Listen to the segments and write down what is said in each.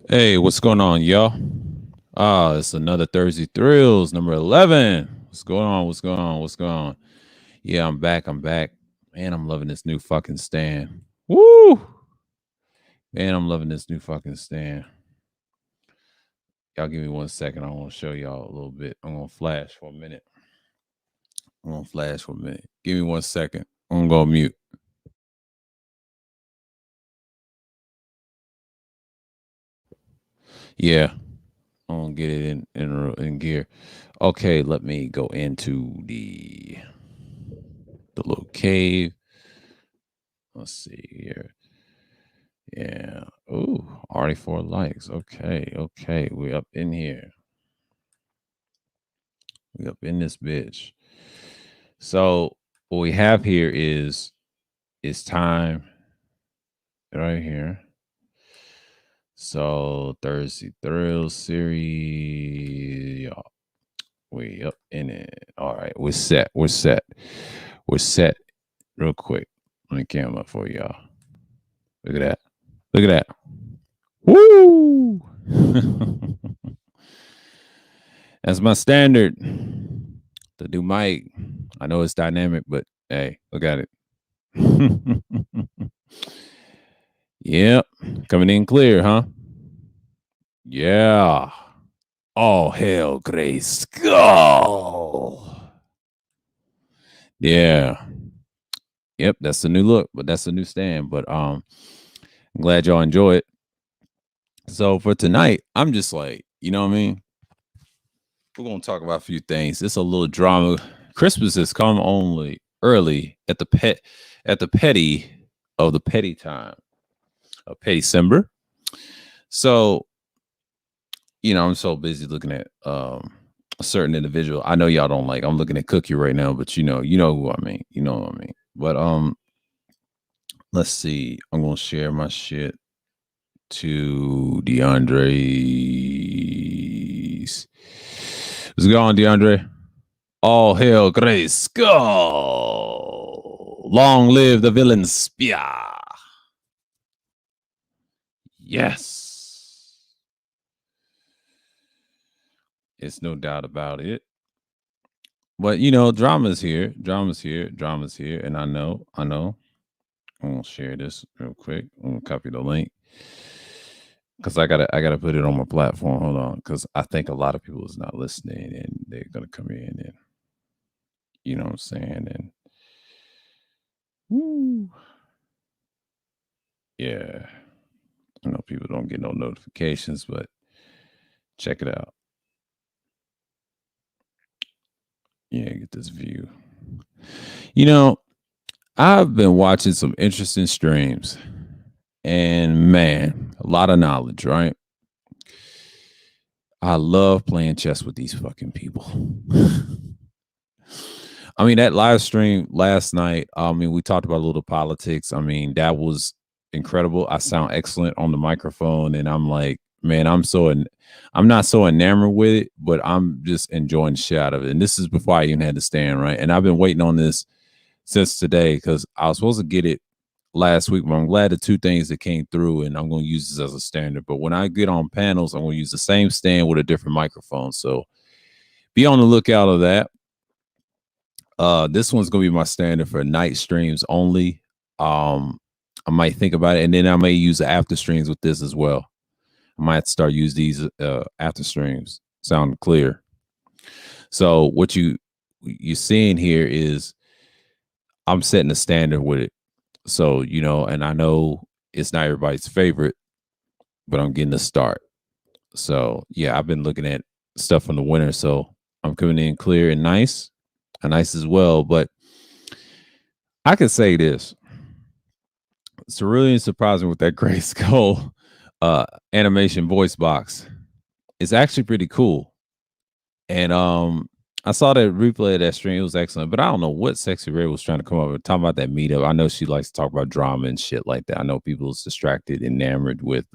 Hey, what's going on, y'all? It's another Thursday Thrills, number 11. What's going on? What's going on? What's going on? Yeah, I'm back. I'm back. Man, I'm loving this new fucking stand. Woo! Man, I'm loving this new fucking stand. Y'all give me 1 second. I want to show y'all a little bit. I'm going to flash for a minute. I'm going to flash for a minute. Give me 1 second. I'm going to go mute. Yeah, I'm going to get it in gear. Okay, let me go into the little cave. Let's see here. Yeah. Ooh, already 4 likes. Okay. Okay. We up in here. We up in this bitch. So what we have here is time right here. So Thursday Thrill series. Y'all, we up in it. All right. We're set. We're set. We're set real quick. Let me cam up for y'all. Look at that. Look at that. Woo! That's my standard. The new mic. I know it's dynamic, but hey, look at it. Yep. Coming in clear, huh? Yeah. Oh hell, Grace. Go. Yeah. Yep, that's the new look, but that's the new stand. But I'm glad y'all enjoy it. So for tonight, I'm just like, you know what I mean? We're gonna talk about a few things. It's a little drama. Christmas has come only early at the petty of the petty time of petty December. So, I'm so busy looking at a certain individual. I know y'all don't like. I'm looking at Cookie right now, but you know who I mean. You know what I mean. But let's see. I'm gonna share my shit to DeAndre's. What's going on, DeAndre? All hail Grace. Go. Long live the villain spear. Yes. It's no doubt about it. But drama's here. Drama's here. Drama's here. And I know. I'm gonna share this real quick. I'm gonna copy the link. Cause I gotta put it on my platform. Hold on. Cause I think a lot of people is not listening and they're gonna come in and you know what I'm saying? And woo, yeah. I know people don't get no notifications, but check it out. Yeah, get this view. You know, I've been watching some interesting streams, and man, a lot of knowledge, right? I love playing chess with these fucking people. I mean, that live stream last night, I mean, we talked about a little politics. I mean, that was incredible. I sound excellent on the microphone, and I'm like, man, I'm not so enamored with it, but I'm just enjoying the shit out of it. And this is before I even had to stand, right? And I've been waiting on this since today because I was supposed to get it last week, but I'm glad the two things that came through, and I'm going to use this as a standard. But when I get on panels, I'm going to use the same stand with a different microphone. So be on the lookout of that. This one's gonna be my standard for night streams only. Um, I might think about it, and then I may use the after streams with this as well. I might start use these after streams. Sound clear? So what you're seeing here is I'm setting a standard with it. So and I know it's not everybody's favorite, but I'm getting a start. So yeah, I've been looking at stuff from the winter, so I'm coming in clear and nice as well. But I can say this. It's really surprising with that grayscale animation voice box. It's actually pretty cool. And I saw that replay of that stream. It was excellent. But I don't know what Sexy Ray was trying to come up with, talking about that meetup. I know she likes to talk about drama and shit like that. I know people's distracted, enamored with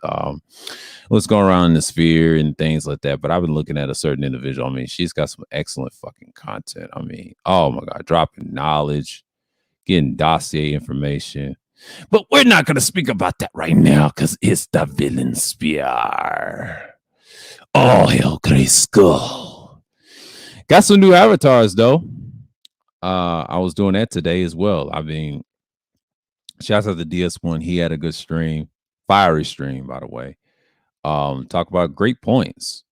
what's going around in the sphere and things like that. But I've been looking at a certain individual. I mean, she's got some excellent fucking content. I mean, oh my God, dropping knowledge, getting dossier information. But we're not going to speak about that right now because it's the villain spear. Oh, hell, Grayskull. Got some new avatars, though. I was doing that today as well. I mean, shouts out to DS1. He had a good stream. Fiery stream, by the way. Talk about great points.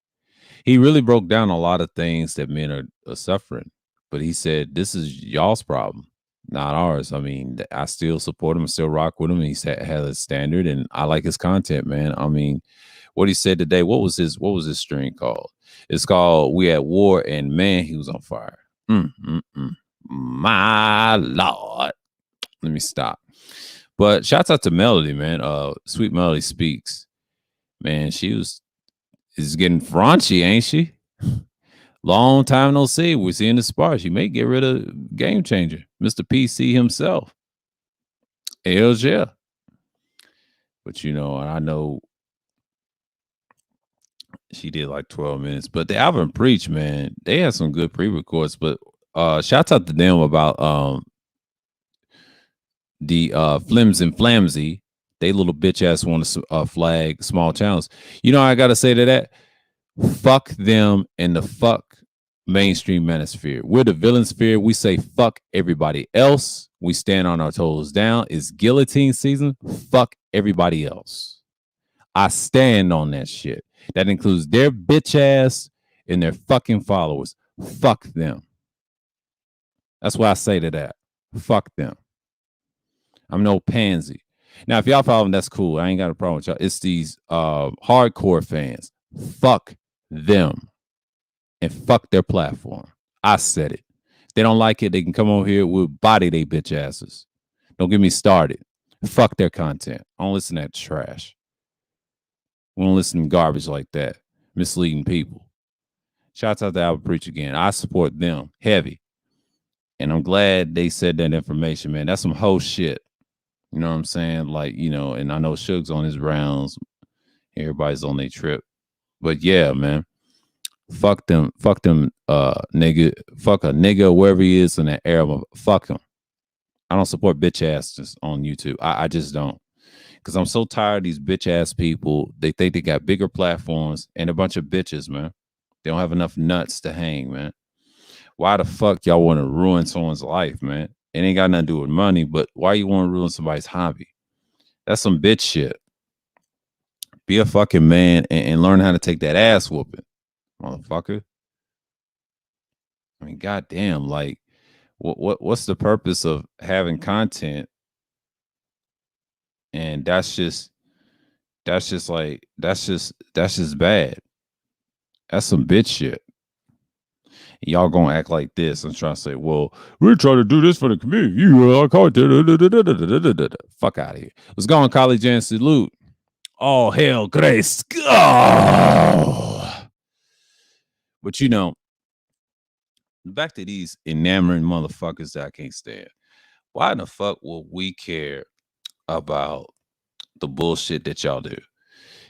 He really broke down a lot of things that men are suffering. But he said, this is y'all's problem, not ours. I mean, I still support him, still rock with him. He said had a standard, and I like his content, man. I mean, what he said today, what was his stream called? It's called We at War, and man, he was on fire. My Lord. Let me stop. But shouts out to Melody, man. Sweet Melody Speaks. Man, she is getting raunchy, ain't she? Long time no see. We're seeing the spark. She may get rid of Game Changer, Mr. PC himself. Hells yeah. But you know, I know she did like 12 minutes. But the Alvin Preach, man, they had some good pre-records. But shouts out to them about the Flims and Flamsy. They little bitch ass want to flag small channels. You know, I gotta say to that, fuck them and the fuck mainstream manosphere. We're the villain sphere. We say fuck everybody else. We stand on our toes down. It's guillotine season. Fuck everybody else. I stand on that shit. That includes their bitch ass and their fucking followers. Fuck them. That's what I say to that. Fuck them. I'm no pansy. Now, if y'all follow them, that's cool. I ain't got a problem with y'all. It's these hardcore fans. Fuck them. And fuck their platform. I said it. If they don't like it, they can come over here. We'll body they bitch asses. Don't get me started. Fuck their content. I don't listen to that trash. We don't listen to garbage like that. Misleading people. Shouts out to Albert Preach again. I support them heavy. And I'm glad they said that information, man. That's some whole shit. You know what I'm saying? Like, you know, and I know Suge's on his rounds. Everybody's on their trip. But yeah, man. Fuck them, nigga. Fuck a nigga, wherever he is in that era. Fuck him. I don't support bitch asses on YouTube. I just don't. Because I'm so tired of these bitch ass people. They think they got bigger platforms and a bunch of bitches, man. They don't have enough nuts to hang, man. Why the fuck y'all want to ruin someone's life, man? It ain't got nothing to do with money, but why you want to ruin somebody's hobby? That's some bitch shit. Be a fucking man and learn how to take that ass whooping, motherfucker. I mean, goddamn, like, what's the purpose of having content? And that's just bad. That's some bitch shit. Y'all gonna act like this and try to say, well, we're trying to do this for the community. You are called fuck out of here. Let's go on, College and salute. Oh, hell, Grace. Oh. But you know, back to these enamoring motherfuckers that I can't stand. Why in the fuck will we care about the bullshit that y'all do?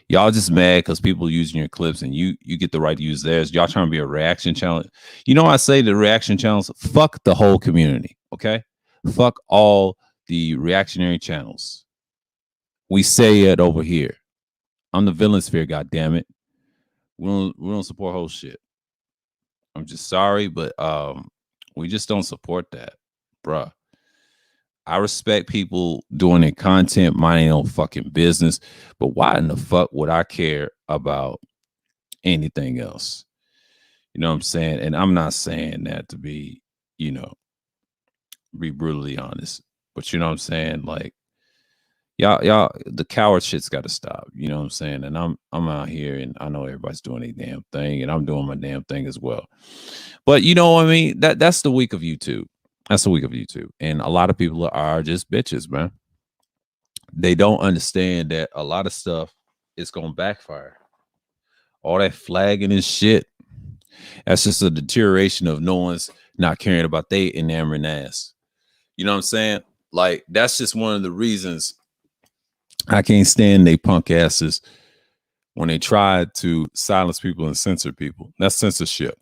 Y'all just mad because people using your clips and you get the right to use theirs. Y'all trying to be a reaction channel. You know, I say the reaction channels, fuck the whole community, okay? Fuck all the reactionary channels. We say it over here. I'm the villain sphere, goddammit. We don't support whole shit. I'm just sorry, but we just don't support that, bruh. I respect people doing their content, minding their own fucking business, but why in the fuck would I care about anything else? You know what I'm saying? And I'm not saying that to be, you know, be brutally honest, but you know what I'm saying? Like, y'all, the coward shit's got to stop. You know what I'm saying? And I'm out here, and I know everybody's doing a damn thing, and I'm doing my damn thing as well. But you know what I mean? That's the week of YouTube. That's the week of YouTube. And a lot of people are just bitches, man. They don't understand that a lot of stuff is going to backfire. All that flagging and shit. That's just a deterioration of no one's not caring about they enamoring ass. You know what I'm saying? Like, that's just one of the reasons I can't stand they punk asses when they try to silence people and censor people. That's censorship.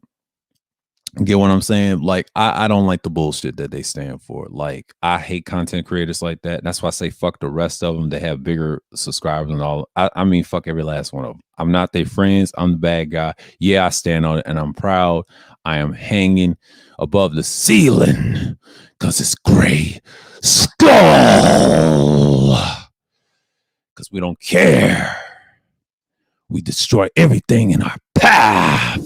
Get what I'm saying? Like, I don't like the bullshit that they stand for. Like, I hate content creators like that. That's why I say fuck the rest of them that have bigger subscribers and all. I mean, fuck every last one of them. I'm not their friends. I'm the bad guy. Yeah, I stand on it and I'm proud. I am hanging above the ceiling because it's gray skull. Because we don't care. We destroy everything in our path.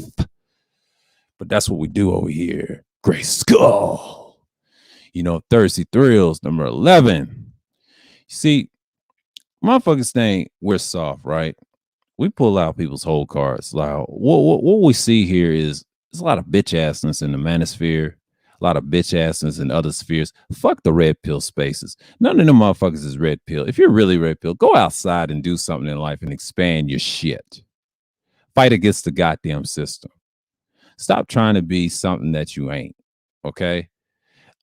But that's what we do over here. Gray Skull. You know, Thirsty Thrills, number 11. See, motherfuckers think we're soft, right? We pull out people's whole cards. Like, what we see here is there's a lot of bitch assness in the manosphere, a lot of bitch assness in other spheres. Fuck the red pill spaces. None of them motherfuckers is red pill. If you're really red pill, go outside and do something in life and expand your shit. Fight against the goddamn system. Stop trying to be something that you ain't. Okay.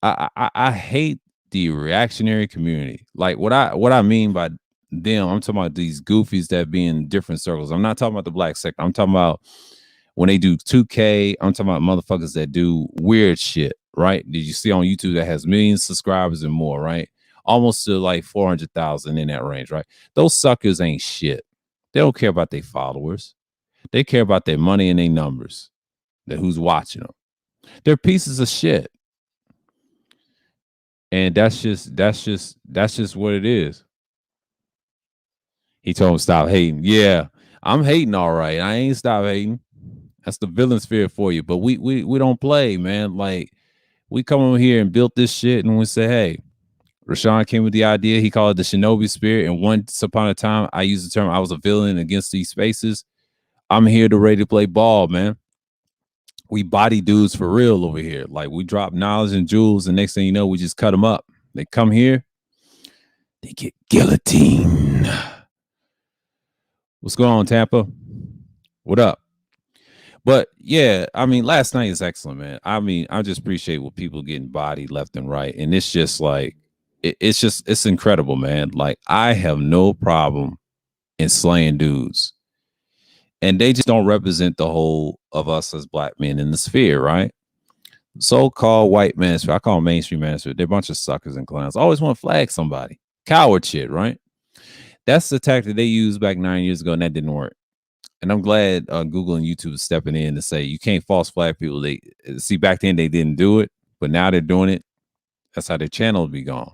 I hate the reactionary community. Like what I mean by them, I'm talking about these goofies that be in different circles. I'm not talking about the black sector. I'm talking about when they do 2K. I'm talking about motherfuckers that do weird shit. Right? Did you see on YouTube that has millions of subscribers and more? Right? Almost to like 400,000 in that range. Right? Those suckers ain't shit. They don't care about their followers. They care about their money and their numbers. That who's watching them. They're pieces of shit. And that's just what it is. He told him stop hating. Yeah, I'm hating all right. I ain't stop hating. That's the villain sphere for you. But we don't play, man. Like we come over here and built this shit and we say, hey, Rashawn came with the idea. He called it the Shinobi spirit. And once upon a time, I used the term I was a villain against these spaces. I'm here to ready to play ball, man. We body dudes for real over here. Like we drop knowledge and jewels, and next thing you know, we just cut them up. They come here, they get guillotined. What's going on, Tampa? What up? But yeah, I mean, last night is excellent, man. I mean, I just appreciate what people getting bodied left and right, and it's just like it's incredible, man. Like I have no problem in slaying dudes, and they just don't represent the whole of us as black men in the sphere, right? So-called white manosphere, I call them mainstream manosphere. They're a bunch of suckers and clowns. Always want to flag somebody. Coward shit, right? That's the tactic they used back 9 years ago, and that didn't work. And I'm glad Google and YouTube is stepping in to say you can't false flag people. They see back then they didn't do it, but now they're doing it. That's how their channel will be gone.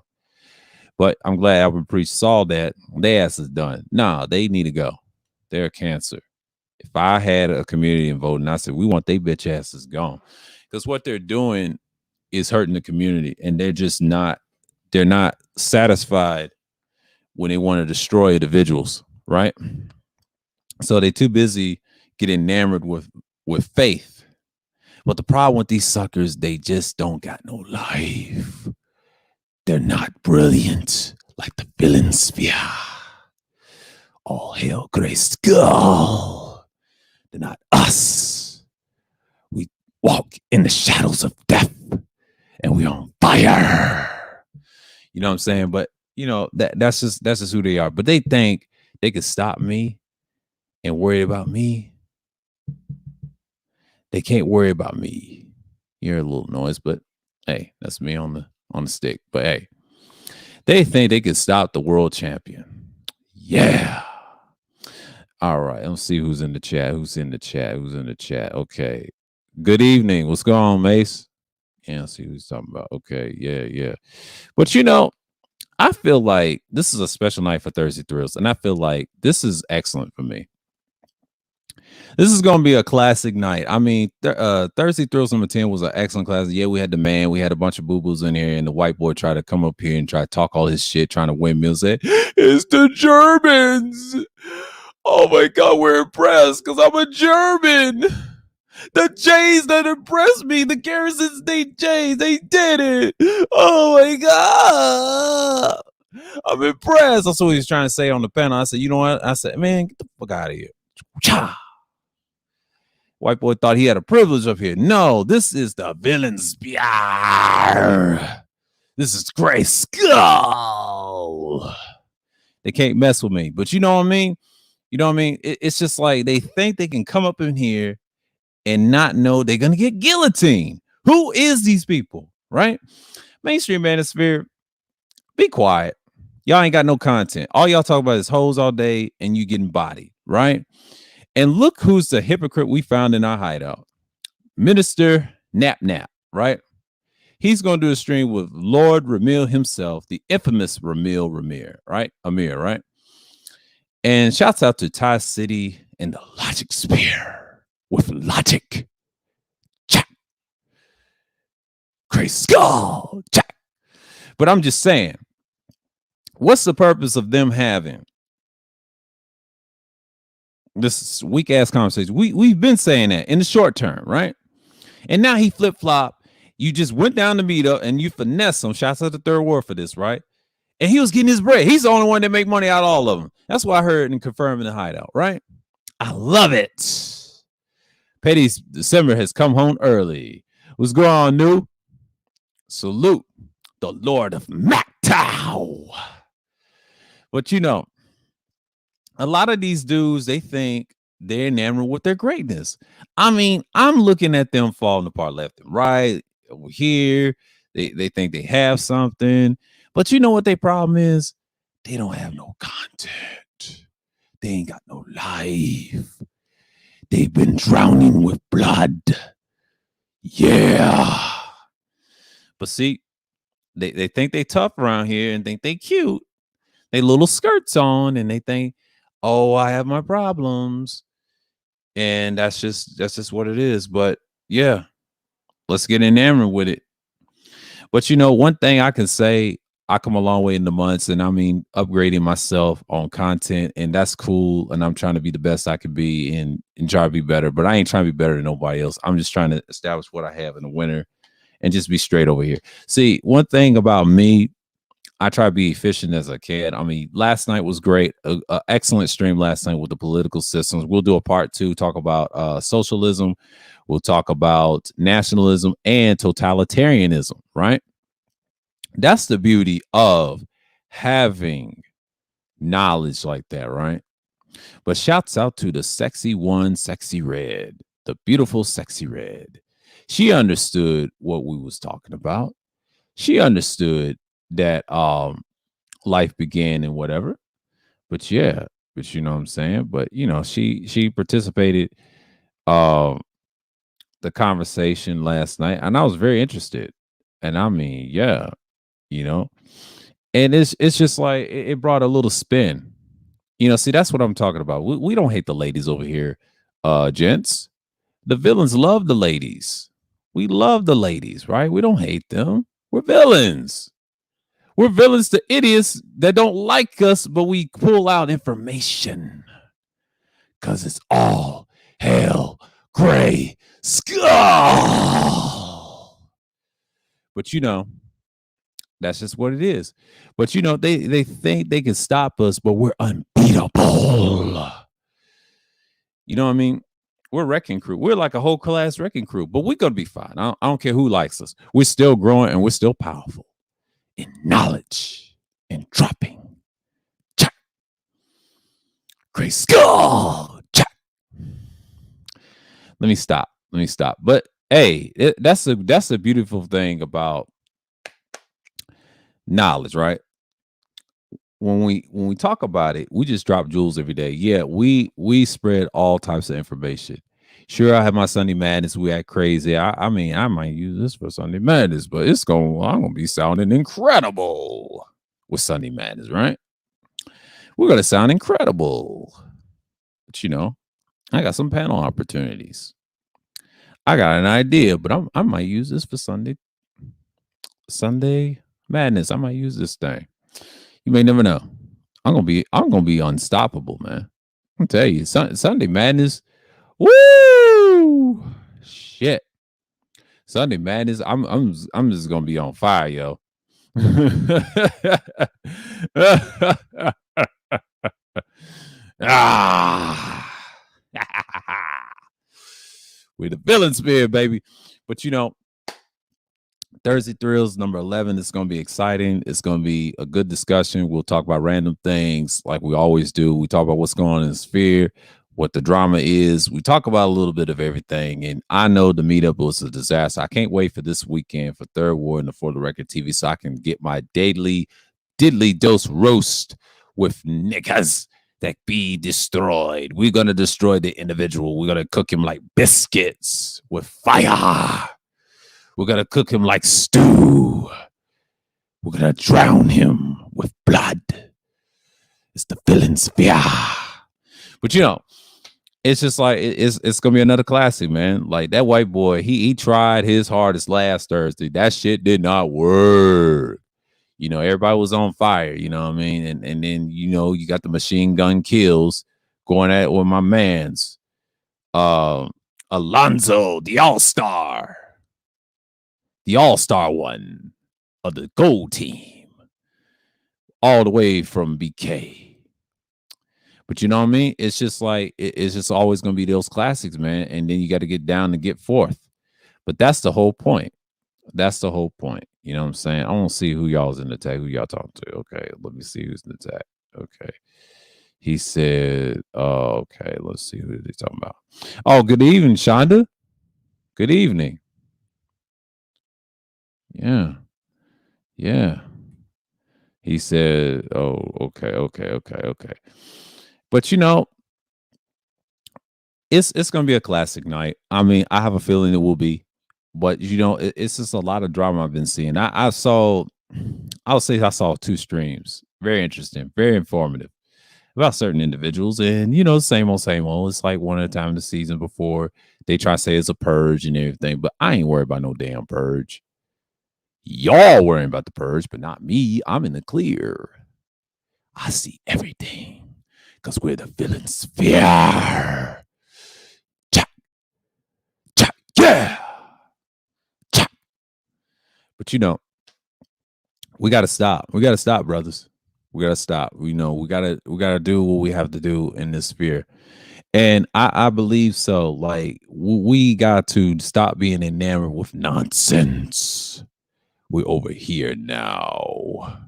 But I'm glad Albert Preach saw that. Their ass is done. Nah, they need to go. They're a cancer. If I had a community involved and I said we want they bitch asses gone, because what they're doing is hurting the community, and they're not satisfied when they want to destroy individuals, right? So they're too busy getting enamored with faith. But the problem with these suckers, they just don't got no life. They're not brilliant like the villain sphere. All hail Gray Skull. They're not us. We walk in the shadows of death and we're on fire. You know what I'm saying? But you know, that's just who they are. But they think they could stop me and worry about me. They can't worry about me. You hear a little noise, but hey, that's me on the stick. But hey, they think they could stop the world champion. Yeah. All right. Let's see who's in the chat. Who's in the chat? Okay. Good evening. What's going on, Mace? Yeah, see who he's talking about. Okay. Yeah. But you know, I feel like this is a special night for Thirsty Thrills, and I feel like this is excellent for me. This is going to be a classic night. I mean, Thirsty Thrills number 10 was an excellent class. Yeah, we had the man. We had a bunch of boo-boos in here, and the white boy tried to come up here and try to talk all his shit, trying to windmill. Say, it's the Germans. Oh, my God, we're impressed because I'm a German. The Jays that impressed me, the Garrison State Jays, they did it. Oh, my God. I'm impressed. That's what he was trying to say on the panel. I said, you know what? I said, man, get the fuck out of here. Cha. White boy thought he had a privilege up here. No, this is the villain's spear. This is Gray Skull. They can't mess with me. But you know what I mean? It's just like they think they can come up in here and not know they're gonna get guillotined. Who is these people, right? Mainstream manosphere, be quiet. Y'all ain't got no content. All y'all talk about is hoes all day and you getting bodied, right? And look who's the hypocrite we found in our hideout. Minister Nap Nap, right? He's going to do a stream with Lord Ramil himself, the infamous Ramir, right? Amir, right? And shouts out to Ty City and the Logic Spear with Logic. Check. Crazy Skull. Check. But I'm just saying, what's the purpose of them having this weak ass conversation? We've been saying that in the short term, right? And now he flip flop. You just went down to meet up and you finesse him. Shouts out the third word for this, right? And he was getting his bread. He's the only one that make money out of all of them. That's what I heard and confirmed in the hideout, right? I love it. Petty's December has come home early. What's going on, new? Salute the Lord of MacTow. But you know, a lot of these dudes, they think they're enamored with their greatness. I mean, I'm looking at them falling apart left and right. Over here, they think they have something. But you know what their problem is? They don't have no content. They ain't got no life. They've been drowning with blood. Yeah. But see, they think they tough around here and think they cute. They little skirts on and they think, oh, I have my problems. And that's just what it is. But yeah, let's get enamored with it. But you know, one thing I can say, I come a long way in the months, and I mean upgrading myself on content, and that's cool. And I'm trying to be the best I can be and try to be better. But I ain't trying to be better than nobody else. I'm just trying to establish what I have in the winter and just be straight over here. See, one thing about me, I try to be efficient as I can. I mean, last night was great. Excellent stream last night with the political systems. We'll do a part 2, talk about socialism. We'll talk about nationalism and totalitarianism, right? That's the beauty of having knowledge like that, right? But shouts out to the sexy one, Sexy Red, the beautiful Sexy Red. She understood what we was talking about. She understood that life began and whatever. But yeah, but you know what I'm saying? But you know, she participated the conversation last night, and I was very interested. And I mean, yeah, you know, and it's just like it brought a little spin. You know, see, that's what I'm talking about. We don't hate the ladies over here, gents. The villains love the ladies. We love the ladies, right? We don't hate them. We're villains. We're villains to idiots that don't like us, but we pull out information because it's all hell gray skull. But you know, that's just what it is. But you know, they think they can stop us, but we're unbeatable. You know what I mean? We're wrecking crew. We're like a whole class wrecking crew, but we're gonna be fine. I don't care who likes us. We're still growing and we're still powerful in knowledge and dropping. Check. Great skull. Check. Let me stop. But hey, that's a beautiful thing about knowledge, right? When we talk about it, we just drop jewels every day. Yeah, we spread all types of information. Sure, I have my Sunday Madness. We act crazy. I mean, I might use this for Sunday Madness, but I'm gonna be sounding incredible with Sunday Madness, right? We're gonna sound incredible. But you know, I got some panel opportunities. I got an idea, but I might use this for Sunday Madness. I might use this thing. You may never know. I'm gonna be unstoppable, man. I'll tell you, Sunday Madness. Woo! Shit. Sunday Madness. I'm just gonna be on fire, yo. We're the villain spirit, baby. But you know, Thursday Thrills number 11. It's going to be exciting. It's going to be a good discussion. We'll talk about random things like we always do. We talk about what's going on in the sphere. what the drama is. We talk about a little bit of everything. And I know the meetup was a disaster. I can't wait for this weekend for Third Ward and the For the Record TV so I can get my daily diddly dose roast with niggas that be destroyed. We're going to destroy the individual. We're going to cook him like biscuits with fire. We're going to cook him like stew. We're going to drown him with blood. It's the villain's fear. But it's just like it's gonna be another classic, man. Like that white boy, he tried his hardest last Thursday. That shit did not work. Everybody was on fire. You know what I mean? And then you got the machine gun kills going at it with my man's Alonzo, the all-star one of the gold team, all the way from BK. But you know what I mean? It's just like it's just always going to be those classics, man. And then you got to get down to get fourth. But that's the whole point. That's the whole point. You know what I'm saying? I want to see who y'all's in the tag. Who y'all talking to? Okay, let me see who's in the tag. Okay. He said, oh, okay, let's see who they talking about. Oh, good evening, Shonda. Good evening. Yeah. Yeah. He said, oh, okay. But it's gonna be a classic night. I mean, I have a feeling it will be, but it's just a lot of drama I've been seeing. I saw, I'll say I saw 2 streams. Very interesting, very informative about certain individuals, and same old. It's like one at a time in the season before they try to say it's a purge and everything, but I ain't worried about no damn purge. Y'all worrying about the purge, but not me. I'm in the clear. I see everything because we're the villain sphere. Yeah. But we gotta stop. We gotta stop, brothers. We gotta stop. We gotta do what we have to do in this sphere. And I believe so. Like we got to stop being enamored with nonsense. We're over here now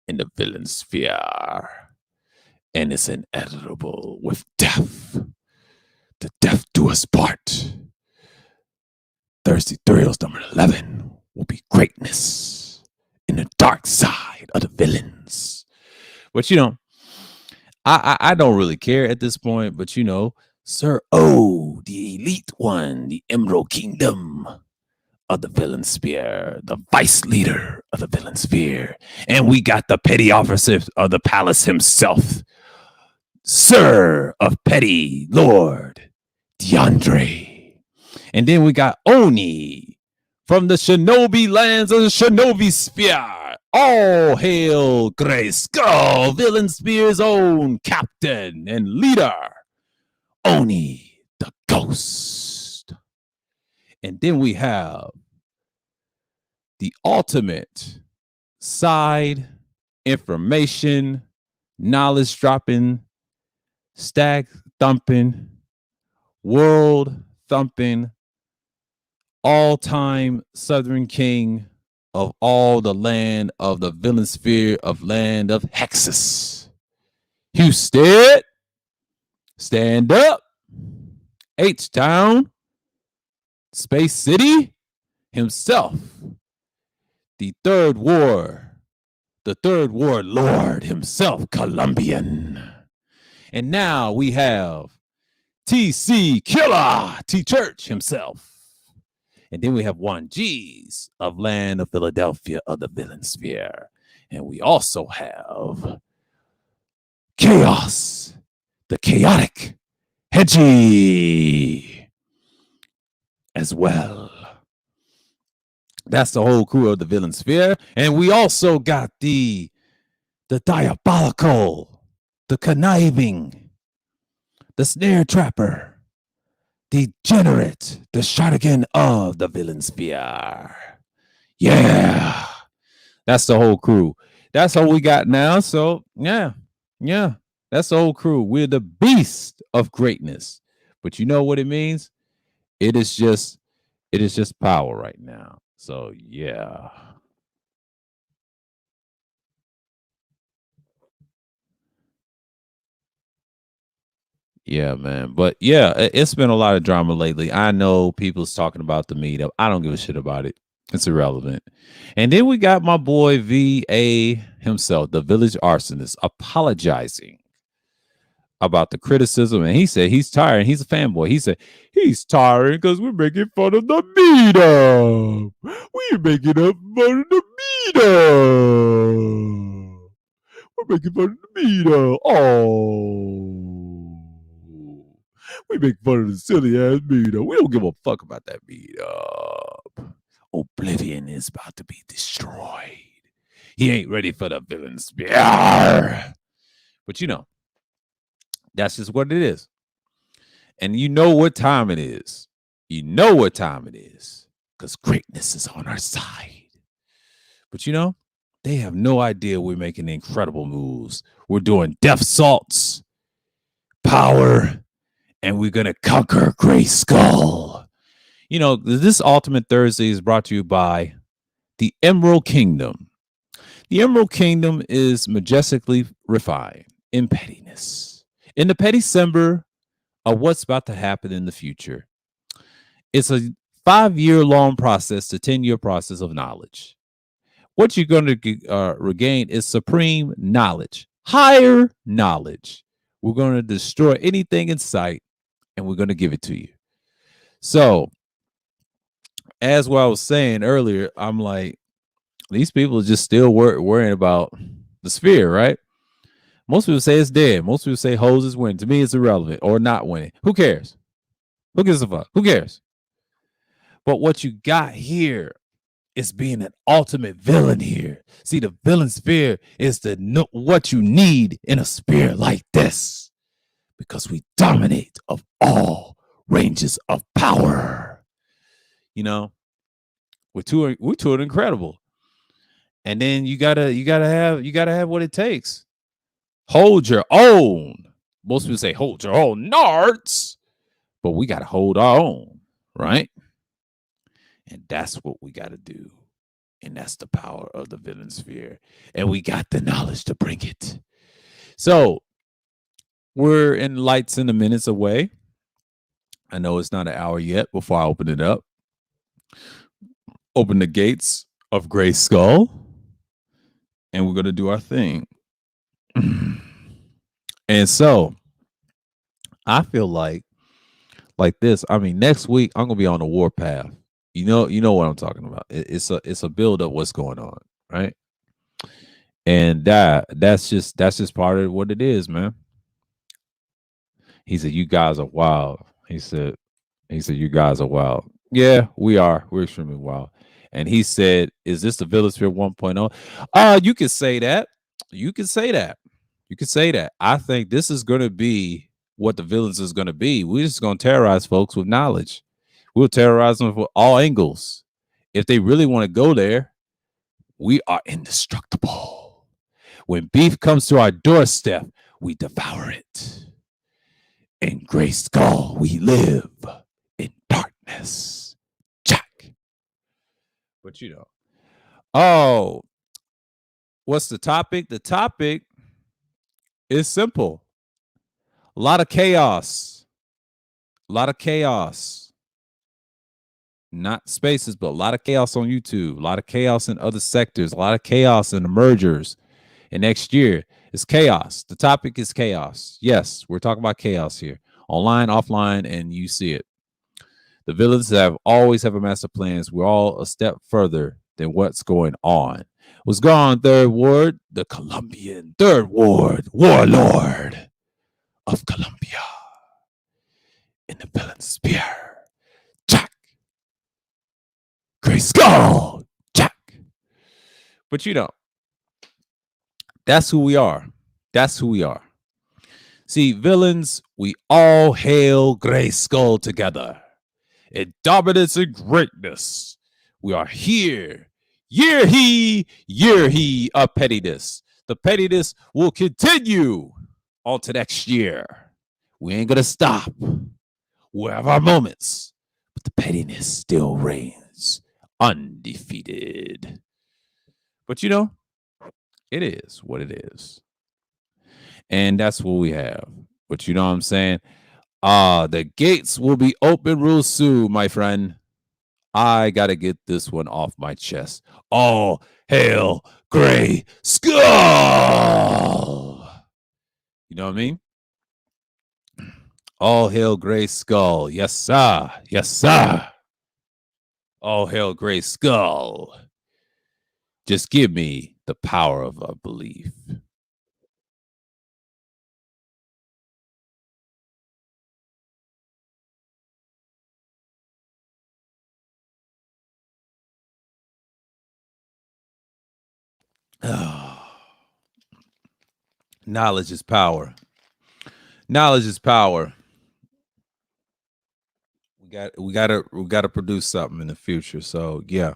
in the villain sphere. And it's inevitable with death. The death do us part. Thirsty Thrills number 11 will be greatness in the dark side of the villains. But I don't really care at this point. But Sir O, the elite one, the Emerald Kingdom of the villain sphere, the vice leader of the villain sphere, and we got the petty officer of the palace himself, Sir of Petty Lord DeAndre. And then we got Oni from the Shinobi lands of the Shinobi Sphere. All hail Grayskull, Villain Spear's own captain and leader, Oni the Ghost. And then we have the ultimate side information, knowledge dropping, stag thumping, world thumping, all-time Southern King of all the land of the villain sphere of land of Hexus. Houston, stand up. H-Town, Space City himself, the third war lord himself, Colombian. And now we have TC Killer, T Church himself. And then we have 1Gs of land of Philadelphia of the villain sphere. And we also have Chaos, the chaotic Hedgie as well. That's the whole crew of the villain sphere. And we also got the diabolical, the conniving, the snare trapper, degenerate, the shotgun of the villain sphere. Yeah. That's the whole crew. That's all we got now. So yeah. That's the whole crew. We're the beast of greatness. But you know what it means? It is just power right now. So yeah. Yeah, man. But yeah, it's been a lot of drama lately. I know people's talking about the meetup. I don't give a shit about it. It's irrelevant. And then we got my boy VA himself, the village arsonist, apologizing about the criticism. And he said he's tired. He's a fanboy. He said he's tired because we're making fun of the meetup. We're making up fun of the meetup. We're making fun of the meetup. Oh. We make fun of the silly ass meetup. We don't give a fuck about that meetup. Oblivion is about to be destroyed. He ain't ready for the villains. But that's just what it is. And you know what time it is. You know what time it is. Because greatness is on our side. But they have no idea we're making incredible moves. We're doing death salts, power, and we're going to conquer Gray Skull. This Ultimate Thursday is brought to you by the Emerald Kingdom. The Emerald Kingdom is majestically refined in pettiness. In the petty December of what's about to happen in the future. It's a 5-year-long process to 10-year process of knowledge. What you're going to regain is supreme knowledge, higher knowledge. We're going to destroy anything in sight, and we're going to give it to you. So, as what I was saying earlier, I'm like, these people are just still worrying about the sphere, right? Most people say it's dead. Most people say Hose is winning. To me, it's irrelevant or not winning. Who cares? Who gives a fuck? Who cares? But what you got here is being an ultimate villain here. See, the villain sphere is what you need in a sphere like this, because we dominate of all ranges of power. We're too incredible. And then you gotta have what it takes. Hold your own. Most people say hold your own nards, but we gotta hold our own, right? And that's what we gotta do. And that's the power of the villain sphere. And we got the knowledge to bring it. So we're in lights in the minutes away. I know it's not an hour yet before I open it up. Open the gates of Gray Skull. And we're going to do our thing. And so I feel like this. I mean, next week I'm going to be on the warpath. You know what I'm talking about. It's a build up what's going on, right? And that's just part of what it is, man. He said, "You guys are wild." He said, "You guys are wild." Yeah, we are. We're extremely wild. And he said, "Is this the Village Sphere 1.0?" You can say that. You can say that. You can say that. I think this is going to be what the villains is going to be. We're just going to terrorize folks with knowledge. We'll terrorize them from all angles. If they really want to go there, we are indestructible. When beef comes to our doorstep, we devour it. In Gray Skull, we live in darkness. Jack. But oh, what's the topic? The topic is simple. A lot of chaos. A lot of chaos. Not spaces, but a lot of chaos on YouTube. A lot of chaos in other sectors. A lot of chaos in the mergers. And next year, it's chaos. The topic is chaos. Yes, we're talking about chaos here. Online, offline, and you see it. The villains always have a master plans. We're all a step further than what's going on. What's going on, Third Ward? The Colombian Third Ward warlord of Colombia in the villain sphere. Jack. Gray Skull. Jack. But that's who we are. That's who we are. See, villains, we all hail Gray Skull together. In dominance and greatness, we are here. Year he of pettiness. The pettiness will continue on to next year. We ain't gonna stop. We'll have our moments, but the pettiness still reigns undefeated. But it is what it is. And that's what we have. But you know what I'm saying? The gates will be open real soon, my friend. I gotta get this one off my chest. All hail Gray Skull. You know what I mean? All hail Gray Skull. Yes, sir. Yes, sir. All hail Gray Skull. Just give me the power of a belief. Knowledge is power. Knowledge is power. We gotta produce something in the future. So yeah,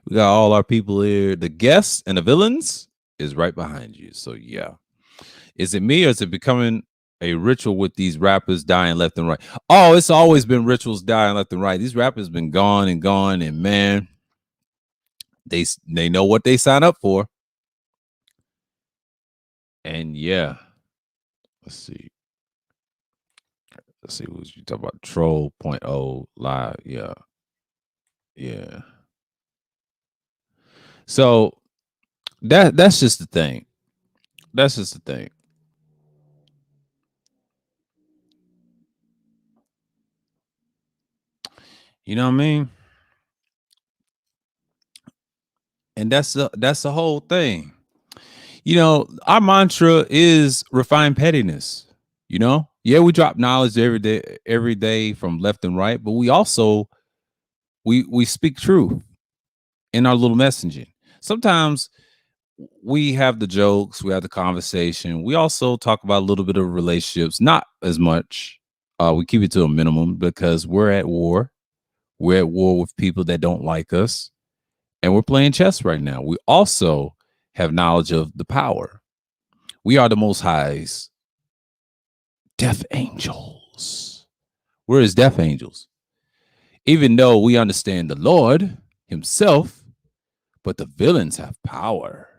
we got all our people here. The guests and the villains is right behind you. So yeah, is it me or is it becoming a ritual with these rappers dying left and right? Oh, it's always been rituals dying left and right. These rappers been gone and gone, and man, they know what they sign up for. And yeah, let's see. Let's see what you talk about. Troll point oh live. Yeah. Yeah. So that's just the thing. That's just the thing. You know what I mean? And that's the whole thing. You know, our mantra is refine pettiness. You know? Yeah, we drop knowledge every day from left and right, but we also we speak truth in our little messaging. Sometimes we have the jokes, we have the conversation. We also talk about a little bit of relationships, not as much. We keep it to a minimum because we're at war. We're at war with people that don't like us, and we're playing chess right now. We also have knowledge of the power. We are the Most High's death angels. We're his death angels. Even though we understand the Lord himself, but the villains have power.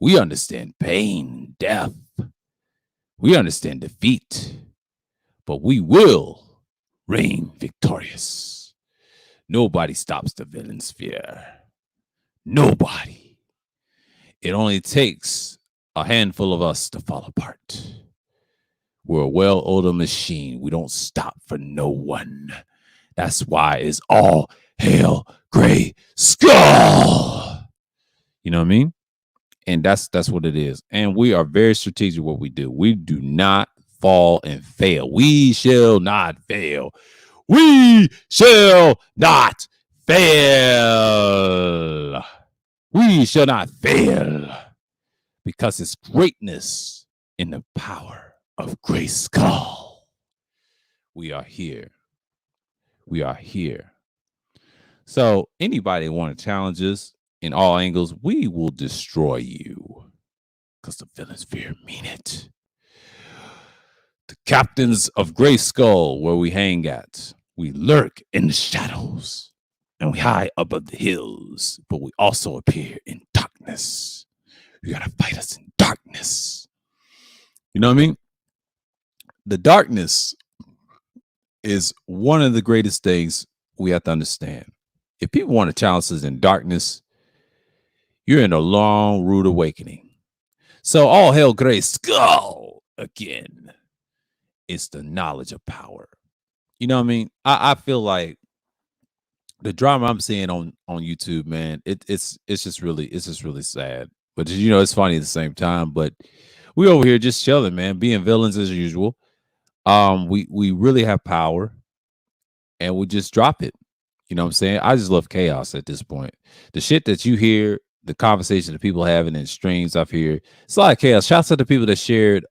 We understand pain, death. We understand defeat, but we will reign victorious. Nobody stops the villain's fear. Nobody. It only takes a handful of us to fall apart. We're a well-oiled machine. We don't stop for no one. That's why it's all hail Gray Skull. You know what I mean? And that's what it is. And we are very strategic what we do. We do not fall and fail. We shall not fail. We shall not fail. We shall not fail because it's greatness in the power of Gray Skull. We are here. We are here. So anybody want to challenge us in all angles, we will destroy you. Because the villains fear mean it. The captains of Gray Skull, where we hang at, we lurk in the shadows and we hide above the hills, but we also appear in darkness. You gotta fight us in darkness. You know what I mean? The darkness is one of the greatest things we have to understand. If people want to challenge us in darkness, you're in a long, rude awakening. So all hail Gray Skull again. It's the knowledge of power. You know what I mean? I feel like the drama I'm seeing on YouTube, man, it's just really sad. But you know, it's funny at the same time. But we over here just chilling, man, being villains as usual. We really have power, and we just drop it. You know what I'm saying? I just love chaos at this point. The shit that you hear, the conversation that people having in streams up here, it's a lot of chaos. Shouts out to people that shared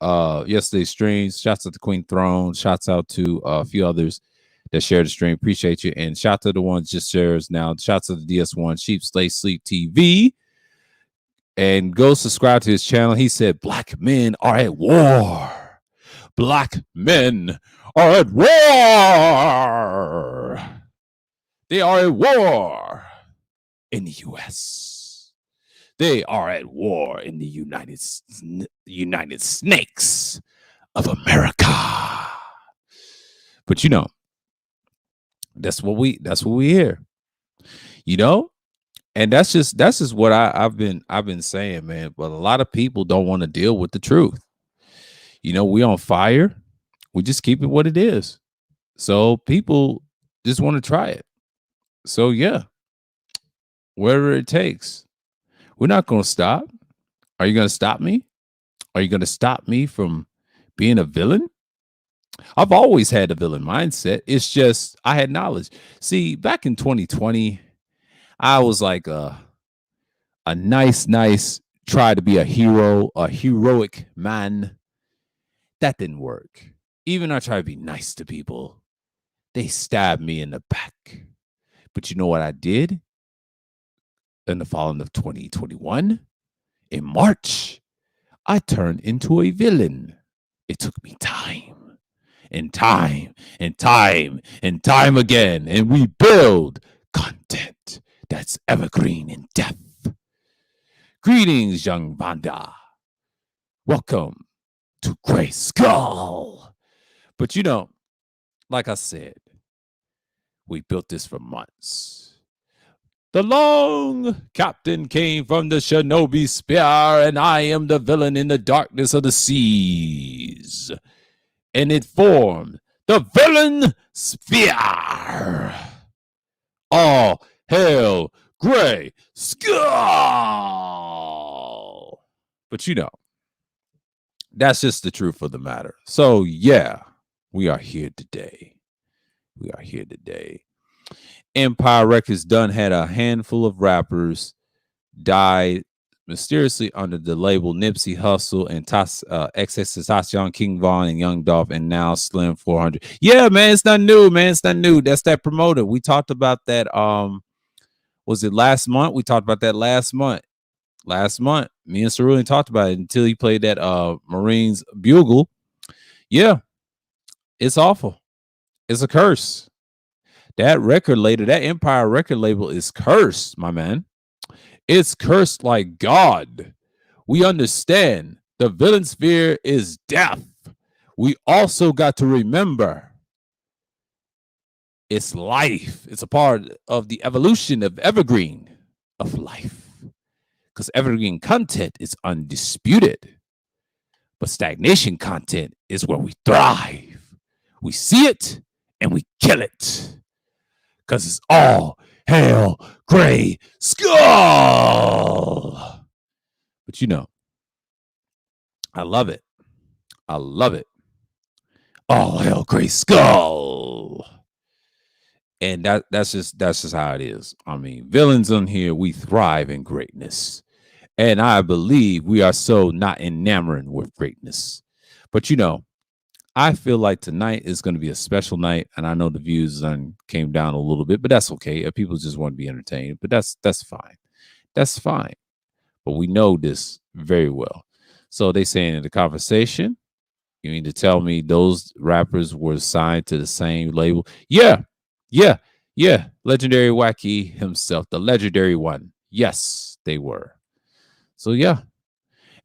yesterday's streams. Shouts out to Queen Throne. Shouts out to a few others that shared the stream. Appreciate you. And shout out to the ones just shares now. Shouts out to the DS1 Sheep Slay Sleep TV. And go subscribe to his channel. He said, Black men are at war. Black men are at war. They are at war in the U.S. They are at war in the United Snakes. of America. But that's what we hear. You know, and that's just what I've been saying, man. But a lot of people don't want to deal with the truth. We on fire. We just keep it what it is. So people just want to try it. So yeah, whatever it takes. We're not going to stop. Are you going to stop me? Are you going to stop me from being a villain? I've always had a villain mindset. It's just I had knowledge. See, back in 2020, I was like a nice, try to be a hero, a heroic man. That didn't work. Even I try to be nice to people, they stabbed me in the back. But you know what I did in the fall of 2021? In March, I turned into a villain. It took me time and time and time and time again. And we build content that's evergreen in depth. Greetings, young Vanda. Welcome to Gray Skull. But like I said, we built this for months. The long captain came from the shinobi spear, and I am the villain in the darkness of the seas. And it formed the villain sphere. All hail Gray Skull. But that's just the truth of the matter. So yeah, we are here today. Empire Records done had a handful of rappers die mysteriously under the label Nipsey Hussle and XXXTentacion, King Von, and Young Dolph, and now Slim 400. Yeah, man, it's not new, man. It's not new. That's that promoter. We talked about that. Was it last month? We talked about that last month. Me and Cerulean talked about it until he played that Marines Bugle. Yeah, it's awful. It's a curse. That record label, that Empire record label is cursed, my man. It's cursed like God. We understand the villain sphere is death. We also got to remember it's life. It's a part of the evolution of evergreen of life. Because evergreen content is undisputed. But stagnation content is where we thrive. We see it and we kill it. Because it's all hail Gray Skull. But I love it. All hail Gray Skull. And that's just how it is. I mean, villains on here, we thrive in greatness. And I believe we are so not enamored with greatness. But I feel like tonight is going to be a special night, and I know the views came down a little bit, but that's okay. People just want to be entertained, but that's fine. That's fine. But we know this very well. So they saying in the conversation, you mean to tell me those rappers were signed to the same label? Yeah. Legendary Wacky himself, the legendary one. Yes, they were. So yeah.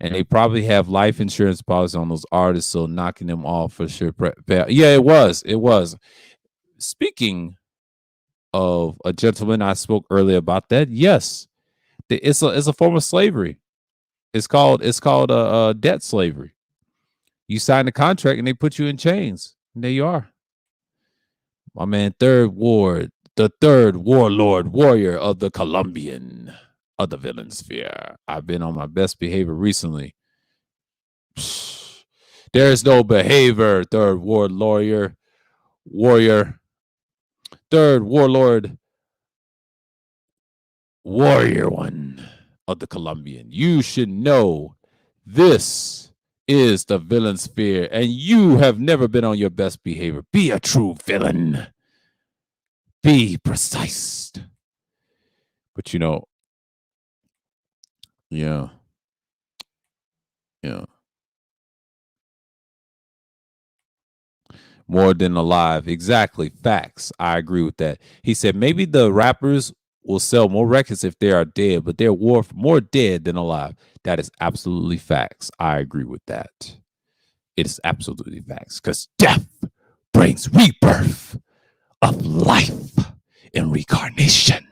And they probably have life insurance policy on those artists, so knocking them off for sure. Yeah, it was. Speaking of a gentleman, I spoke earlier about that. Yes, it's a form of slavery. It's called debt slavery. You sign a contract and they put you in chains. And there you are. My man, the third warlord warrior of the Colombian of the villain sphere. I've been on my best behavior recently. There's no behavior, third warrior, third warlord, warrior one of the Colombian. You should know this is the villain sphere, and you have never been on your best behavior. Be a true villain. Be precise. But yeah. More than alive. Exactly. Facts. I agree with that. He said maybe the rappers will sell more records if they are dead, but they're more dead than alive. That is absolutely facts. I agree with that. It is absolutely facts because death brings rebirth of life and reincarnation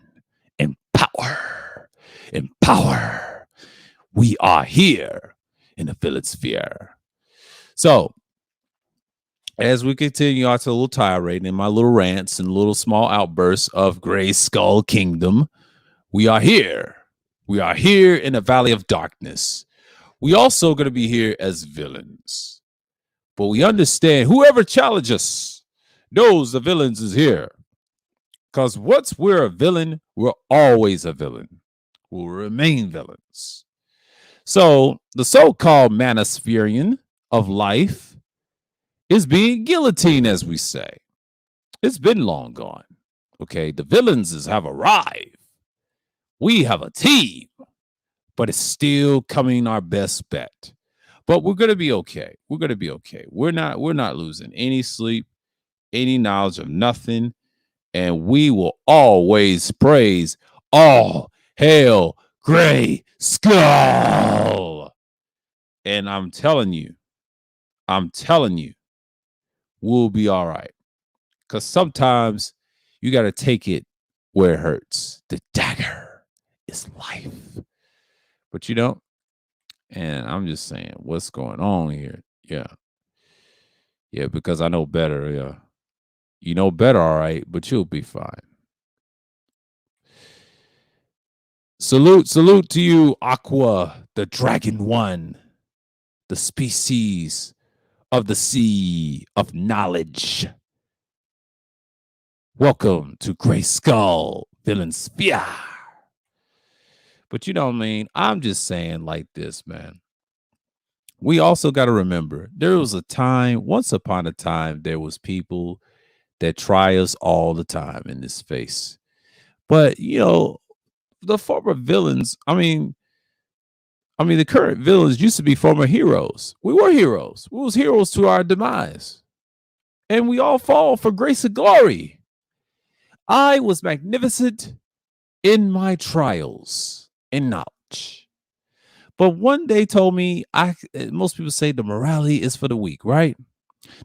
and power. And power. We are here in the village sphere. So, as we continue on to a little tirade in my little rants and little small outbursts of Gray Skull Kingdom, we are here. We are here in the Valley of Darkness. We also going to be here as villains. But we understand whoever challenges us knows the villains is here. Because once we're a villain, we're always a villain. We'll remain villains. So the so-called Manospherian of life is being guillotined, as we say. It's been long gone. Okay, the villains have arrived. We have a team, but it's still coming our best bet. But we're gonna be okay. We're gonna be okay. We're not losing any sleep, any knowledge of nothing, and we will always praise all hail Gray Skull. And I'm telling you, we'll be all right. Because sometimes you got to take it where it hurts. The dagger is life. But you know, and I'm just saying, what's going on here? Yeah. Yeah, because I know better. Yeah. You know better, all right, but you'll be fine. Salute to you, Aqua, the Dragon One, the species of the sea of knowledge. Welcome to Gray Skull Villain Sphere. But you know what I mean? I'm just saying like this, man. We also got to remember there was a time, once upon a time, there was people that try us all the time in this space. But, you know, the former villains, I mean, the current villains used to be former heroes. We were heroes. We was heroes to our demise. And we all fall for grace and glory. I was magnificent in my trials and knowledge. But one day told me, most people say the morality is for the weak, right?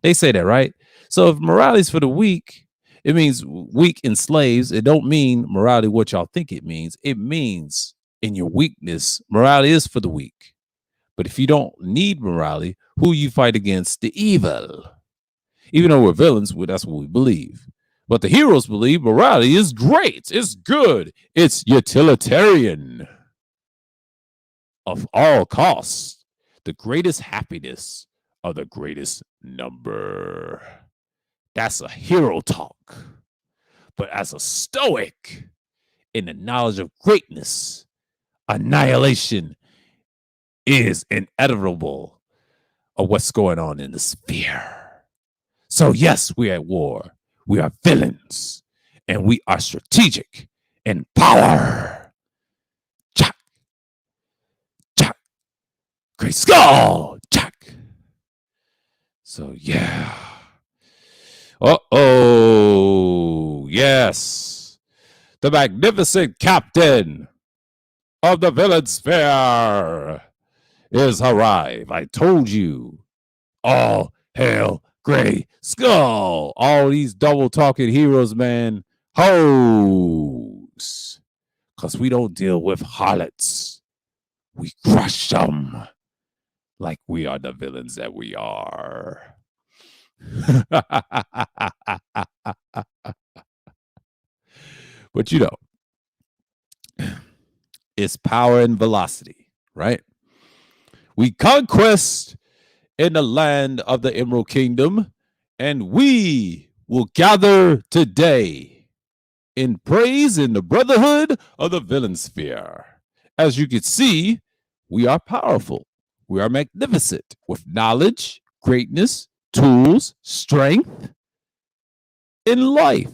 They say that, right? So if morality is for the weak, it means weak and slaves. It don't mean morality what y'all think it means. It means in your weakness, morality is for the weak. But if you don't need morality, who you fight against? The evil. Even though we're villains, that's what we believe. But the heroes believe morality is great. It's good. It's utilitarian. Of all costs, the greatest happiness of the greatest number. That's a hero talk. But as a stoic, in the knowledge of greatness, annihilation is inevitable of what's going on in the sphere. So yes, we're at war. We are villains. And we are strategic in power. Jack. Jack. Great Skull. Jack. So yeah. Uh-oh. Yes. The magnificent captain of the villain sphere is arrived. I told you. All hail Gray Skull. All these double talking heroes, man. Hoes. Because we don't deal with harlots. We crush them like we are the villains that we are. But you know, it's power and velocity, right? We conquest in the land of the Emerald Kingdom, and we will gather today in praise in the brotherhood of the villain sphere. As you can see, we are powerful. We are magnificent with knowledge, greatness, tools, strength in life.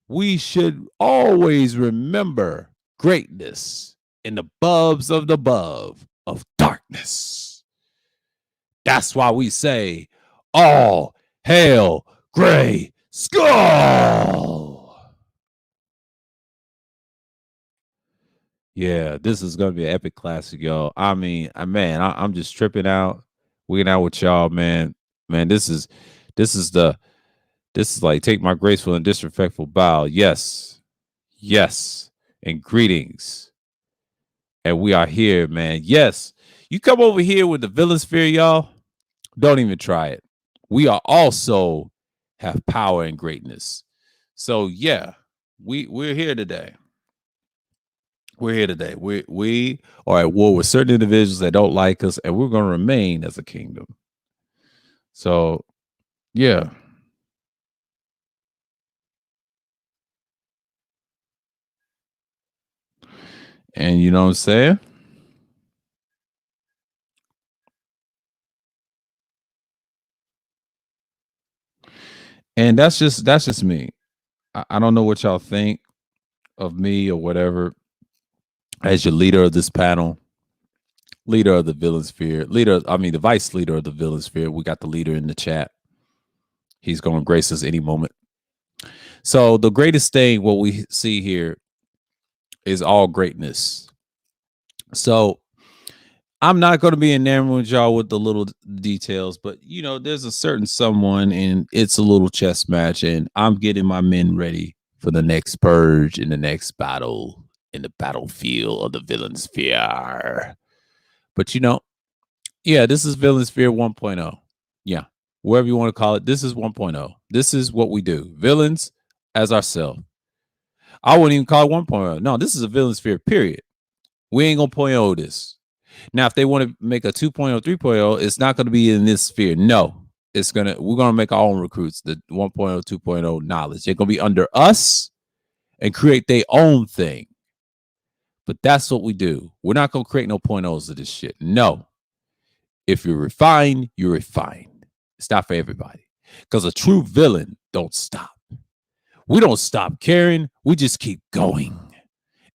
We should always remember greatness in the bubs of the above of darkness. That's why we say, all hail Gray Skull. Yeah, this is going to be an epic classic, y'all. I mean, man, I'm just tripping out We out with y'all, man. Man, this is the this is like take my graceful and disrespectful bow. Yes. Yes. And greetings. And we are here, man. Yes. You come over here with the villain sphere, y'all. Don't even try it. We are also have power and greatness. So yeah, we're here today. We're here today. We are at war with certain individuals that don't like us, and we're going to remain as a kingdom. So yeah, and you know what I'm saying. And that's just me. I don't know what y'all think of me or whatever as your leader of this panel, leader of the villain sphere, leader. I mean, the vice leader of the villain sphere. We got the leader in the chat. He's going to grace us any moment. So the greatest thing, what we see here, is all greatness. So I'm not going to be enamored with y'all with the little details, but you know, there's a certain someone, and it's a little chess match, and I'm getting my men ready for the next purge in the next battle in the battlefield of the villain sphere. But you know, yeah, this is villain sphere 1.0. Yeah, whatever you want to call it, this is 1.0. This is what we do. Villains as ourselves. I wouldn't even call it 1.0. No, this is a villain sphere, period. We ain't gonna point oh this. Now, if they want to make a 2.0, 3.0, it's not gonna be in this sphere. No, we're gonna make our own recruits, the 1.0, 2.0 knowledge. They're gonna be under us and create their own thing. But that's what we do. We're not gonna create no point ohs of this shit. No. If you're refined, you're refined. It's not for everybody. Because a true villain don't stop. We don't stop caring. We just keep going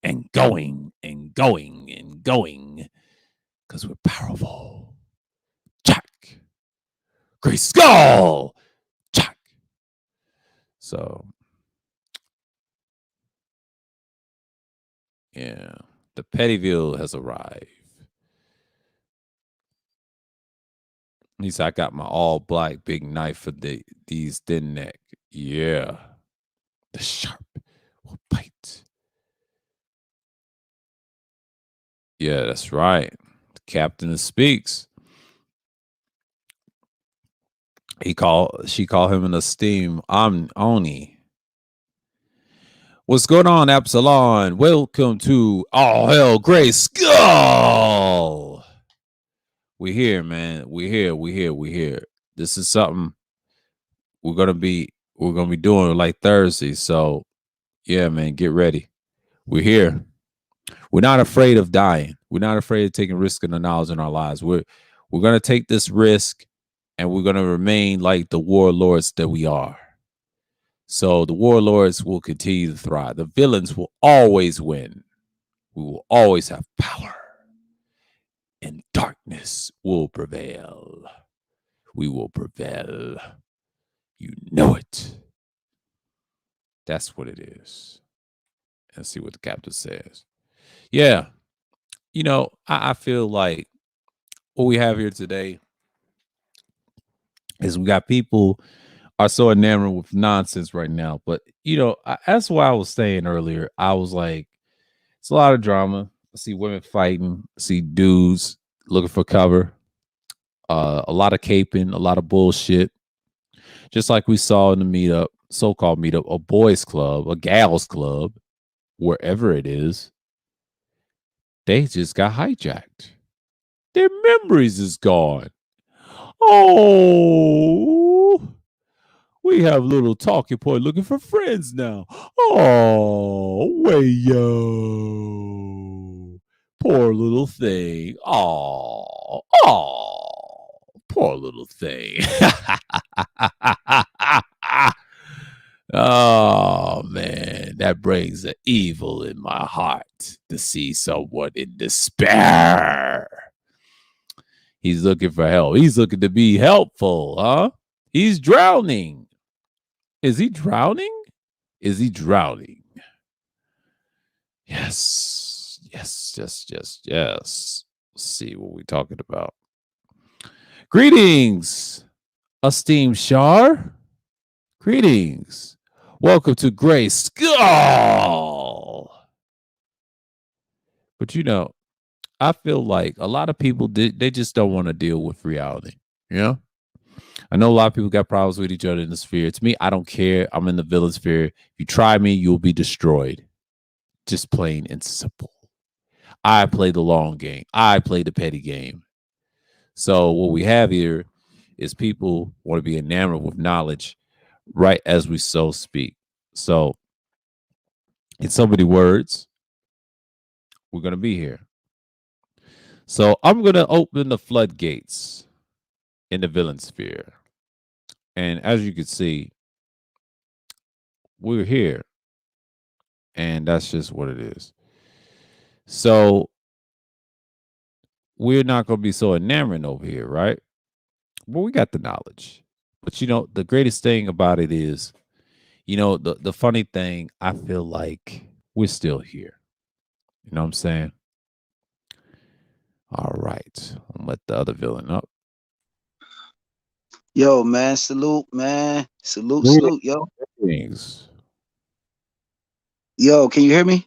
and going and going and going because we're powerful. Check. Great skull. Check. So, yeah, the Pettyville has arrived. He said, I got my all black big knife for these thin neck. Yeah. The sharp will bite. Yeah, that's right. The captain speaks. She called him in esteem. I'm Oni. What's going on, Absalon? Welcome to All Hell Gray Skull. We here, man. We here. We here. We here. This is something we're gonna be doing like Thursday. So yeah, man, get ready. We're here. We're not afraid of dying. We're not afraid of taking risk in the knowledge in our lives. We're gonna take this risk, and we're gonna remain like the warlords that we are. So the warlords will continue to thrive. The villains will always win. We will always have power, and darkness will prevail. We will prevail. You know it. That's what it is. Let's see what the captain says. Yeah, you know, I feel like what we have here today is we got people are so enamored with nonsense right now. But you know, that's why I was saying earlier. I was like, it's a lot of drama. I see women fighting. I see dudes looking for cover. A lot of caping, a lot of bullshit. Just like we saw in the meetup, so-called meetup, a boys' club, a gals' club, wherever it is. They just got hijacked. Their memories is gone. Oh, we have little talking point looking for friends now. Oh, way yo. Poor little thing. Oh, poor little thing. Oh man, that brings the evil in my heart to see someone in despair. He's looking for help. He's looking to be helpful, huh? He's drowning. Is he drowning? Is he drowning? Yes. Yes. Yes. Yes. Yes. Let's see what we're talking about. Greetings, esteemed Shar. Greetings. Welcome to Gray Skull. But I feel like a lot of people they just don't want to deal with reality. You know? I know a lot of people got problems with each other in the sphere. To me, I don't care. I'm in the villain sphere. If you try me, you'll be destroyed. Just plain and simple. I play the long game. I play the petty game. So what we have here is people want to be enamored with knowledge right as we so speak. So in so many words, we're going to be here. So I'm going to open the floodgates in the villain sphere. And as you can see, we're here. And that's just what it is. So we're not going to be so enamored over here, right? Well, we got the knowledge. But the greatest thing about it is, the funny thing, I feel like we're still here. You know what I'm saying? All right. I'll let the other villain up. Yo, man, salute, man. Salute, yo. Greetings. Yo, can you hear me?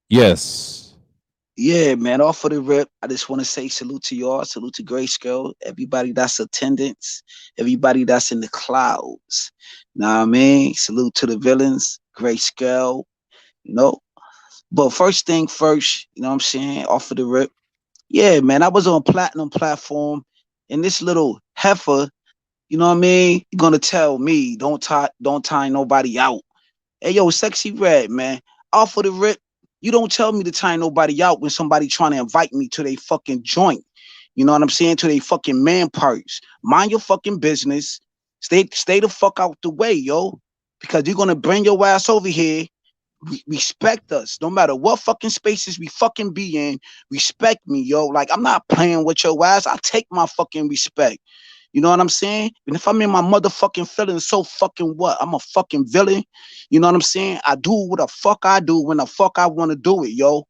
Yes. Yeah, man. Off of the rip, I just want to say salute to y'all, salute to Grayscale, everybody that's attendance, everybody that's in the clouds. Know what I mean? Salute to the villains, Grayscale, you know. But first thing first, you know what I'm saying? Off of the rip. Yeah, man. I was on platinum platform and this little heifer, you know what I mean? You're gonna tell me, don't tie nobody out. Hey, yo, Sexy Red, man. Off of the rip, you don't tell me to tie nobody out when somebody trying to invite me to their fucking joint. You know what I'm saying? To their fucking man parts. Mind your fucking business. Stay the fuck out the way, yo. Because you're gonna bring your ass over here. Respect us. No matter what fucking spaces we fucking be in. Respect me, yo. Like, I'm not playing with your ass. I take my fucking respect. You know what I'm saying? And if I'm in my motherfucking feelings, so fucking what? I'm a fucking villain. You know what I'm saying? I do what the fuck I do when the fuck I want to do it, yo.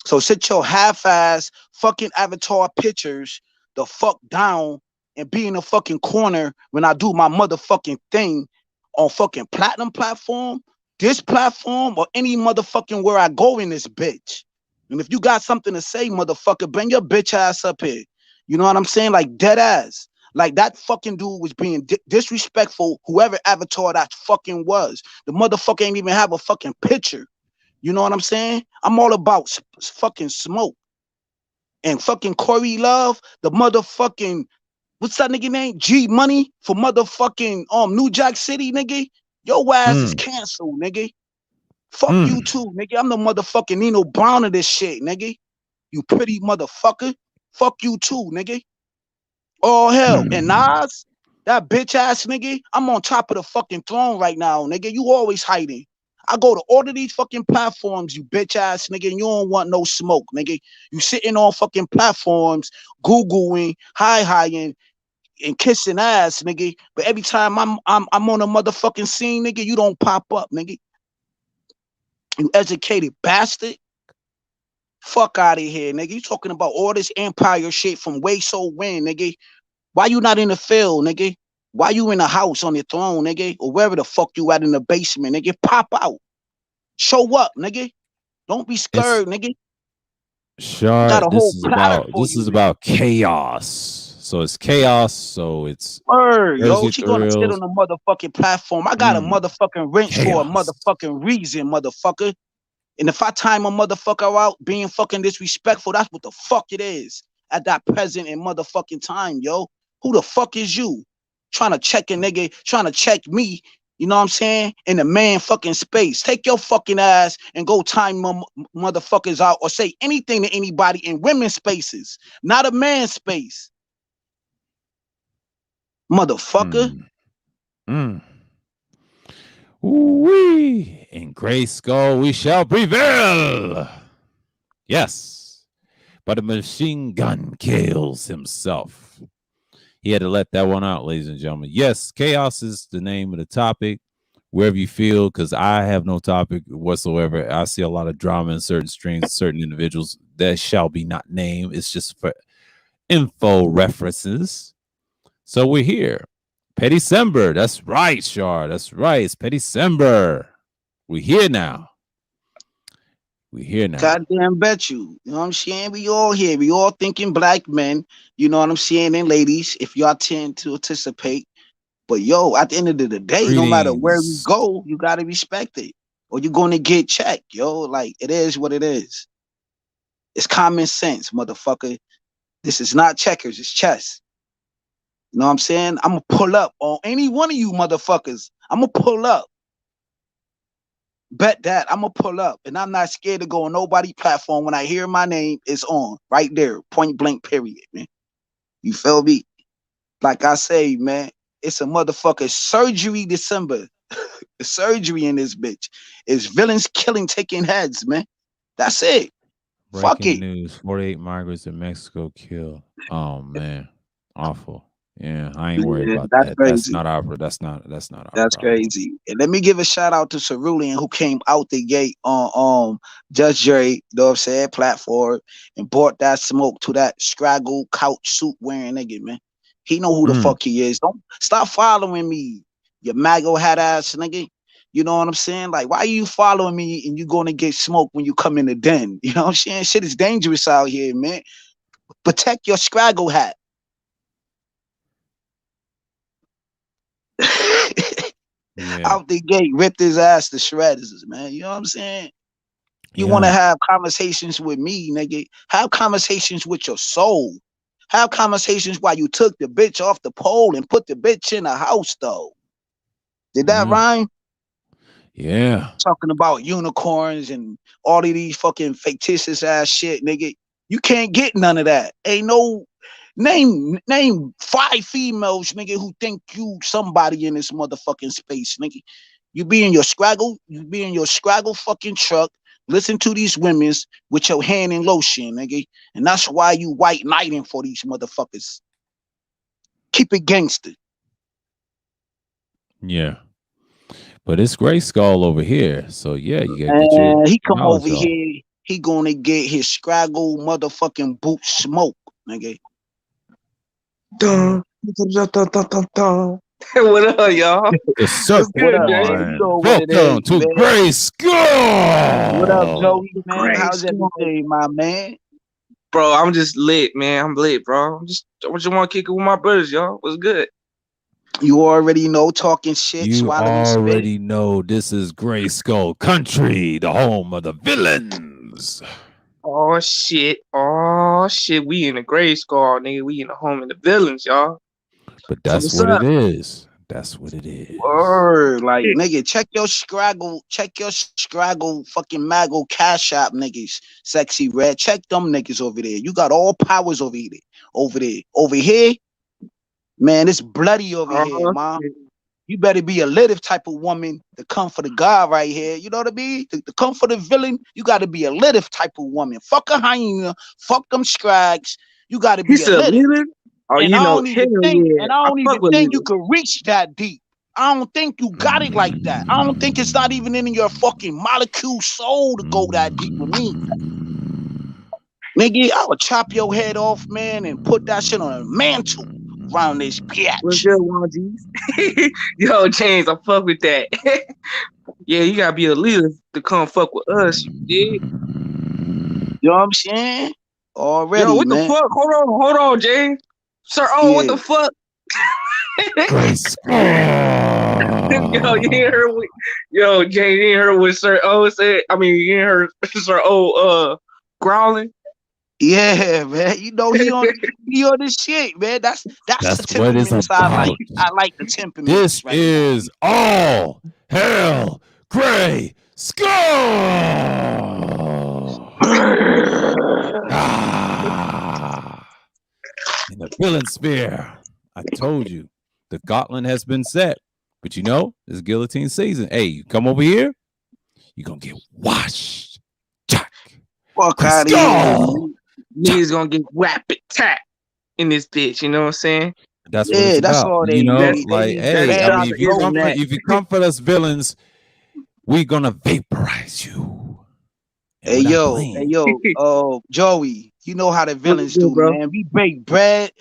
So sit your half-ass fucking avatar pictures the fuck down and be in the fucking corner when I do my motherfucking thing on fucking platinum platform, this platform, or any motherfucking where I go in this bitch. And if you got something to say, motherfucker, bring your bitch ass up here. You know what I'm saying? Like dead ass. Like that fucking dude was being disrespectful, whoever avatar that fucking was. The motherfucker ain't even have a fucking picture. You know what I'm saying? I'm all about fucking smoke. And fucking Corey Love, the motherfucking, what's that nigga name? G Money for motherfucking New Jack City, nigga. Your ass is canceled, nigga. Fuck you too, nigga. I'm the motherfucking Nino Brown of this shit, nigga. You pretty motherfucker. Fuck you too, nigga. Oh hell. And Nas, that bitch ass nigga, I'm on top of the fucking throne right now, nigga. You always hiding. I go to all of these fucking platforms, you bitch ass nigga, and you don't want no smoke, nigga. You sitting on fucking platforms, Googling, hi-hiing, and kissing ass, nigga. But every time I'm on a motherfucking scene, nigga, you don't pop up, nigga. You educated bastard. Fuck out of here, nigga. You talking about all this empire shit from way so when, nigga. Why you not in the field, nigga? Why you in the house on your throne, nigga? Or wherever the fuck you at in the basement, nigga? Pop out. Show up, nigga. Don't be It's scared, nigga. Got Shard. a This whole is platter about for this you, is nigga. about chaos. So it's chaos. So it's Yo, Jersey she gonna sit thrills. on the motherfucking platform. I got a motherfucking wrench for a Chaos. motherfucking reason, motherfucker. And if I time a motherfucker out being fucking disrespectful, that's what the fuck it is at that present and motherfucking time, yo. Who the fuck is you? Trying to check a nigga, trying to check me, you know what I'm saying? In the man fucking space. Take your fucking ass and go time motherfuckers out or say anything to anybody in women's spaces, not a man's space. Motherfucker. Mm. Wee. In Gray Skull, we shall prevail. Yes. But a machine gun kills himself. He had to let that one out, ladies and gentlemen. Yes, chaos is the name of the topic. Wherever you feel, because I have no topic whatsoever. I see a lot of drama in certain streams, certain individuals that shall be not named. It's just for info references. So we're here. Petty December. That's right, Shar. That's right. It's Petty December. We're here now. We're here now. Goddamn bet you. You know what I'm saying? We all here. We all thinking black men. You know what I'm saying? And ladies, if y'all tend to anticipate. But yo, at the end of the day, no matter where we Greetings. go, you gotta respect it. Or you're gonna get checked, yo. Like it is what it is. It's common sense, motherfucker. This is not checkers, it's chess. You know what I'm saying? I'm gonna pull up on any one of you motherfuckers. I'm gonna pull up. Bet that I'm gonna pull up, and I'm not scared to go on nobody platform. When I hear my name, it's on right there, point blank, period, man. You feel me? Like I say, man, it's a motherfucker surgery December. The surgery in this bitch is villains killing, taking heads, man. That's it. Fuck Breaking it. news: 48 migrants in Mexico killed. Oh man, awful. Yeah, I ain't worried Yeah, about that's that. That's crazy. not our. That's not our That's problem. crazy. And let me give a shout out to Cerulean who came out the gate on Judge Jerry, you know what I'm saying, platform and brought that smoke to that scraggle couch suit wearing nigga, man. He know who the Mm, fuck he is. Don't stop following me, you mago hat ass nigga. You know what I'm saying? Like, why are you following me and you gonna get smoked when you come in the den? You know what I'm saying? Shit is dangerous out here, man. Protect your scraggle hat. yeah, Out the gate, ripped his ass to shreds, man. You know what I'm saying? You want to yeah. have conversations with me, nigga? Have conversations with your soul. Have conversations while you took the bitch off the pole and put the bitch in a house, though. Did that Mm, rhyme? yeah. Talking about unicorns and all of these fucking fictitious ass shit, nigga. You can't get none of that. Ain't no name 5 females, nigga, who think you somebody in this motherfucking space, nigga. You be in your scraggle fucking truck, listen to these women's with your hand in lotion, nigga. And that's why you white knighting for these motherfuckers. Keep it gangster. Yeah. But it's Gray Skull over here. So yeah, you gotta get your And he come over knowledge off. here, he gonna get his scraggle motherfucking boot smoke, nigga. Yeah. Dun, dun, dun, dun, dun, dun, dun. What up, y'all? The What's What good, up, Jay? man? You Serpent. know what it Welcome is, to man. Gray What up, Skull. Joey, man? Great How's school. everything, my man? Bro, I'm just lit, man. I'm lit, bro. I just want to kick it with my brothers, y'all. What's good? You already know, talking shit, You swallowing spit. already know this is Gray Skull Country, the home of the villains. Oh shit. Oh shit. We in the grade school, nigga. We in the home of the villains, y'all. But So that's what's what it up? is. That's what it is. Word, like Shit. nigga, check your scraggle, fucking mago cash app niggas, sexy red. Check them niggas over there. You got all powers over there, over here, man. It's bloody over here, Oh mom. shit. You better be a litive type of woman to come for the guy right here. You know what I mean? To come for the villain, you got to be a litive type of woman. Fuck a hyena, fuck them scrags. You got to He be a said litive. leader? Oh, And you I know, don't hell even think, yeah. and I I don't fuck even with think you leader. could reach that deep. I don't think you got it like that. I don't think it's not even in your fucking molecule soul to go that deep with me. Nigga, I would chop your head off, man, and put that shit on a mantle around this What's bitch. good, Juan G's? Yo, James, I fuck with that. Yeah, you gotta be a leader to come fuck with us, you dig? You know what I'm saying? Yo, Already, what the man. fuck? Hold on, James. Sir, oh, what Yeah. the fuck? Gray Skull. Yo, you ain't heard what, yo, James, you ain't heard what Sir O said? I mean, you ain't heard Sir O growling? Yeah, man. You know he on this shit, man. That's the That's what it's temperaments I like. about. I like the temperaments This right now. is all hell Gray Skull. Ah, in the villain sphere. I told you the gauntlet has been set. But you know, it's guillotine season. Hey, you come over here, you're gonna get washed. Jack. Fuck Gray out of here, Skull. man. Niggas gonna get rapid tap in this bitch, you know what I'm saying? That's what it's Yeah, that's about. all You they know, That's need. They like, need that's hey, I bad mean, Dr. if you flow, come for Internet. man. if you come for us villains, we're gonna vaporize you. And Hey we're not yo, playing. Joey. You know how the What's villains good, do, bro? man. We break breads.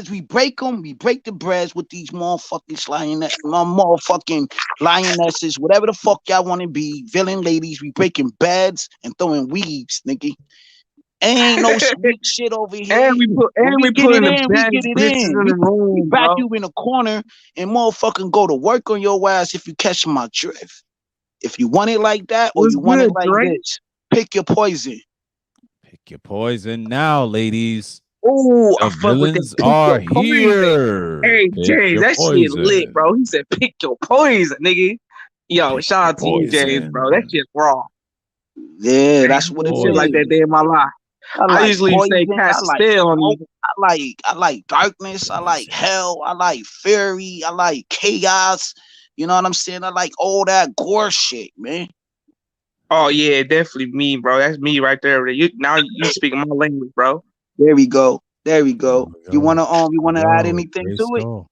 We break them. We break the breads with these motherfucking motherfucking lionesses, whatever the fuck y'all want to be. Villain ladies. We breaking beds and throwing weaves, nigga. Ain't no sweet shit over And here. we put When and we we get it putting the in, we get baddest it bitches in. in We the we room, back bro. you in a corner and motherfucking go to work on your ass if you catch my drift. If you want it like that or What's you want it good, like Drake? this, pick your poison. Pick your poison now, ladies. Oh, I The fuck with that. villains Pick are your poison. here. Hey, Pick James, your that shit lit, poison. bro. He said, pick your poison, nigga. Yo, Pick shout your out to you, James, bro. That poison. shit raw. Yeah, I that's ain't what it say shit like that is. day Poison. in my life. I I like usually say poison. I cast a like spell on you. smoke. I like darkness. I like Poison. hell. I like fury. I like chaos. You know what I'm saying? I like all that gore shit, man. Oh yeah, definitely me, bro. That's me right there. Now you speaking my language, bro. There we go. There we There go. we You go. wanna you There we wanna add go. anything Grace to it? Skull.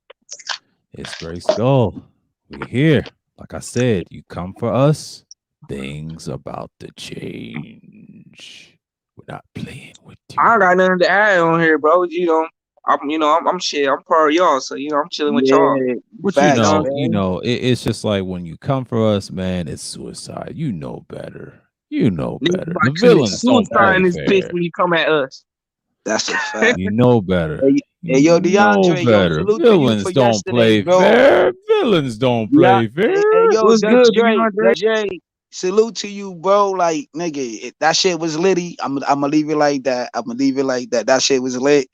It's Grace Skull. We here. Like I said, you come for us. Things about to change. We're not playing with I you. don't got nothing to add on here, bro. I'm shit. I'm part of y'all, so I'm chilling with y'all. Yeah, But You know facts, what I'm man. it's just like when you come for us, man, it's suicide. You know better. You know Niggas better. about The to commit villains That's a don't suicide fact. in play this bitch fair. when you come at us. That's a fact. You know better. Hey, You yo, know DeAndre, yo, better. salute to you for Villains don't yesterday, play bro. fair. Villains don't Yeah, play fair. yo, What's Judge good, J, DeAndre? Judge J, salute to you, bro. Like, nigga, that shit was litty. I'm gonna leave it like that. I'm gonna leave it like that. That shit was lit.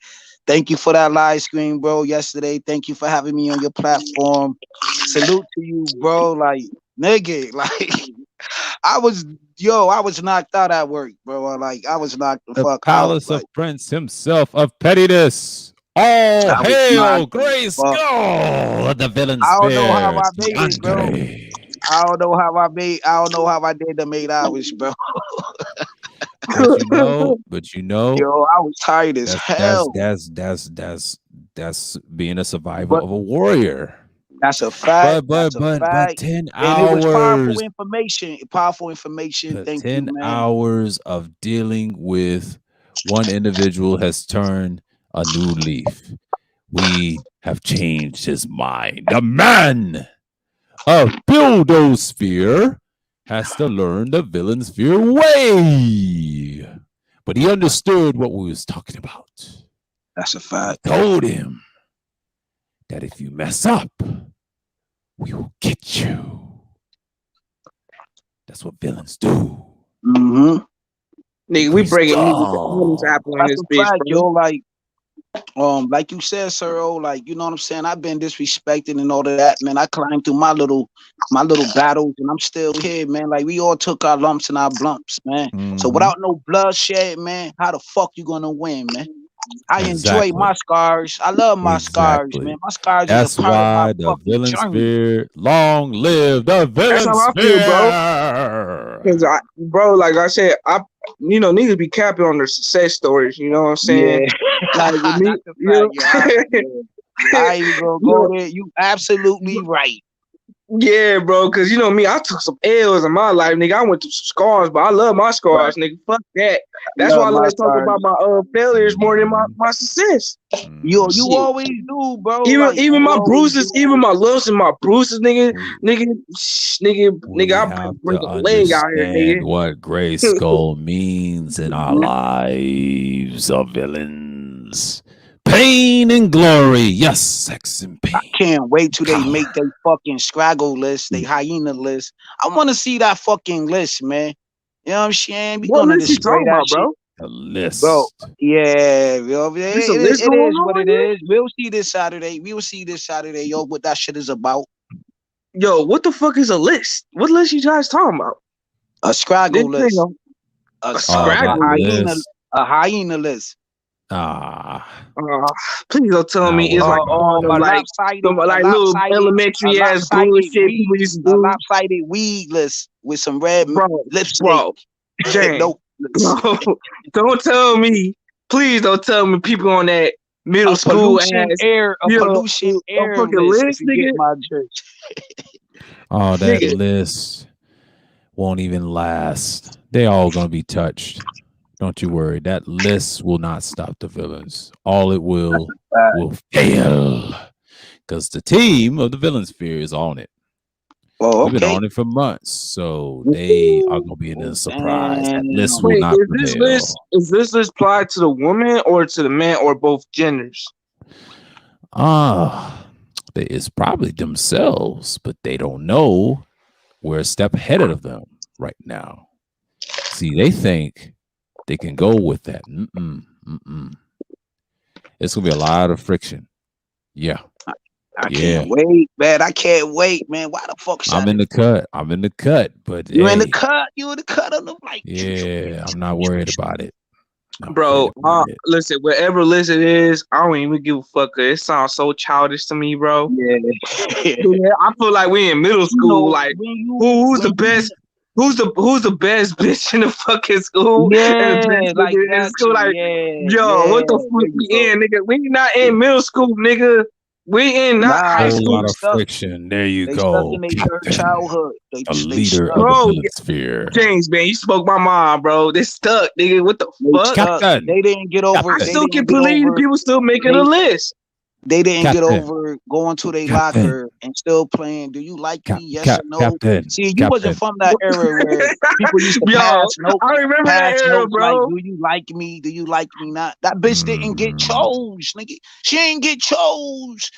Thank you for that live stream, bro, yesterday. Thank you for having me on your platform. Salute to you, bro. Like, nigga, like, I was, I was knocked out at work, bro. Like, I was knocked the The fuck out. palace Like, of Prince himself of pettiness. All I was hail knocked the Grace fuck. Skull of the villain I don't know how sphere, I made it, bro. DeAndre. I don't know how I did the 8 hours, bro. But Yo, I was tired as that's that's hell. that's that's that's that's being a survivor But of a warrior. that's a fact. But That's but a but but fact. 10 And it was powerful hours, information. Powerful information. Thank you, 10 man. hours of dealing with one individual has turned a new leaf. We have changed his mind. The man of Buildosphere has to learn the villain sphere way. But he understood what we was talking about. That's a We fact. told him that if you mess up, we will get you. That's what villains do. Mm-hmm. Nigga, we Grace breaking niggas on this Skull. apple in That's this a bitch, fact, bro. yo. Like you said, sir, like, you know what I'm saying? I've been disrespected and all of that, man. I climbed through my little battles and I'm still here, man. Like, we all took our lumps and our blumps, man. So Mhm. without no bloodshed, man, how the fuck you gonna win, man? I enjoy Exactly. my scars. I love my scars, man. Exactly. My scars is a That's part of my why the fucking villain journey. sphere, long live the That's villain how I feel, bro. sphere. Cause bro, like I said, niggas be capping on their success stories. You know what I'm saying? Yeah, Like with me, that's a fact. Yeah, yeah. I ain't even gonna you go know, there. You absolutely right. yeah, bro. Cause you know me, I took some L's in my life, nigga. I went through some scars, but I love my Right. scars, nigga. Fuck that. That's why Love I my like talking scars. about my failures more than Mhm. my success. You Mhm. Shit. always do, bro. Even Like, even you my always bruises, do. even my lumps and my bruises, nigga, We nigga, we I have break to a leg out here, understand nigga. what Gray Skull means in our Mhm. lives of villains. Pain and glory. Yes, sex and pain. Can't wait till they make Power. their fucking scraggle list, they hyena list. I want to see that fucking list, man. You know what I'm saying? We What gonna list you display talking that about, shit, bro? A bro. list. Yeah, yo, There's a list it going is what on it here? is. We'll see this Saturday. We will see this Saturday, yo, what that shit is about. Yo, what the fuck is a list? What list you guys talking about? A This scraggle thing, list, a Oh, a that scraggle list. hyena, list. a hyena list. Ah, Please don't tell now me it's worry like about all them A that. like lopsided, some like little elementary ass bullshit people used to a do. lopsided weed list with some red Bro, lipstick. bro, Jane, No, bro, don't tell me. Please don't tell me people on that middle school ass, a pollution a air fucking list. If list, you get nigga. my drift. Oh, that Nigga, list won't even last. They all gonna be touched. Don't you worry. That list will not stop the villains. All it Uh, will fail because the team of the villain sphere is on it. oh, We've been okay. on it for months, so they are gonna be in a Oh, surprise. That list damn. will Wait, not prevail. is this list applied to the woman or to the man or both genders? Ah, it's probably themselves, but they don't know we're a step ahead of them right now. See, they think they can go with that. It's gonna be a lot of friction. Yeah, I yeah. can't wait, man. I can't wait, man. Why the fuck I'm shot in it? the cut. I'm in the cut. But You in the hey, cut? You in the cut on the like? yeah, I'm not worried about it. Not worried Bro, about it. listen, whatever list it is, I don't even give a fuck. It sounds so childish to me, bro. Yeah. Yeah, I feel like we in middle You school. know Like, when you who's when the you best? Who's the best bitch in the fucking school and the yeah, best like nigga in the that school? shit. Like, Yeah, yo, yeah. what the fuck There you we go. in, nigga? We not in middle school, nigga. We in not high Nah, Whole cause school, lot they of stuck. friction. There you They stuck in go, their third Captain, childhood. the They leader stuck. of the bro. villain sphere. James, man, you spoke my mind, bro. They stuck, nigga. What the They fuck? stuck. Captain, They didn't get over. I They Captain, still didn't can get believe over. people still making a They list. they didn't get Captain, over going to their Captain, locker and still playing. Do you like me? Yes or no? Captain, See, you wasn't Captain. from that era where people used to Yo, I remember that pass era, notes like, bro. "Do you like me? Do you like me not?" That bitch didn't get Mm, chose, nigga. She ain't get chose.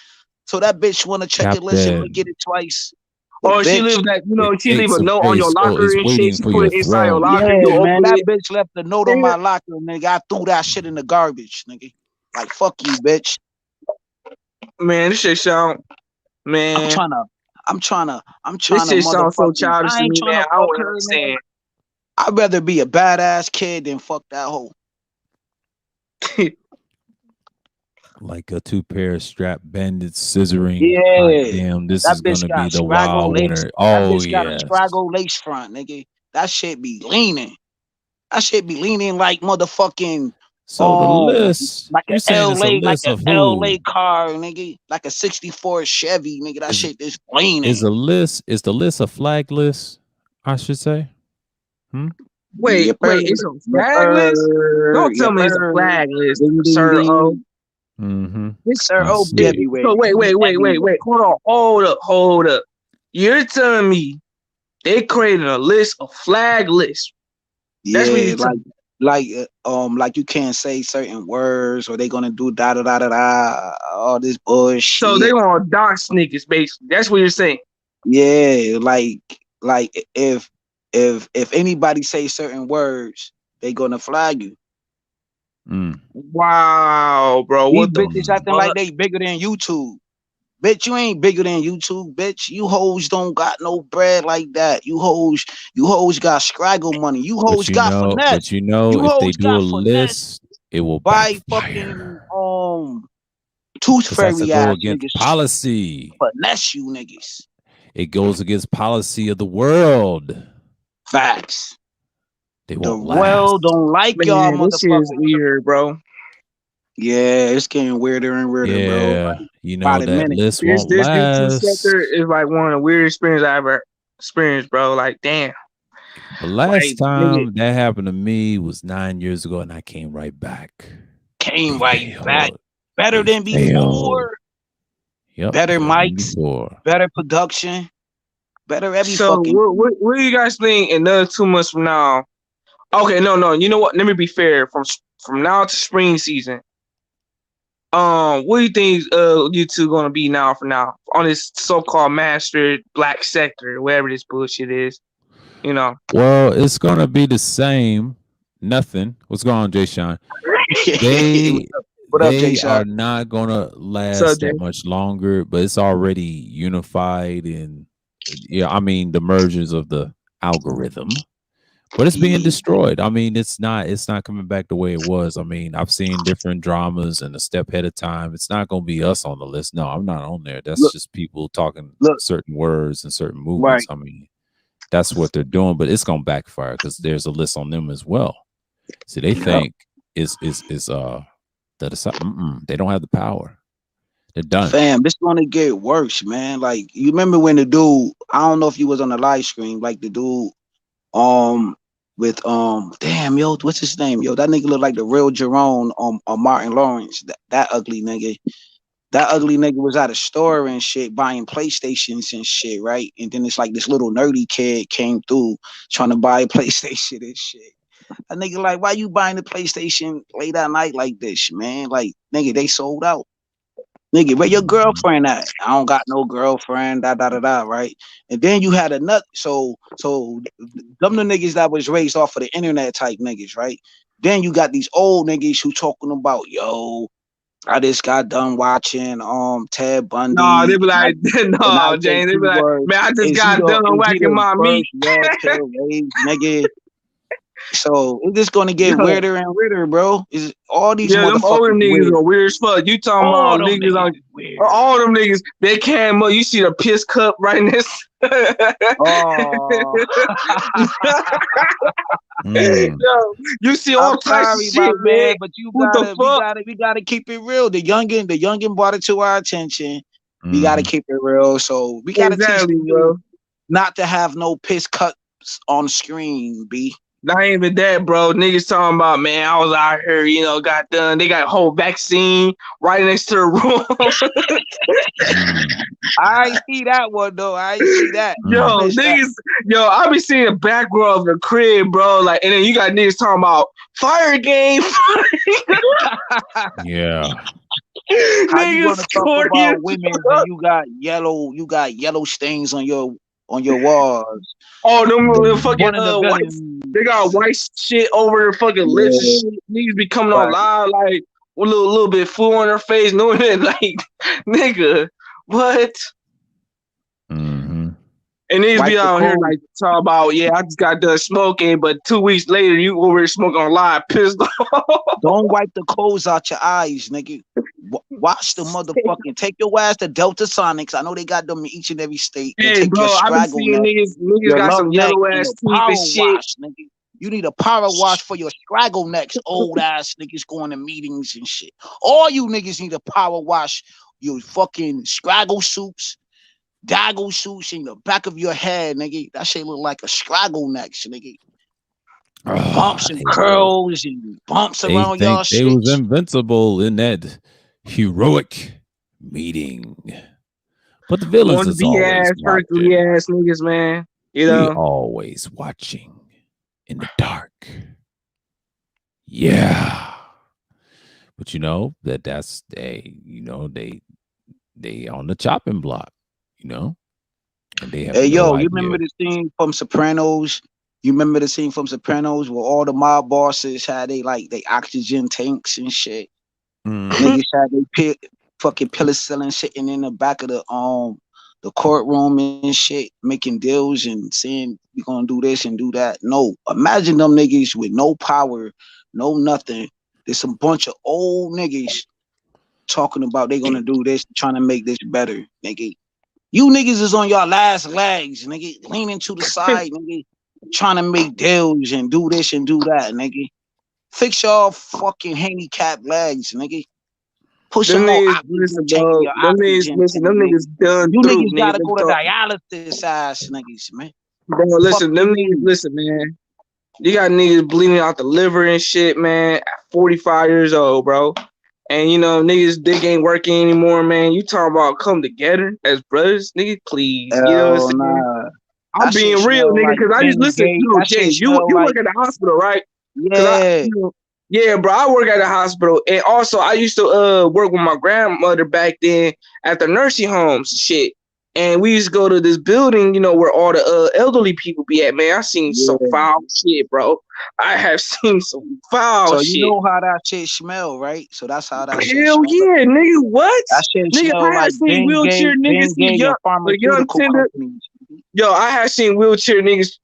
So that bitch want to check your list and look at Captain. it twice. But Or she bitch, leave that, she leave a note on Hey, your so locker it's and shit. waiting She for put your it inside your throne. locker. yeah, You man, open that it. bitch left a note on Nigga, my locker, nigga. I threw that shit in the garbage, nigga. Like fuck you, bitch. man, this shit sound, I'm man, trying to, I'm this trying to shit sounds so motherfucking. childish I to ain't me, trying man. to I fuck don't her, man. understand. I'd rather be a badass kid than fuck that hoe. Like a two pair of strap bandits scissoring. Hot Yeah, damn, this that is bitch gonna be got the scraggle wild lace. winner. That Oh bitch got a yes. scraggle lace front, nigga. That shit be leaning. That shit be leaning like motherfucking So the list, like you're saying it's a Like list a of LA who? car, nigga. Like a '64 Chevy, nigga. That shit is leaning. Is the list a flag list, I should say? Hmm? Wait, it's a flag list? Don't tell me it's a Yepper. flag list, Ding ding Sir O. ding. Mm-hmm. This, Sir I O be see it. everywhere. so You be everywhere. wait. Hold up. You're telling me they created a list, a flag list. That's what Yeah, you're telling me. like you can't say certain words or they gonna do da da da da da all this So they bullshit. want to dox niggas, basically. That's what you're saying. Yeah, like if anybody say certain words, they gonna flag you. Mm. Wow, bro. These What the bitches Mm. acting like fuck? they bigger than YouTube. Bitch, you ain't bigger than YouTube, bitch. You hoes don't got no bread like that. You hoes got scraggle money. You hoes got finesse. But you know, You if they hoes do a got finesse list, it will by backfire. fucking tooth Because that's to fairy go ass against niggas. policy. Finesse you niggas. It goes against policy of the world. Facts. They The won't world last. don't like y'all Man, this shit is motherfuckers. weird, bro. Yeah, it's getting weirder and weirder, bro. Yeah, you By know the that minute. list This won't this YouTube sector last. is like one of the weirdest experiences I ever experienced, bro. Like, damn. The last Like, nigga, time that happened to me was 9 years ago, and I came right back. Came They right back. failed. Better They than failed. before. Yep, Better failed than mics. before. Better production. Better every so fucking what do you guys think another 2 months from now? Okay, no. You know what? Let me be fair. From now to spring season, what do you think you two gonna be now for now on this so-called mastered black sector, whatever this bullshit is? You know. Well, it's gonna be the same. Nothing. What's going on, Jay Sean? They What up, Jay they Shot? are not gonna So last Jay, that much longer, but it's already unified and yeah, I mean the mergers of the algorithm. But it's being Yeah. destroyed. I mean, it's not coming back the way it was. I mean, I've seen different dramas and a step ahead of time. It's not gonna be us on the list. No, I'm not on there. That's Look, just people talking look, certain words and certain movements. right. I mean, that's what they're doing, but it's gonna backfire because there's a list on them as well. See, they Yep. think is that is they don't have the power. They're done. Fam, this gonna get worse, man. Like you remember when the dude, I don't know if you was on the live stream, like the dude, um, with damn yo, what's his name? Yo, that nigga look like the real Jerome on Martin Lawrence. That ugly nigga. That ugly nigga was at a store and shit buying PlayStations and shit, right? And then it's like this little nerdy kid came through trying to buy a PlayStation and shit. A nigga like, why you buying the PlayStation late at night like this, man? Like, nigga, they sold out. Nigga, where your girlfriend at? I don't got no girlfriend, right? And then you had a nut, so them the niggas that was raised off of the internet type niggas, right? Then you got these old niggas who talking about, yo, I just got done watching Ted Bundy. No, they be like, no, James, they be like, man, I just got done whacking my meat. Nigga. So it's just gonna get weirder and weirder, bro. Is all these them older niggas weird. are weird as fuck. You talking about niggas on all them niggas? They came up. You see the piss cup right next. Oh. Yo, you see all types of shit, man. But we gotta keep it real. The youngin brought it to our attention. We gotta keep it real. So we gotta teach you not to have no piss cups on screen, B. Not even that, bro. Niggas talking about, man, I was out here, got done. They got a whole vaccine right next to the room. I ain't see that one, though. I ain't see that. Yo, niggas, I be seeing the background of the crib, bro. Like, and then you got niggas talking about fire game. Yeah. How you gonna talk about women and you got yellow stains on your walls? Oh, them fucking white, they got white shit over their fucking lips and shit. Niggas be coming on live like with a little bit of food on their face, knowing that, like, nigga, what? Mm-hmm. And niggas be out here like talking about, I just got done smoking, but 2 weeks later you over here smoking on live, pissed off. Don't wipe the coals out your eyes, nigga. Watch the motherfucking. Take your ass to Delta Sonics. I know they got them in each and every state. Hey, bro, I been seeing niggas got some yellow ass teeth and shit. Wash, nigga. You need a power wash for your scraggle necks, old ass niggas going to meetings and shit. All you niggas need a power wash your fucking scraggle suits, daggle suits in the back of your head, nigga. That shit look like a scraggle necks, nigga. Bumps and curls and bumps around y'all shit. They was invincible in that heroic meeting. But the villains is always Hercules ass niggas, man. We always watching in the dark. Yeah. But that's they on the chopping block, and they have you remember the scene from Sopranos? You remember the scene from Sopranos where all the mob bosses had they oxygen tanks and shit. Niggas had they fucking penicillin sitting in the back of the courtroom and shit, making deals and saying we're gonna do this and do that. No, imagine them niggas with no power, no nothing. There's some bunch of old niggas talking about they gonna do this, trying to make this better, nigga. You niggas is on your last legs, nigga, leaning to the side, nigga, trying to make deals and do this and do that, nigga. Fix your fucking handicapped legs, nigga. Put some more oxygen in your oxygen. Them niggas done. You niggas gotta go to dialysis ass niggas, man. Bro, listen, listen, man. You got niggas bleeding out the liver and shit, man, at 45 years old, bro. And niggas dick ain't working anymore, man. You talking about come together as brothers, nigga? Please, you know what I'm saying? Nah. I'm being real, nigga, because I just listen. Jay, you work at the hospital, right? Yeah, bro. I work at the hospital, and also I used to work with my grandmother back then at the nursing homes, shit. And we used to go to this building, where all the elderly people be at. Man, I seen some foul shit, bro. I have seen some foul shit. So you know how that shit smell, right? So that's how that shit smell. Hell yeah, nigga, what? That shit nigga, smell I have seen wheelchair niggas in the young tender. Yo, I have seen wheelchair niggas.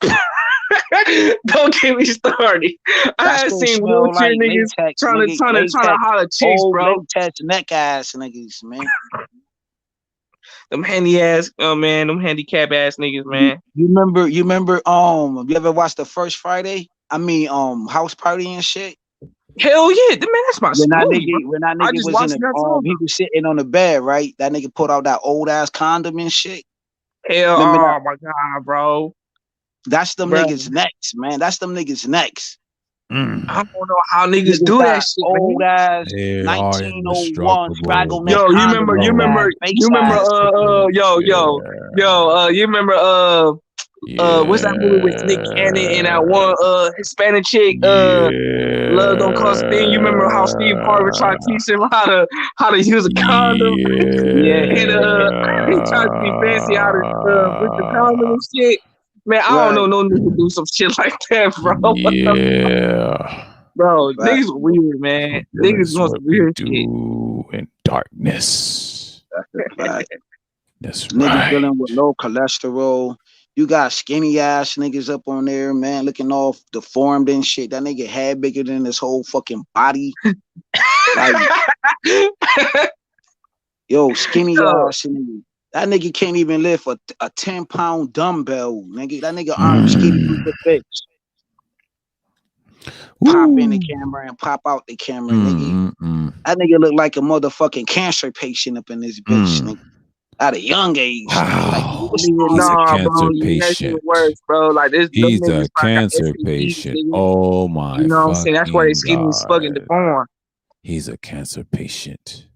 Don't get me started. I have seen wheelchair niggas trying to holler chicks, bro. Latex neck ass niggas, man. Them handy-ass, them handicap ass niggas, man. You remember, you ever watched the First Friday? I mean, House Party and shit? Hell yeah, man, that's my when that nigga was in the, he was sitting on the bed, right? That nigga pulled out that old ass condom and shit. Hell, oh my god, bro. That's them Bro, niggas next, man. That's them niggas next. I don't know how niggas Niggas do that got shit, man. old ass They are 1901 indestructible. scraggle neck Yo, condom wearing ass, you face remember, ass. you remember, what's that movie with Nick Cannon and that one, Hispanic chick, Love Don't Cost a Thing? You remember how Steve Harvey tried to teach him how to use a condom? Yeah, And, he tried to be fancy how to, with the condom and shit. Man, I don't know right, no nigga do some shit like that, bro. Yeah. Bro, right. niggas weird, man. Niggas That's doing what some we weird shit. do in darkness. That's a fact. That's Niggas right. dealing with low cholesterol. You got skinny ass niggas up on there, man, looking all deformed and shit. That nigga head bigger than his whole fucking body. Like, yo, skinny Yo, ass nigga. That nigga can't even lift a 10-pound dumbbell, nigga. That nigga arm skinny as a bitch. Pop in the camera and pop out the camera, nigga. That nigga look like a motherfucking cancer patient up in this bitch, nigga. At a young age, nigga. Like, Wow. what's nigga, wrong He's a with nah, you? bro. cancer That's even patient. worse, bro. Like this, them He's niggas a probably got cancer STDs, patient. nigga. Oh my You know what I'm saying? That's why they fucking skinny as fucking God. deformed. He's a cancer patient.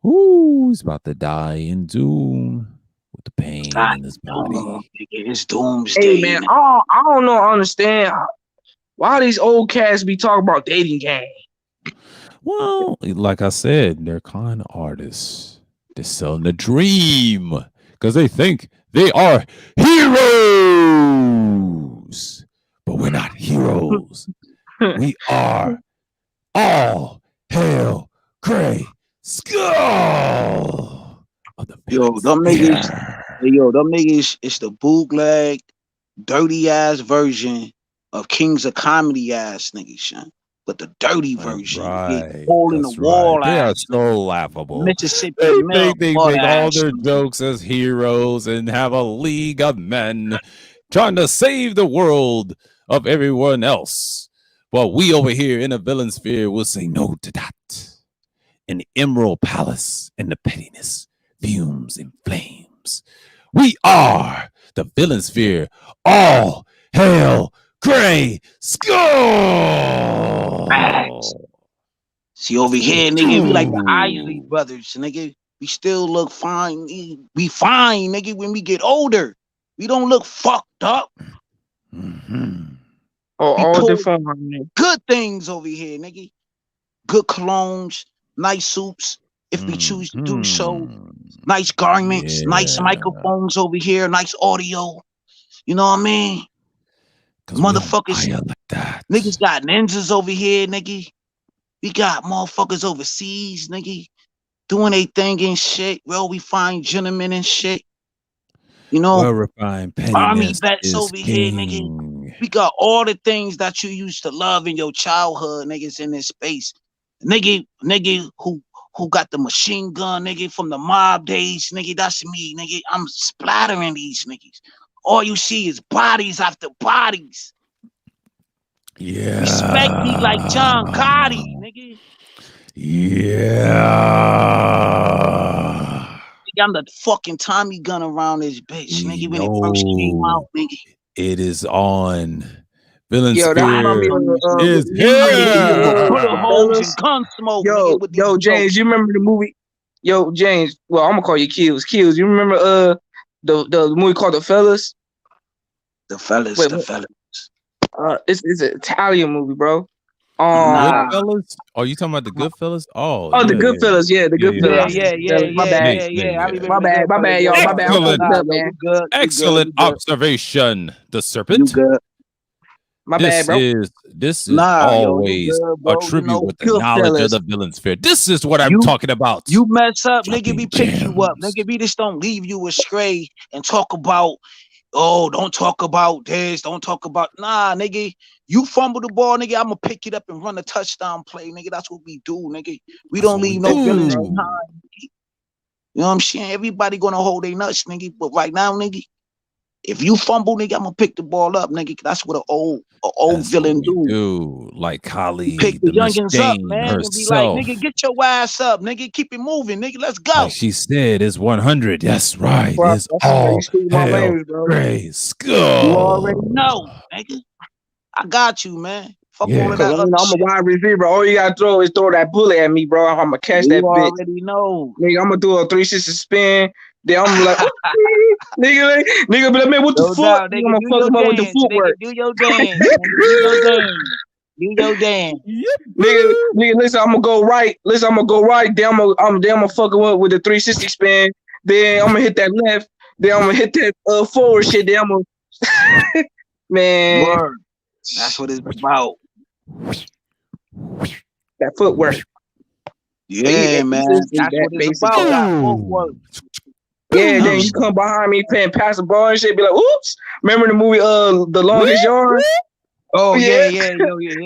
Ooh, he's about to die in doom with the pain God, in his doom, body. nigga. It's doomsday. Hey man, I don't know, understand why these old cats be talking about dating game. Well, like I said, they're con artists. They're selling the dream because they think they are heroes. But we're not heroes. We are all hail Gray Skull of the Yo, villains. them niggas, Yeah. them niggas is the bootleg, dirty ass version of Kings of Comedy ass niggas, son. But the dirty version, Right. hole in the That's wall right. They are ass, so laughable. Mississippi They milk think they butt make all ass. their jokes as heroes and have a league of men trying to save the world of everyone else. While we over here in the villain sphere will say no to that. In the Emerald Palace and the pettiness fumes and flames. We are the villain sphere. All hail Gray Skull. Facts. See over here, nigga, we like the Isley brothers, nigga. We still look fine. We fine, nigga, when we get older. We don't look fucked up. Or We all pull deformed. good things over here, nigga. Good colognes, nice suits, if we choose to do so. Nice garments, nice microphones over here, nice audio. You know what I mean? Motherfuckers, like that. niggas got ninjas over here, nigga. We got motherfuckers overseas, nigga, doing a thing and shit. Well, we find gentlemen and shit. You know, Well-refined army pettiness vets is over here, nigga. king. We got all the things that you used to love in your childhood, niggas, in this space. Nigga who got the machine gun, nigga, from the mob days, nigga, that's me, nigga. I'm splattering these niggas. All you see is bodies after bodies. Yeah. Respect me like John Gotti, nigga. Yeah. Nigga, I'm the fucking Tommy gun around this bitch, nigga, when it first came out, nigga. It is on. Villain Yo, that Spear is Put a holes in here. gun smoke, nigga, with these James, jokes. you remember the movie? Yo, James. Well, I'm gonna call you Kills. Kills. You remember the movie called The Fellas? The fellas, Wait, the fellas. it's an Italian movie, bro. Nah. Goodfellas? Are you talking about the Goodfellas? Oh, the Goodfellas, yeah, the Goodfellas. Yeah. My bad. I remember My bad, y'all. My bad. I'm Excellent. fucking up, man. Excellent observation. The You serpent. good. My bad, bro. This is Nah, yo, you always good, bro. a tribute You know, with the knowledge of the villain sphere. This is what I'm talking about. You mess up, nigga, Dropping we pick you up. gems. Nigga, we just don't leave you astray and talk about, oh, don't talk about this, don't talk about, nah, nigga. You fumble the ball, nigga, I'm gonna pick it up and run a touchdown play, nigga. That's what we do, nigga. We don't leave no villains behind. You know what I'm saying? Everybody gonna hold their nuts, nigga. But right now, nigga, If you fumble, nigga, I'm gonna pick the ball up, nigga. That's what an old That's what villain we do. do. Like You pick Kali, the the Miss youngins up, Jane man, and be like, nigga, herself. get your ass up, nigga. Keep it moving, nigga. Let's Like go. she said, it's 100. That's right. Bro, It's that's how you all speak my hell language, bro. gray You already skull. know, nigga. I got you, man. Fuck all of Yeah. Cause that other I'm a shit. wide receiver. All you gotta throw is throw that bullet at me, bro. I'm gonna catch You that bitch. already know. Nigga, I'm gonna do a 360 spin. Then I'm like, nigga, be like, man, what the No fuck? doubt, Nigga, nigga. I'm gonna Do fuck your him up with the dance, nigga. footwork. Do your dance, nigga. Do your dance. Do your dance. Nigga, listen, I'm gonna go right. Listen, I'm gonna go right. Then I'm gonna fuck him up with the 360 spin. Then I'm gonna hit that left. Then I'm gonna hit that forward shit. Then I'm gonna man, Word. That's what it's about. that footwork. Yeah, man. That's That what it's basically. about. That footwork. Yeah, then Oh, you come behind me playing pass the ball and shit. Be like, oops. Remember the movie The Longest Yard? oh yeah, Yeah,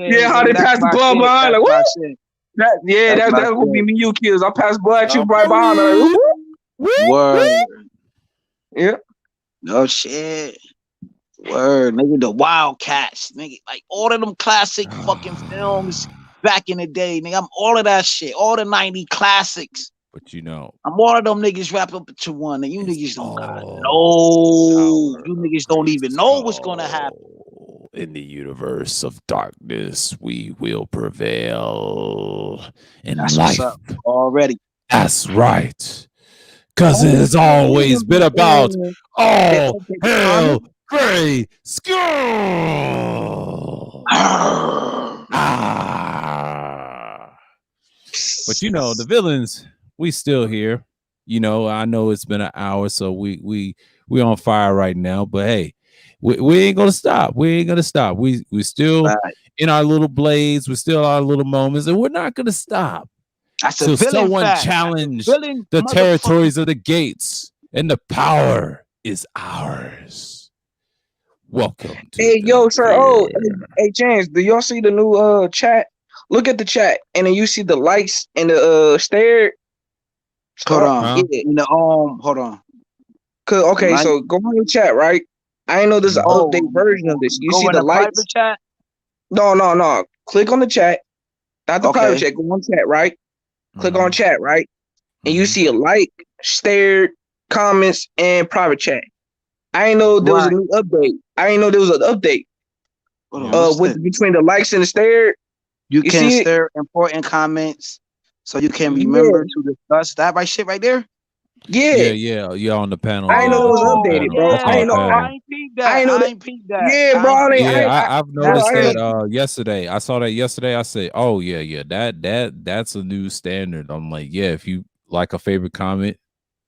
yeah. how they Nigga, that's pass the my ball shit. behind, That's like, my whoop. shit. That's My gonna be shit. me, you kills. I pass the ball at you right behind her. Like, whoop. Word. Yeah. No shit. Word, nigga, the Wildcats, nigga, like all of them classic fucking films back in the day, nigga. I'm all of that shit, all the 90 classics. But you know, I'm all of them niggas wrapped up into one, and you it's niggas don't gotta all know. power You of niggas don't grace even know what's gonna happen. skull. In the universe of darkness, we will prevail in That's what's life. up already. That's right. Because it has always been about all hell gray skull. Ah. But you know, the villains, we still here. You know, I know it's been an hour, so we on fire right now. But hey, we ain't gonna stop. We ain't gonna stop. We still Right. in our little blades. We still our little moments, and we're not gonna stop. That's a So villain someone fact. challenge Villain the motherfucking. territories of the gates, and the power is ours. Welcome to Hey, yo, the sir. Oh, hey, James, do y'all see the new chat? Look at the chat, and then you see the lights and the stare. Hold on. Huh? Yeah. In the hold on. Okay, Light. so go on the chat, right? I know there's an update version of this. You Go see in the the private lights? chat. No. Click on the chat, not the private Okay. chat. Go on chat, right? Click on Mhm. chat, right? And you Mhm. see a like, stared, comments, and private chat. I ain't know there was a Right. new update. I ain't know there was an update. Hold on. What's with this? between the likes and the stare. You You can see it? stare important comments so you can Yeah, remember to discuss that right shit right there. yeah. Yeah, on the panel. I ain't know Yeah, it was that's on the updated, panel. bro. That's I on the ain't know. panel. I ain't peeped I that. ain't know I that. ain't peeped that. Yeah, bro. I ain't peeped Yeah, that. I've bro, noticed I that ain't. yesterday. I saw that yesterday. I said, "Oh yeah, that's a new standard." I'm like, "Yeah, if you like a favorite comment,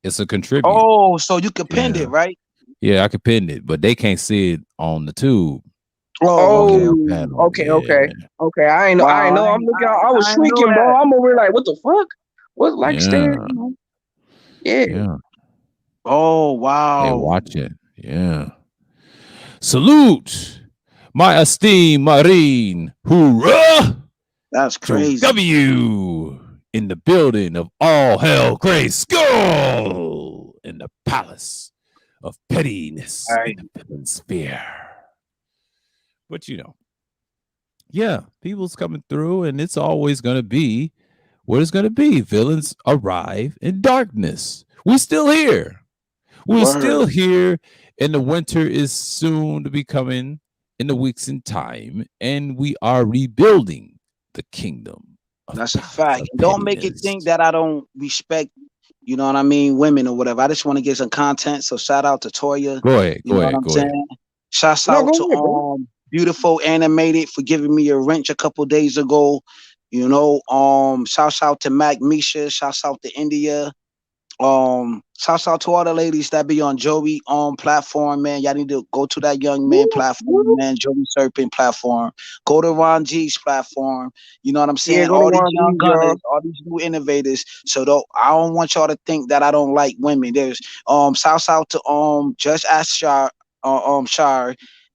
it's a contribute." Oh, so you can pin Yeah, it, right? yeah, I could pin it, but they can't see it on the tube. Oh, Only okay. on Oh, the panel. okay. Yeah, I ain't know. I ain't Wow, know. I'm looking. I was I ain't know tweaking, bro. that. I'm over like, what the fuck? What like stare? yeah, Yeah. yeah. Oh, They wow. watch it. Yeah. Salute, my esteemed Marine. Hoorah! That's So crazy. W in the building of all hell gray skull in the palace of pettiness All in right. the villain sphere. But you know, yeah, people's coming through, and it's always gonna be what it's gonna be. Villains arrive in darkness. We're still here. We're still Word. here, and the winter is soon to be coming in the weeks in time, and we are rebuilding the kingdom of That's a fact. of And don't make it pettiness. think that I don't respect, you know what I mean, women or whatever. I just want to get some content. So shout out to Toya. Go ahead, You know what I'm go ahead. saying? Shouts No, out go to ahead, bro. Beautiful Animated for giving me a wrench a couple days ago. You know, shouts out to Mac Misha, shouts out to India. Shouts out to all the ladies that be on Joey platform, man. Y'all need to go to that young man platform, man. Joey Serpent platform. Go to Ron G's platform. You know what I'm Yeah, saying? go to All these one of young these, y'all. gunners, all these new innovators. So I don't want y'all to think that I don't like women. There's shouts out to Just Ask Shar.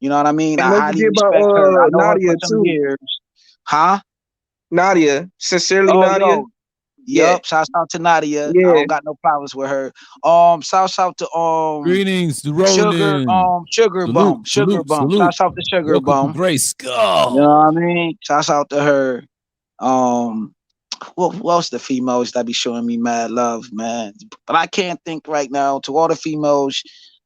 You know what I mean? And I don't highly forget about respect her. I know her for Nadia some too. years. Huh? Nadia, sincerely Oh Nadia. yo, Yeah, Yup. Shout out to Nadia. I yeah. don't got no problems with her. Shout out to Greetings to Roland. Salute, Sugar salute, Bum. salute. Shout out to Sugar Welcome to Bum. Gray You know Skull. what I mean? Shout out to her. Um, what else the females that be showing me mad love, man? But I can't think right now. To all the females,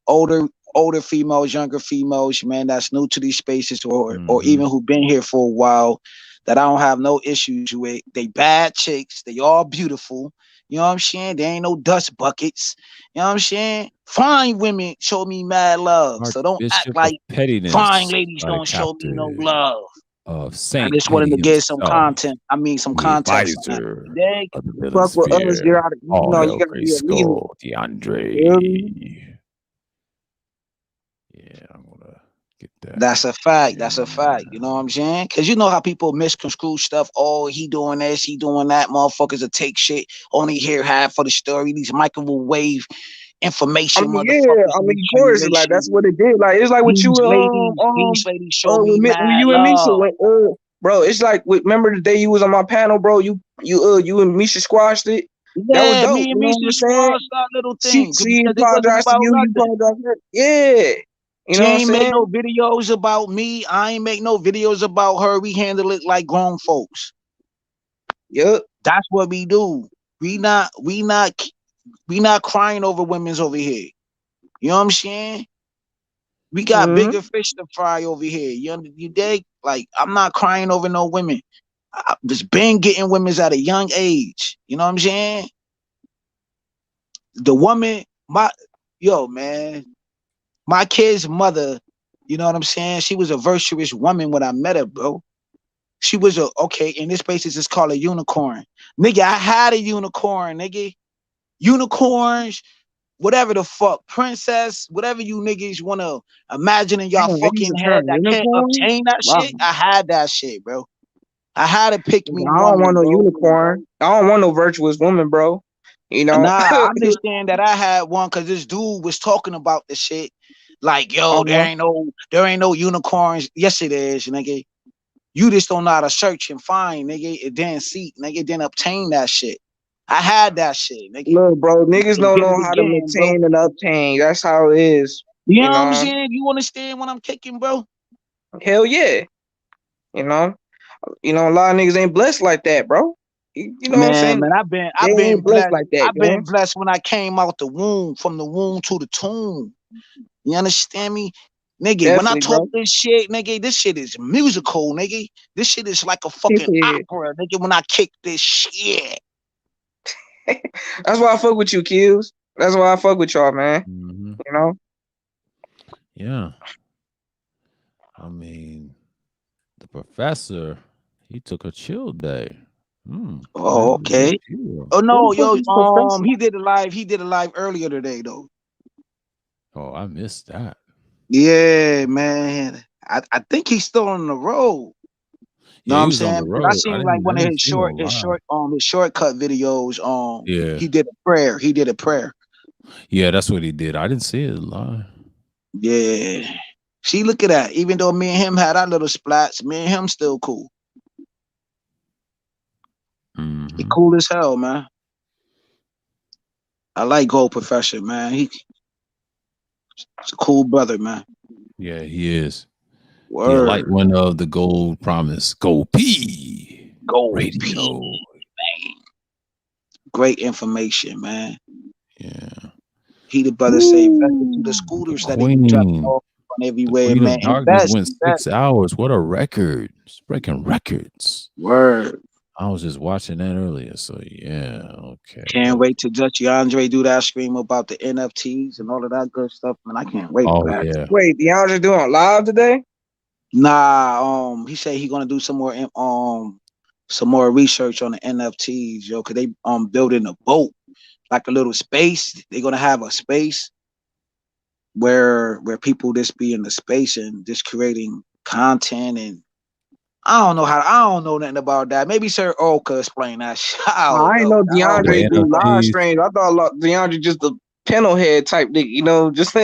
older females, younger females, man, that's new to these spaces or Mm-hmm. even who been here for a while, that I don't have no issues with. They bad chicks. They all beautiful. You know what I'm saying? They ain't no dust buckets. You know what I'm saying? Fine women show me mad love. So don't act Archbishop of like fine Pettiness ladies by the don't show me no captain love. of I Saint just wanted Petty to get some himself, content. I mean, some the context on that. advisor Dig? of the villain Fuck with us, sphere. you All know, you hell, gotta Gray be at least. Skull, Feel me? DeAndre. Yeah, I'm gonna get that. That's a fact. That's a fact. You know what I'm saying? Because you know how people misconstrue stuff. Oh, he doing this, he doing that. Motherfuckers will take shit, only hear half of the story. These microwave I information mean, yeah. motherfuckers I in mean, this of course, like generation. that's what it did. Like it's like with you, These ladies show me with mad you and Misha, love. bro. It's like remember the day you was on my panel, bro. You and Misha squashed it. That was Yeah, dope. me and You know me what I'm saying? squashed that little thing She because it wasn't apologized to about you. You nothing. apologized to her. Yeah. You She know what I'm ain't make no saying? videos about me. I ain't make no videos about her. We handle it like grown folks. Yep. That's what we do. We not crying over women's over here. You know what I'm saying? We got Mm-hmm. bigger fish to fry over here. You dig? Like I'm not crying over no women. I just been getting women's at a young age. You know what I'm saying? The woman, man, my kid's mother. You know what I'm saying? She was a virtuous woman when I met her, bro. She was in this space it's called a unicorn. Nigga, I had a unicorn, nigga. Unicorns, whatever the fuck, princess, whatever you niggas wanna imagine in y'all Damn, they used fucking to head turn that can't unicorn. obtain that Wow. shit. I had that shit, bro. I had a pick I me don't want woman, no bro. unicorn. I don't want no virtuous woman, bro. You know. Nah, I understand that I had one because this dude was talking about the shit. Like, yo, Uh-huh. there ain't no unicorns. Yes, it is, nigga. You just don't know how to search and find, nigga. It didn't seek, nigga. It didn't obtain that shit. I had that shit, nigga. Look, bro, niggas And don't did it know how to again, bro. maintain and obtain. That's how it is. You You know what I'm know. saying? You understand what I'm kicking, bro? Hell yeah. You know. You know, a lot of niggas ain't blessed like that, bro. You know what I'm Man, saying? They I've been ain't blessed blessed. like that, I've been man. blessed when I came out the womb, from the womb to the tomb. You understand me? Nigga, when I Definitely, talk bro. this shit, nigga, this shit is musical, nigga. This shit is like a fucking Yeah. opera, nigga, when I kick this shit. That's why I fuck with you, Kills. That's why I fuck with y'all, man. Mm-hmm. You know? Yeah. I mean, the professor, he took a chill day. Oh, okay. Oh Who no, the fuck yo, is Professor? he did a live earlier today though. Oh, I missed that. Yeah, man. I think he's still on the road. Know Yeah, what he I'm was on saying? the Because I road. seen like one I of didn't see no live. his shortcut videos. Yeah. He did a prayer. He did a prayer. Yeah, that's what he did. I didn't see it live. Yeah. See, look at that. Even though me and him had our little splats, me and him still cool. Mm-hmm. He cool as hell, man. I like Gold Professor, man. He's a cool brother, man. Yeah, he is. Word. The light one of the Gold Promise. Gold P Gold Radio. man. Great information, man. Yeah. He the brother say invested to the scooters that they be dropping off on everywhere, Queen man. of Darkness went 6 hours. What a record. It's breaking records. Word. I was just watching that earlier. So yeah, okay. Can't wait to Dutch DeAndre do that stream about the NFTs and all of that good stuff, man. I can't wait for that. Yeah. Wait, DeAndre doing live today? Nah, he said he gonna do some more research on the NFTs, yo, cause they building a boat, like a little space. They're gonna have a space where people just be in the space and just creating content. And I don't know nothing about that. Maybe Sir O could explain that. I I ain't know DeAndre do live NFTs. streams. I thought DeAndre just panel head type nigga, you know, just No.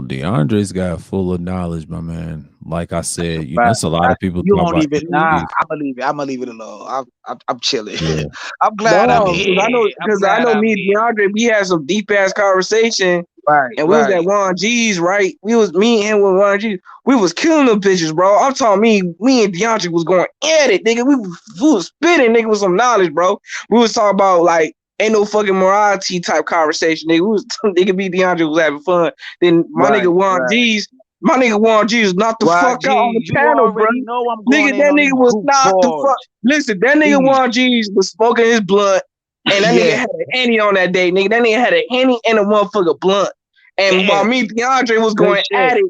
DeAndre's got full of knowledge, my man. Like I said, that's a lot of people You talk won't about even. Nah, injuries. I'm gonna leave it alone. I'm chilling. Yeah. I'm glad I'm no, here. I'm because I glad know I'm me and here. DeAndre, we had some deep ass conversation. Right, And we was at right. Ron G's, right? We was me and him with Ron G's. We was killing them bitches, bro. I'm talking me and DeAndre was going at it, nigga. We was spitting, nigga, with some knowledge, bro. We was talking about like ain't no fucking morality type conversation, nigga. We was nigga me DeAndre was having fun. Then my Right, nigga Warren G's knocked the right. fuck out on the Geez, you panel, bro. already know I'm going Nigga, in that on nigga these was knocked the fuck. goofballs. Listen, that nigga Jeez. Warren G's was smoking his blunt, and that nigga Yeah. had a henny on that day, nigga. That nigga had a henny and a motherfucker blunt. And while Damn. me and DeAndre was Good going shit. at it,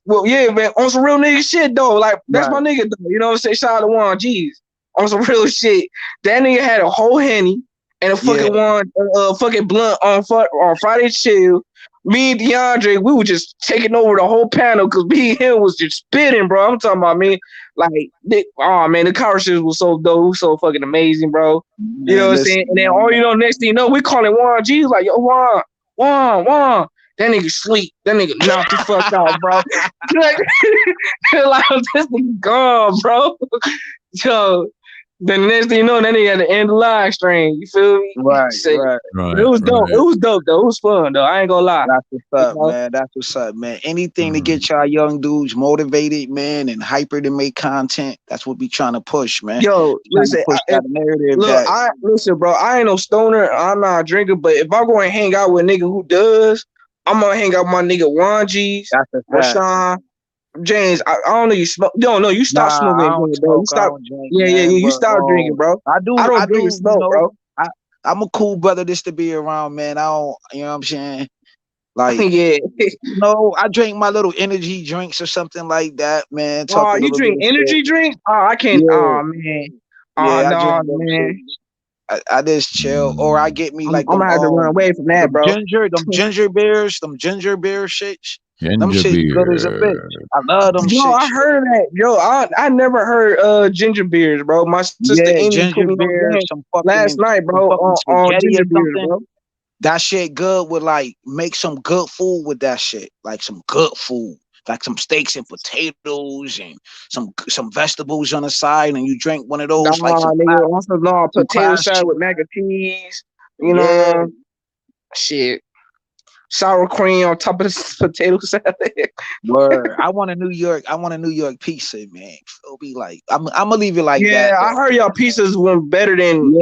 well, yeah, man, on some real nigga shit though. Like that's my Right. nigga though. You know what I'm saying? Shout out to Warren G's. On some real shit. That nigga had a whole henny and a Yeah. fucking fucking blunt on Friday chill. Me and DeAndre, we were just taking over the whole panel because me and him was just spitting, bro. I'm talking about me, like, oh man, the conversation was so dope, so fucking amazing, bro. You know what I'm saying? And then all you know, next thing you know, we calling Warren G's like, yo, Warren. That nigga sleep. That nigga knocked the fuck out, bro. like this nigga gone, bro. So the next thing you know, that nigga had to end the live stream. You feel me? Right, Right. It was dope. It was dope though. It was fun though. I ain't gonna lie. That's what's up, You know? man. That's what's up, man. Anything to get y'all young dudes motivated, man, and hyper to make content. That's what we trying to push, man. Yo, listen, push that narrative. Look, listen, bro. I ain't no stoner. I'm not a drinker, but if I'm going to hang out with a nigga who does, I'm gonna hang out with my nigga Juan G's, That's a fact. Rashawn, James. I don't know you smoke. No, you stop smoking, I don't bro. smoke, You stop. I don't drink, Yeah, man, you but, stop drinking, bro. I don't drink and smoke, bro. I'm a cool brother just to be around, man. I don't, you know what I'm saying? Like, yeah. I drink my little energy drinks or something like that, man. Oh, you drink energy drink? Oh, I can't. Yeah. Oh man. Oh Yeah, no, man. I just chill, or I get me like I'm gonna have to run away from that, bro. them ginger beer shits. Them Ginger shit good as a bitch. I love them Yo, shits. I heard that. Yo, I never heard ginger beers, bro. My sister Amy ginger put me beer, on some fucking last night, bro, on ginger beers, bro. That shit good with like make some good food with that shit. Like some good food. Like some steaks and potatoes and some vegetables on the side, and you drink one of those like some potato salad with mac and cheese. You know, shit, sour cream on top of the potato salad. Word. I want a New York pizza, man. It'll be like I'm gonna leave it like that. Yeah, I heard y'all pizzas were better than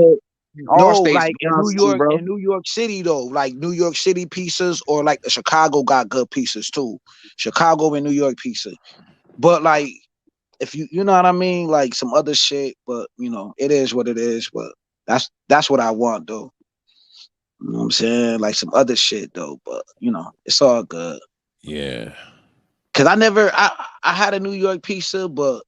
all states. Like in New York City though, like New York City pizzas, or like the Chicago got good pizzas too. Chicago and New York pizza. But like if you know what I mean, like some other shit, but you know, it is what it is. But that's what I want though. You know what I'm saying? Like some other shit though, but you know, it's all good. Yeah. Cause I had a New York pizza, but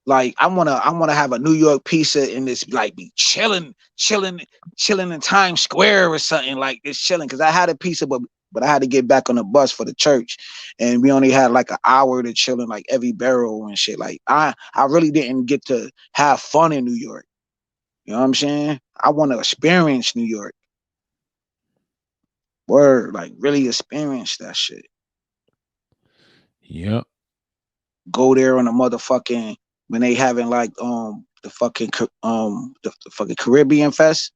like I wanna have a New York pizza and this like be chilling in Times Square or something like this chilling. Cause I had a pizza, but I had to get back on the bus for the church, and we only had like an hour to chill in like every barrel and shit. Like I really didn't get to have fun in New York. You know what I'm saying? I want to experience New York. Word, like really experience that shit. Yep. Go there on a motherfucking when they having like the fucking Caribbean Fest.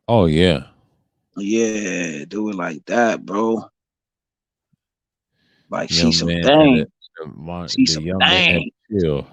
Oh yeah. Yeah, do it like that, bro. Like Young see some man things. See the some young man things. chill.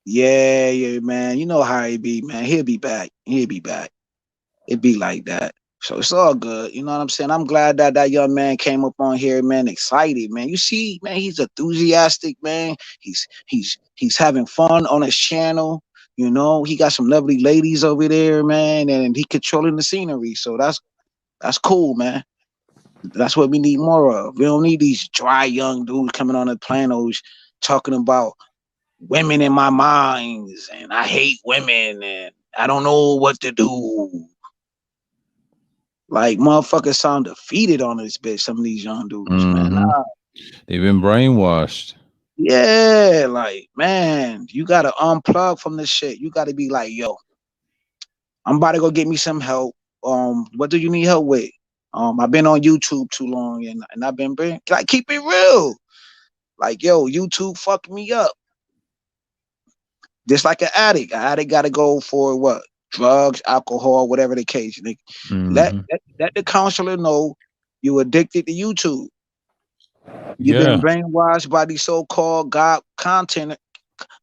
Yeah, man. You know how he be, man. He'll be back. It be like that. So it's all good. You know what I'm saying? I'm glad that young man came up on here, man. Excited, man. You see, man, he's enthusiastic, man. He's having fun on his channel. You know, he got some lovely ladies over there, man, and he controlling the scenery. So that's cool, man. That's what we need more of. We don't need these dry young dudes coming on the planos talking about women in my minds and I hate women and I don't know what to do. Like motherfuckers sound defeated on this bitch. Some of these young dudes, man. Nah. They've been brainwashed. Yeah, like man, you gotta unplug from this shit. You gotta be like, yo, I'm about to go get me some help. what do you need help with? I've been on YouTube too long, and I've been like, keep it real. Like, yo, YouTube fucked me up. Just like an addict. An addict got to go for what? Drugs, alcohol, whatever the case. Let, Hmm. let the counselor know you addicted to YouTube. You've been Yeah. brainwashed by these so-called God content,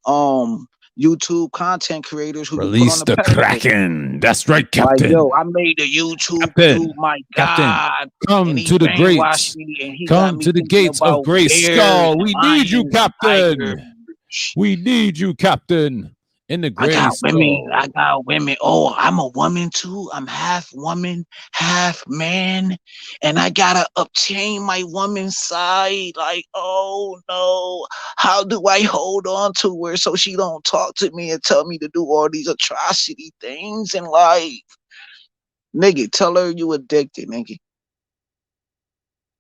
YouTube content creators who be put on Release the the pedestal. Kraken. That's right, Like, yo, Captain. I made a YouTube Captain. dude, my Captain. God. And Come he to the brainwashed gates. me, and he got Come me to the thinking gates of about Gray bears Skull. and We need you, lions and tigers. Captain. We need you, Captain. In the Gray Skull. I got women. Oh, I'm a woman too. I'm half woman, half man. And I gotta obtain my woman's side. Like, oh no. How do I hold on to her so she don't talk to me and tell me to do all these atrocity things in life? Nigga, tell her you addicted, nigga. You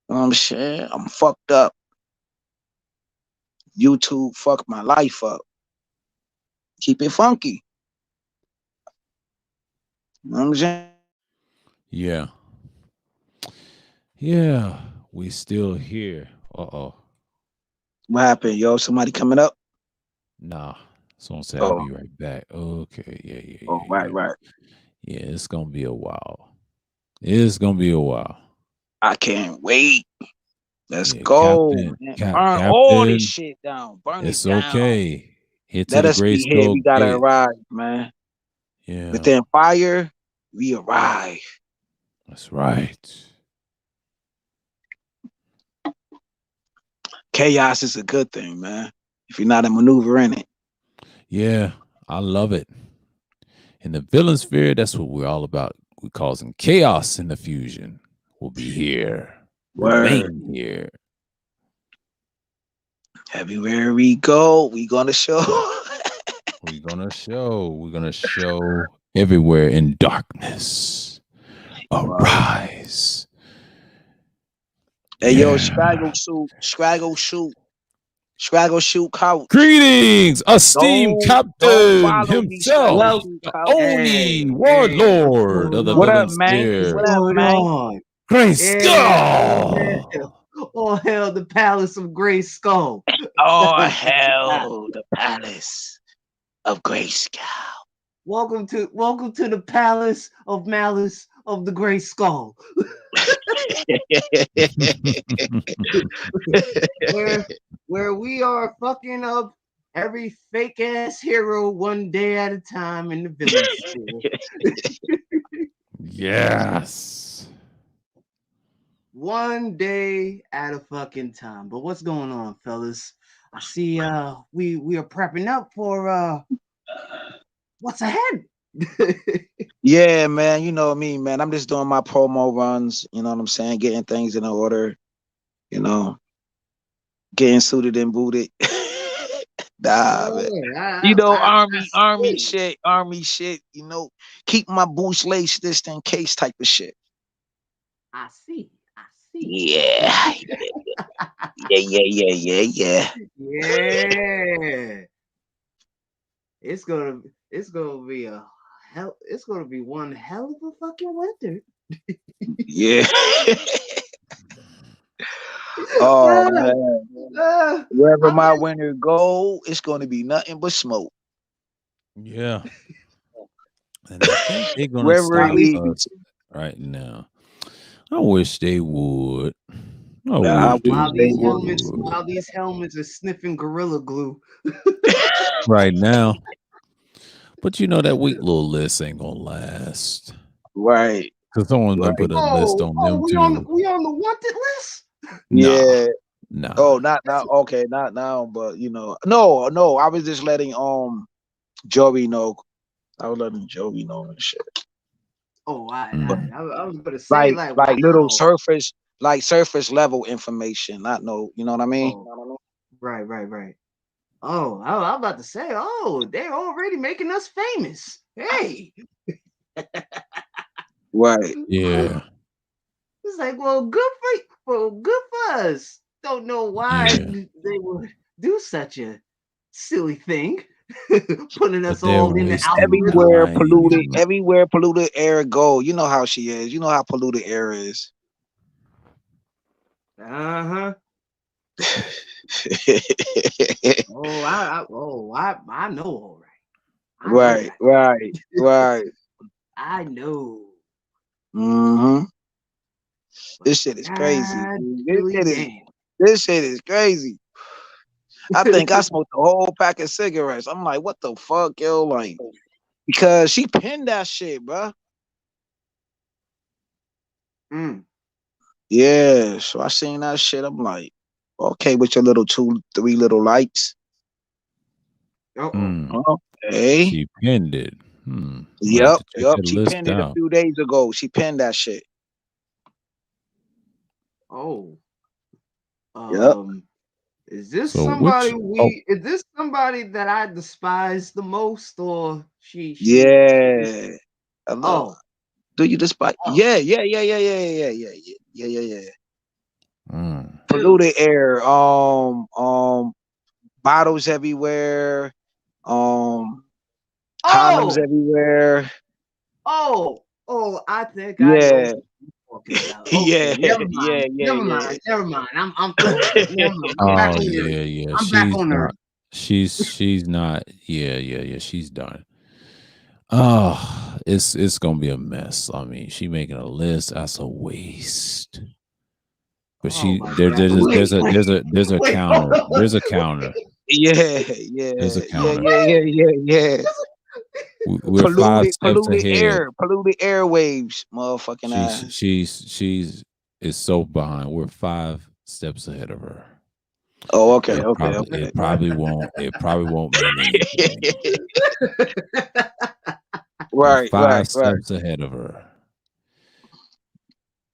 know what I'm saying? I'm fucked up. YouTube fucked my life up. Keep it funky. You know what I'm saying? Yeah. Yeah. We still here. Uh-oh. What happened, yo? Somebody coming up? Nah. Someone said I'll Oh, be right back. Okay. Yeah, yeah, oh, yeah, right, yeah. right. Yeah, it's gonna be a while. It's gonna be a while. I can't wait. Let's Yeah, go, Captain. man. Burn all this Captain. shit down. Burn it It's down. okay. Hit to Let the us Gray be here. Skull We gotta gate. arrive, man. Yeah, Within fire, we arrive. that's right. Chaos is a good thing, man. If you're not a maneuver in it. Yeah, I love it. In the villain sphere, that's what we're all about. We're causing chaos in the fusion. We'll be here. Word. Remain here. Everywhere we go, we gonna show. We're gonna show. We're gonna show everywhere in darkness. Arise. Hey, yo, Yeah. Scraggle shoot couch. Greetings, esteemed Don't captain follow me, Scraggle himself, Well, shoot the couch. Oni what's warlord of going the What on? up, villain man? What's What sphere. up, going man? on? Great Yeah, all Skull. hail, all hail the palace of Gray Skull. Oh, hell, the palace of Grayskull. welcome to the palace of malice of the Gray Skull, where we are fucking up every fake ass hero one day at a time in the villain sphere. Yes. One day at a fucking time. But what's going on, fellas? I see we are prepping up for what's ahead. Yeah, man. You know me, man. I'm just doing my promo runs. You know what I'm saying? Getting things in order. You know, getting suited and booted. Nah, man. You know, army See. shit. You know, keep my boots laced just in case type of shit. I see. Yeah, yeah. Yeah. It's gonna be a hell. It's gonna be one hell of a fucking winter. Yeah. Oh man. Wherever I'm my just- winter go, it's gonna be nothing but smoke. Yeah. And I think they're gonna Wherever it stop leads. us right now. I wish they would. I Nah, I wish they wish they would. while these helmets are sniffing gorilla glue. right now. But you know that weak little list ain't gonna last. Right. Because someone's gonna Right. put a list on them we too. on the wanted list. Yeah. Nah. Oh, not now. Okay, not now. But you know, no. I was just letting Joey know. I was letting Joey know and shit. Oh, I was gonna say Like wow. little surface, like surface level information. Not no. You know what I mean? Oh, right. Oh, I'm about to say, oh, they're already making us famous. Hey. Right. Yeah. It's like, well, good for us. Don't know why Yeah. they would do such a silly thing. putting But us they're all in the wasting algorithm. time. Everywhere polluted air go. You know how she is. You know how polluted air is. Uh-huh. I know all right. I know that. right. I know. Mm-hmm. But This shit is crazy. God Dude. really damn. This shit is crazy. I think I smoked a whole pack of cigarettes. I'm like, what the fuck, yo? Like, because she pinned that shit, bro. Mm. Yeah. So I seen that shit. I'm like, okay, with your little 2-3 little lights. Mm, Okay. she pinned it. I'm gonna have Yep. to check that She list pinned it a out. few days ago. She pinned that shit. Oh. Yep. Is this So somebody which? Oh, is this somebody that I despise the most, or she Yeah. Hello. oh, Do you despite? oh, Yeah. mm, Polluted air. Bottles everywhere. Um, condoms oh, everywhere. I think I know Yeah. who you're talking about. Okay, Yeah. never mind. I'm through. Never mind. I'm back oh on Earth. yeah. I'm back She's on Earth. not. She's not. Yeah. She's done. Oh, it's gonna be a mess. I mean, she making a list. That's a waste. But Oh she my there, God. there's a Wait, hold counter. on. There's a counter. Yeah. There's a Yeah. counter. Yeah. We're five steps ahead. Polluted airwaves, motherfucking ass. She's is so behind. We're 5 steps ahead of her. Oh, okay. It probably won't mean anything. We're Right. 5 steps ahead of her.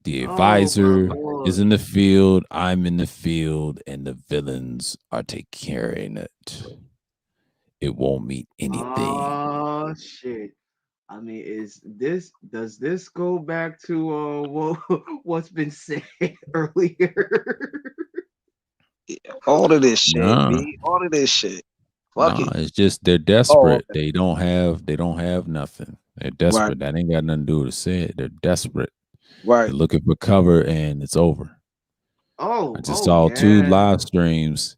The Oh my advisor is Lord. in the field. I'm in the field, and the villains are taking care of it. It won't mean anything. Oh shit. I mean, does this go back to what's been said earlier? All of this shit, Nah, B. All of this shit. Fuck nah. it. It's just they're Oh, desperate. okay. They don't have nothing. They're Right. desperate. That ain't got nothing to do with it. They're desperate. They're Right. looking for cover, and it's over. I just Oh saw 2 yeah. live streams.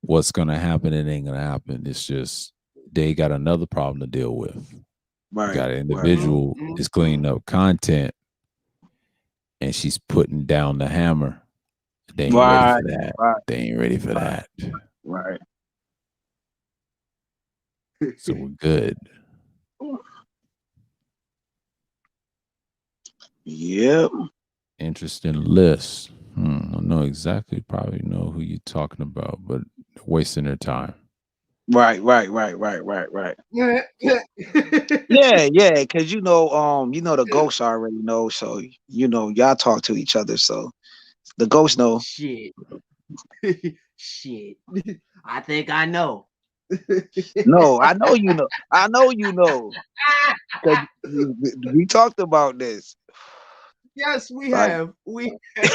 What's gonna happen? It ain't gonna happen. It's just they got another problem to deal with. You Right. got an Right. individual is cleaning up content, and she's putting down the hammer. They ain't ready Right. for that. Right. They ain't ready for Right. that. Right. So we're good. Yep. Interesting list. I know exactly. Probably know who you're talking about, but wasting their time. Right. Yeah. Yeah. Because the ghosts already know, so y'all talk to each other, so the ghosts know. Shit. Shit. I think I know. No, I know you know. I know you know. Because we talked about this. Yes, we Like, have. We have.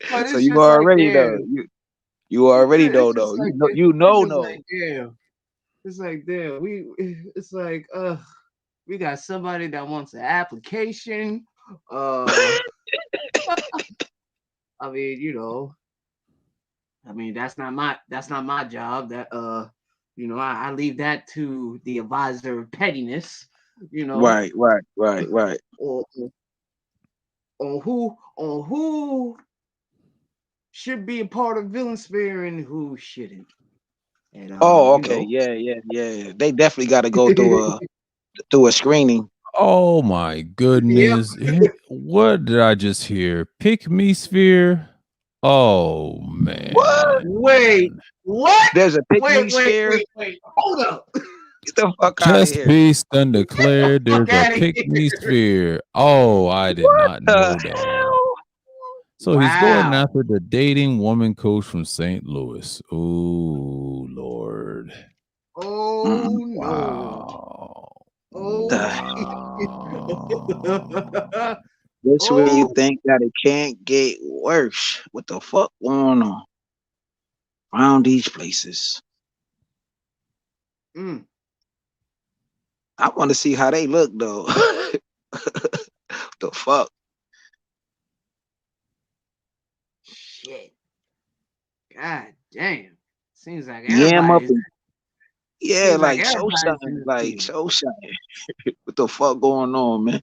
But so it's you just like, already know. damn. You already know It's though. just like You it's just know. like damn. It's like damn. It's like we got somebody that wants an application. I mean, that's not my job. That I leave that to the advisor of pettiness, Right. or on who should be a part of villain sphere and who shouldn't. And Oh, okay. Yeah. They definitely got to go through a screening. Oh my Yep. goodness. What did I just hear? Pick me sphere. Oh What? Wait, man. what? There's a pick me Wait, sphere. hold up. Get the fuck out of Just here. Beast undeclared. Fuck There's a out of pick me here. sphere. Oh, I did What not the know that. hell? So he's going Wow. after the dating woman coach from St. Louis. Oh Lord. Oh no. Wow. Oh The, Wow. this where you oh think that it can't get worse. What the fuck going on around these places? Mm. I want to see how they look though. The fuck? Shit. God damn. Seems like Yam up everybody's and yeah, seems like like show everybody's in something, the like field. show something. What the fuck going on, man?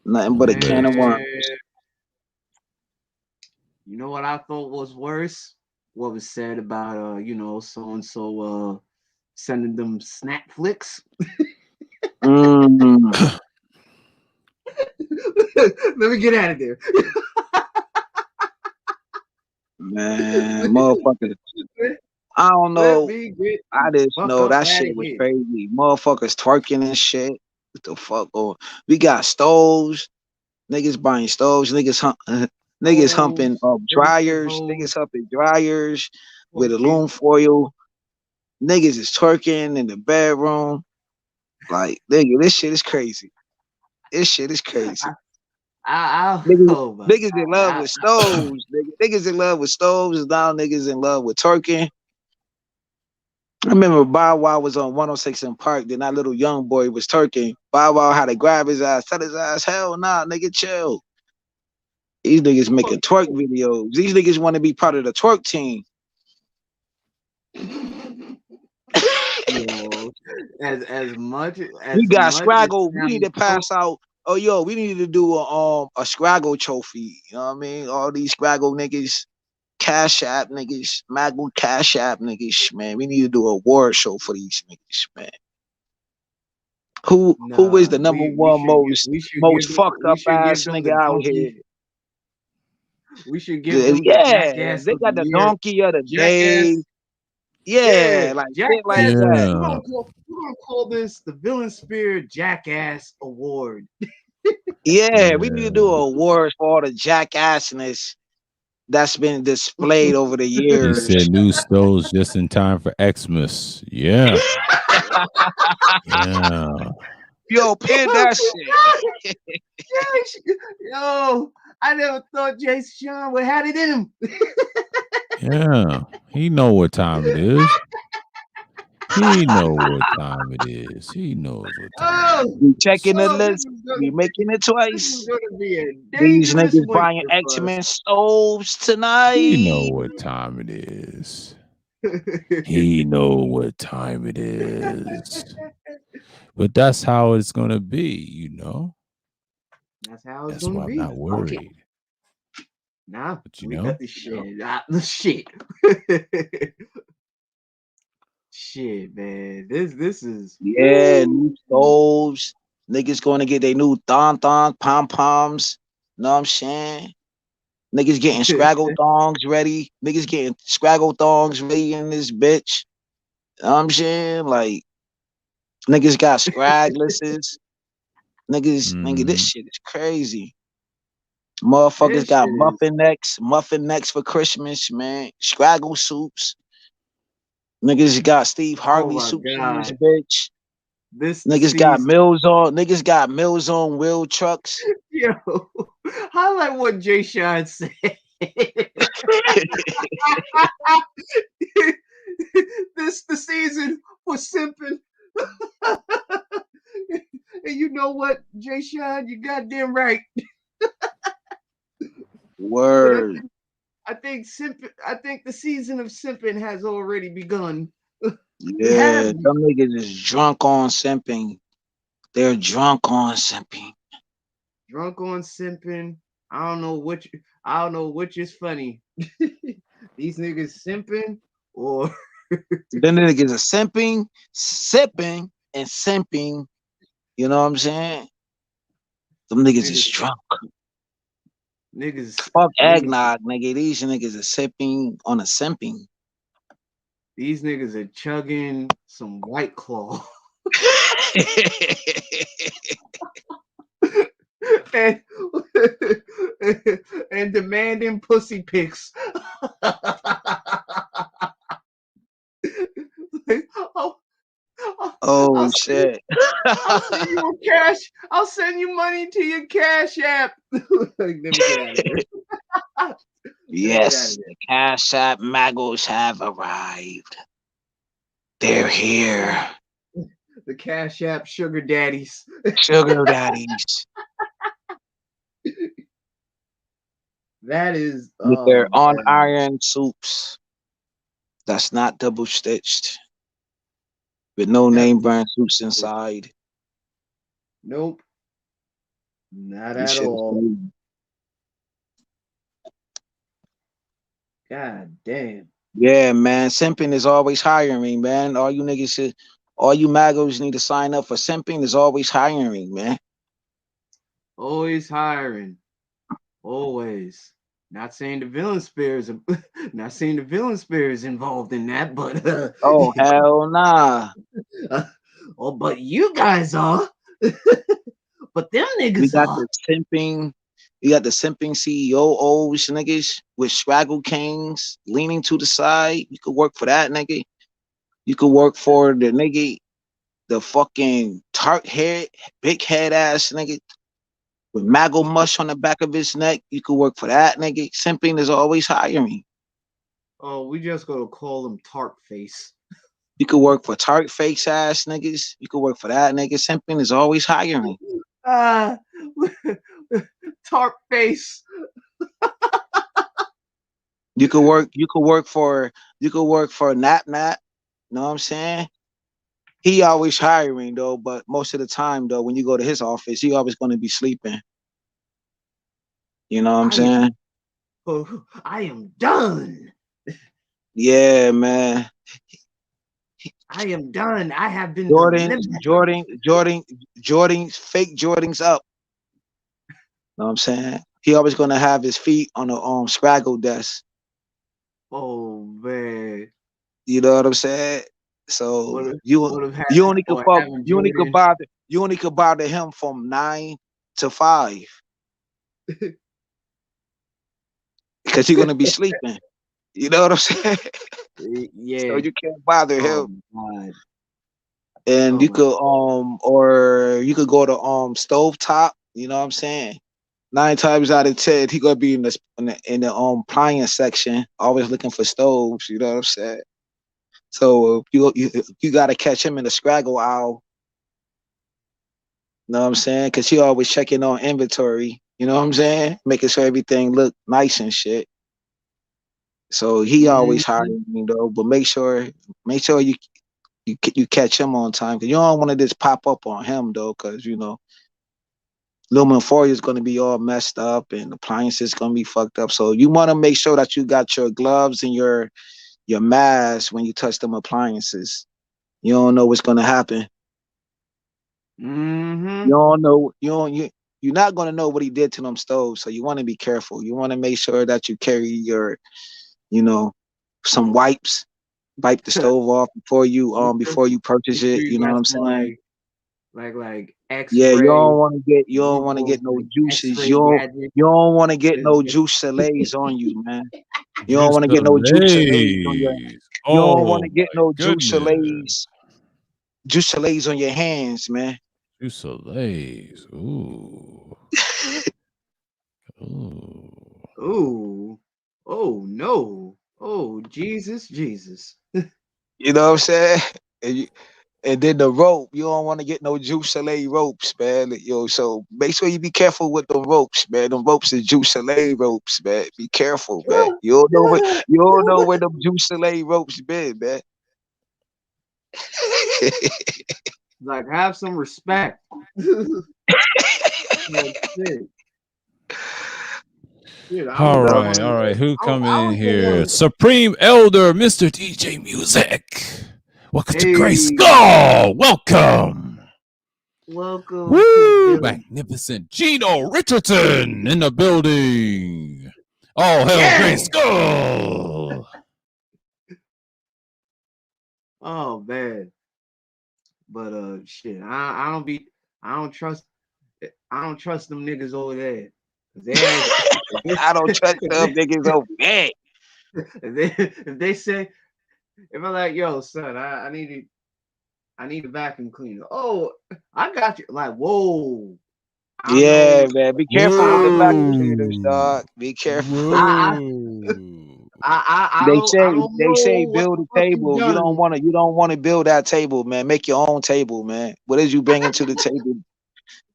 Nothing but a can of Man, worms. you know what I thought was worse? What was said about so and so sending them snap flicks. Mm, Let me get out of there. man, motherfuckers. I don't Let know. me get I the just fuck know up that out shit of was here. crazy. Motherfuckers twerking and shit. What the fuck going? We got stoves. Niggas buying stoves. Niggas humping Hoes, innocent dryers. hoes. Niggas humping dryers with Twerking. aluminum foil. Niggas is twerking in the bedroom. Like, nigga, this shit is crazy. This shit is crazy. Niggas, Oh my niggas in love god. with stoves. Niggas in love with stoves. Now niggas in love with twerking. I remember Bow Wow was on 106 in Park. Then that little young boy was twerking. Bow Wow had to grab his ass, tell his ass, hell nah, nigga, chill. These niggas making twerk videos. These niggas want to be part of the twerk team. Yo, as much We as got much it Scraggle. We need sounds to pass out. Oh yo, we need to do a Scraggle trophy. You know what I mean? All these Scraggle niggas, Cash App niggas, Maggle Cash App niggas, man. We need to do a award show for these niggas, man. Who is nah, the number we one should give most fucked up ass them nigga the out here? donkey. We should give them the Yeah, jackass they of the got the year. donkey of the day. Jackass, yeah, Yeah, like shit like jackass. that. Yeah. We're gonna call this the Villain Spirit Jackass Award. Yeah, we need to do Yeah. awards for all the jackassness that's been displayed over the He years. said new stoves just in time for Xmas. Yeah. Yeah. Yo, pin that shit. Yo, I never thought Jason Sean would have it in him. Yeah. He know what time it is. He know what time it is. He knows what time Oh, it We is. checking the oh, list. We making it this is twice. gonna be a These dangerous niggas buying winter for X-Men stoves He know tonight. what time it is. us. He know what time it is. But that's how it's gonna be, you know. That's how it's That's gonna why I'm be. not Okay, worried. now But you we got know, the shit. The shit. Shit, man. This is Yeah, new woo. stoves. Niggas going to get their new thong pom poms. Know what I'm saying? Niggas getting scraggle thongs ready. Niggas getting scraggle thongs ready in this bitch. Know what I'm saying? Like, niggas got scraglesses. Nigga, this mhm. shit is crazy. Motherfuckers This got shit is. muffin necks for Christmas, man. Scraggle soups. Niggas got Steve Oh Harvey my soups in this god. bitch. This the Niggas got season. Mills on. Niggas got Mills on wheel trucks. Yo, highlight what Jay Sean said. This the season for simping. And you know what, Jay Sean, you goddamn right. But Word. I think the season of simping has already begun. It Yeah, has some niggas is drunk on simping. They're drunk on simping. drunk on simping. I don't know which is funny. These niggas simping or Then the niggas are simping, sipping, and simping. You know what I'm saying? Them niggas is niggas drunk. niggas Fuck niggas eggnog, nigga. These niggas are sipping on a simping. these niggas are chugging some white claw and, and demanding pussy pics. Like, Oh I'll send, shit. I'll send you a cash. I'll send you money to your cash app. Like, let me get out of here. Let me get out of Yes, here. the Cash App Magos have arrived. They're here. The Cash App sugar daddies. Sugar daddies. That is With their on man. iron suits. That's not double stitched. With no That's name brand suits inside. nope. Not This at shit is all. crazy. God damn. Yeah, man. Simping is always hiring, man. All you magos need to sign up for simping is always hiring, man. Always hiring. Always. Not saying the villain spears not saying the villain spear is involved in that, but Oh, hell nah. oh, but you guys are. But them We niggas got are. the simping. You got the simping CEOs, niggas, with straggle canes leaning to the side. You could work for that, nigga. You could work for the nigga, the fucking tart head, big head ass nigga with maggle mush on the back of his neck. You could work for that, nigga. Simping is always hiring. Oh, we just gonna call him Tart Face. You could work for tart face ass niggas. You could work for that, nigga. Simping is always hiring. Ah, Tart Face. You could work. You could work for. You could work for Nap Nap. Know what I'm saying? He always hiring though, but most of the time though, when you go to his office, he always going to be sleeping. You know what I'm saying? I am done. Yeah, man. I am done. I have been Jordan, delivered. Jordan, Jordan, Jordan, fake Jordan's up. Know what I'm saying? He always going to have his feet on the Scraggle desk. Oh man. You know what I'm saying? So What you have had you only could or fuck. having You only could Jordan. bother. You only could bother him from 9 to 5 because he's gonna be sleeping. You know what I'm saying? So Yeah. you can't bother Oh him. my god. And Oh you my could or you could go to stove top. You know what I'm saying? 9 times out of 10, he gonna be in the appliance section, always looking for stoves. You know what I'm saying? So you gotta catch him in the Scraggle aisle. You know what I'm saying? Because he always checking on inventory. You know what I'm saying? Making sure everything look nice and shit. So he always Mhm. hiring me though. But make sure you catch him on time because you don't want to just pop up on him though, because aluminum foil is going to be all messed up and appliances going to be fucked up. So you want to make sure that you got your gloves and your mask when you touch them appliances. You don't know what's going to happen. You Mhm. don't know. You're not going to know what he did to them stoves. So you want to be careful. You want to make sure that you carry your, some wipes. Wipe the stove off before you You purchase sure it. you You know what got I'm some saying? like Yeah, you X-ray don't want to get no like juices. X-ray gadget. You don't want to get no juice salays on you, man. You don't want to get no juice salays on your. Juice. You don't want Oh to get my no goodness. juice salays on your hands, man. Juice. Ooh. Ooh. Ooh. Oh no. Oh Jesus. You know what I'm saying? And then the rope, you don't want to get no juice salay ropes, man. So make sure you be careful with the ropes, man. The ropes is juice salay ropes, man. Be careful, man. You don't know where the juice salay ropes been, man. Like have some respect. Like, shit. Shit, I All don't got right, one of all right. those. Who I come in don't get one here? of those. Supreme Elder, Mr. DJ Music. Welcome to Grace Hey, Skull. Welcome. welcome to the Woo! village. Magnificent Gino Richardson in the building. All hell Grace Yeah. Skull. Oh man. But shit, I don't trust them niggas over there. I don't trust them niggas over there. If they say if I'm like, yo, son, I need a vacuum cleaner. Oh, I got you. Like, whoa. I don't Yeah, know. man. Be careful I with the don't vacuum know. cleaners, Whoa. dog. Be careful. I Whoa. I don't They say know what build the a fuck you table. You done. don't wanna build that table, man. Make your own table, man. What is you bringing to the table?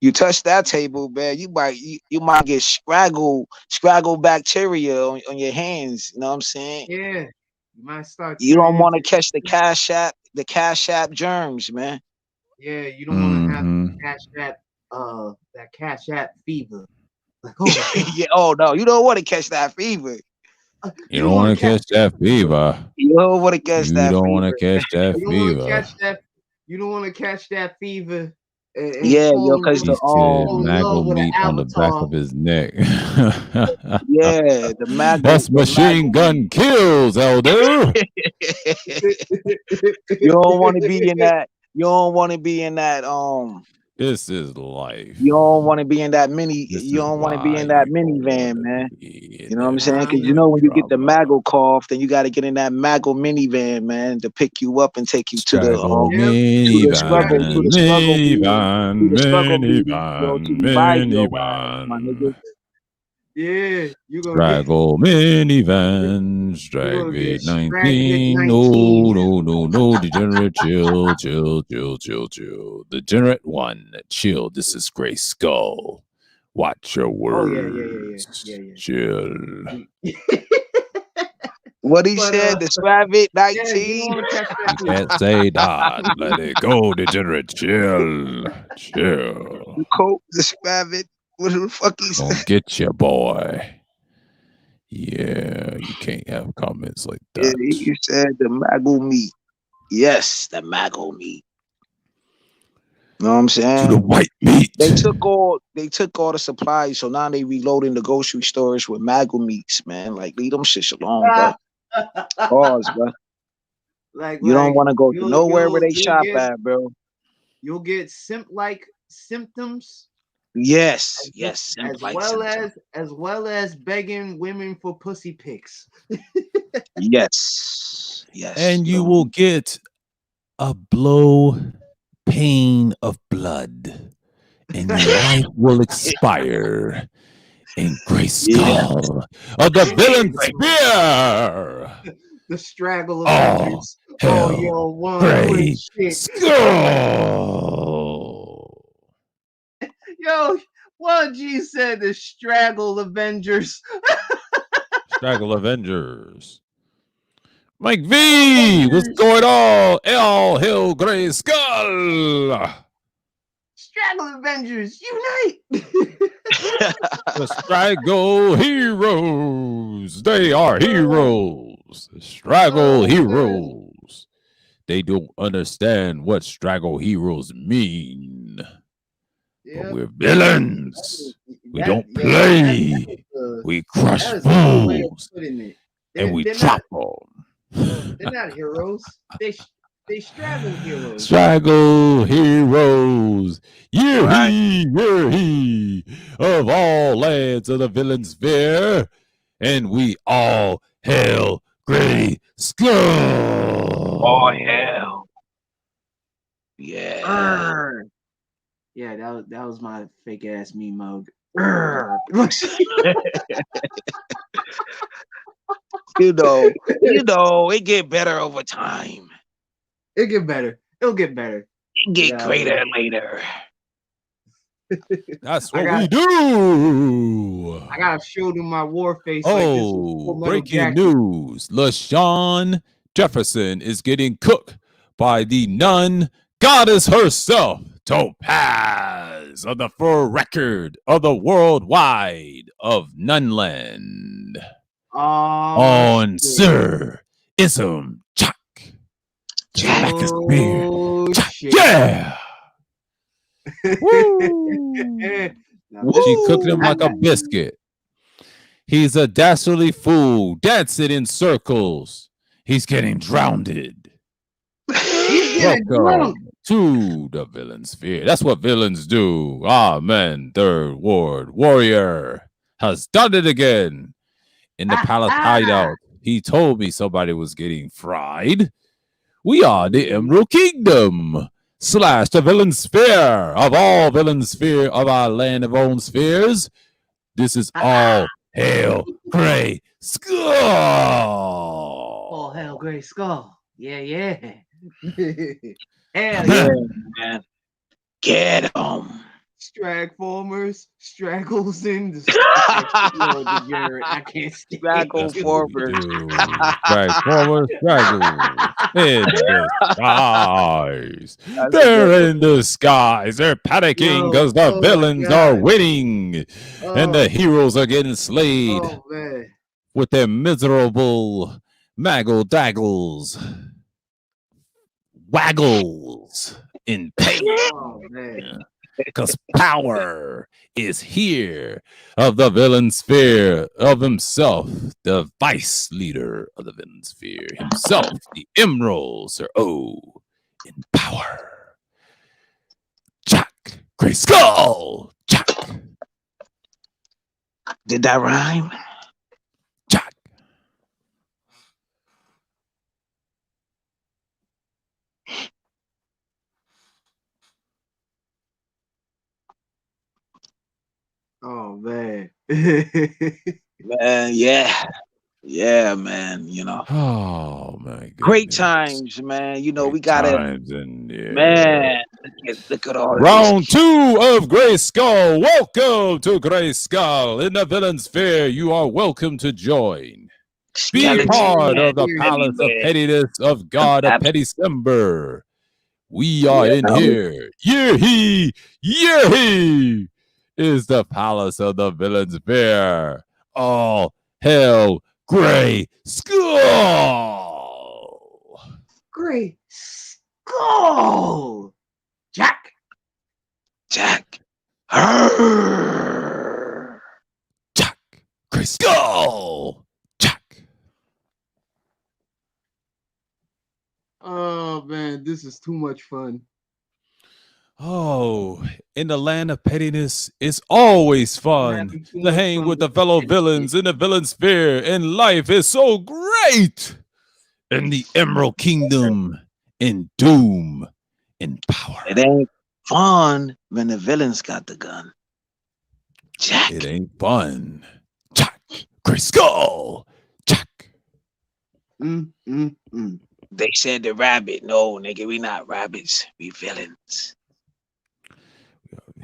You touch that table, man, you might get scraggle bacteria on your hands. You know what I'm saying? Yeah, you might start You don't turning want to into. catch the cash app germs, man. Yeah, you don't want to have Mm-hmm. that cash app fever. Like, oh god, Yeah. Oh no, you don't want to catch that fever. You you don't don't want want to to catch catch that fever. You don't want to catch You that don't want to fever. catch that you don't want to fever. catch that you don't want to catch that fever and Yeah, yo, cause He said fall in love maggle with an meat on the back avatar. of his neck. yeah, the mago, That's machine gun meat. kills, Elder. You don't want to be in that. You don't want to be in that. This is life. You don't want to be in that mini. This You is don't want to be why in that you don't want minivan, to man. be You in know what I'm that saying? Because you kind Nah, know of when you get the drama. mago cough, then you got to get in that mago minivan, man, to pick you up and take you to the Straggle yep, struggle, minivan, to the struggle meeting, minivan, to the struggle meeting, yo, to minivan, revive your ass, my minivan. nigga. yeah, Straggle minivan, you're drag gonna get vid stranded at 19. 19. No, no, no, no. Degenerate, chill, chill, chill, chill, chill. Degenerate one, chill. This is Gray Skull. Watch your Oh yeah, words. Chill. yeah. What he But said, the Stravit yeah, you 19. don't want to catch that You fever. can't say that. Let it go, degenerate. Chill. Chill. The coke, the Stravit. What the fuck he said? Gonna get you, boy. Yeah, you can't have comments like Yeah, that. he said the mago meat. Yes, the mago meat. Know what I'm To the saying? white meat. They took all the supplies, so now they reloading the grocery stores with mago meats, man. Like leave them shits alone, bro. Pause, bro. You don't want to go to nowhere where they shop at, bro. you'll get like symptoms Yes, yes, simp as like well symptom. as begging women for pussy pics. Yes, yes. And you will get a blow pain of blood, and your life will expire in Gray Skull of the villain spear. The Straggle Oh, Avengers. Oh, hell, yo, one quick Gray shit. Skull. Yo, what G said the Straggle Avengers. Straggle Avengers. Mike V, what's going on? All Hill Gray Skull. Straggle Avengers, unite! The Straggle Heroes. They are heroes. Straggle Heroes. They don't understand what Straggle Heroes mean. But we're villains. We don't play. We crush fools. And we drop them. They're not heroes. They straggle heroes. Straggle heroes. Year he of all lands of the villain sphere. And we all hail Gray Skull. Oh hell. Yeah. Yeah, that was my fake ass meme mode. you know, it get better over time. It'll get better. It'll get better. It get greater later. That's what we do. I gotta show them my war face. Oh, like breaking news. LaShawn Jefferson is getting cooked by the nun goddess herself, Topaz, of the fur record of the worldwide of Nunland. On Sir Ism Chuck. Back his beard. Yeah. Woo. She cooked him like a biscuit. He's a dastardly fool, dancing in circles. He's getting drowned. Welcome to the villain sphere. That's what villains do. Amen. Third Ward Warrior has done it again. In the palace hideout, he told me somebody was getting fried. We are the Emerald Kingdom / the villain sphere of all villain sphere of our land of own spheres. This is all Hail, Gray Skull. Oh, hell, Gray Skull. Yeah. Hell Yeah, yeah. man. Get him. Stragformers, straggles in the Lord degenerate. I can't stand Straggle That's what we forward. do. Drag forward, straggle in the skies. That's a They're good in the skies. They're panicking Yo, because the oh my villains are God. winning and the heroes are getting slayed Oh man. with their miserable maggle daggles, waggles in pain. Oh man. Because power is here of the villain sphere of himself, the vice leader of the villain sphere himself, the Emerald Sir O in power. Jack Gray Skull. Jack. Did that rhyme? Jack. Oh man. Man, yeah, man. You know, Oh my goodness. great times, man. You know, we gotta, times and yeah. man. Look at all Round this. 2 of Gray Skull. Welcome to Gray Skull in the villain sphere. You are welcome to join. Be Skeleton part of the man palace of everywhere. pettiness of God of Petty December. We are Yeah. in here. Yee is the palace of the villain's bear. All hell, Gray Skull. Gray Skull. Jack. Jack. Arrgh. Jack. Gray Skull. Jack. Oh man, this is too much fun. Oh, in the land of pettiness, it's always fun having too to much hang fun with the with the fellow petty villains in the villain sphere, and life is so great in the Emerald Kingdom, in doom, in power. It ain't fun when the villains got the gun. Jack. It ain't fun. Jack, Gray Skull, Jack. They said the rabbit. No, nigga, we not rabbits. We villains.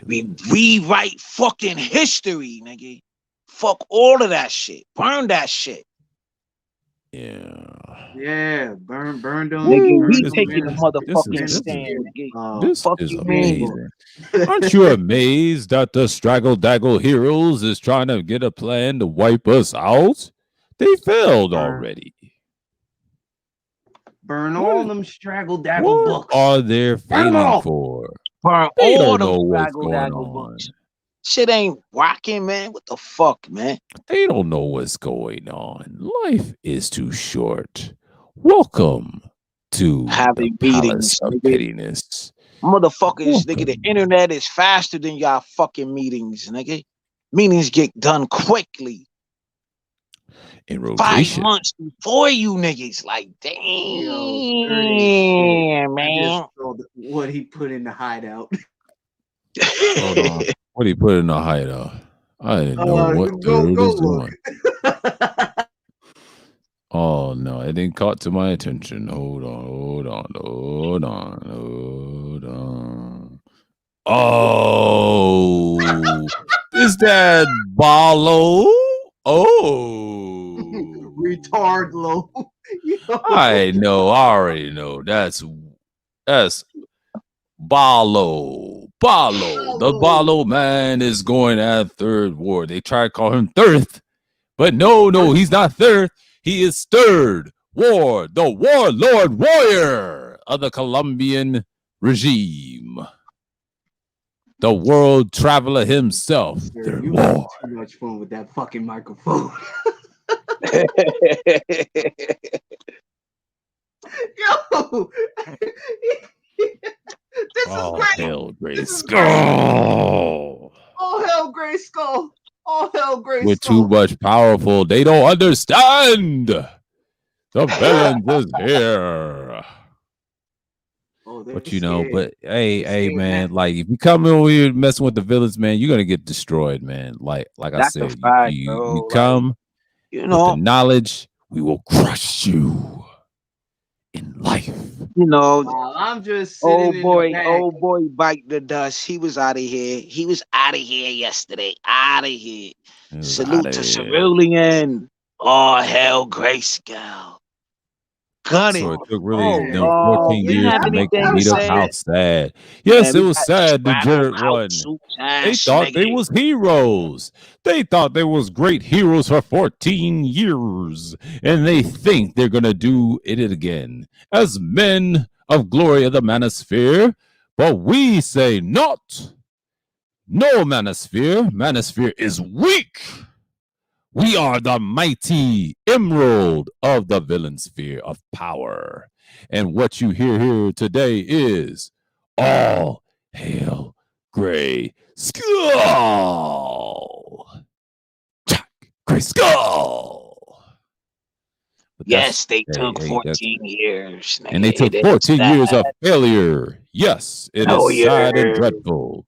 We rewrite fucking history, nigga. Fuck all of that shit. Burn that shit. Yeah, burn them. Nigga, burn we them taking a in. motherfucking this is- stand, nigga. This fuck is you mean? amazing. Aren't you amazed that the Straggle Daggle Heroes is trying to get a plan to wipe us out? They failed already. Burn What all is- them straggle daggle What books. are they them failing all. for? Burn They all don't them know what's Straggle going Daggle on. books. Shit ain't rocking, man. What the fuck, man? They don't know what's going on. Life is too short. Welcome to Having the Palace meetings, of nigga. Pettiness. Motherfuckers, nigga, the Welcome. internet is faster than y'all fucking meetings, nigga. Meetings get done quickly. In 5 rotation. months before you niggas. Like, Yo, Ernie, shit. damn, I man. just saw what he put in the hideout. Hold on. What did he put in the hideout? I didn't know what go Third is look. doing. Oh no, it didn't caught to my attention. Hold on. Oh, is that Barlow? Oh, Retard low. Yo. I know. I already know. That's Barlow. The Barlow man is going at Third Ward. They try to call him Third, but no, he's not Third. He is Third Ward, the warlord warrior of the Colombian regime. The world traveler himself. Sir, Third you Ward. having too much fun with that fucking microphone. Yo, this Oh, is great. hell, Gray This is Skull. Oh hell, Gray Skull. Oh hell, Gray We're Skull. too much powerful. They don't understand. The villain is here. But you know, but They hey, scared man, now. like if you come in here messing with the villains, man, you're gonna get destroyed, man. Like I That's a said, fact, you bro. Like, come you with the know, knowledge, we will crush you in life. you know, While I'm just sitting in the back. old boy bite the dust. He was out of here. He was out of here yesterday. Out of here. It was out Salute of to here. Cerulean. Oh hell, Grayscale. Gun So it. it took really Man, them Oh, 14 you didn't years have to make the anything to meetup say? house sad. Yes, Man, it we was got sad. The Scrabble, Jared house one. soup, They ass, thought they nigga. was heroes. They thought they was great heroes for 14 years. And they think they're gonna do it again as men of glory of the manosphere. But we say not. No manosphere. Manosphere is weak. We are the mighty emerald of the villain sphere of power. And what you hear here today is all hail Gray Skull. Jack Gray Skull. But Yes, they hey, took that's 14 years, nigga. and they took It is 14 sad. years of failure. Yes, it is Oh, sad and yeah. dreadful.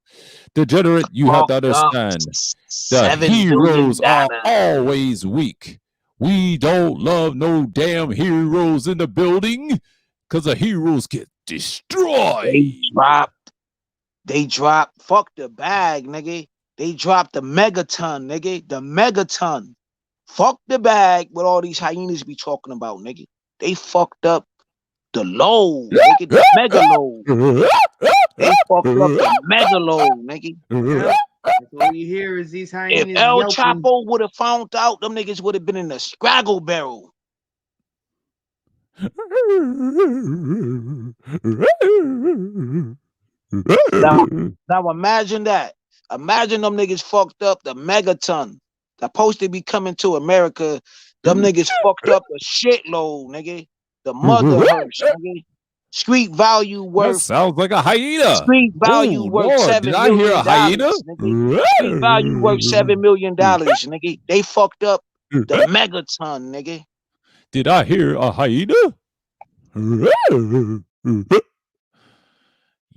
Degenerate, you have to Fucked up understand. The $7 heroes are billion. always weak. We don't love no damn heroes in the building because the heroes get destroyed. They dropped, fuck the bag, nigga. They dropped the megaton, nigga. The megaton. Fuck the bag with all these hyenas be talking about, nigga. They fucked up the load, nigga. The mega load. They fucked up the mega load, nigga. Yep. That's all you hear is these If hyenas El yelping. Chapo would have found out, them niggas would have been in the scraggle barrel. Now imagine that. Imagine them niggas fucked up the megaton. Supposed to be coming to America. Them niggas fucked up a shitload, nigga. The mother hearse, nigga. Street value That worth sounds like a hyena. street value Oh worth Lord, did $7 I hear million, a hyena? nigga. Street value worth $7 million, nigga. They fucked up the megaton, nigga. Did I hear a hyena? You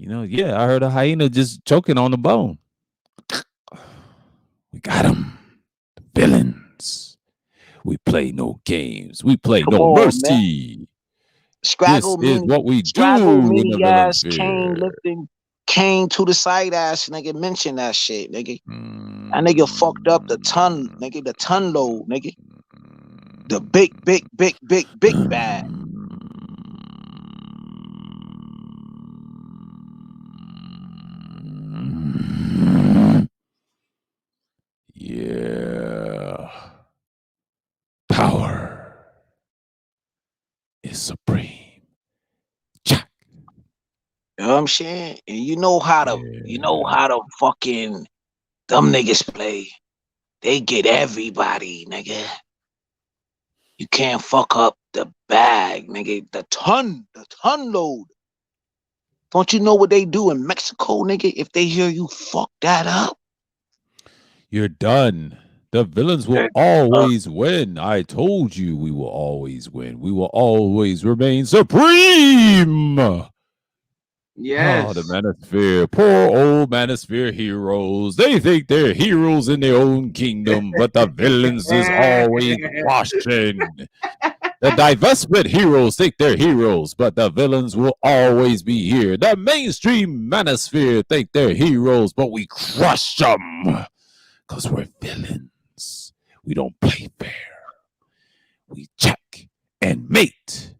know, yeah, I heard a hyena just choking on the bone. We got him. The villains. We play no games. We play Come no on, mercy. Scraggle This is mini, what we Scraggle do in the mini villain ass cane sphere. lifting, cane to the side ass, nigga. Mention that shit, nigga. That nigga fucked up the ton, nigga. The ton load, nigga. The big bag. Yeah. Power is supreme. Jack. You know what I'm saying? And you know how to fucking them niggas play. They get everybody, nigga. You can't fuck up the bag, nigga. The ton load. Don't you know what they do in Mexico, nigga? If they hear you fuck that up, You're done. The villains will always win. I told you we will always win. We will always remain supreme. Yes. Oh, the Manosphere. Poor old Manosphere heroes. They think they're heroes in their own kingdom, but the villains is always watching. The divestment heroes think they're heroes, but the villains will always be here. The mainstream Manosphere think they're heroes, but we crush them because we're villains. We don't play fair. We check and mate.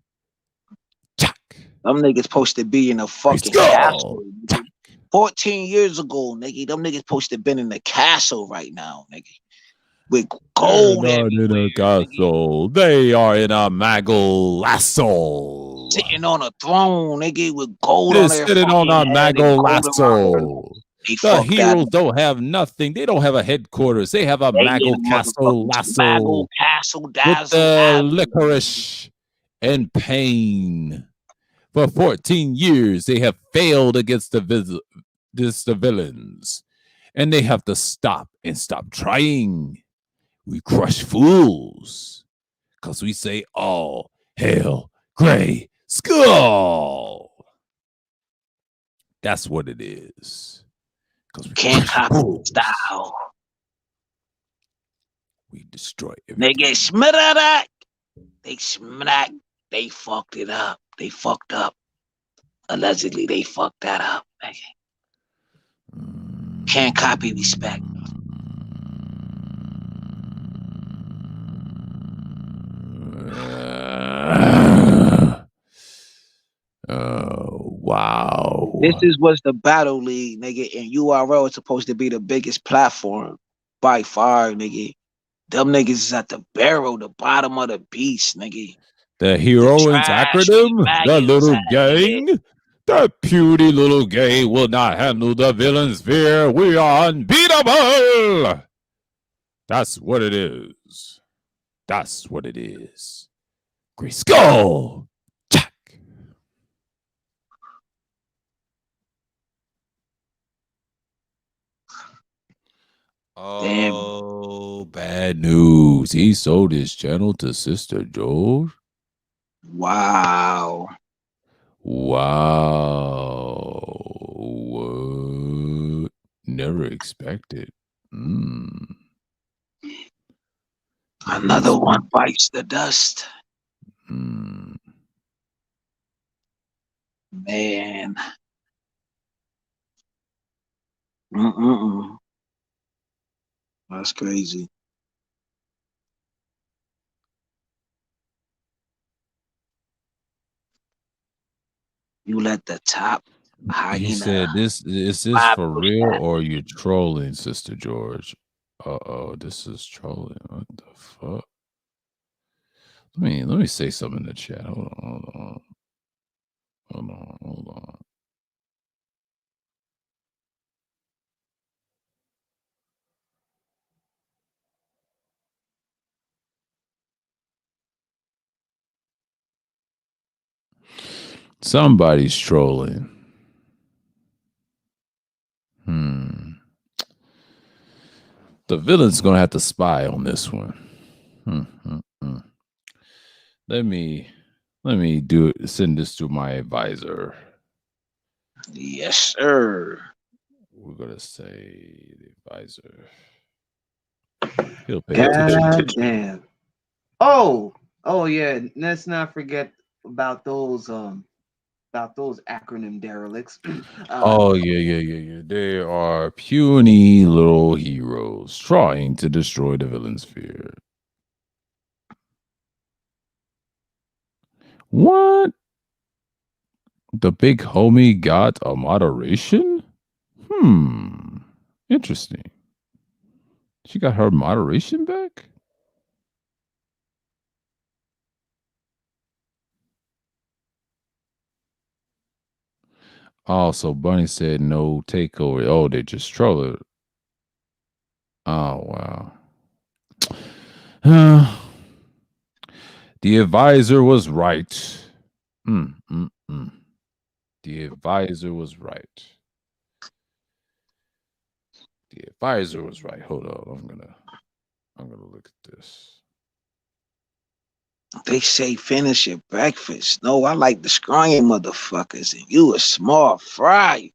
Check. them niggas supposed to be in a fucking castle. 14 years ago, nigga. Them niggas supposed to been in the castle right now, nigga. With gold They're not in a castle. They are in a Magolasso. sitting on a throne, nigga, with gold They're on their sitting on a fucking head and gold around their- Magolasso. They The fucked that heroes up. don't have nothing. They don't have a headquarters. They have a They in Mago a Castle motherfucking Lasso Mago Castle with Dazzle the Dazzle. licorice and pain. For 14 years, they have failed against the villains. And they have to stop and stop trying. We crush fools. Because we say, all hail Gray Skull. That's what it is. Because we Can't copy the fools. style. We destroy They everything. get smack. They smack. They fucked it up. They fucked up. Allegedly, they fucked that up. Can't copy respect. Oh wow! This was the Battle League, nigga, and URL is supposed to be the biggest platform by far, nigga. Them niggas is at the barrel, the bottom of the beast, nigga. The heroines trash, acronym, the the little maggots, yeah. gang, the puny little gang will not handle the villain's fear. We are unbeatable. That's what it is. That's what it is. Great skull. Jack. Damn. Oh, bad news. He sold his channel to Sister George. Wow. Wow. What? Never expected. Another one bites the dust. Man. That's crazy. You let the top hyena. He said, "Is this for real or you're trolling, Sister George?" Uh-oh, this is trolling. What the fuck? Let me say something in the chat. Hold on. Somebody's trolling. The villain's gonna have to spy on this one. Let me send this to my advisor. Yes, sir. We're gonna say the advisor. He'll pay attention. God damn. Oh yeah. Let's not forget about those acronym derelicts. Oh yeah. They are puny little heroes trying to destroy the villain's fear. What? The big homie got a moderation? Interesting. She got her moderation back? Oh, so Bunny said no takeover. Oh, they just trolled it. Oh, wow. The advisor was right. The advisor was right. The advisor was right. Hold on. I'm gonna look at this. They say finish your breakfast. No, I like the scrawny motherfuckers, and you a small fry.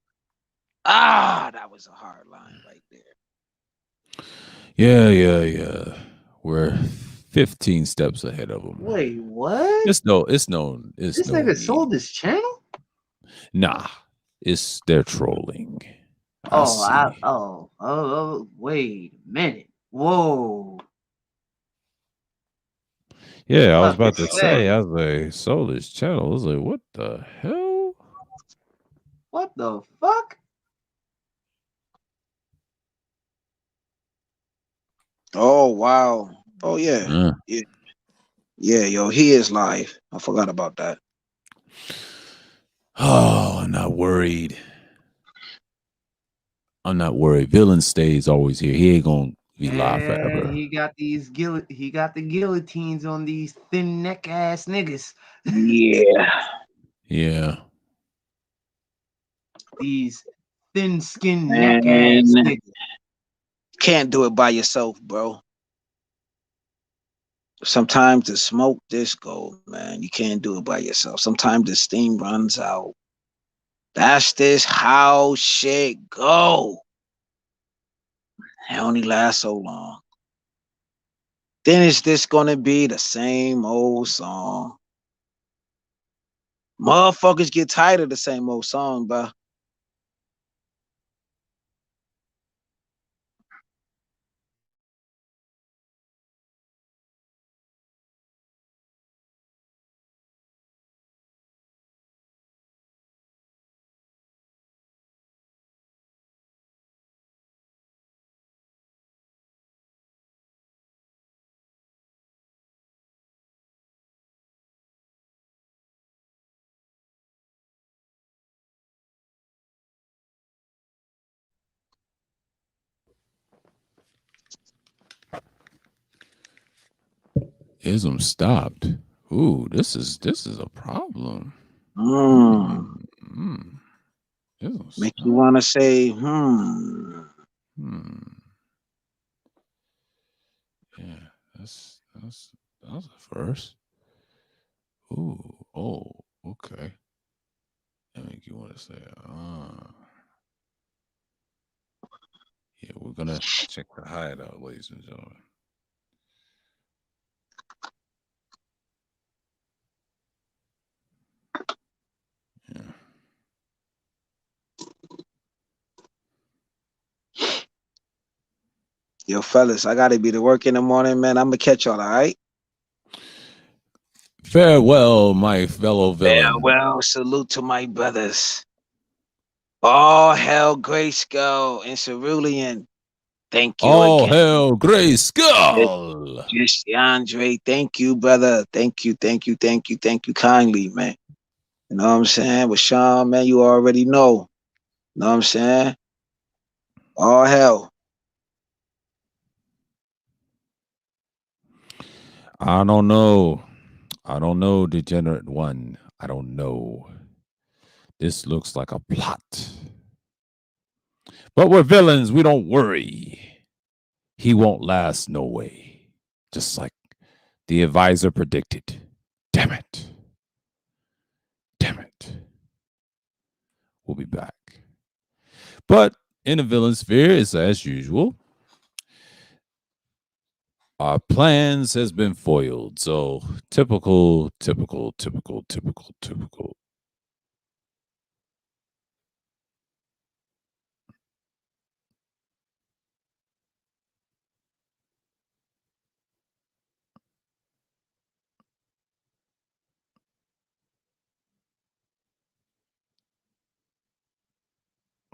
That was a hard line right there. Yeah. We're 15 steps ahead of them. Wait, what? It's known. This nigga sold his channel? Nah, they're trolling. Wait a minute. Whoa. Yeah, I was about to say, I was like, sold his channel. I was like, what the hell? What the fuck? Oh wow. Oh yeah. Yeah, yo, he is live. I forgot about that. Oh, I'm not worried. Villain stays always here. He ain't gonna be live forever. He got the guillotines on these thin neck ass niggas. Yeah. These thin skin neck ass niggas. Can't do it by yourself, bro. Sometimes the smoke this go, man. You can't do it by yourself. Sometimes the steam runs out. That's this how shit go. It only lasts so long. Then is this gonna be the same old song? Motherfuckers get tired of the same old song, bro. Ism stopped. Ooh, this is a problem. Mm. Ism Make you stopped. wanna say, Yeah, that's that was a first. Ooh, oh, okay. That make you want to say, yeah, we're gonna check the hideout, ladies and gentlemen. Yeah. yo, fellas, I gotta be to work in the morning, man. I'm gonna catch y'all, all right? Farewell, my fellow villain. Well, salute to my brothers. All hell, Grayskull and Cerulean. Thank you All again. hail Grayskull. Yes, Andre, thank you, brother. Thank you, thank you, thank you, thank you kindly, man. You know what I'm saying? With Sean, man, you already know. You know what I'm saying? All hell. I don't know. I don't know, degenerate one. I don't know. This looks like a plot. But we're villains. We don't worry. He won't last no way. Just like the advisor predicted. Damn it. Damn it. We'll be back. But in the villain sphere, it's as usual. Our plans has been foiled. So typical.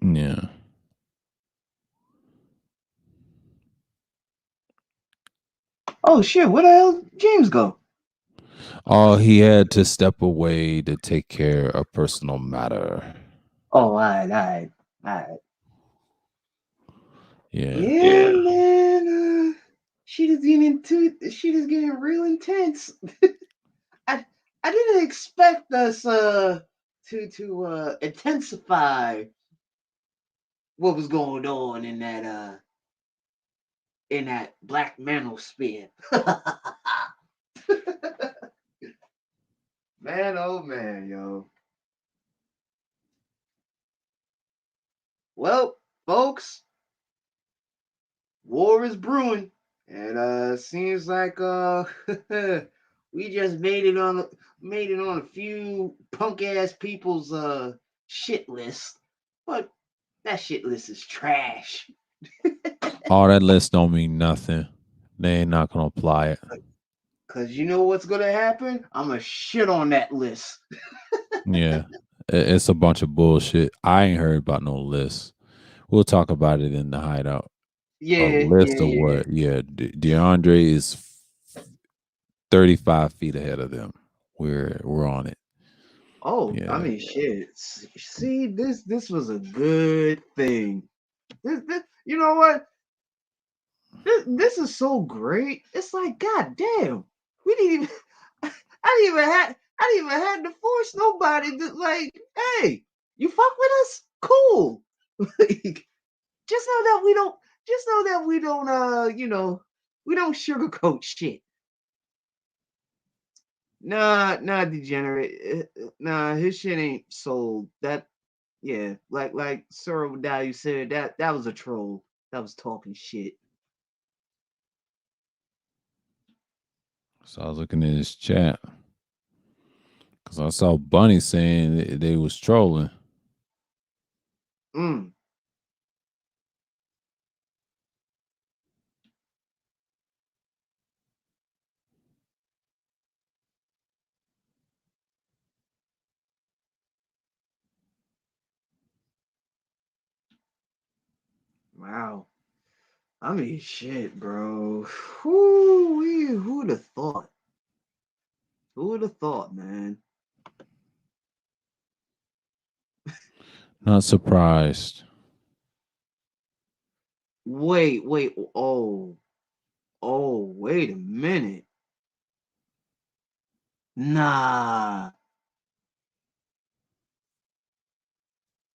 Yeah. Oh shit, where the hell James go? Oh, he had to step away to take care of personal matter. Oh, all right. Yeah. Yeah, man. Shit is getting real intense. I I didn't expect us to intensify what was going on in that black manosphere. Man, oh man, yo. Well, folks, war is brewing. And seems like we just made it on a few punk ass people's shit list. But that shit list is trash. All that list don't mean nothing. They ain't not gonna apply it. Cause you know what's gonna happen? I'm gonna shit on that list. Yeah. It's a bunch of bullshit. I ain't heard about no list. We'll talk about it in the hideout. A list of Yeah. what? Yeah, DeAndre is 35 feet ahead of them. We're on it. Oh, I Yeah. mean shit. See, this was a good thing. This you know what? This is so great. It's like, god damn, we didn't even I didn't even have to force nobody to like, hey, you fuck with us? Cool. Like, just know that we don't we don't sugarcoat shit. Nah, degenerate. Nah, his shit ain't sold. Yeah, like Sir Value said, that was a troll. That was talking shit. So I was looking in his chat because I saw Bunny saying they was trolling. Mm. Wow. I mean, shit, bro. Who'd have thought? Who would have thought, man? Not surprised. Wait. Oh, wait a minute. Nah.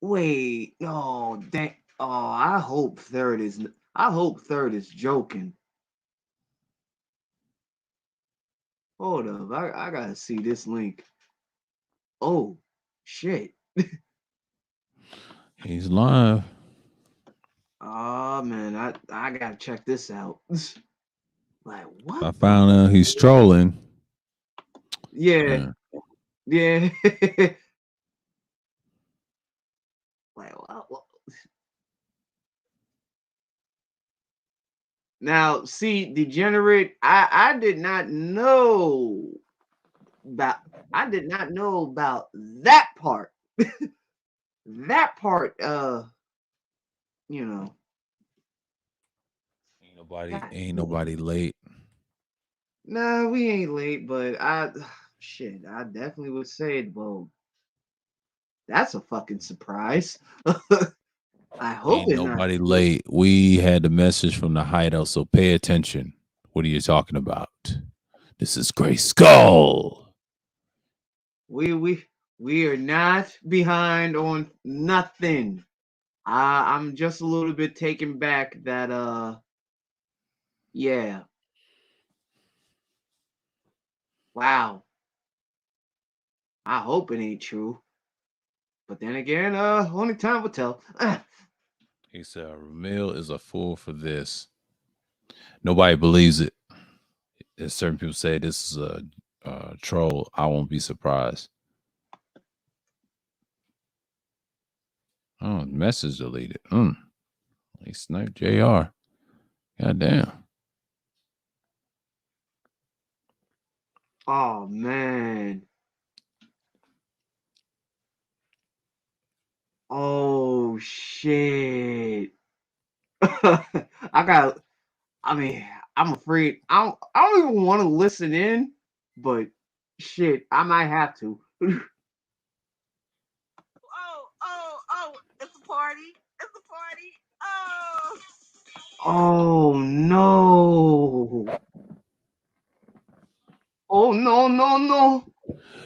Wait. Oh, dang. Oh, I hope third is joking. Hold up. I gotta see this link. Oh, shit. He's live. Oh man, I gotta check this out. Like what I the found out he's trolling. Yeah, yeah. Like what? Now, see, degenerate. I did not know about. I did not know about that part. That part. You know. God Ain't damn. nobody late. Nah, we ain't late, but shit, I definitely would say, well, that's a fucking surprise. I hope Ain't it's not nobody true. late. We had the message from the hideout, so pay attention. What are you talking about? This is Gray Skull. We are not behind on nothing. I'm just a little bit taken back that yeah. Wow. I hope it ain't true. But then again, only time will tell. He said Ramil is a fool for this. Nobody believes it. If certain people say this is a troll, I won't be surprised. Oh, message deleted. He sniped JR. God damn. Oh man. Oh shit. I mean, I'm afraid I don't even want to listen in, but shit, I might have to. Oh, it's a party. It's a party. Oh. Oh no. Oh no.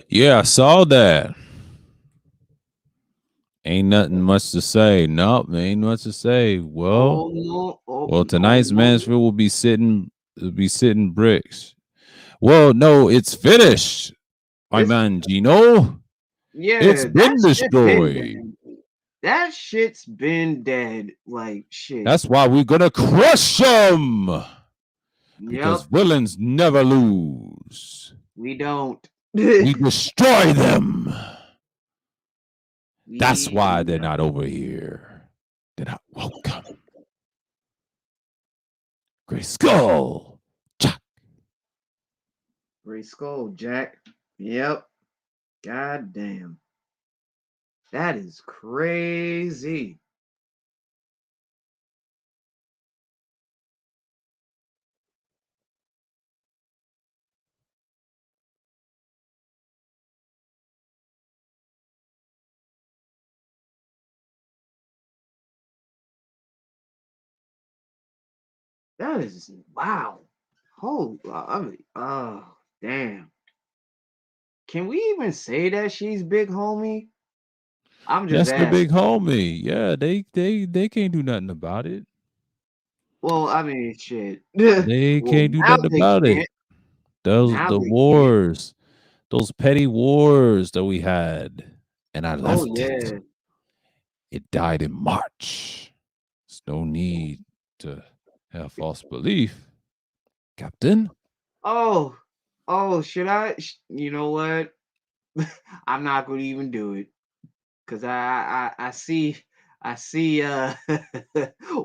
Yeah, I saw that. Ain't nothing much to say. Nope, ain't much to say. Well, Oh no. well, Oh tonight's no. Mansfield will be sitting bricks. Well, no, it's finished, my It's man Gino. It's yeah, that been shit's been destroyed. dead. That shit's been dead. Like shit. That's why we're gonna crush them. Yep, Because villains never lose. we don't. We destroy them. That's We why do they're not. not over here. They're not welcome. Gray Skull. Chuck. Great skull, Jack. Yep. God damn. That is crazy. That is wow. I mean, oh damn. Can we even say that she's big homie? I'm just That's the big asking. homie. Yeah, they can't do nothing about it. Well, I mean, shit. They Well, can't do now nothing they about it. can't. Those Now the they can't. wars, those petty wars that we had, and I Oh left it. yeah. It died in March. There's no need to have false belief, Captain. Oh, should I? You know what? I'm not gonna even do it because I see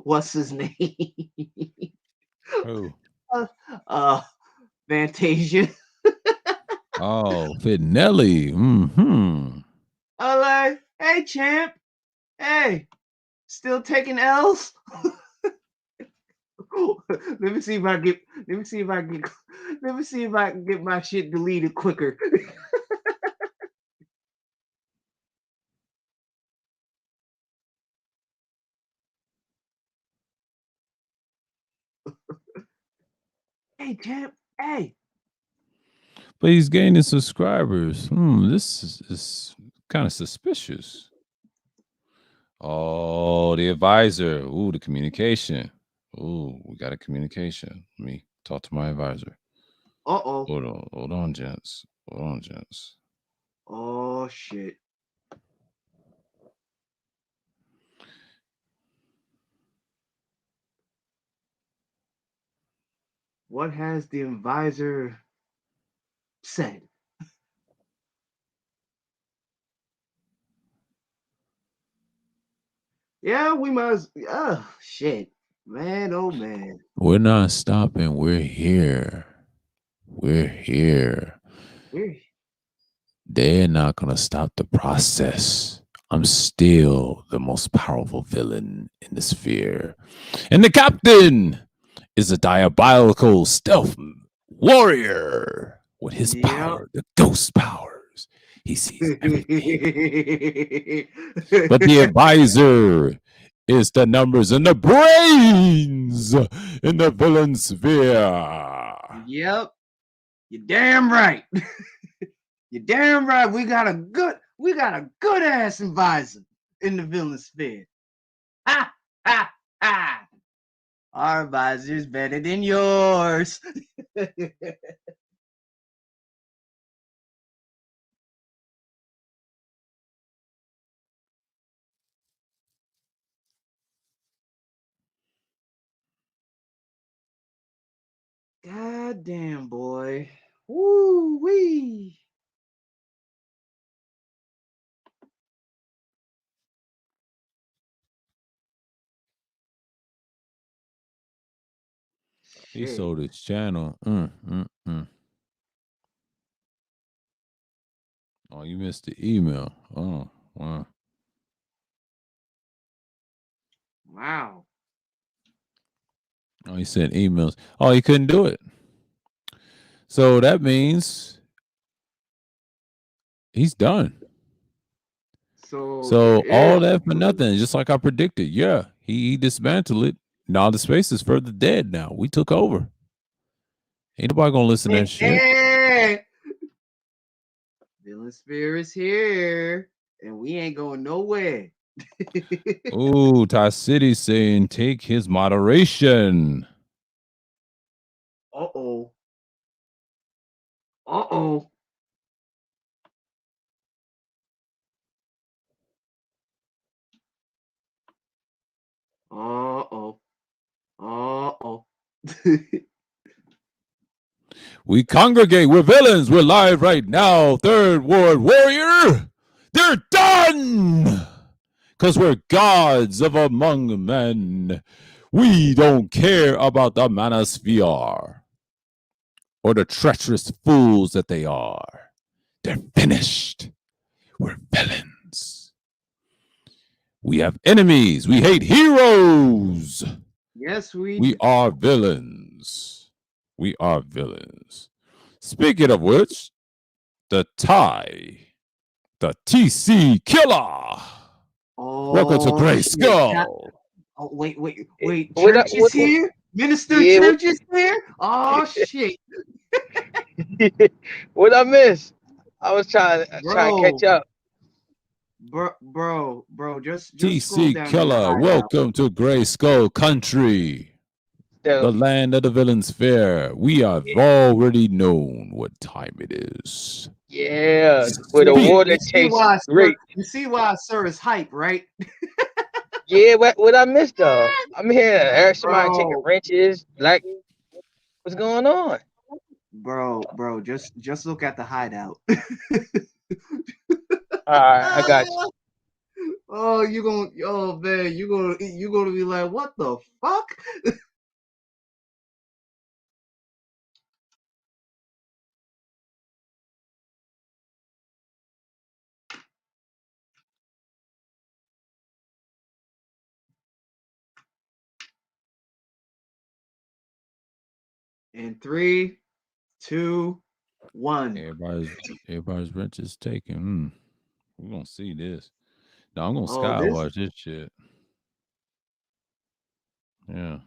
what's his name? Oh, uh Fantasia. oh, Finelli. Mm-hmm. I'm like, hey champ, hey, still taking L's? Let me see if I can get my shit deleted quicker. Hey champ, hey. But he's gaining subscribers. This is kind of suspicious. Oh, the advisor. Ooh, the communication. Ooh, we got a communication. Let me talk to my advisor. Uh-oh. Hold on, gents. Hold on, gents. Oh shit. What has the advisor said? Yeah, we must. Oh shit, man! Oh man. We're not stopping. We're here. We're here. They're not gonna stop the process. I'm still the most powerful villain in the sphere. And the captain is a diabolical stealth warrior with his power, the ghost powers. He sees everything. But the advisor is the numbers and the brains in the villain sphere. Yep. You're damn right. You're damn right. We got a good ass advisor in the villain sphere. Ha ha ha. Our advisor is better than yours. God damn, boy. Woo wee. He sold his channel. Oh, you missed the email. Oh, wow. Wow. Oh, he sent emails. Oh, he couldn't do it. So that means he's done. So all that for nothing, just like I predicted. Yeah, he dismantled it. Now the space is further dead now. We took over. Ain't nobody gonna listen to that shit. Villain Sphere is here, and we ain't going nowhere. Oh, Ty City saying take his moderation. Uh-oh. Uh-oh. Uh-oh. Uh-oh. We congregate. We're villains. We're live right now. Third Ward Warrior. They're done. Because we're gods of among men. We don't care about the manosphere or the treacherous fools that they are. They're finished. We're villains. We have enemies. We hate heroes. Yes, we are villains. We are villains. Speaking of which, the TC Killer. Oh, welcome to Gray Skull. Oh, wait. Church is here? Minister Church is here? Oh, shit. What I miss? I was trying to catch up. Bro, just TC Killer, welcome to Gray Skull Country. The land of the villains fair. We have already known what time it is. Yeah, where the water tastes great. You see why Sir is hype, right? Yeah, what I missed though? I'm hearing somebody taking Bro, wrenches. Like, what's going on? bro, just look at the hideout. All right, I got you. Oh, oh man, you gonna be like, what the fuck? In 3, 2, 1. Everybody's wrench is taken. We're gonna see this. No, I'm gonna Oh, this skywatch this shit. Yeah.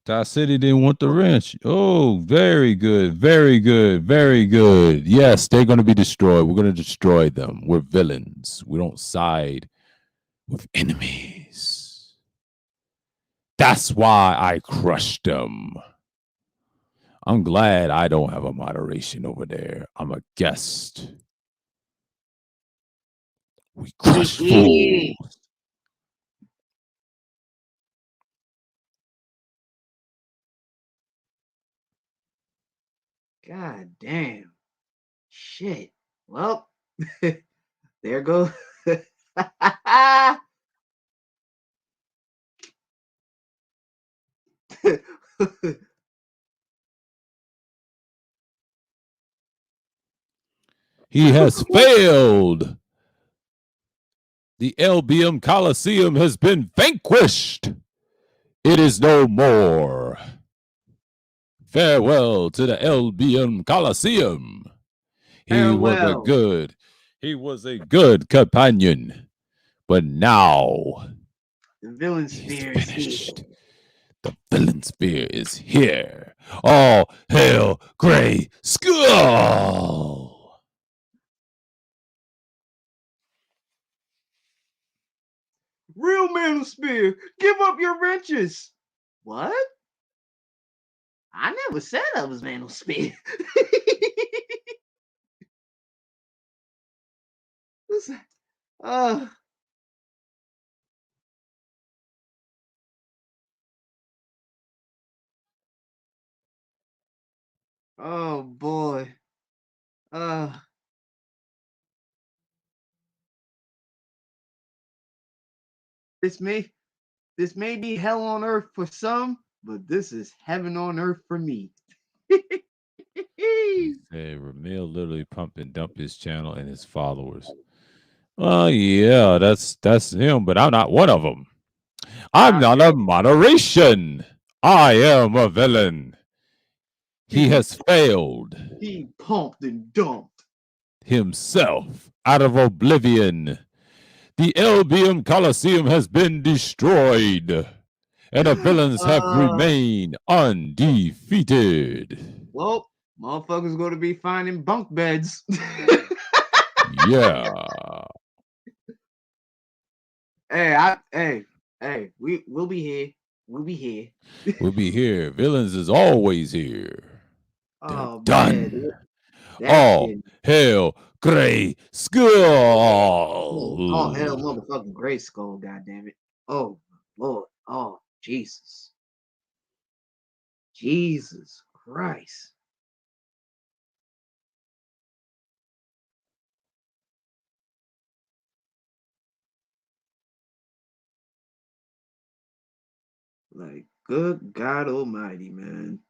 Tie City didn't want the wrench. Oh, very good, very good, very good. Yes, they're gonna be destroyed. We're gonna destroy them. We're villains. We don't side with enemies. That's why I crushed them. I'm glad I don't have a moderation over there. I'm a guest. We crush fools. God damn. Shit. Well, there goes. He has failed. The LBM Coliseum has been vanquished. It is no more. Farewell to the LBM Coliseum. He was Farewell. he was a good companion. But now The villain he's sphere is here. finished. The villain spear is here. All hail Gray Skull. Real Manosphere, give up your wrenches. What? I never said I was Manosphere. uh, oh boy. Uh, this may be hell on earth for some, but this is heaven on earth for me. He said Ramil literally pump and dump his channel and his followers. Well, yeah, that's him, but I'm not one of them. I'm not a moderation. I am a villain. He has failed He pumped and dumped himself out of oblivion. The LBM Coliseum has been destroyed, and the villains have remained undefeated. Well, motherfuckers going to be finding bunk beds. Yeah. Hey, we'll be here. We'll be here. We'll be here. Villains is always here. They're Oh done. man, that All kid. hail Gray Skull. Oh hell, motherfucking Gray Skull, goddamn it. Oh Lord. Oh Jesus. Jesus Christ. Like, good God Almighty, man.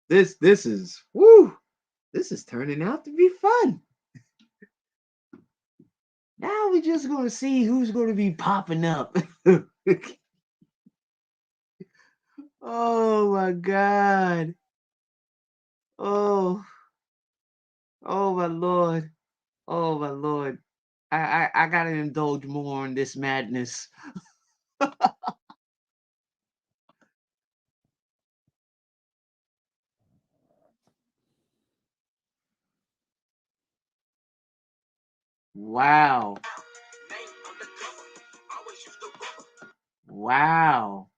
This is woo. This is turning out to be fun. Now we're just gonna see who's gonna be popping up. Oh my God. Oh, oh my Lord. Oh my Lord. I gotta indulge more in this madness. Wow. Wow.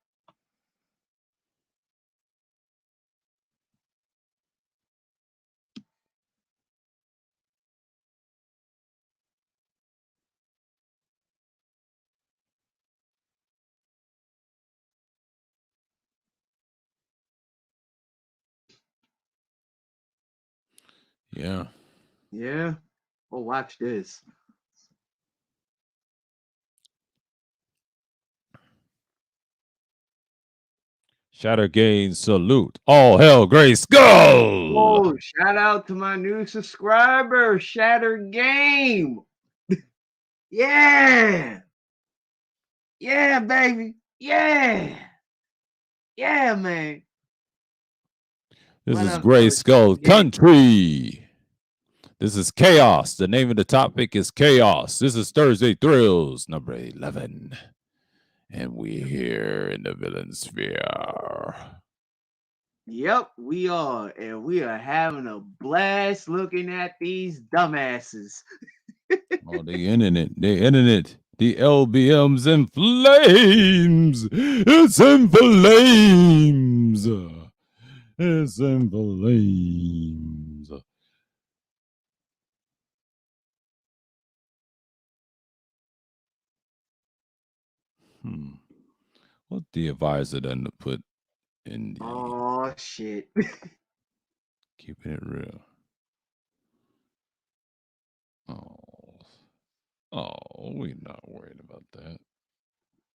Yeah. Yeah. Oh, watch this. Shatter Gain salute. All hell, Grace Skull. Oh, shout out to my new subscriber, Shatter Game. Yeah. Yeah, baby. Yeah. Yeah, man. This What is up, Gray though, Shatter Skull Game? Country. This is Chaos. The name of the topic is Chaos. This is Thursday Thrills, number 11. And we're here in the villain sphere. Yep, we are. And we are having a blast looking at these dumbasses. Oh, they ending it. They ending it. The LBM's in flames. It's in flames. It's in flames. What the advisor done to put in the Oh, shit. keeping it real? Oh, we're not worried about that.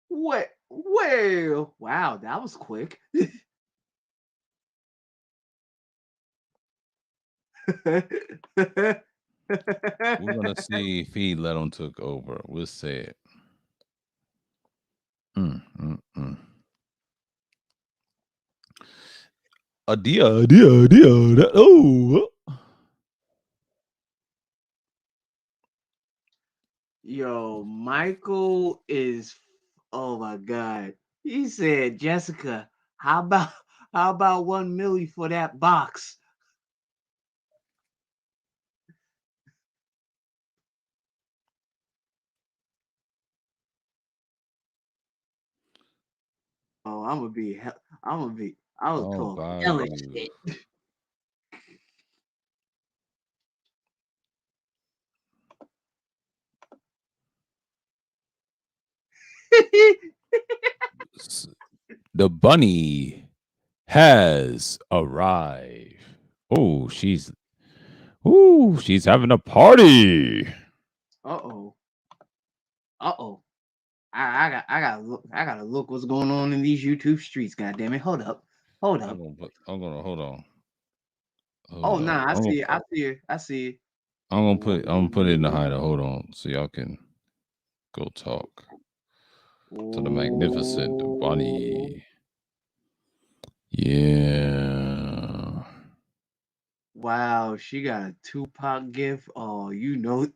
What? Well, wow, that was quick. We're gonna see if he let him took over. We'll say it. Idea. Oh. Yo, Michael is, oh my God. He said, Jessica, how about 1 milli for that box? Oh, I'm gonna Oh, talk hella Bayou. shit. The bunny has arrived. Oh, she's having a party. Uh-oh. Uh-oh. I gotta look what's going on in these YouTube streets, goddamn it. Hold up. Hold up. I'm gonna hold on. Oh Hold up. nah, I see it. I see it. I see it. I'm gonna put it in the hider. Hold on, so y'all can go talk to the magnificent Oh, bunny. Yeah. wow, she got a Tupac gift. Oh, you know,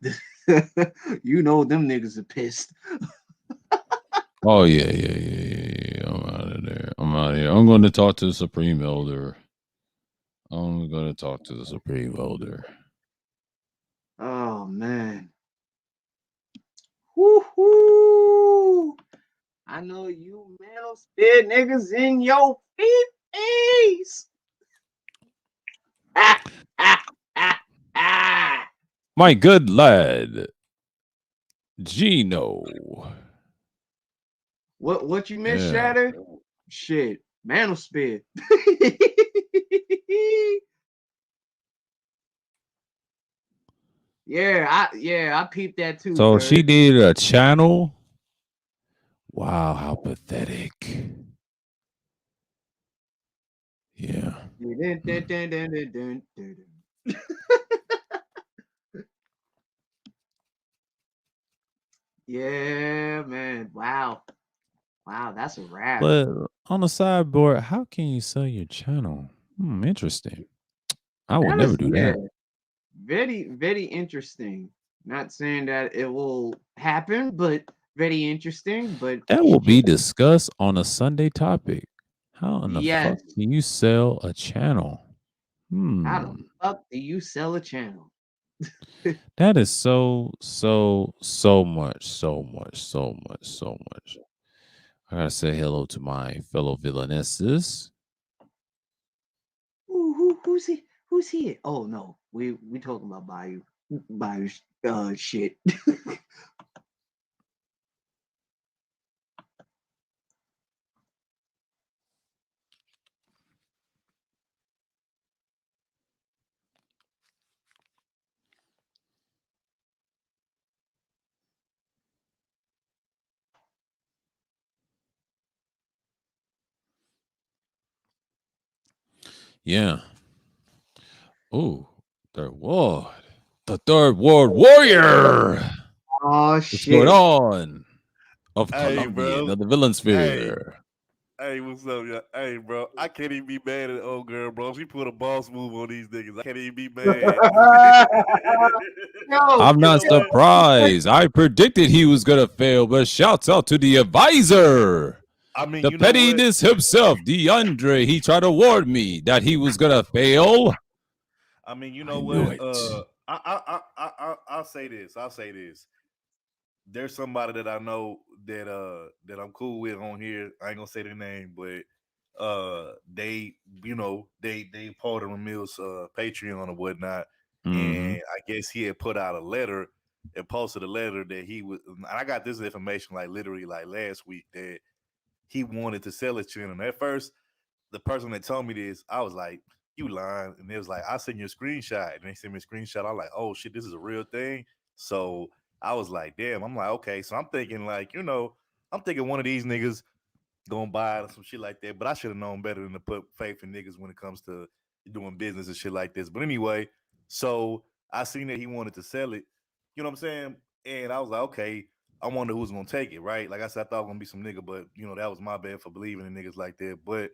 you know them niggas are pissed. Oh yeah. I'm out of there. I'm out of here. I'm going to talk to the Supreme Elder. I'm going to talk to the Supreme Elder. Oh man. Woo-hoo! I know you metal spit niggas in your face. Ah, ah, ah, ah. My good lad, Gino. What you miss, Yeah. Shatter? Shit, Manosphere. I peeped that too. So she Cuz. did a channel. Wow, how pathetic. Yeah. Dun, dun, dun, dun, dun, dun, dun. Yeah, man. Wow, that's a wrap. But on the sideboard, how can you sell your channel? Interesting. I would That never is, do yeah, that. very, very interesting. Not saying that it will happen, but very interesting. But That will be shit, discussed on a Sunday topic. How in the yes. fuck can you sell a channel? How the fuck do you sell a channel? That is so much. I gotta say hello to my fellow villainesses. Who's he? Who's he? Oh no, we talking about Bayou shit. Yeah. Oh, third ward. The third ward warrior. Oh What's going shit. on? Of Hey, Colombian bro. of the villain Hey, sphere. hey, what's up, y'all? Hey, bro. I can't even be mad at the old girl, bro. She put a boss move on these niggas. I can't even be mad. Yo, I'm You not know what? surprised. I predicted he was gonna fail, but shouts out to the advisor. I mean, The you know what? pettiness himself, DeAndre. He tried to warn me that he was gonna fail. I mean, you I know knew what? it. I'll say this. I'll say this. There's somebody that I know that I'm cool with on here. I ain't gonna say their name, but they they part of Ramil's Patreon or whatnot, Mhm. and I guess he had put out a letter and posted a letter that he was. And I got this information like literally like last week that he wanted to sell his channel. And at first, the person that told me this, I was like, "You lying?" And it was like, "I sent you a screenshot," and they sent me a screenshot. I'm like, "Oh shit, this is a real thing." So I was like, "Damn." I'm like, "Okay." So I'm thinking like, I'm thinking one of these niggas gonna buy some shit like that. But I should have known better than to put faith in niggas when it comes to doing business and shit like this. But anyway, so I seen that he wanted to sell it. You know what I'm saying? And I was like, okay, I wonder who's gonna take it, right? Like I said, I thought it was gonna be some nigga, but that was my bad for believing in niggas like that. But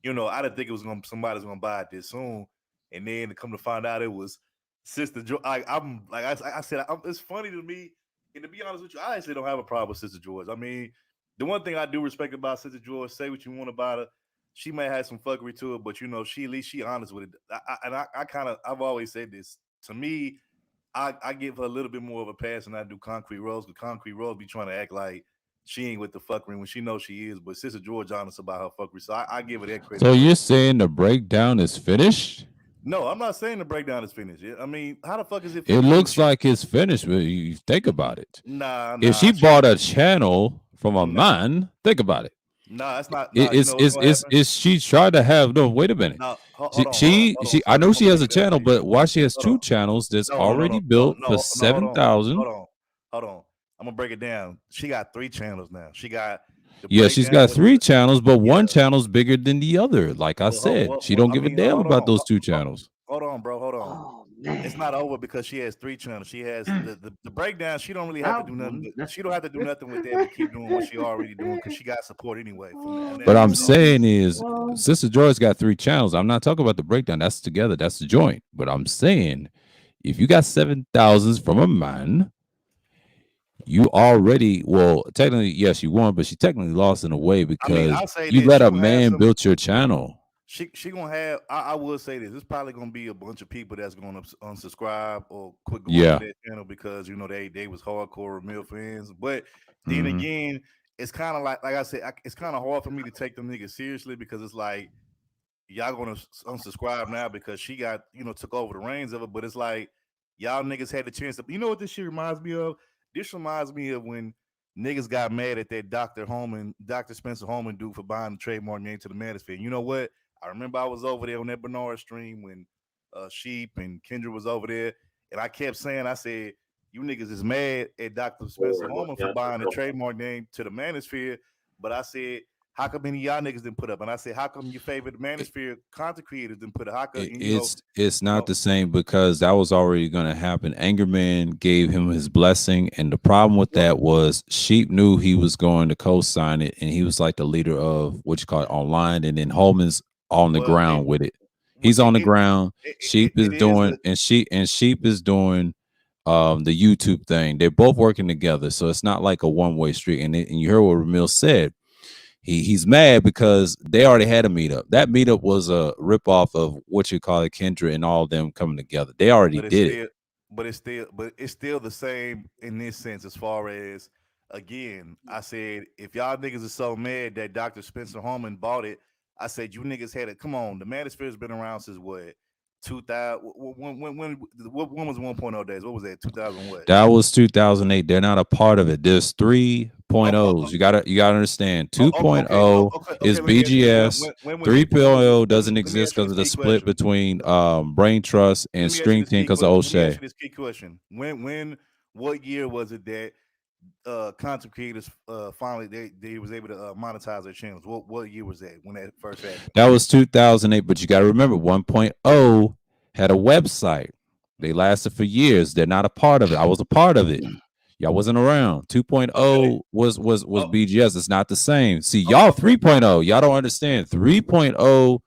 I didn't think it was gonna somebody's gonna buy it this soon. And then to come to find out it was Sister George. I'm like I said, it's funny to me. And to be honest with you, I actually don't have a problem with Sister George. I mean, the one thing I do respect about Sister George, say what you want about her, she may have some fuckery to it, but she at least she honest with it. I've always said this. To me, I give her a little bit more of a pass than I do Concrete Rose, because Concrete Rose be trying to act like she ain't with the fuckery when she knows she is. But Sister George honest about her fuckery, so I give her that credit So you're first. saying the breakdown is finished? No, I'm not saying the breakdown is finished. I mean, how the fuck is it It finished when looks she? like it's finished, but you think about it. If she Nah. bought a channel from a Nah, man, think about it. nah. That's not. Nah, you know what's Is gonna happen? is she tried to have no? Wait a minute. No, She hold on, hold on, she hold on, she. I son. know I'm she gonna has break a it down channel, for you. but why she has Hold on. two channels that's No, already built for hold on, 7,000? hold on. I'm gonna break it down. She got 3 channels now. She got the Yeah, she's got breakdown, which is 3 channels, but yeah. one channel's bigger than the other. Like I said, she don't I give a mean, damn hold about on, those 2 channels. hold on, bro, hold on. Oh It's man. not over because she has 3 channels. She has the breakdown. She don't really have to That do nothing. one. She don't have to do nothing with that, but keep doing what she already doing because she got support anyway from that. What I'm That's all. saying is, Sister Joy's got 3 channels. I'm not talking about the breakdown. That's together. That's the joint. But I'm saying, if you got 7,000s from a man, you already, well, technically, yes, you won, but she technically lost in a way I mean, because I'll say you this. let She a gonna have man some. build your channel. She gonna have. I will say this. It's probably gonna be a bunch of people that's gonna unsubscribe or quit going to Yeah. that channel because they was hardcore Ramil fans. But then Hmm. again, it's kind of like I said, it's kind of hard for me to take them niggas seriously because it's like y'all gonna unsubscribe now because she got took over the reins of it. But it's like y'all niggas had the chance to. You know what this shit reminds me of? This reminds me of when niggas got mad at that Dr. Spencer Holman dude for buying the trademark name to the Manosphere. You know what? I remember I was over there on that Bernard stream when Sheep and Kendra was over there, and I kept saying, I said, you niggas is mad at Dr. Spencer Holman for buying the trademark name to the Manosphere, but I said, how come any of y'all niggas didn't put up? And I said, how come your favorite Manosphere content creators didn't put up? How come, It's not no, the same because that was already going to happen. Angerman gave him his blessing, and the problem with that was Sheep knew he was going to co-sign it, and he was like the leader of what you call it online, and then Holman's on the well, ground with it. He's on the ground. Sheep is it is doing, and Sheep is doing the YouTube thing. They're both working together, so it's not like a one-way street. And you heard what Ramil said. He's mad because they already had a meetup. That meetup was a ripoff of what you call it, Kendra and all of them coming together. They already but it's did it. still, but it's still the same in this sense. As far as again, I said if y'all niggas are so mad that Dr. Spencer Holman bought it, I said you niggas had it. Come on, the Manosphere's been around since what 2000? When was 1.0 days? What was that? 2000 what? That was 2008. They're not a part of it. There's 3.0s. You gotta understand. 2.0 is Let me ask you this: BGS. when was it? 3.0 doesn't Let me exist ask you because this of the key split question. between Brain Trust and Let me ask you Stream this Team key because of question. Let me ask O'Shea. you this key question. What year was it that content creators finally they was able to monetize their channels? What year was that when that first happened? That was 2008, but you got to remember 1.0 had a website. They lasted for years. They're not a part of it. I was a part of it. Y'all wasn't around. 2.0 Okay. was Oh, BGS. It's not the same. See, y'all okay. 3.0, y'all don't understand. 3.0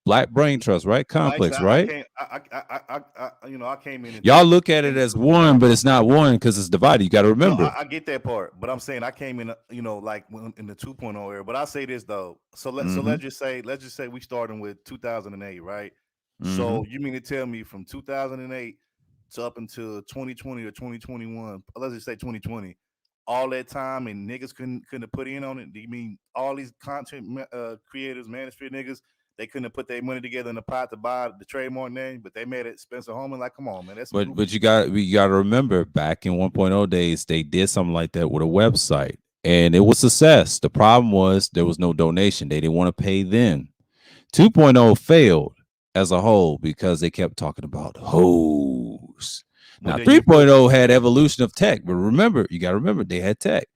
Black Brain Trust, right? Well, actually, Complex, right? I came in Y'all look at it in as two. one, but it's not one because it's divided. You got to No, remember. I get that part, but I'm saying I came in, like in the 2.0 era. But I say this though. So Mm-hmm. let's just say we starting with 2008, right? Mm-hmm. So you mean to tell me from 2008 to up until 2020 or 2021? Let's just say 2020. All that time and niggas couldn't have put in on it. Do you mean all these content creators, manosphere niggas? They couldn't have put their money together in the pot to buy the trademark name, but they made it Spencer Holman. Like, come on, man, that's some But goofy shit. you got to remember back in 1.0 days, they did something like that with a website, and it was success. The problem was there was no donation. They didn't want to pay then. 2.0 failed as a whole because they kept talking about hoes. Well, Now then you prove 3.0 had evolution of tech, but remember, you got to remember they had tech.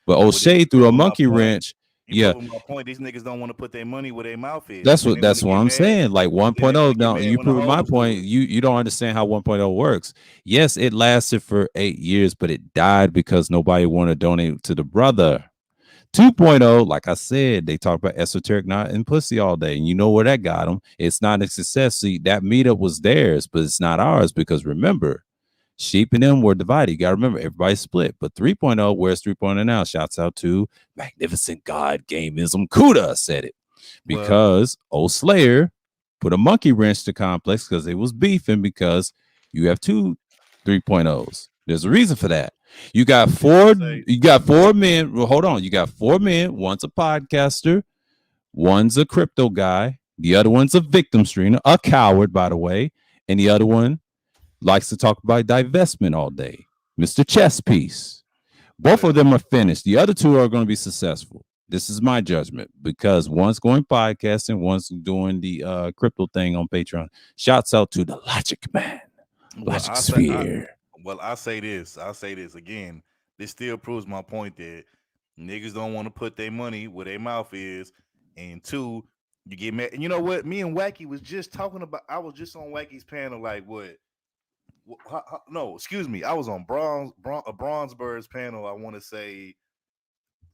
But well, then O'Shea you threw a proving my monkey point. wrench. You Yeah, proving my point. These niggas don't want to put their money where their mouth is. So that's then what they want that's to what get I'm mad. saying. Like Then they want 1.0, to get now mad you when the proving my hoes do point. it. You don't understand how 1.0 works. Yes, it lasted for 8 years, but it died because nobody wanted to donate to the brother. 2.0, like I said, they talk about esoteric not and pussy all day. And you know where that got them. It's not a success. See, that meetup was theirs, but it's not ours because remember, Sheep and them were divided. You got to remember, everybody split. But 3.0, where's 3.0 now? Shouts out to Magnificent God Gameism. Kuda said it Well, because old Slayer put a monkey wrench to Complex because they was beefing because you have two 3.0s. There's a reason for that. You got did you four. say You got four men. Well, hold on. You got four men. One's a podcaster. One's a crypto guy. The other one's a victim streamer, a coward, by the way, and the other one likes to talk about divestment all day. Mr. Chess Piece. Both of well? them are finished. The other two are going to be successful. This is my judgment because one's going podcasting, one's doing the crypto thing on Patreon. Shouts out to the Logic Man, Well, Logic Sphere. I say this. I say this again. This still proves my point that niggas don't want to put their money where their mouth is, and two, you get mad. And you know what? Me and Wacky was just talking about. I was just on Wacky's panel. Like what? No, excuse me. I was on a Bronzebird's panel. I want to say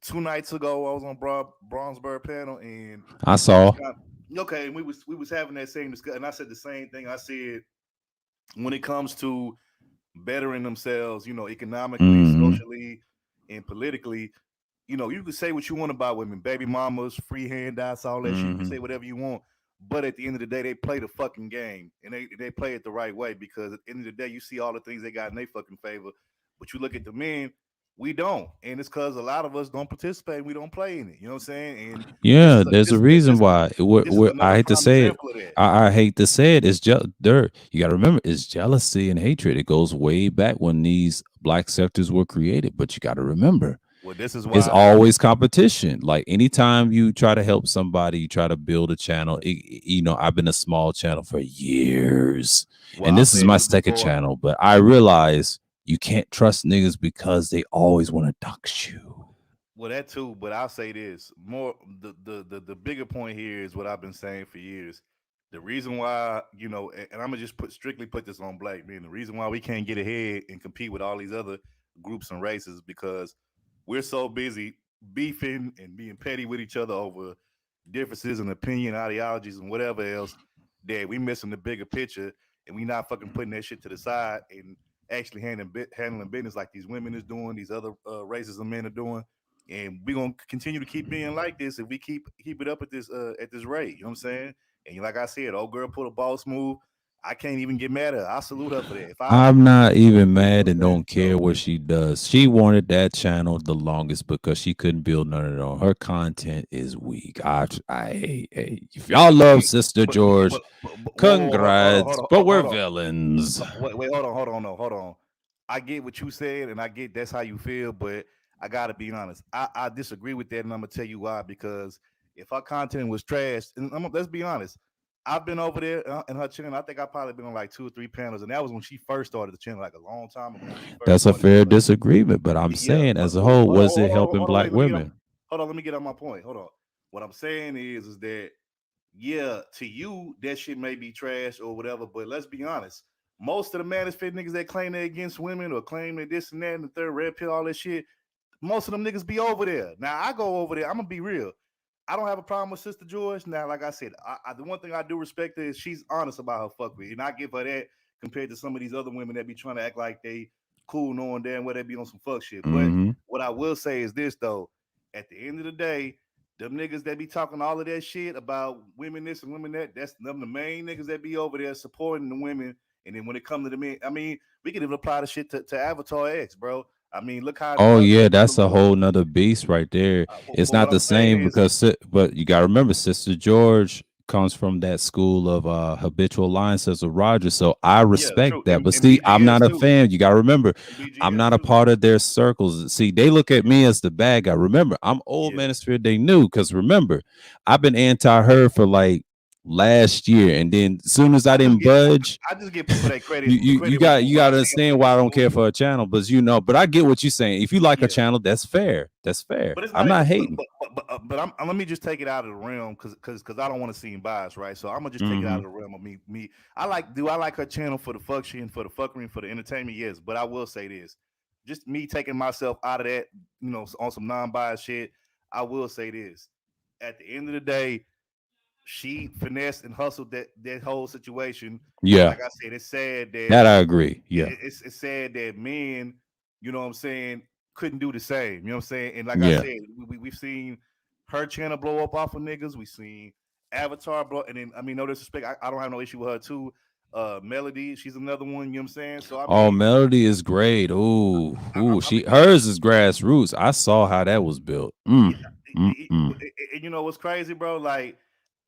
2 nights ago. I was on Bronzeberg panel, and I we was saw. kind okay. And we was having that same discussion. And I said the same thing. I said when it comes to bettering themselves, economically, Mm-hmm. socially, and politically, you can say what you want about women, baby mamas, free handouts, all that shit. You can Mm-hmm. say whatever you want. But at the end of the day, they play the fucking game and they play it the right way because at the end of the day, you see all the things they got in their fucking favor. But you look at the men, we don't. And it's because a lot of us don't participate. We don't play in it. You know what I'm saying? And this Yeah, is a, there's a this, reason this, why. this is I another hate to prime say it. example of that. I hate to say it. It's just dirt. You got to remember, it's jealousy and hatred. It goes way back when these black sectors were created. But you got to remember, Well, this is it's why always competition. Like anytime you try to help somebody, you try to build a channel. I've been a small channel for years, well, and I've this is said my this second before. channel. But I realize you can't trust niggas because they always want to dox you. Well, that too, but I'll say this more. The bigger point here is what I've been saying for years. The reason why, and I'm gonna just strictly put this on black men. The reason why we can't get ahead and compete with all these other groups and races because we're so busy beefing and being petty with each other over differences in opinion, ideologies, and whatever else that we missing the bigger picture and we not fucking putting that shit to the side and actually handling business like these women is doing, these other races of men are doing and we're gonna continue to keep being like this if we keep it up at this rate. You know what I'm saying? And like I said, old girl put a boss move. I can't even get mad at her. I salute her for that. If I, I'm not even you know mad what and I'm saying? don't care what she does. She wanted that channel the longest because she couldn't build none of it on. Her content is weak. Hey, if y'all love Sister George, Whoa, whoa, congrats, but we're hold on. villains. Wait, hold on. I get what you said, and I get that's how you feel, but I gotta be honest. I disagree with that, and I'm gonna tell you why. Because if our content was trash, and let's be honest, I've been over there in her channel. I think I probably been on like 2 or 3 panels, and that was when she first started the channel, like a long time ago. When she first That's a started, fair like, disagreement, but I'm yeah. saying as a whole, was it helping Hold on, black wait, let me get on. women? Hold on, let me get on my point. Hold on. What I'm saying is that yeah, to you that shit may be trash or whatever, but let's be honest. Most of the manosphere niggas that claim they're against women or claim that this and that and the third red pill, all that shit, most of them niggas be over there. Now I go over there. I'm gonna be real. I don't have a problem with Sister George. Now, like I said, the one thing I do respect her is she's honest about her fuckery, and I give her that compared to some of these other women that be trying to act like they cool, knowing damn well they be on some fuck shit. But Mm-hmm. what I will say is this though: at the end of the day, them niggas that be talking all of that shit about women this and women that, that's them the main niggas that be over there supporting the women. And then when it comes to the men, I mean, we can even apply the shit to Avatar X, bro. I mean, look how Oh her yeah, channel that's a blew up. whole nother beast right there. It's But what not I'm the saying same is, because, but you gotta remember, Sister George comes from that school of habitual alliances with Roger. So I yeah, respect true. that. But And see, I'm BGS not a too. fan. You gotta remember, And I'm BGS not a too. part of their circles. See, they look at me as the bad guy. Remember, I'm old Yeah. manosphere. They knew because remember, I've been anti her for like last year, and then as soon as I didn't budge. I just give people that credit You when, got you got when I to see them understand niggas why I don't move. care for a channel, but but I get what you're saying. If you like a Yeah. channel, that's fair. That's fair. But it's I'm not not even. hating. But let me just take it out of the realm because I don't want to seem biased, right? So I'm gonna just take it out Hmm. of the realm of me. I like her channel for the fuck shit and for the fuckery and for the entertainment? Yes, but I will say this, just me taking myself out of that, on some non-biased shit. I will say this: at the end of the day, she finessed and hustled that whole situation, and Yeah, like I said, it's sad that that I agree. Yeah, it's sad that men, you know what I'm saying, couldn't do the same. You know what I'm saying? And like I yeah. said, we've seen her channel blow up off of niggas. We've seen Avatar blow, and then I mean, no disrespect, I don't have no issue with her too. Melody, she's another one. You know what I'm saying? So I Oh, mean, Melody is great. Ooh, ooh. I mean, Hers is grassroots. I saw how that was built. yeah, Mm. you know what's crazy, bro? Like,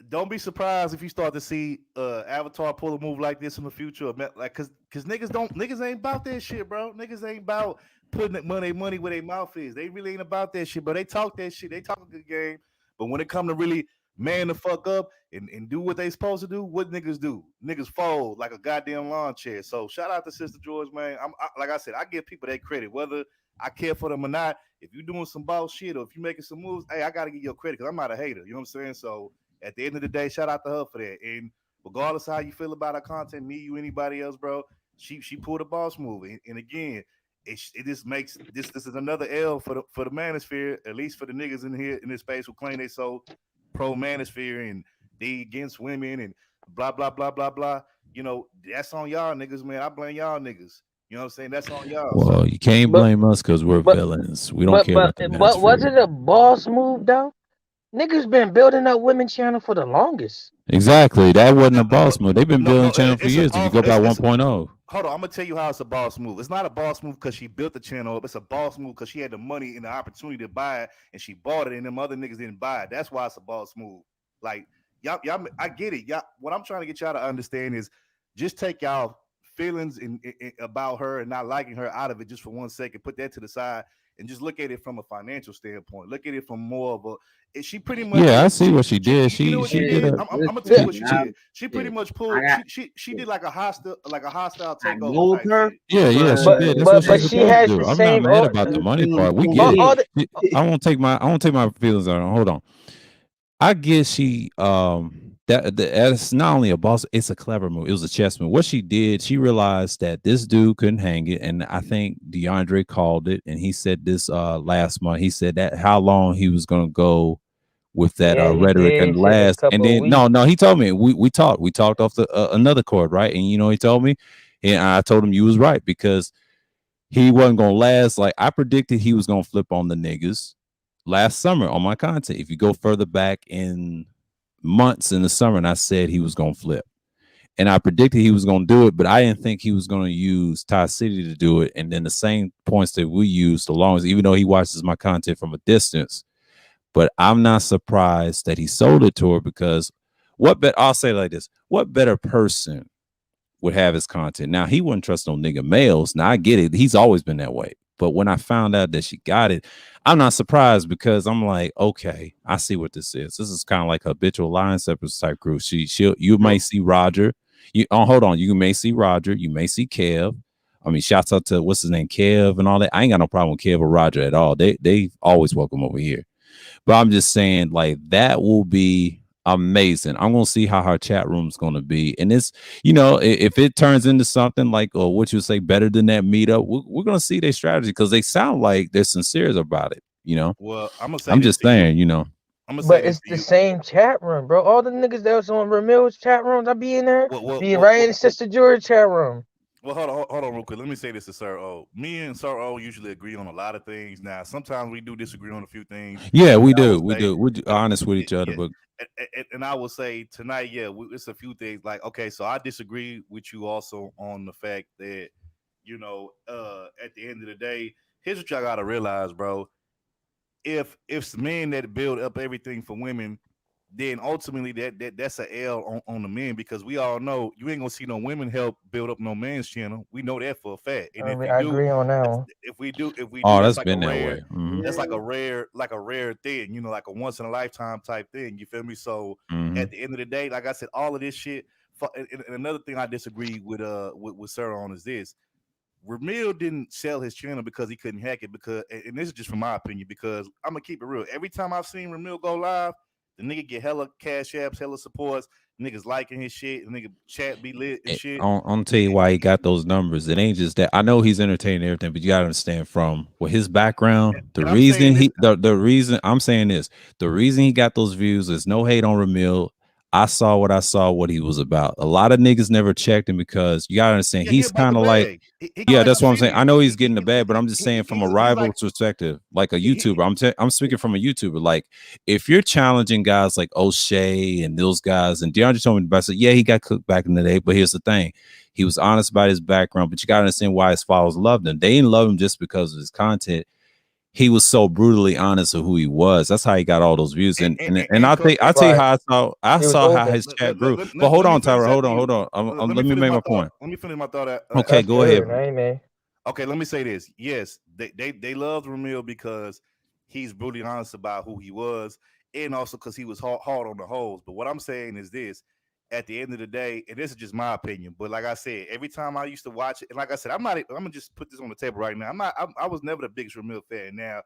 don't be surprised if you start to see Avatar pull a move like this in the future. Like, cause niggas ain't about that shit, bro. Niggas ain't about putting that money where their mouth is. They really ain't about that shit, but they talk that shit. They talk a good game, but when it come to really man the fuck up and do what they supposed to do, what niggas do? Niggas fold like a goddamn lawn chair. So shout out to Sister George, man. Like I said, I give people that credit, whether I care for them or not. If you're doing some boss shit or if you're making some moves, hey, I gotta give you credit because I'm not a hater. You know what I'm saying? So at the end of the day, shout out to her for that. And regardless of how you feel about her content, me, you, anybody else, bro, she pulled a boss move. And again, it just makes this is another L for the manosphere, at least for the niggas in here in this space who claim they so pro manosphere and they against women and blah blah blah blah blah. You know, that's on y'all niggas, man. I blame y'all niggas. You know what I'm saying? That's on y'all. Well, So you can't But blame us because we're but villains. We don't care about the but was manosphere. it a boss move though? Niggas been building up women channel for the longest. Exactly. That wasn't a but boss move. They've been building no, the channel for it's a years. If you boss. go by It's 1.0. hold on. I'm gonna tell you how it's a boss move. It's not a boss move because she built the channel up. It's a boss move because she had the money and the opportunity to buy it, and she bought it, and them other niggas didn't buy it. That's why it's a boss move. Like y'all, I get it. Y'all, what I'm trying to get y'all to understand is just take y'all feelings about her and not liking her out of it just for 1 second. Put that to the side and just look at it from a financial standpoint. Look at it from more of a. She pretty much Yeah, I did. see what she did. You know what she She did did? a. I'm gonna tell you Listen, what she now, did. She pretty listen, much I pulled. got, She did like a hostile I takeover know type her, shit. Yeah, she but did. That's what she's But she supposed to has do. the I'm not same mad or about the money listen, part. We she get it. all the I won't take my feelings out. Hold on. I guess she that's not only a boss, it's a clever move. It was a chess move. What she did, she realized that this dude couldn't hang it, and I think DeAndre called it, and he said this last month. He said that how long he was gonna go with that yeah, he rhetoric did. and He said a last, and couple of then weeks. no, he told me we talked off the another chord, right? And he told me, and I told him you was right because he wasn't gonna last. Like I predicted, he was gonna flip on the niggas last summer on my content. If you go further back in months in the summer, and I said he was gonna flip, and I predicted he was gonna do it, but I didn't think he was gonna use Ty City to do it. And then the same points that we used, the longest, even though he watches my content from a distance, but I'm not surprised that he sold it to her because I'll say it like this: what better person would have his content? Now he wouldn't trust no nigga males. Now I get it; he's always been that way. But when I found out that she got it, I'm not surprised because I'm like, okay, I see what this is. This is kind of like a habitual line steppers type group. You may see Roger. Hold on, you may see Roger. You may see Kev. I mean, shouts out to what's his name, Kev, and all that. I ain't got no problem with Kev or Roger at all. They always welcome over here. But I'm just saying, like, that will be amazing. I'm gonna see how her chat room's gonna be, and it's, if it turns into something like, or what you say, better than that meetup, we're gonna see their strategy because they sound like they're sincere about it. Well, I'm gonna say I'm this just to you. saying, I'm gonna say But this it's to the you. same chat room, bro. All the niggas that was on Ramil's chat rooms, I be in there. Well, well, Be well, right well, in Sister George chat room. well, hold on, real quick. Let me say this to Sir O. Me and Sir O usually agree on a lot of things. Now, sometimes we do disagree on a few things. Yeah, we I will do, say, we're but honest with each other, yeah, but and I will say tonight, yeah, it's a few things. Like, okay, so I disagree with you also on the fact that at the end of the day, here's what y'all gotta realize, bro. If men that build up everything for women, then ultimately that's a L on the men, because we all know you ain't gonna see no women help build up no man's channel. We know that for a fact. And if you I do, agree on that one. if we do, oh, that's that's like a been that rare way. Hmm. that's Yeah. like a rare thing, like a once in a lifetime type thing. You feel me? So Hmm. at the end of the day, like I said, all of this shit. And another thing I disagree with Sarah on is this: Ramil didn't sell his channel because he couldn't hack it. Because, and this is just from my opinion, because I'm gonna keep it real. Every time I've seen Ramil go live, the nigga get hella cash apps, hella supports, niggas liking his shit, the nigga chat be lit and shit. I'm tell you why he got those numbers. It ain't just that. I know he's entertaining and everything, but you gotta understand from his background, the And I'm saying reason this. the reason I'm saying this, the reason he got those views is no hate on Ramil. I saw what he was about. A lot of niggas never checked him because you gotta understand Yeah, he he's about the kind of like, bag. He kind yeah, of like that's a what I'm saying. I 50. know he's getting the bad, but I'm just saying from a He's like rival's perspective, like a he, YouTuber. I'm speaking from a YouTuber. Like if you're challenging guys like O'Shea and those guys, and DeAndre told me about it, yeah, he got cooked back in the day, but here's the thing. He was honest about his background, but you gotta understand why his followers loved him. They didn't love him just because of his content. He was so brutally honest of who he was. That's how he got all those views. And I tell you Right. how I He was saw how open. his chat grew. But hold let me on, finish Tyra. after Hold you. on. Let me Let me finish make my my thought. point. Let me finish my thought. Okay, That's go ahead, good, bro. man. Okay, let me say this. Yes, they loved Ramil because he's brutally honest about who he was, and also because he was hard on the hoes. But what I'm saying is this: at the end of the day, and this is just my opinion, but like I said, every time I used to watch it, and like I said, I'm not. I'm gonna just put this on the table right now. I'm not. I was never the biggest Ramil fan. Now,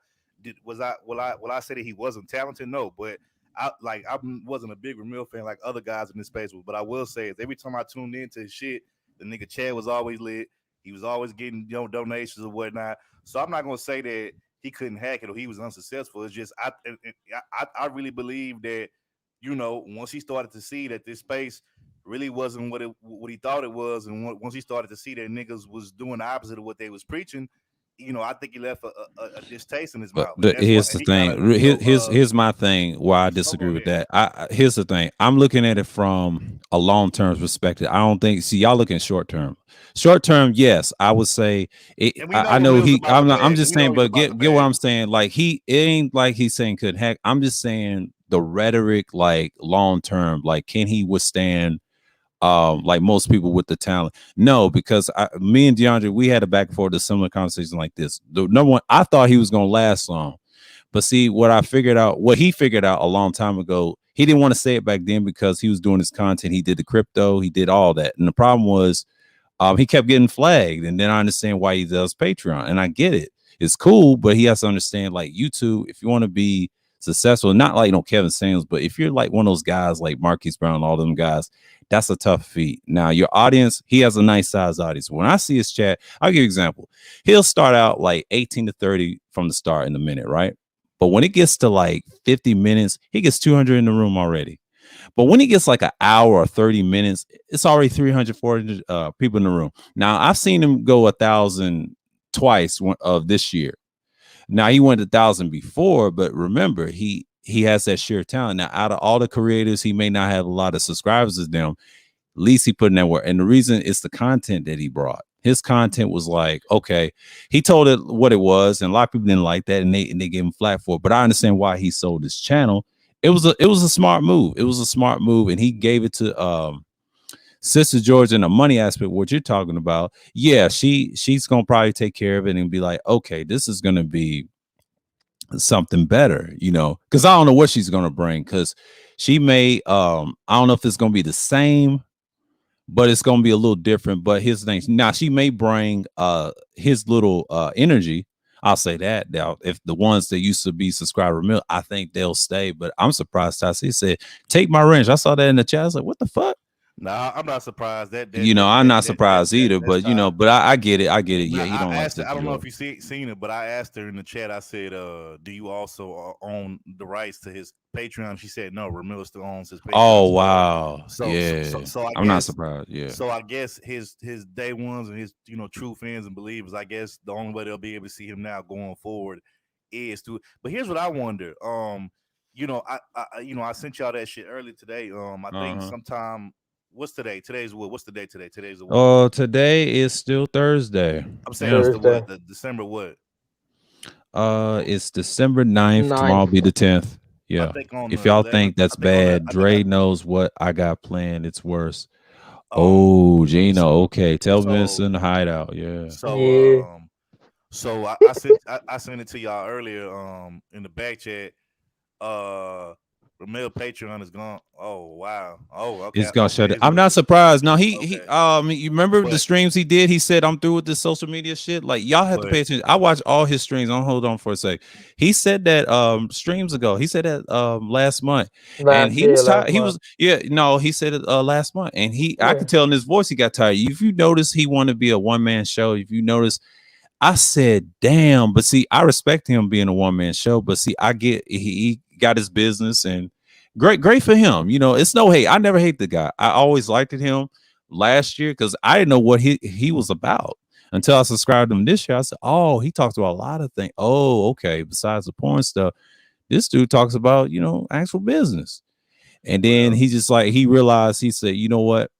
was I? Will I say that he wasn't talented? No, but I wasn't a big Ramil fan like other guys in this space was. But I will say is every time I tuned into his shit, the nigga Chad was always lit. He was always getting donations or whatnot. So I'm not gonna say that he couldn't hack it or he was unsuccessful. It's just I really believe that once he started to see that this space really wasn't what he thought it was, and once he started to see that niggas was doing the opposite of what they was preaching, I think he left a distaste in his But mouth, and that's why here's and the he kind thing. of Here's my thing. Why I spoke disagree on with that. that. Here's the thing. I'm looking at it from a long term perspective. I don't think. See, y'all looking short term. Short term, yes, I would say. And we know I know Ramil's he. about the I'm not. I'm bag. just We know saying. he's But about the get what bag. I'm saying. Like it ain't like he's saying could hack. I'm just saying the rhetoric, like long term. Like can he withstand? Like most people with the talent. No, because me and DeAndre, we had a back and forth, a similar conversation like this. The number one, I thought he was gonna last long. But see, what he figured out a long time ago, he didn't want to say it back then because he was doing his content. He did the crypto, he did all that. And the problem was he kept getting flagged. And then I understand why he does Patreon. And I get it. It's cool, but he has to understand like YouTube, if you want to be successful, not like Kevin Samuels, but if you're like one of those guys like Marquise Brown and all them guys, that's a tough feat. Now, your audience, he has a nice size audience. When I see his chat, I'll give you an example. He'll start out like 18 to 30 from the start in the minute, right? But when it gets to like 50 minutes, he gets 200 in the room already. But when he gets like an hour or 30 minutes, it's already 300, 400 people in the room. Now, I've seen him go 1,000 twice of this year. Now, he went 1,000 before, but remember, he has that sheer talent. Now, out of all the creators, he may not have a lot of subscribers as them. At least he put in that work. And the reason is the content that he brought. His content was like, okay, he told it what it was, and a lot of people didn't like that, and they gave him flat for it. But I understand why he sold his channel. It was a smart move. It was a smart move, and he gave it to Sister George in the money aspect, what you're talking about, yeah, she's gonna probably take care of it and be like, okay, this is gonna be something better, because I don't know what she's gonna bring. Because she may, I don't know if it's gonna be the same, but it's gonna be a little different. But his thing now, she may bring his little energy. I'll say that now. If the ones that used to be subscriber mill, I think they'll stay. But I'm surprised Tassie said, "Take my range." I saw that in the chat. I was like, "What the fuck?" Nah, I'm not surprised. I'm not surprised either. That's But but I get it. I get it. Yeah, he I don't like asked her, I Sister don't know if George. you seen it, but I asked her in the chat. I said, "Do you also own the rights to his Patreon?" She said, "No, Ramil still owns his Patreon." Oh wow, So I'm not surprised. Yeah. So I guess his day ones and his true fans and believers, I guess the only way they'll be able to see him now going forward is to. But here's what I wonder. I sent y'all that shit earlier today. I think sometime. What's today? Today's what? What's the day today? Today's the what? Oh, today is still Thursday. I'm saying it's the December what? It's December 9th. Tomorrow will be the 10th. Yeah. I think on if the y'all 11th, think that's I think on the- bad, I think Dre I- knows what I got planned. It's worse. Oh, Gino. Okay. Tell Vince in the hideout. Yeah. So I sent it to y'all earlier in the back chat. Ramil Patreon is gone. Oh wow. Oh, okay. He's gonna shut it. I'm not surprised. No, he you remember the streams he did? He said, "I'm through with this social media shit." Like y'all have to pay attention. I watch all his streams. Hold on for a sec. He said that streams ago. He said that last month, and he was tired. He was he said it last month, and I could tell in his voice he got tired. If you notice, he wanted to be a one man show. If you notice. I said, damn, but see, I respect him being a one-man show, but see, I get he got his business and great for him. It's no hate. I never hate the guy. I always liked him last year because I didn't know what he was about until I subscribed to him this year. I said, oh, he talks about a lot of things. Oh, okay. Besides the porn stuff, this dude talks about, actual business. And then he just he realized, he said, you know what?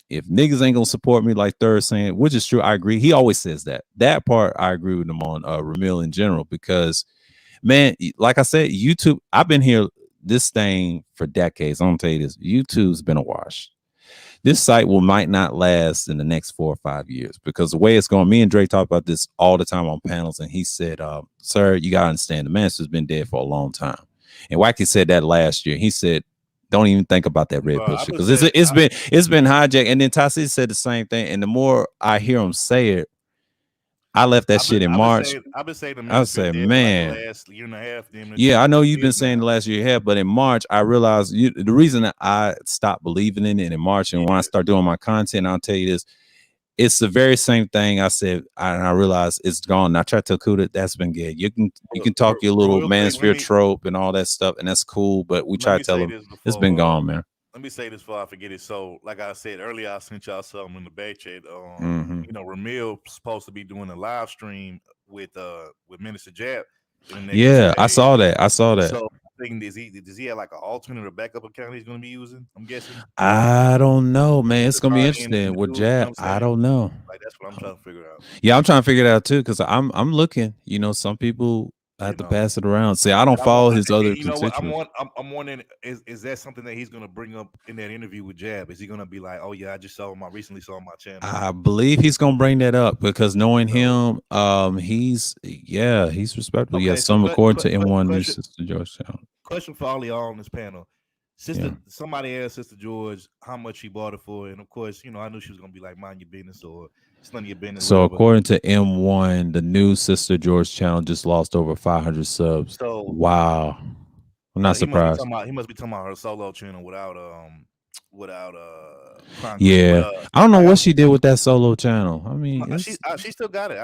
If niggas ain't gonna support me like Third saying, which is true, I agree. He always says that part. I agree with him on Ramil in general because, man, like I said, YouTube. I've been here this thing for decades. I'm gonna tell you this: YouTube's been a wash. This site might not last in the next 4 or 5 years because the way it's going. Me and Dre talk about this all the time on panels, and he said, "Sir, you gotta understand, the master's been dead for a long time." And Wacky said that last year. He said, don't even think about that red pill shit because it's been hijacked. And then Tassi said the same thing. And the more I hear him say it, I left that shit in March. I've been saying I say, man, like the last year and a half. Yeah, I know you've been saying the last year and a half, but in March I realized the reason that I stopped believing in it in March, and when I start doing my content, I'll tell you this. It's the very same thing I said, and I realized it's gone. And I tried to tell Kuda that's been good. You can talk your little manosphere trope and all that stuff, and that's cool. But we try to tell them it's been gone, man. Let me say this before I forget it. So, like I said earlier, I sent y'all something in the back chat. Ramil supposed to be doing a live stream with Minister Jab. Yeah, I saw that. So, does he have like an alternate or backup account he's going to be using? I'm guessing. I don't know, man. It's gonna be interesting with Jab. I don't know. Like that's what I'm trying to figure out. Yeah, I'm trying to figure it out too because I'm looking. Some people have to pass it around. See, I don't follow his other. You know what? I'm wondering is that something that he's going to bring up in that interview with Jab? Is he going to be like, oh yeah, I recently saw my channel? I believe he's going to bring that up because knowing him, he's respectful. Okay, yes, some according to M1 New Sister George channel. Question for all y'all on this panel. Somebody asked Sister George how much she bought it for, and of course, I knew she was gonna be like, mind your business, or it's none of your business. So according to M1, the new Sister George channel just lost over 500 subs. So wow, I'm not surprised. He must be talking about her solo channel without yeah, I don't know what she did with that solo channel. I mean, she still got it.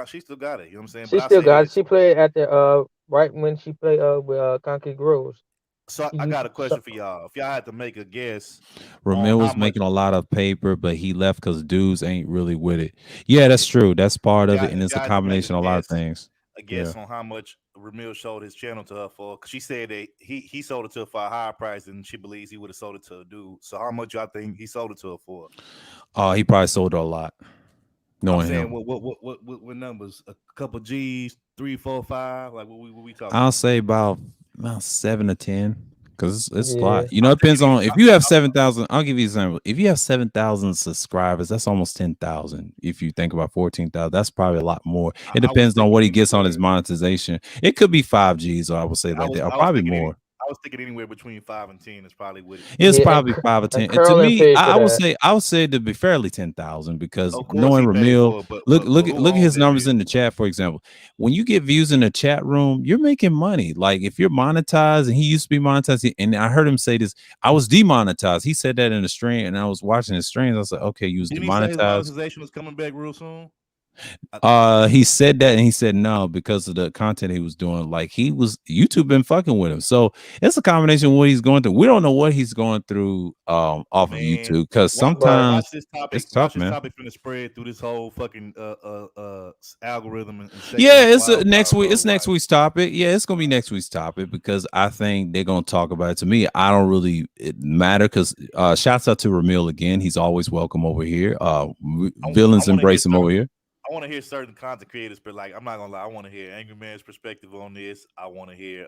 She still got it. You know what I'm saying? She still got it. She played at the right when she played with Concrete Groves. So I got a question for y'all. If y'all had to make a guess, Ramil was making a lot of paper, but he left because dudes ain't really with it. Yeah, that's true. That's part of it, and it's a combination of a lot of things. A guess on how much Ramil sold his channel to her for? Because she said that he sold it to her for a higher price than she believes he would have sold it to a dude. So how much y'all think he sold it to her for? He probably sold her a lot. Knowing him, what numbers? A couple G's, 3, 4, 5. Like what we talking? I'll say about 7 to 10. because it's a Yeah. lot. You know, I'm it depends thinking on if you have 7,000. I'll give you an example. If you have 7,000 subscribers, that's almost 10,000. If you think about 14,000, that's probably a lot more. It I was depends on thinking what he gets on his anywhere. monetization. It could be 5Gs, or I would say like that, or I was probably thinking more. I was thinking anywhere between 5 and 10 is probably what it. It's Yeah, probably 5 or and 10. And to Curlin me, paid for that. I would say to be fairly 10,000 because Of course, knowing he paid Ramil, for it, but who look at owns his that numbers shit? in the chat, for example. When you get views in the chat room, you're making money. Like if you're monetized, and he used to be monetized, and I heard him say this, I was demonetized. He said that in the stream, and I was watching his streams. I was like, okay, you was Didn't he say his demonetized. monetization was coming back real soon? He said that, and he said no because of the content he was doing. Like YouTube been fucking with him, so it's a combination of what he's going through. We don't know what he's going through off of Man, YouTube because watch sometimes this topic. it's Watch tough, this man. topic finna spread through this whole fucking algorithm and Yeah, section it's next week. bro. It's next week's topic. Yeah, it's gonna be next week's topic because I think they're gonna talk about it. To me, I don't really matter because shouts out to Ramil again. He's always welcome over here. Villains embrace him over here. I want to hear certain content creators, but like I'm not gonna lie, I want to hear Angry Man's perspective on this. I want to hear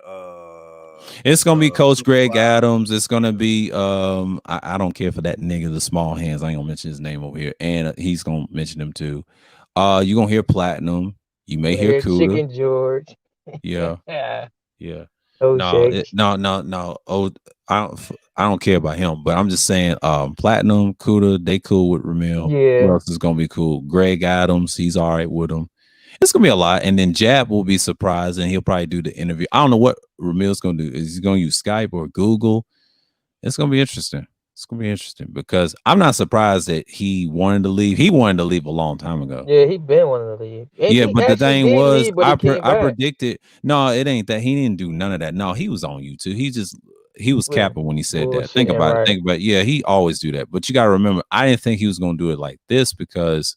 it's gonna be Coach Super Greg Wild. Adams. It's gonna be I don't care for that nigga, the small hands. I ain't gonna mention his name over here, and he's gonna mention him too. You're gonna hear Platinum. You may hear Kuda. Chicken George. Yeah. Yeah. Yeah. Oh, No, shakes. no. Oh, I don't care about him, but I'm just saying, Platinum, Kuda, they cool with Ramil. Who Yeah. else is gonna be cool? Greg Adams, he's all right with him. It's gonna be a lot, and then Jab will be surprised, and he'll probably do the interview. I don't know what Ramil's gonna do. Is he gonna use Skype or Google? It's gonna be interesting. It's gonna be interesting because I'm not surprised that he wanted to leave. He wanted to leave a long time ago. Yeah, he been wanting to leave. And Yeah, he but the actually thing did was, leave, but he came I back. predicted. No, it ain't that. He didn't do none of that. No, he was on YouTube. He was Yeah, capping when he said that. Think bullshitting, about it. right. Think about it. Yeah, he always do that. But you got to remember, I didn't think he was going to do it like this because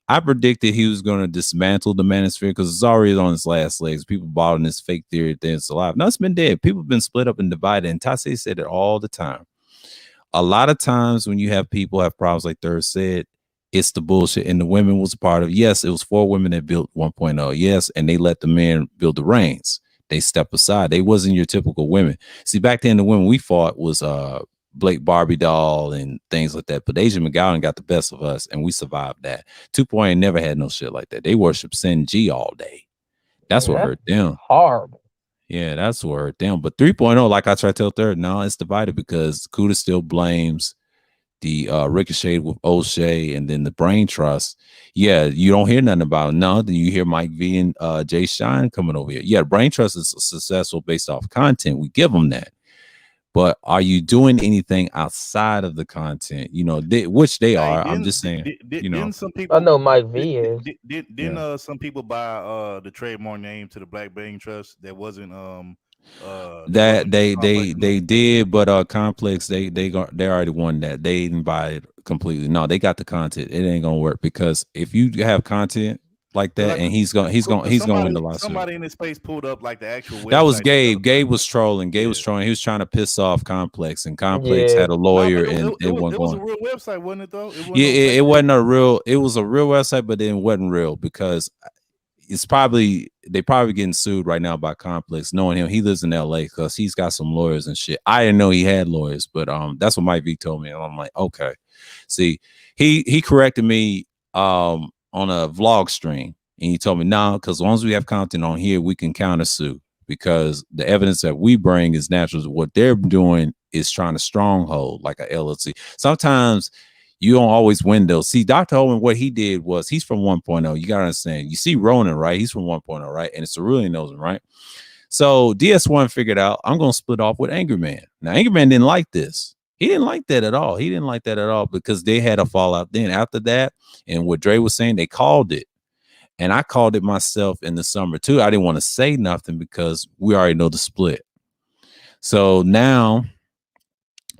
I predicted he was going to dismantle the manosphere because it's already on its last legs. People bought in this fake theory that it's alive. No, it's been dead. People have been split up and divided. And Tassie said it all the time. A lot of times when you have people have problems like Third said, it's the bullshit. And the women was a part of, yes, it was 4 women that built 1.0. Yes, and they let the men build the reins. They step aside. They wasn't your typical women. See, back then the women we fought was Blake Barbie doll and things like that. But Asia McGowan got the best of us, and we survived that. 2.0 never had no shit like that. They worship Sin G all day. That's what hurt them. Horrible. Yeah, that's what hurt them. But 3.0, like I tried to tell Third, no, it's divided because Kuda still blames the Ricochet with O'Shea and then the Brain Trust. Yeah, you don't hear nothing about it. No, then you hear Mike V and Jay Shine coming over here. Yeah, Brain Trust is successful based off content. We give them that. But are you doing anything outside of the content? You know, which they are. I'm just saying. You know, didn't some people? I know Mike V is. Didn't some people buy the trademark name to the Black Brain Trust that wasn't that they did, but Complex they already won that. They didn't buy it completely. No, they got the content. It ain't gonna work because if you have content like that, and he's gonna win the lawsuit. Somebody in this space pulled up like the actual website. That was Gabe. Gabe was trolling. Gabe was trolling. He was trying to piss off Complex, and Complex had a lawyer, and it wasn't going. It was a real website, wasn't it? Though it wasn't a real. It was a real website, but it wasn't real because it's they probably getting sued right now by Complex. Knowing him, he lives in LA because he's got some lawyers and shit. I didn't know he had lawyers, but that's what Mike V told me, and I'm like, okay. See, he corrected me on a vlog stream, and he told me no, because as long as we have content on here, we can countersue because the evidence that we bring is natural. What they're doing is trying to stronghold like a LLC. Sometimes you don't always win those. See, Dr. Owen, what he did was he's from 1.0. You gotta understand. You see Ronan, right? He's from 1.0, right? And it's really knows him, right? So DS1 figured out I'm gonna split off with Angry Man. Now, Angry Man didn't like this. He didn't like that at all. He didn't like that at all because they had a fallout. Then after that, and what Dre was saying, they called it. And I called it myself in the summer too. I didn't want to say nothing because we already know the split. So now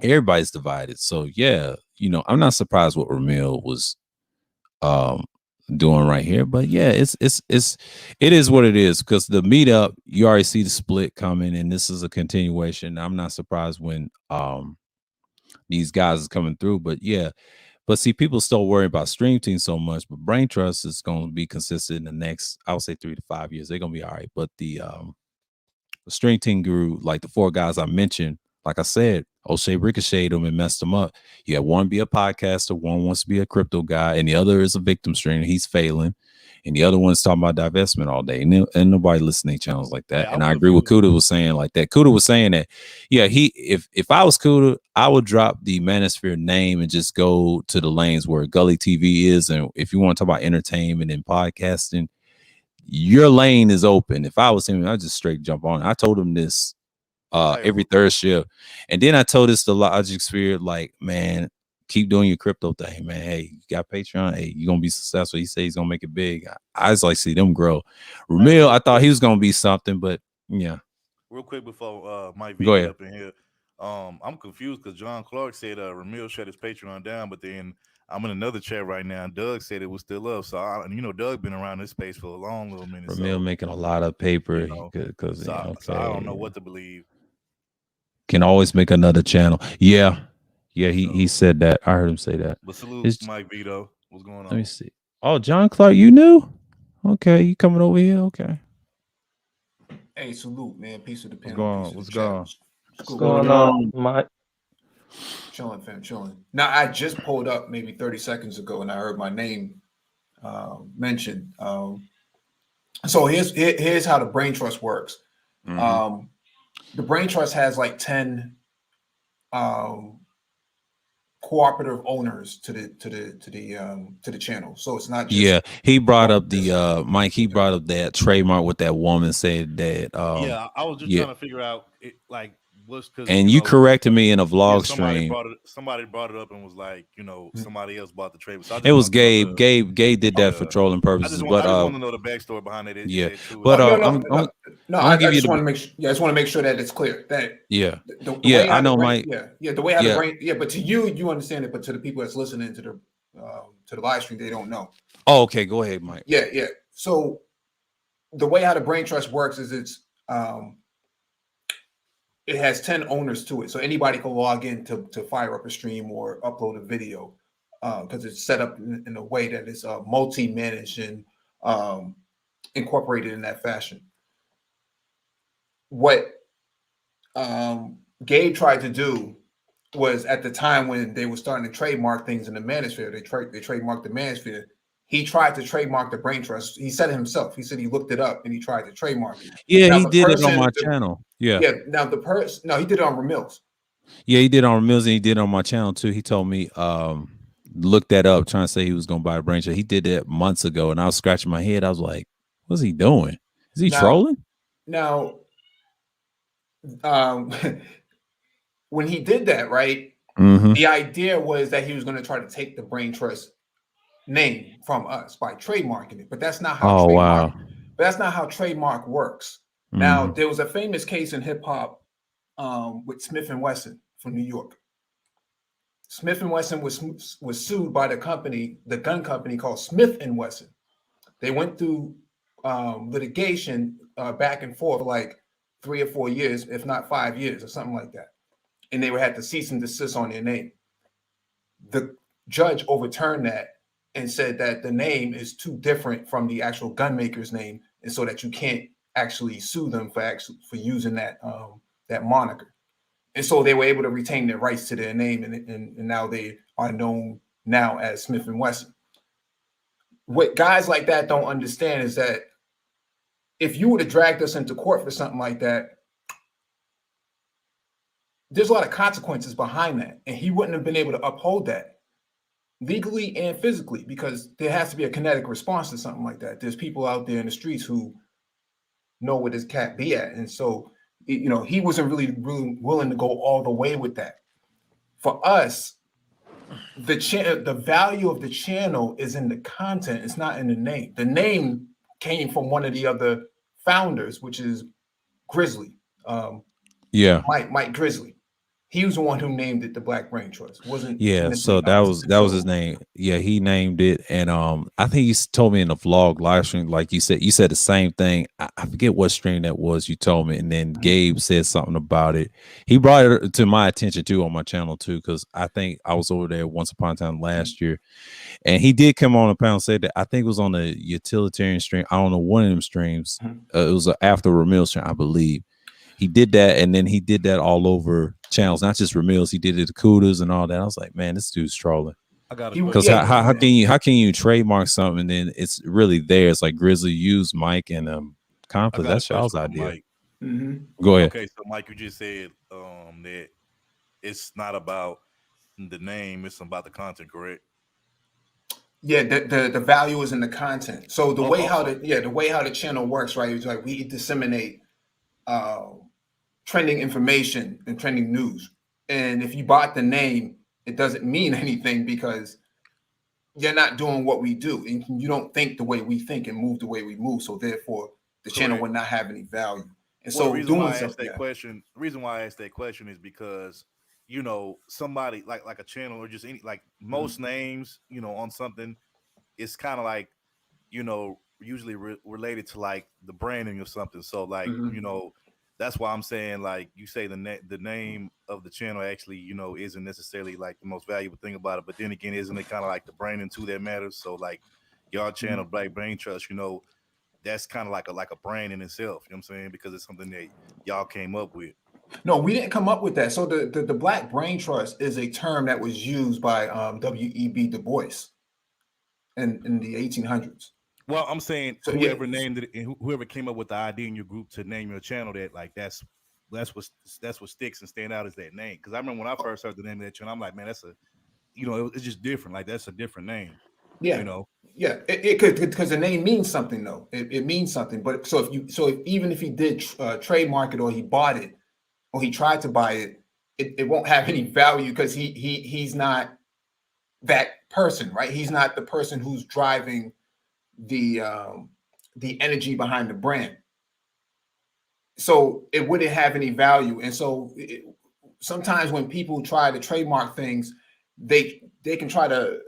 everybody's divided. So yeah, you know, I'm not surprised what Ramil was doing right here, but yeah, it is what it is because the meetup, you already see the split coming, and this is a continuation. I'm not surprised when these guys is coming through, but yeah. But see, people still worry about Stream Team so much, but Brain Trust is going to be consistent in the next, I would say 3 to 5 years. They're going to be all right. But the Stream Team grew, like the 4 guys I mentioned, like I said, O'Shea ricocheted them and messed them up. You have one be a podcaster, one wants to be a crypto guy, and the other is a victim streamer. He's failing. And the other one's talking about divestment all day. And nobody listening to channels like that. Hey, and I'm I agree with confused. Kuda was saying like that. Kuda was saying that, yeah, if I was Kuda, I would drop the Manosphere name and just go to the lanes where Gully TV is. And if you want to talk about entertainment and podcasting, your lane is open. If I was him, I'd just straight jump on. I told him this every third shift. And then I told this to Logic Sphere, like, man, keep doing your crypto thing, man. Hey, you got Patreon. Hey, you're gonna be successful. He said he's gonna make it big. I just like see them grow. Ramil, I thought he was gonna be something, but yeah. Real quick before Mike Go V ahead. get up in here, I'm confused because John Clark said Ramil shut his Patreon down, but then I'm in another chat right now, and Doug said it was still up. So Doug been around this space for a long little minute. Ramil so, making a lot of paper because so I don't know what to believe. Can always make another channel. Yeah, he said that. I heard him say that. But salute Mike Vito. What's going on? Let me see. Oh, John Clark, you knew? Okay, you coming over here? Okay. Hey, salute, man. Peace of the pen. What's going on, Mike? Chilling, fam, chilling. Now, I just pulled up maybe 30 seconds ago, and I heard my name mentioned. So here's how the Brain Trust works. Mm-hmm. The Brain Trust has like 10 cooperative owners to the channel. So it's not just he brought up the Mike, he brought up that trademark with that woman said that I was just trying to figure out what's because and you corrected me in a vlog somebody stream. Somebody brought it up and was like, somebody else bought the trade. So it was Gabe. Gabe did that for trolling purposes. I just want to know the backstory behind it. But I just want to make sure. I just want to make sure that it's clear that I know Mike. The way how the brain. But to you understand it. But to the people that's listening to the live stream, they don't know. Oh, okay. Go ahead, Mike. Yeah. So the way how the Brain Trust works is it has 10 owners to it. So anybody can log in to fire up a stream or upload a video because it's set up in a way that is multi-managed and incorporated in that fashion. What Gabe tried to do was at the time when they were starting to trademark things in the Manosphere, they trademarked the Manosphere. He tried to trademark the Brain Trust. He said it himself. He said he looked it up and he tried to trademark it. Yeah, now he did it on my channel. Yeah. Now he did it on Ramil's. Yeah, he did it on Ramil's and he did it on my channel too. He told me look that up, trying to say he was gonna buy a Brain Trust. He did that months ago, and I was scratching my head. I was like, what's he doing? Is he trolling? Now, when he did that, right? Mm-hmm. The idea was that he was going to try to take the Brain Trust name from us by trademarking it, but that's not how. But that's not how trademark works. Mm-hmm. Now, there was a famous case in hip hop with Smith and Wesson from New York. Smith and Wesson was sued by the gun company called Smith and Wesson. They went through litigation back and forth like 3 or 4 years, if not 5 years or something like that. And they had to cease and desist on their name. The judge overturned that and said that the name is too different from the actual gun maker's name, and so that you can't actually sue them for using that moniker. And so they were able to retain their rights to their name, and now they are known now as Smith and Wesson. What guys like that don't understand is that if you would have dragged us into court for something like that, there's a lot of consequences behind that, and he wouldn't have been able to uphold that legally and physically, because there has to be a kinetic response to something like that. There's people out there in the streets who know where this cat be at, and so he wasn't really willing to go all the way with that. For us, the value of the channel is in the content. It's not in the name. The name came from one of the other founders, which is Grizzly. Mike Grizzly. He was the one who named it the Black Brain Trust. So that was his name. Yeah, he named it, and I think he told me in the vlog live stream, like you said the same thing. I forget what stream that was. You told me, and then Gabe said something about it. He brought it to my attention too on my channel too, because I think I was over there once upon a time last year, and he did come on a panel and say that. I think it was on the utilitarian stream. I don't know, one of them streams. It was after Ramil stream, I believe. he did that, and then he did that all over channels, not just Ramil's. He did it to Kudas and all that. I was like, man, this dude's trolling. I got because how can you trademark something and then it's really there? It's like Grizzly used Mike and Conflict. That's y'all's idea. Go ahead. Okay, so Mike, you just said that it's not about the name; it's about the content, correct? Yeah, the value is in the content. So the way how the channel works, right? Is like we disseminate trending information and trending news. And if you bought the name, it doesn't mean anything because you're not doing what we do, and you don't think the way we think and move the way we move. So therefore, the channel would not have any value. And so, the reason why I asked that question is because somebody like a channel or just any most names on something, it's kind of like usually related to like the branding of something. So like that's why I'm saying like you say the name of the channel actually isn't necessarily like the most valuable thing about it, but then again, isn't it kind of like the branding too that matters? So like y'all channel Black Brain Trust, that's kind of like a brand in itself. You know what I'm saying? Because it's something that y'all came up with. No, we didn't come up with that. So the Black Brain Trust is a term that was used by W.E.B. Du Bois in the 1800s. Well, I'm saying whoever named it and whoever came up with the idea in your group to name your channel that, like that's what sticks and stand out as that name. Because I remember when I first heard the name of that channel, I'm like, man, that's a it's just different. Like that's a different name. Yeah, yeah. It could, because the name means something though. It means something. But even if he did trademark it or he bought it or he tried to buy it, it won't have any value because he's not that person, right? He's not the person who's driving the energy behind the brand. So it wouldn't have any value. And so sometimes when people try to trademark things, they can try to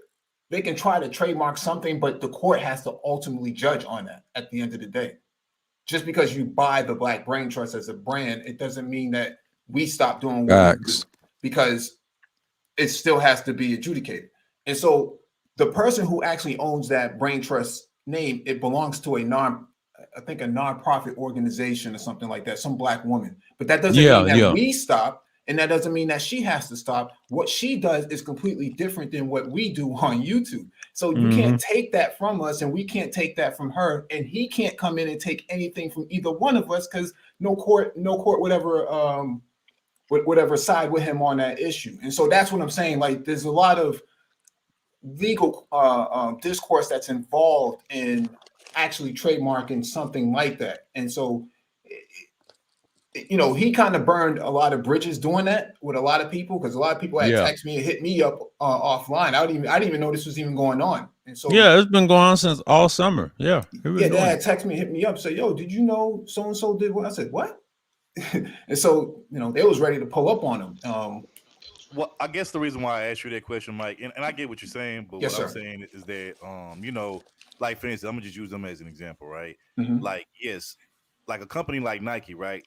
trademark something, but the court has to ultimately judge on that at the end of the day. Just because you buy the Black Brain Trust as a brand, it doesn't mean that we stop doing what we do, because it still has to be adjudicated. And so the person who actually owns that Brain Trust name, it belongs to a nonprofit organization or something like that, some Black woman. But that doesn't mean that we stop, and that doesn't mean that she has to stop. What she does is completely different than what we do on YouTube. So you can't take that from us, and we can't take that from her, and he can't come in and take anything from either one of us because no court whatever side with him on that issue. And so that's what I'm saying. Like there's a lot of legal discourse that's involved in actually trademarking something like that. And so he kind of burned a lot of bridges doing that with a lot of people, because a lot of people had text me and hit me up offline. I didn't even know this was even going on. And so it's been going on since all summer. They had text me, hit me up, say, yo, did you know so and so did what? I said, what? And so they was ready to pull up on him. Well, I guess the reason why I asked you that question, Mike, and I get what you're saying, but what I'm saying is that like for instance, I'm gonna just use them as an example, right? Like, yes, like a company like Nike, right?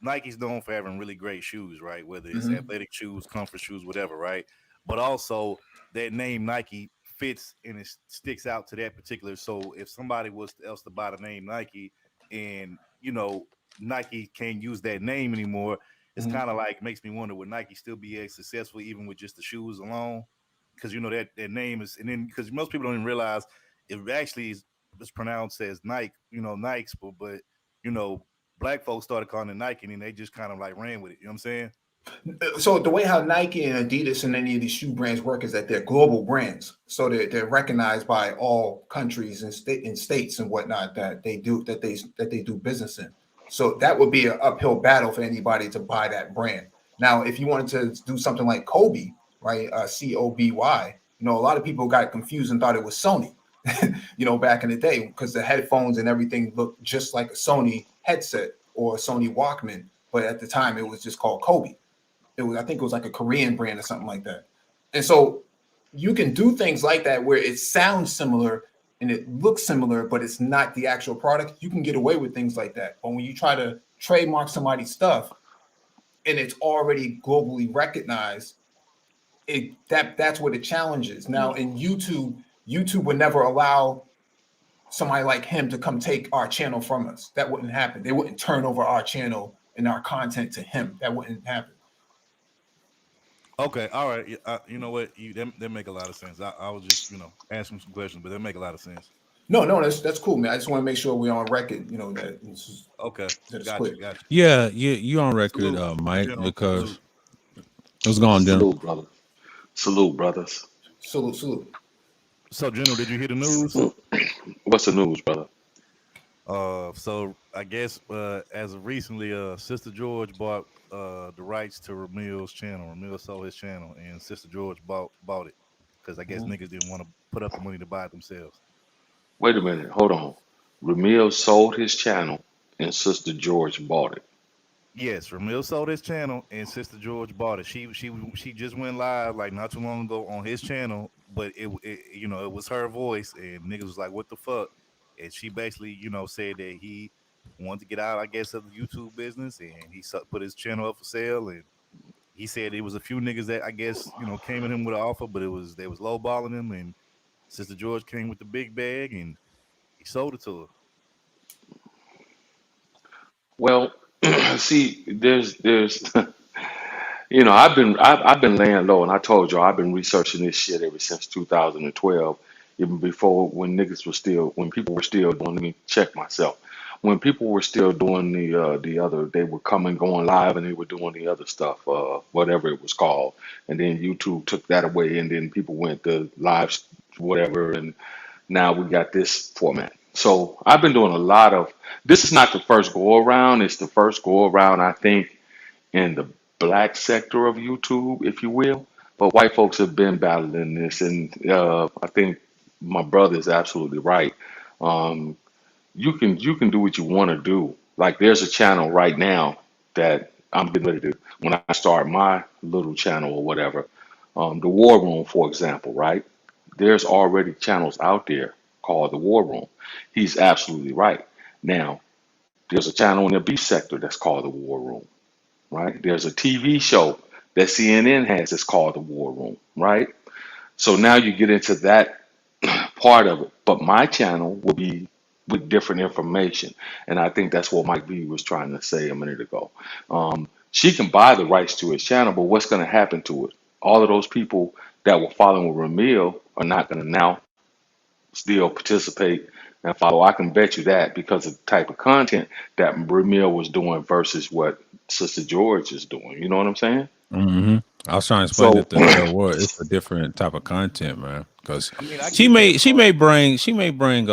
Nike's known for having really great shoes, right? Whether it's athletic shoes, comfort shoes, whatever, right? But also that name Nike fits and it sticks out to that particular. So if somebody was else to buy the name Nike and Nike can't use that name anymore, it's kind of like makes me wonder, would Nike still be as successful even with just the shoes alone? Because that name is, and then because most people don't even realize it actually is pronounced as Nike, Nikes, but Black folks started calling it Nike, and then they just kind of like ran with it. You know what I'm saying? So the way how Nike and Adidas and any of these shoe brands work is that they're global brands. So they're recognized by all countries and states and whatnot that they do business in. So that would be an uphill battle for anybody to buy that brand. Now, if you wanted to do something like Kobe, right, Coby, a lot of people got confused and thought it was Sony, back in the day, because the headphones and everything looked just like a Sony headset or a Sony Walkman. But at the time, it was just called Kobe. I think it was like a Korean brand or something like that. And so you can do things like that where it sounds similar and it looks similar, but it's not the actual product. You can get away with things like that. But when you try to trademark somebody's stuff and it's already globally recognized, that's where the challenge is. Now in YouTube would never allow somebody like him to come take our channel from us. That wouldn't happen. They wouldn't turn over our channel and our content to him. That wouldn't happen. Okay, all right. You know what? That make a lot of sense. I was just asking some questions, but they make a lot of sense. No, that's cool, man. I just want to make sure we're on record. That okay, that's gotcha, clear. gotcha. Yeah, you on record, Salute, Mike, General. because Salute. what's going on, General? Salute, brother. Salute, brothers. Salute. So, General, did you hear the news? What's the news, brother? So I guess as of recently, Sister George bought the rights to Ramil's channel. Ramil sold his channel, and Sister George bought it because I guess niggas didn't want to put up the money to buy it themselves. Wait a minute. Hold on. Ramil sold his channel and Sister George bought it. Yes, Ramil sold his channel, and Sister George bought it. She just went live like not too long ago on his channel, but it was her voice, and niggas was like, "What the fuck?" And she basically said that he wanted to get out, I guess, of the YouTube business, and he put his channel up for sale. And he said it was a few niggas that I guess came at him with an offer, but they was lowballing him, and Sister George came with the big bag, and he sold it to her. Well, see, there's I've been laying low, and I told you I've been researching this shit ever since 2012, even before when people were still doing. Let me check myself. When people were still doing they were coming going live, and they were doing the other stuff, whatever it was called, and then YouTube took that away, and then people went to live, whatever, and now we got this format. So I've been doing a lot of. This is not the first go around. It's the first go around, I think, in the black sector of YouTube, if you will. But white folks have been battling this, and I think my brother is absolutely right. Um, you can do what you want to do. Like there's a channel right now that I'm getting ready to when I start my little channel or whatever. The War Room, for example, right? There's already channels out there called the War Room. He's absolutely right. Now, there's a channel in the beef sector that's called the War Room, right? There's a TV show that CNN has that's called the War Room, right? So now you get into that part of it. But my channel will be with different information. And I think that's what Mike B was trying to say a minute ago. She can buy the rights to his channel, but what's going to happen to it? All of those people that were following Ramil are not going to now still participate and follow. I can bet you that because of the type of content that Ramil was doing versus what Sister George is doing. You know what I'm saying? Mm-hmm. I was trying to explain So, that the word it's a different type of content, man. Because I mean, I she get may that she part. may bring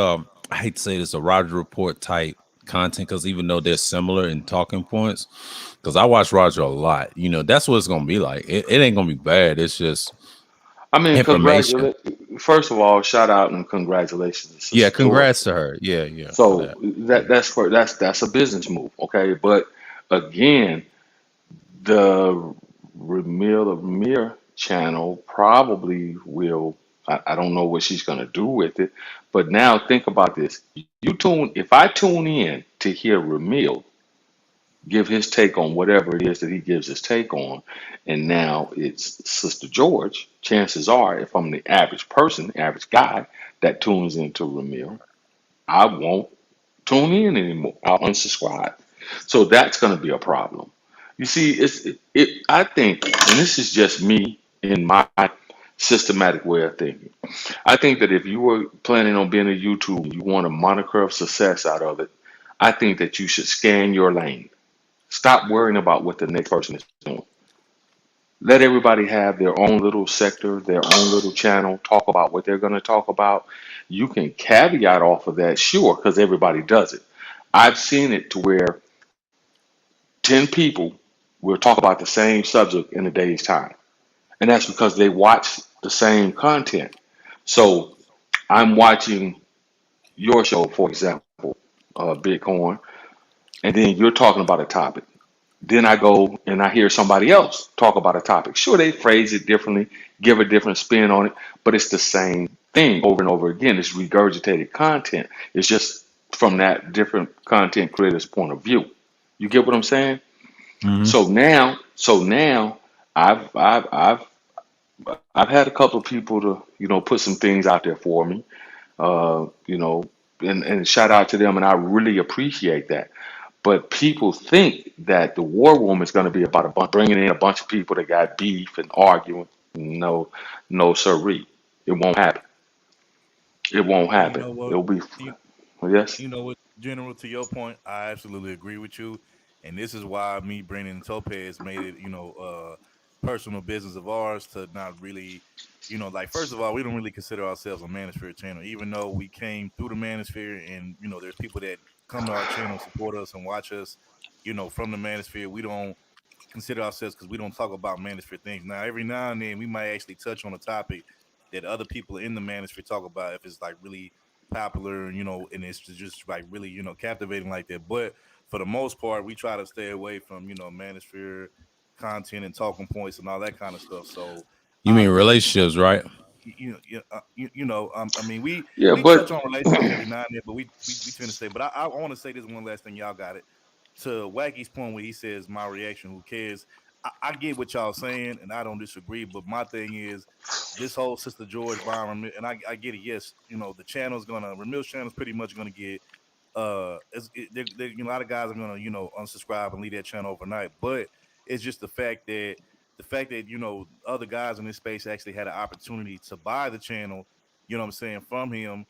I hate to say this, a Roger Report type content, because even though they're similar in talking points, because I watch Roger a lot, that's what it's gonna be like. It ain't gonna be bad. It's just I mean, information. First of all, shout out and congratulations to Yeah, Sister George. congrats to her. Yeah, for So that. Yeah. that's a business move, okay? But again, the Ramir channel probably will. I don't know what she's going to do with it, but now think about this. If I tune in to hear Ramil give his take on whatever it is that he gives his take on, and now it's Sister George, chances are, if I'm the average person, average guy that tunes into Ramil, I won't tune in anymore. I'll unsubscribe. So that's going to be a problem. You see, I think, and this is just me in my systematic way of thinking. I think that if you were planning on being a YouTube, you want a moniker of success out of it. I think that you should scan your lane. Stop worrying about what the next person is doing. Let everybody have their own little sector, their own little channel, talk about what they're going to talk about. You can caveat off of that, sure, because everybody does it. I've seen it to where 10 people will talk about the same subject in a day's time. And that's because they watch the same content. So I'm watching your show, for example, Bitcoin, and then you're talking about a topic. Then I go and I hear somebody else talk about a topic. Sure, they phrase it differently, give a different spin on it, but it's the same thing over and over again. It's regurgitated content. It's just from that different content creator's point of view. You get what I'm saying? Mm-hmm. So now, I've had a couple of people to put some things out there for me, uh, you know, and shout out to them, and I really appreciate that. But people think that the war room is going to be about bringing in a bunch of people that got beef and arguing. No, no, sirree. It won't happen. It won't And you happen. know what? It'll be, You, yes. you know what, General, to your point, I absolutely agree with you. And this is why me, Brandon, and Topaz made it, personal business of ours to not really, like, first of all, we don't really consider ourselves a Manosphere channel, even though we came through the Manosphere and, there's people that come to our channel, support us, and watch us, from the Manosphere. We don't consider ourselves because we don't talk about manosphere things. Now, every now and then, we might actually touch on a topic that other people in the manosphere talk about if it's like really popular, and it's just like really, captivating like that. But for the most part, we try to stay away from, manosphere content and talking points and all that kind of stuff. So You mean we relationships, right? I mean, we Yeah, we touch but on relationships every now and then, but we tend to say. But I want to say this one last thing. Y'all got it. To Wacky's point where he says my reaction, who cares? I get what y'all saying, and I don't disagree. But my thing is this whole Sister George Byron, and I get it. Yes, the channel's gonna Ramil's channel's pretty much gonna get a lot of guys are gonna unsubscribe and leave that channel overnight. But it's just the fact that other guys in this space actually had an opportunity to buy the channel, what I'm saying, from him,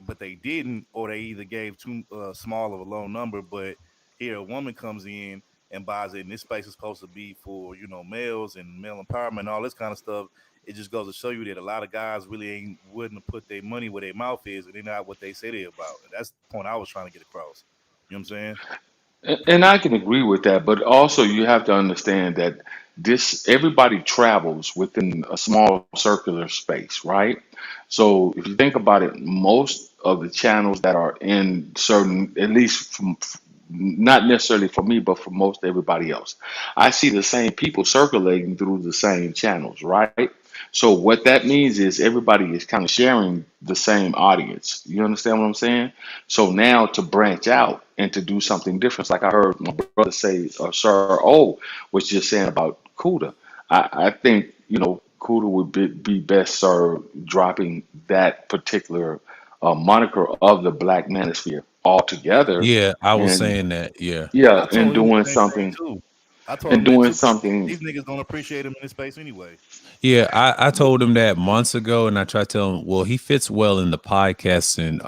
but they didn't, or they either gave too small of a low number. But here a woman comes in and buys it, and this space is supposed to be for males and male empowerment and all this kind of stuff. It just goes to show you that a lot of guys really ain't willing to put their money where their mouth is, and they're not what they say they're about. And that's the point I was trying to get across. You know what I'm saying? and I can agree with that, but also you have to understand that this everybody travels within a small circular space, right? So if you think about it, most of the channels that are in certain, at least from not necessarily for me, but for most everybody else, I see the same people circulating through the same channels, right? So what that means is everybody is kind of sharing the same audience. You understand what I'm saying? So now to branch out and to do something different, like I heard my brother say, or Sir O was just saying about Kuda. I think, Kuda would be best served dropping that particular moniker of the Black Manosphere altogether, Yeah, I was and saying that. Yeah. yeah, I told him the same thing too. I told and him that doing too because something. these niggas don't appreciate him in this space anyway. Yeah, I told him that months ago, and I tried to tell him, well, he fits well in the podcasting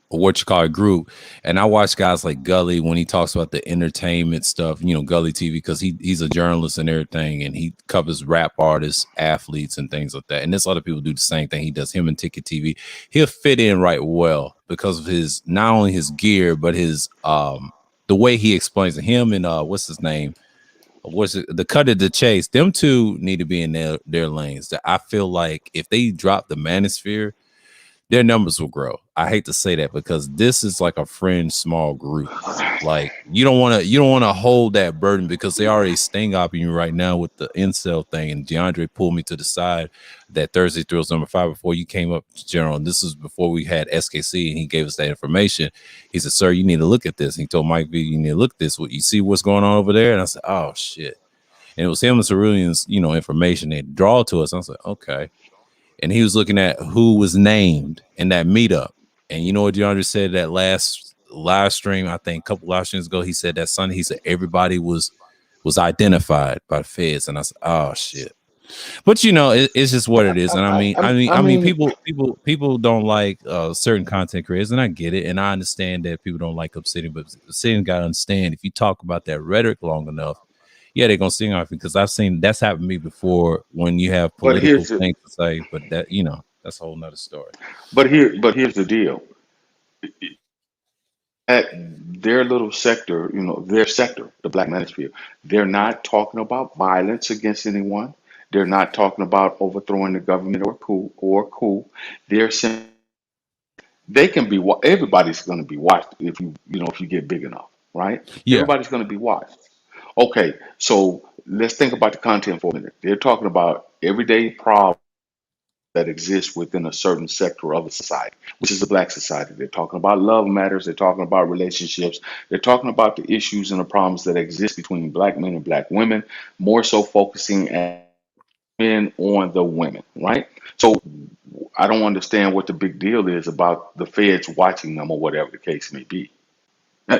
what you call it group. And I watch guys like Gully when he talks about the entertainment stuff, Gully TV, because he's a journalist and everything, and he covers rap artists, athletes, and things like that. And there's other people do the same thing. He does him and Ticket TV. He'll fit in right well because of his not only his gear, but his the way he explains it. Him and what's his name? What's it, the cut of the chase? Them two need to be in their lanes. That I feel like if they drop the Manosphere, their numbers will grow. I hate to say that because this is like a friend small group. Like you don't want to hold that burden because they already sting up you right now with the incel thing. And DeAndre pulled me to the side that Thursday Thrills #5 before you came up, General. And this is before we had SKC, and he gave us that information. He said, "Sir, you need to look at this." And he told Mike V, "You need to look at this. What you see what's going on over there?" And I said, "Oh shit." And it was him and Cerulean's, information they draw to us. I was like, okay. And he was looking at who was named in that meetup. And you know what DeAndre said that last live stream, I think a couple live streams ago, he said that Sunday, he said everybody was identified by the feds. And I said, oh shit. But it's just what it is. And I mean, people don't like certain content creators, and I get it. And I understand that people don't like Obsidian, but Obsidian got to understand if you talk about that rhetoric long enough, yeah, they're gonna sing off because I've seen that's happened to me before when you have but political here's the things to say, but that's a whole nother story. but here's the deal. At their little sector, their sector, the Black Manosphere, they're not talking about violence against anyone. They're not talking about overthrowing the government or coup. They're saying they can be. Everybody's going to be watched if you get big enough, right? Yeah. Everybody's going to be watched. Okay, so let's think about the content for a minute. They're talking about everyday problems that exist within a certain sector of a society, which is the Black society. They're talking about love matters. They're talking about relationships. They're talking about the issues and the problems that exist between Black men and Black women, more so focusing men on the women, right? So I don't understand what the big deal is about the feds watching them or whatever the case may be.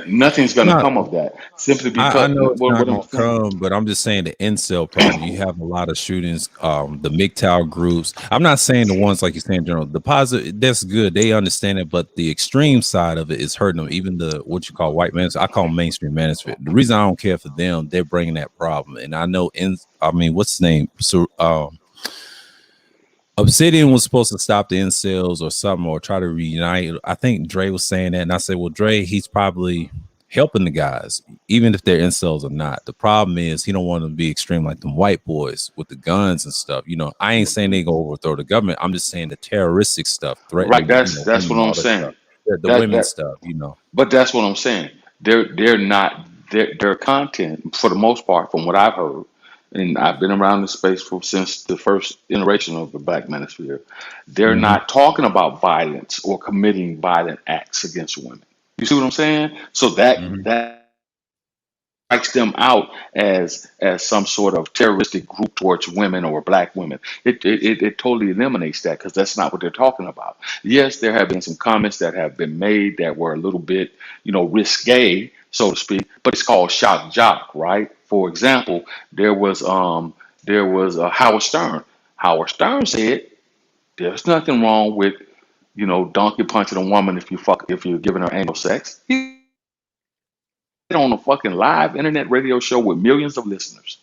Nothing's going to Not come of that simply I because know it's not what gonna I'm saying. come, but I'm just saying the incel problem. You have a lot of shootings, the MGTOW groups. I'm not saying the ones like you're saying, general. The positive, that's good. They understand it, but the extreme side of it is hurting them. Even the what you call white man, I call them mainstream manosphere. The reason I don't care for them, they're bringing that problem. And I know, I mean, what's his name? So, Obsidian was supposed to stop the incels or something, or try to reunite. I think Dre was saying that, and I said, "Well, Dre, he's probably helping the guys, even if they're incels or not. The problem is he don't want to be extreme like them white boys with the guns and stuff. You know, I ain't saying they go overthrow the government. I'm just saying the terroristic stuff, Right. threatening, That's women, what I'm all that saying. stuff, the That women that stuff. But that's what I'm saying. They're not their content for the most part, from what I've heard, and I've been around this space since the first iteration of the Black Manosphere. They're Mhm. not talking about violence or committing violent acts against women. You see what I'm saying? So Mhm. that strikes them out as some sort of terroristic group towards women or black women. It totally eliminates that because that's not what they're talking about. Yes, there have been some comments that have been made that were a little bit, risque, so to speak, but it's called shock jock, right? For example, there was Howard Stern. Howard Stern said there's nothing wrong with, donkey punching a woman if you're giving her anal sex. He on a fucking live internet radio show with millions of listeners.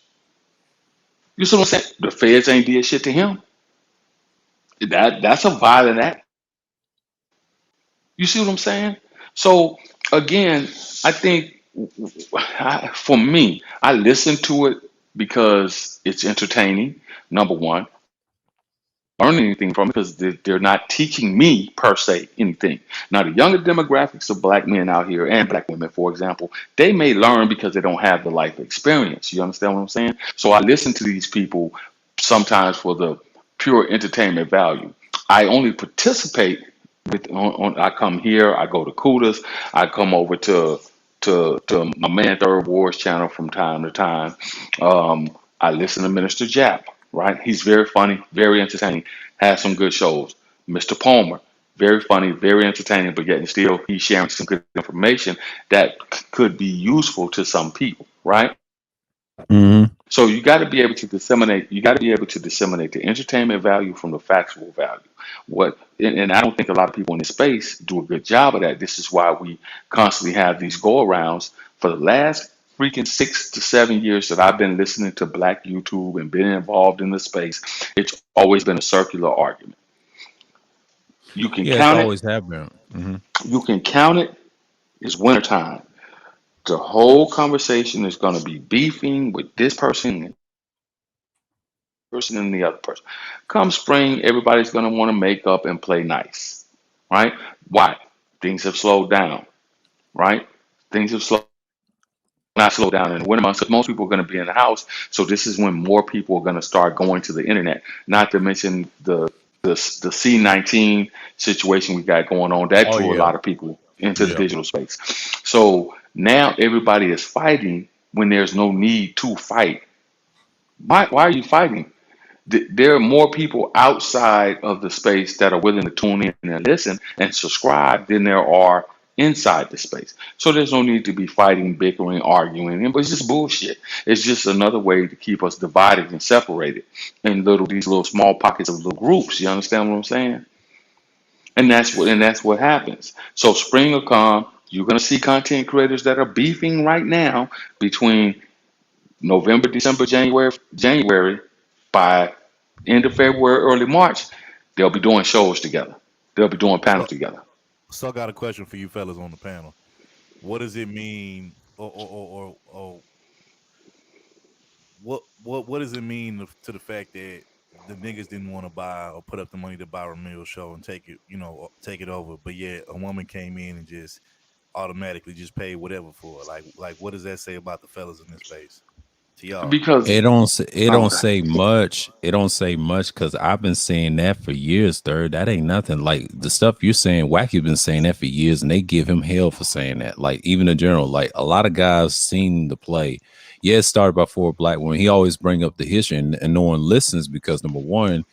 You see what I'm saying? The feds ain't did shit to him. That's a violent act. You see what I'm saying? So again, I think for me, I listen to it because it's entertaining. Number one, learn anything from it because they're not teaching me per se anything. Now, the younger demographics of black men out here and black women, for example, they may learn because they don't have the life experience. You understand what I'm saying? So I listen to these people sometimes for the pure entertainment value. I only participate I come here, I go to Kudas, I come over to my man Third Wars channel from time to time. I listen to Minister Jap, right? He's very funny, very entertaining, has some good shows. Mr. Palmer, very funny, very entertaining, but yet and still he's sharing some good information that could be useful to some people, right? Mhm. So you got to be able to disseminate. You got to be able to disseminate the entertainment value from the factual value. And I don't think a lot of people in this space do a good job of that. This is why we constantly have these go-arounds. For the last freaking 6 to 7 years that I've been listening to Black YouTube and been involved in the space, it's always been a circular argument. You can Yeah, it's count it. always happening. Mhm. You can count it. It's wintertime. The whole conversation is going to be beefing with this person and the other person. Come spring, everybody's going to want to make up and play nice, right? Why? Things have slowed down, right? Things have not slowed down in the winter months because most people are going to be in the house. So this is when more people are going to start going to the internet. Not to mention the C-19 situation we got going on that Oh drew a yeah, lot of people into the yeah. digital space. So now everybody is fighting when there's no need to fight. Why are you fighting? There are more people outside of the space that are willing to tune in and listen and subscribe than there are inside the space. So there's no need to be fighting, bickering, arguing, but it's just bullshit. It's just another way to keep us divided and separated in these little small pockets of little groups. You understand what I'm saying? And that's what happens. So spring will come. You're gonna see content creators that are beefing right now between November, December, January. By end of February, early March, they'll be doing shows together. They'll be doing panels So, together. so I got a question for you fellas on the panel. What does it mean, or what does it mean to the fact that the niggas didn't want to buy or put up the money to buy Ramil's show and take it, take it over, but yet a woman came in and just automatically just paid whatever for it? Like what does that say about the fellas in this space to y'all? Because It don't okay, say much. It don't say much because I've been saying that for years, third. That ain't nothing. Like the stuff you're saying, Wacky been saying that for years, and they give him hell for saying that. Like even in general, like a lot of guys seen the play. Yeah, it started by 4 black women. He always bring up the history, and no one listens because number one,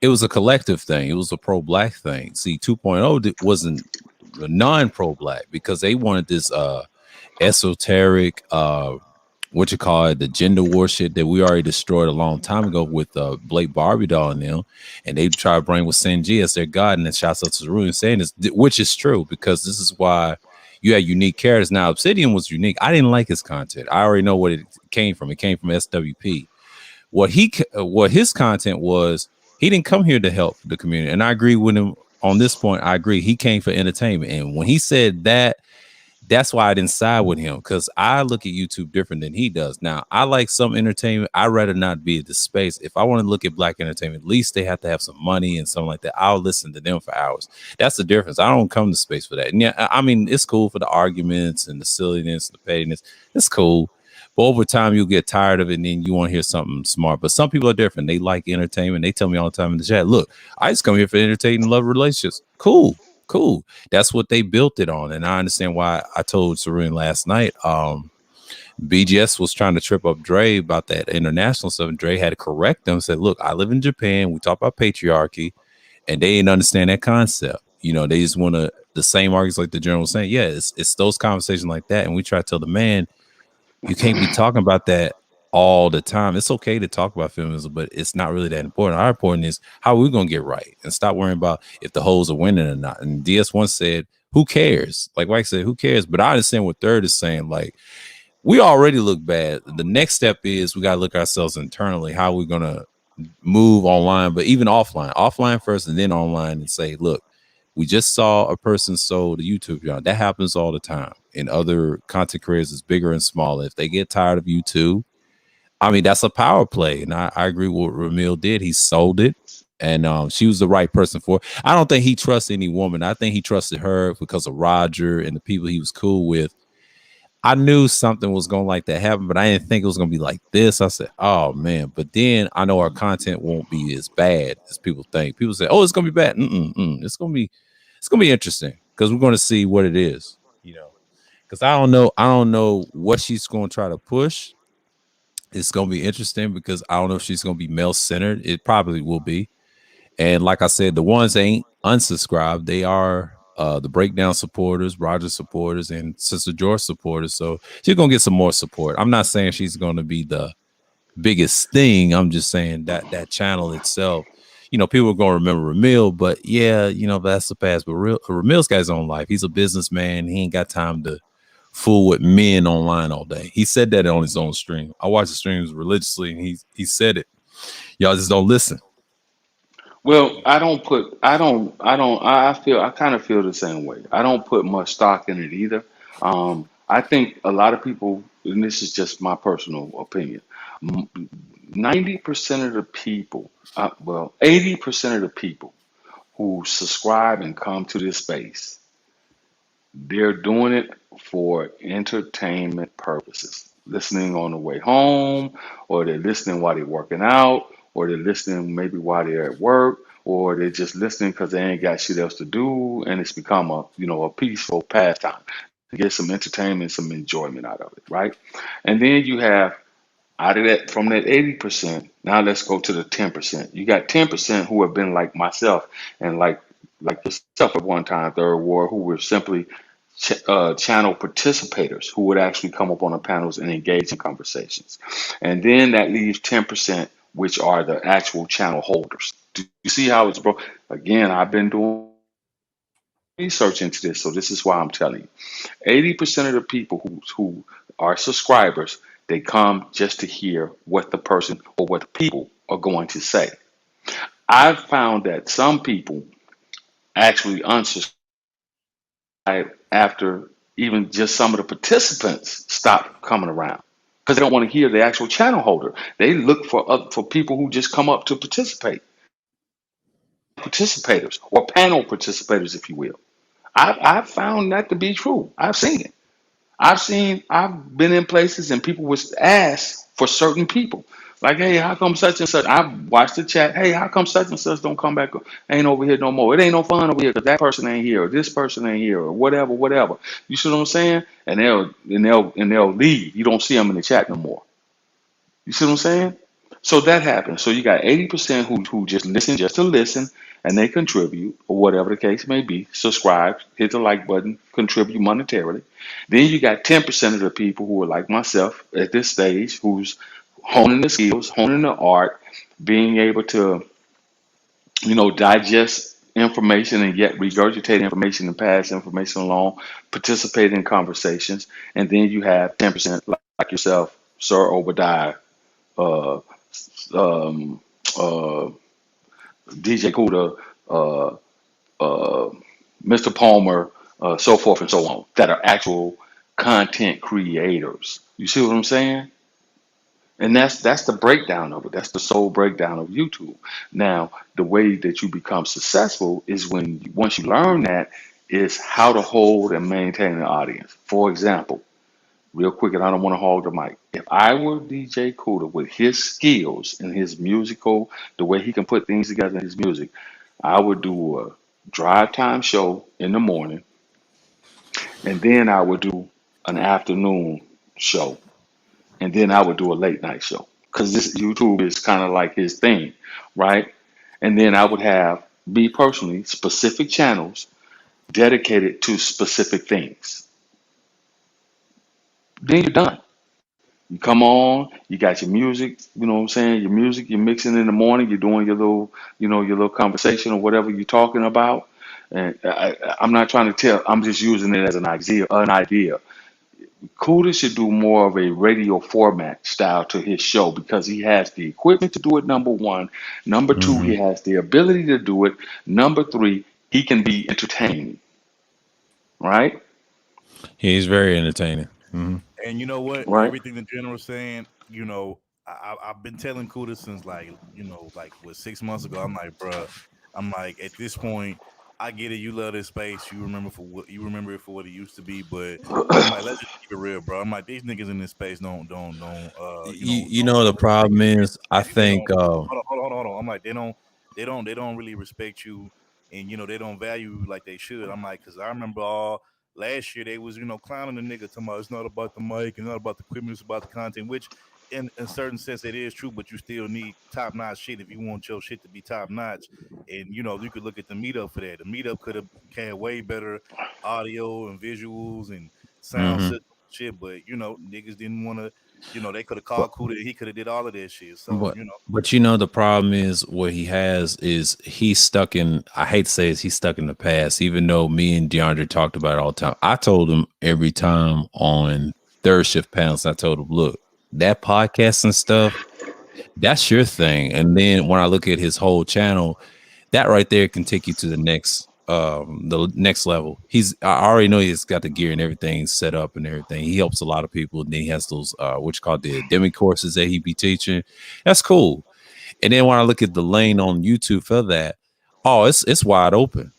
it was a collective thing. It was a pro-black thing. See, 2.0 wasn't. non-pro black, because they wanted this esoteric what you call it, the gender war shit that we already destroyed a long time ago with Blake Barbie doll and them, and they try to bring with Senji as their god, and then shouts out to Rui and saying this, which is true, because this is why you had unique characters. Now Obsidian was unique. I didn't like his content. I already know what it came from. It came from SWP. What his content was, he didn't come here to help the community, and I agree with him on this point. I agree. He came for entertainment, and when he said that, that's why I didn't side with him, because I look at YouTube different than he does. Now, I like some entertainment. I'd rather not be at the space. If I want to look at black entertainment, at least they have to have some money and something like that. I'll listen to them for hours. That's the difference. I don't come to space for that. And yeah, I mean, it's cool for the arguments and the silliness, the pettiness. It's cool. But over time, you'll get tired of it, and then you want to hear something smart. But some people are different. They like entertainment. They tell me all the time in the chat, look, I just come here for entertaining love relationships. Cool. That's what they built it on. And I understand why I told Serene last night, BGS was trying to trip up Dre about that international stuff, and Dre had to correct them and said, look, I live in Japan. We talk about patriarchy, and they didn't understand that concept. You know, they just want to, the same arguments like the general was saying. Yeah, it's those conversations like that. And we try to tell the man, you can't be talking about that all the time. It's okay to talk about feminism, but it's not really that important. Our important is how we're going to get right, and stop worrying about if the hoes are winning or not. And DS once said, who cares? Like Mike said, who cares? But I understand what Third is saying. Like, we already look bad. The next step is we got to look ourselves internally. How are we going to move online, but even offline first and then online, and say, look, we just saw a person sold a YouTube channel. That happens all the time. And other content creators is bigger and smaller. If they get tired of YouTube, I mean, that's a power play. And I agree with what Ramil did. He sold it. And she was the right person for it. I don't think he trusts any woman. I think he trusted her because of Roger and the people he was cool with. I knew something was going to like that happen, but I didn't think it was going to be like this. I said, oh, man. But then I know our content won't be as bad as people think. People say, oh, it's going to be bad. It's going to be interesting, because we're going to see what it is, you know, because I don't know what she's going to try to push. It's going to be interesting, because I don't know if she's going to be male centered. It probably will be. And like I said, the ones that ain't unsubscribed, they are the Breakdown supporters, Roger supporters, and Sister George supporters. So she's going to get some more support. I'm not saying she's going to be the biggest thing. I'm just saying that channel itself, you know, people are going to remember Ramil, but yeah, you know, that's the past. But Ramil's got his own life. He's a businessman. He ain't got time to fool with men online all day. He said that on his own stream. I watch the streams religiously, and he said it. Y'all just don't listen. Well, I kind of feel the same way. I don't put much stock in it either. I think a lot of people, and this is just my personal opinion, 90% of the people, 80% of the people who subscribe and come to this space, they're doing it for entertainment purposes, listening on the way home, or they're listening while they're working out, or they're listening maybe while they're at work, or they're just listening because they ain't got shit else to do, and it's become a peaceful pastime to get some entertainment, some enjoyment out of it, right? And then you have, out of that, from that 80%, now let's go to the 10%. You got 10% who have been like myself and like yourself at one time, Third War, who were simply channel participators who would actually come up on the panels and engage in conversations. And then that leaves 10%, which are the actual channel holders. Do you see how it's broke? Again, I've been doing research into this, so this is why I'm telling you. 80% of the people who are subscribers, they come just to hear what the person or what the people are going to say. I've found that some people actually unsubscribe after even just some of the participants stop coming around, because they don't want to hear the actual channel holder. They look for people who just come up to participate, participators or panel participators, if you will. I've found that to be true. I've seen it. I've been in places and people would ask for certain people. Like, hey, how come such and such? I've watched the chat. Hey, how come such and such don't come back? Ain't over here no more. It ain't no fun over here because that person ain't here, or this person ain't here, or whatever. You see what I'm saying? And they'll leave. You don't see them in the chat no more. You see what I'm saying? So that happens. So you got 80% who just listen just to listen, and they contribute, or whatever the case may be, subscribe, hit the like button, contribute monetarily. Then you got 10% of the people who are like myself at this stage, who's honing the skills, honing the art, being able to, digest information and yet regurgitate information and pass information along, participate in conversations. And then you have 10% like yourself, Sir Obadiah, uh, um, uh, DJ Kuda, uh, uh, Mr. Palmer, so forth and so on, that are actual content creators. You see what I'm saying? And that's the breakdown of it. That's the sole breakdown of YouTube. Now, the way that you become successful is once you learn that, is how to hold and maintain an audience. For example, real quick, and I don't want to hog the mic. If I were DJ Kuda with his skills and his musical, the way he can put things together in his music, I would do a drive time show in the morning, and then I would do an afternoon show, and then I would do a late night show because this YouTube is kind of like his thing, right? And then I would have, me personally, specific channels dedicated to specific things. Then you're done. You come on, you got your music, you know what I'm saying? Your music, you're mixing in the morning, you're doing your little, your little conversation or whatever you're talking about. And I'm not trying to tell, I'm just using it as an idea. Kuda should do more of a radio format style to his show because he has the equipment to do it, number one. Number two, Hmm. he has the ability to do it. Number three, he can be entertaining, right? He's very entertaining. Hmm. And you know what? Right? Everything the general's saying, I've been telling Kuda since like what 6 months ago. I'm like, bruh, I'm like, at this point, I get it. You love this space. You remember it for what it used to be. But I'm like, let's just keep it real, bro. I'm like, these niggas in this space You know the don't respect problem you. is, I They think, don't. Hold on. I'm like, they don't really respect you, and they don't value you like they should. I'm like, because I remember all last year they was clowning the nigga, talking about it's not about the mic, it's not about the equipment, it's about the content, which in a certain sense it is true, but you still need top notch shit if you want your shit to be top notch. And you could look at the meetup for that. The meetup could have had way better audio and visuals and sound hmm system shit, but niggas didn't want to. They could have called Kuda. He could have did all of that shit. So But the problem is what he has is he's stuck in, I hate to say it, he's stuck in the past, even though me and DeAndre talked about it all the time. I told him every time on third shift panels, I told him, look, that podcast and stuff, that's your thing. And then when I look at his whole channel, that right there can take you to the next level. I already know he's got the gear and everything set up and everything. He helps a lot of people. And then he has those what you call the demi courses that he be teaching. That's cool. And then when I look at the lane on YouTube for that, oh, it's wide open.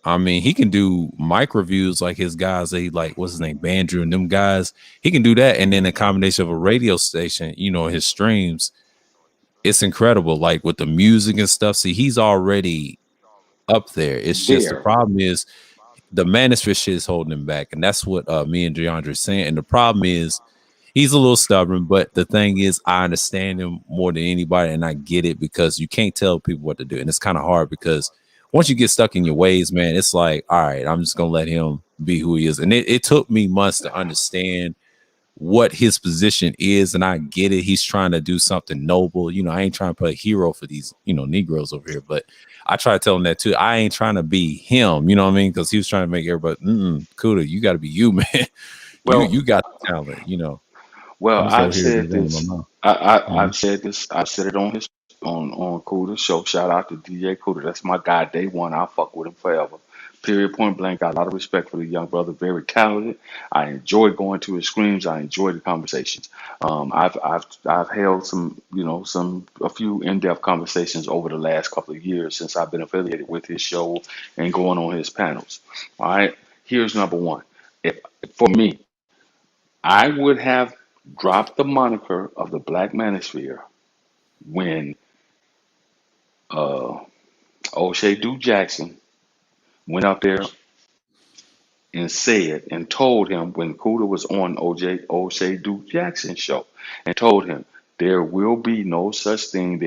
I mean, he can do mic reviews like his guys, like what's his name, Bandrew and them guys. He can do that, and then a combination of a radio station, his streams, it's incredible. Like with the music and stuff. See, he's already up there. It's just the There. problem is the manosphere shit is holding him back, and that's what me and DeAndre are saying. And the problem is he's a little stubborn, but the thing is, I understand him more than anybody, and I get it because you can't tell people what to do, and it's kind of hard because once you get stuck in your ways, man, it's like, all right, I'm just gonna let him be who he is. And it took me months to understand what his position is, and I get it. He's trying to do something noble. I ain't trying to play a hero for these, Negroes over here, but I try to tell him that too. I ain't trying to be him, you know what I mean? Because he was trying to make everybody, Kuda, you got to be you, man. Well, you got the talent. well, I'm so I've here said running my this. mouth. I've said this. I've said it on Kuda show. Shout out to DJ Kuda. That's my guy. Day one. I'll fuck with him forever. Period. Point blank. Got a lot of respect for the young brother. Very talented. I enjoy going to his screams. I enjoy the conversations. I've held a few in-depth conversations over the last couple of years since I've been affiliated with his show and going on his panels. All right. Here's number one. If For me, I would have dropped the moniker of the Black Manosphere when uh, O'Shea Duke Jackson went up there and said and told him when Kuda was on O'Shea Duke Jackson's show and told him there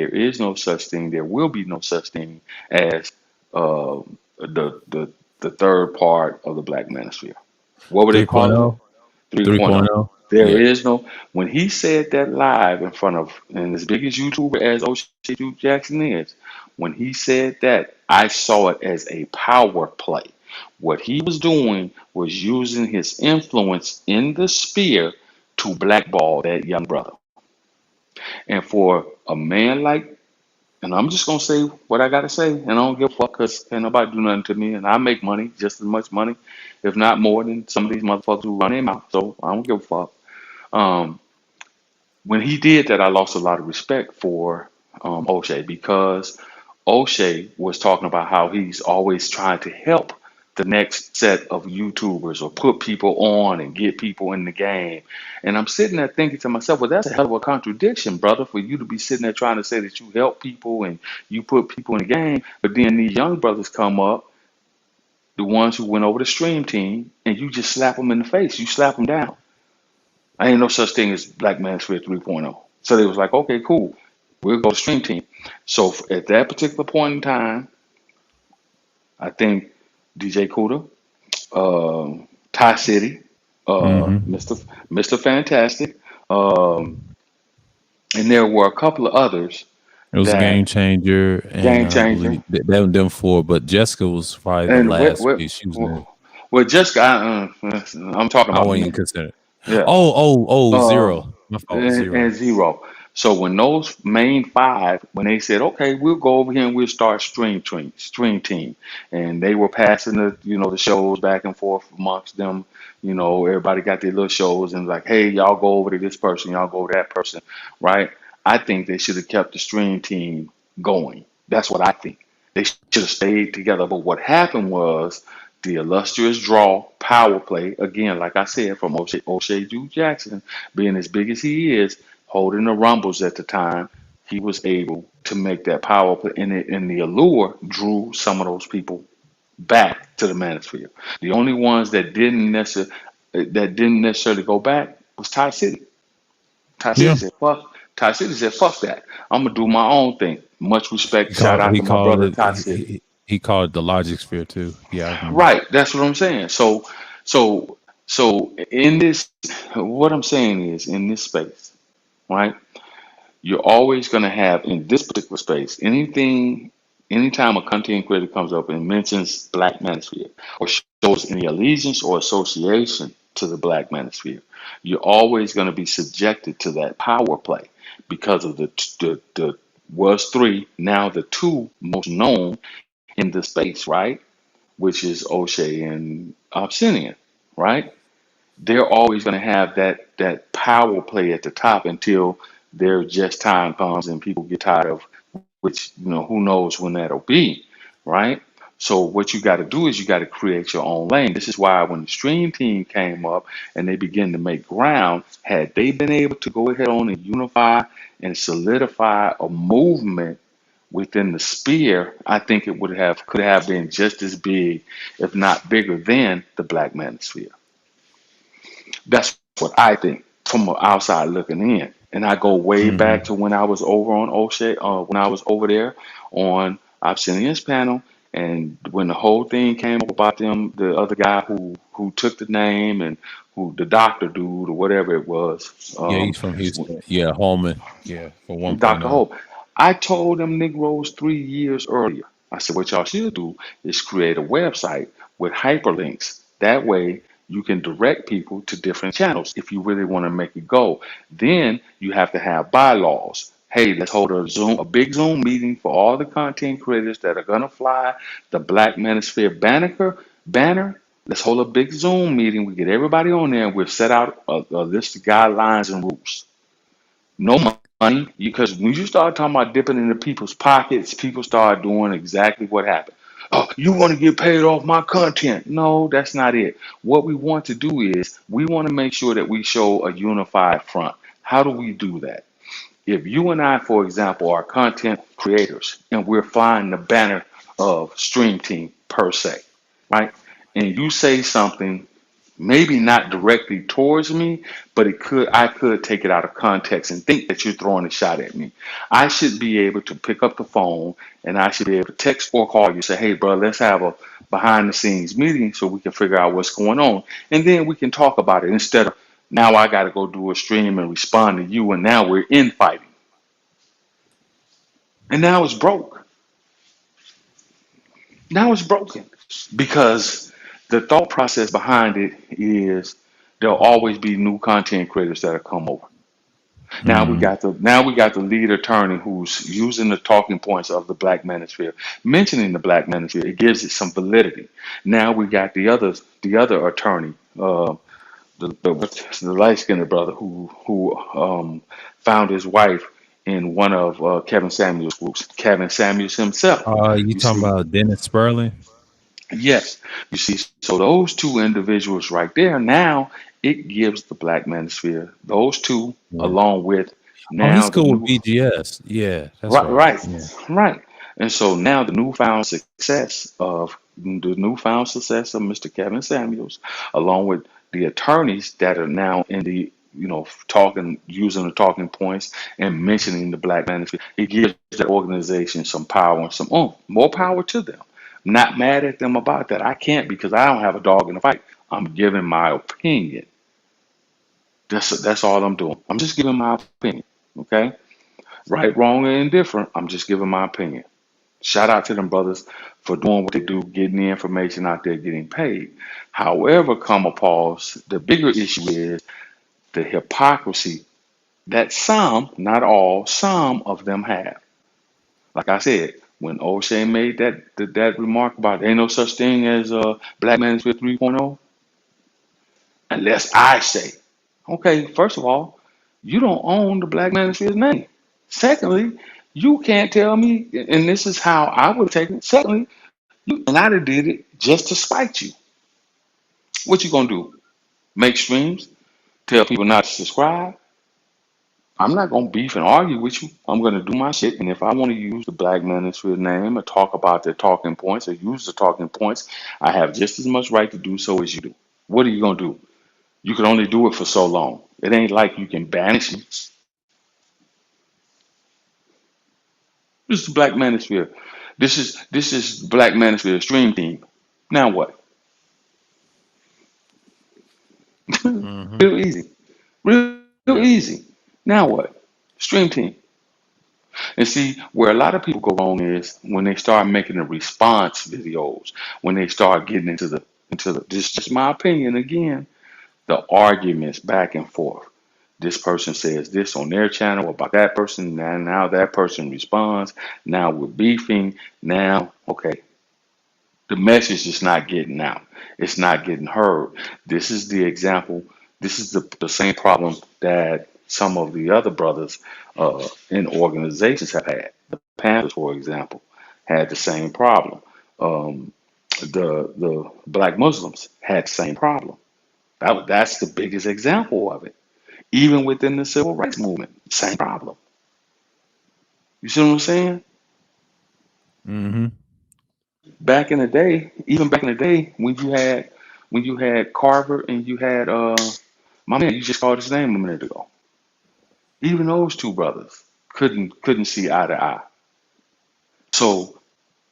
is no such thing, there will be no such thing as uh, the third part of the Black Manosphere. What were they calling it? 3.0. 3.0. 3.0. There Yeah. is no, when he said that live in front of, and as big as YouTuber as O'Shea Jackson is, when he said that, I saw it as a power play. What he was doing was using his influence in the sphere to blackball that young brother. And for a man like, and I'm just gonna say what I gotta say, and I don't give a fuck because can't nobody do nothing to me, and I make money, just as much money, if not more than some of these motherfuckers who run their mouth. So I don't give a fuck. Um, when he did that, I lost a lot of respect for O'Shea, because O'Shea was talking about how he's always trying to help the next set of YouTubers or put people on and get people in the game. And I'm sitting there thinking to myself, well, that's a hell of a contradiction, brother, for you to be sitting there trying to say that you help people and you put people in the game. But then these young brothers come up, the ones who went over the stream team, and you just slap them in the face. You slap them down. I ain't no such thing as Black Manosphere 3.0. So they was like, okay, cool. We'll go to stream team. So at that particular point in time, I think DJ Cuda, Ty City, Mr. Fantastic, um, and there were a couple of others It was a game that changer, and Game I Changer. believe them four. But Jessica was probably the And last piece. She was there. well, Jessica, I'm talking I about wouldn't me. even consider it. Yeah. Zero. Um, My fault. Zero. and zero. So when those main five, when they said, okay, we'll go over here and we'll start stream team, and they were passing the shows back and forth amongst them. Everybody got their little shows and like, hey, y'all go over to this person, y'all go to that person, right? I think they should have kept the stream team going. That's what I think. They should have stayed together. But what happened was the illustrious draw power play, again, like I said, from O'Shea Jackson, being as big as he is, holding the Rumbles at the time, he was able to make that power play. And the allure drew some of those people back to the Manosphere. The only ones that didn't necessarily go back was Ty City. Ty City Yeah. said, fuck. Ty City said, fuck that. I'm gonna do my own thing. Much He respect. Shout called. out He to my called brother it. Ty City. He called it the logic sphere too. Yeah, I remember. Right, that's what I'm saying. So in this, what I'm saying is, in this space, right? You're always going to have, in this particular space, anytime a content creator comes up and mentions Black Manosphere or shows any allegiance or association to the Black Manosphere, you're always going to be subjected to that power play because of the was three, now the two most known in the space, right? Which is O'Shea and Obsidian, right? They're always going to have that power play at the top until their just time comes and people get tired of, which who knows when that'll be, right? So what you got to do is you got to create your own lane. This is why when the stream team came up and they began to make ground, had they been able to go ahead on and unify and solidify a movement within the sphere, I think it could have been just as big, if not bigger than the Black Manosphere. That's what I think from the outside looking in. And I go way back to when I was over on O'Shea, when I was over there on Obsidian's panel, and when the whole thing came up about them, the other guy who took the name and who the doctor dude or whatever it was, Yeah, he's from Houston. Yeah, Holman. Yeah, for Dr. 1.0. Hope. I told them Negroes 3 years earlier. I said, what y'all should do is create a website with hyperlinks. That way you can direct people to different channels if you really want to make it go. Then you have to have bylaws. Hey, let's hold a big Zoom meeting for all the content creators that are gonna fly the Black Manosphere banner. Let's hold a big Zoom meeting. We get everybody on there and we'll set out a list of guidelines and rules. No money, because when you start talking about dipping into people's pockets, people start doing exactly what happened. Oh, you want to get paid off my content? No, that's not it. What we want to do is we want to make sure that we show a unified front. How do we do that? If you and I, for example, are content creators and we're flying the banner of Stream Team per se, right? And you say something Maybe not directly towards me, but I could take it out of context and think that you're throwing a shot at me. I should be able to pick up the phone and I should be able to text or call you, say, hey, bro, let's have a behind the scenes meeting so we can figure out what's going on. And then we can talk about it instead of now I got to go do a stream and respond to you. And now we're infighting. And now it's broke. Now it's broken because the thought process behind it is there'll always be new content creators that'll come over. Now we got the lead attorney who's using the talking points of the Black Manosphere, mentioning the Black Manosphere. It gives it some validity. Now we got the other attorney, the light skinned brother who found his wife in one of Kevin Samuels' groups. Kevin Samuels himself. You You talking see, about Dennis Sperling? yes, you see, so those two individuals right there, now it gives the Black Manosphere those two, Yeah. along with Oh, he's now the cool with new, BGS. Yeah, that's right, right. right, Yeah. right. And so now the newfound success of Mr. Kevin Samuels, along with the attorneys that are now in the, talking, using the talking points and mentioning the Black Manosphere, it gives that organization some power and some more power to them. I'm not mad at them about that. I can't because I don't have a dog in the fight. I'm giving my opinion. That's all I'm doing. I'm just giving my opinion. Okay, right, wrong, or indifferent. I'm just giving my opinion. Shout out to them brothers for doing what they do, getting the information out there, getting paid. However, comma pause, the bigger issue is the hypocrisy that some, not all, some of them have. Like I said, when O'Shea made that remark about ain't no such thing as Black Manosphere 3.0, unless I say, okay, first of all, you don't own the Black Manosphere's name. Secondly, you can't tell me, and this is how I would take it. Secondly, and I'd have did it just to spite you. What you gonna do? Make streams? Tell people not to subscribe? I'm not gonna beef and argue with you. I'm gonna do my shit, and if I want to use the Black Manosphere name or talk about their talking points or use the talking points, I have just as much right to do so as you do. What are you gonna do? You can only do it for so long. It ain't like you can banish me. This is the Black Manosphere. This is Black Manosphere stream team. Now what? Mm-hmm. Real easy. Real Yeah. easy. Now what? Stream team. And see, where a lot of people go wrong is when they start making the response videos, when they start getting into the this is just my opinion again, the arguments back and forth. This person says this on their channel about that person, and now that person responds. Now we're beefing. Now, okay, the message is not getting out. It's not getting heard. This is the example. This is the same problem that some of the other brothers in organizations have had. The Panthers, for example, had the same problem. Um, the Black Muslims had the same problem. That's the biggest example of it. Even within the civil rights movement, same problem. You see what I'm saying? Mm-hmm. Back in the day, even back in the day when you had Carver and you had my man, you just called his name a minute ago. Even those two brothers couldn't see eye to eye. So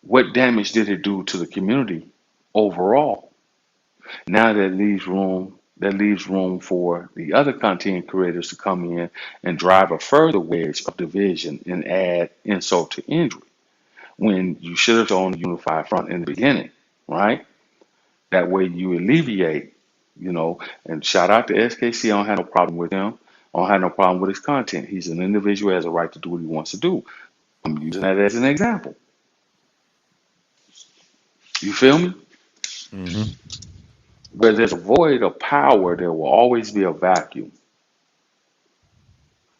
what damage did it do to the community overall? Now that leaves room for the other content creators to come in and drive a further wedge of division and add insult to injury when you should have on the unified front in the beginning, right? That way you alleviate, and shout out to SKC. I don't have no problem with him. I don't have no problem with his content. He's an individual, has a right to do what he wants to do. I'm using that as an example. You feel me? Mm-hmm. Where there's a void of power, there will always be a vacuum.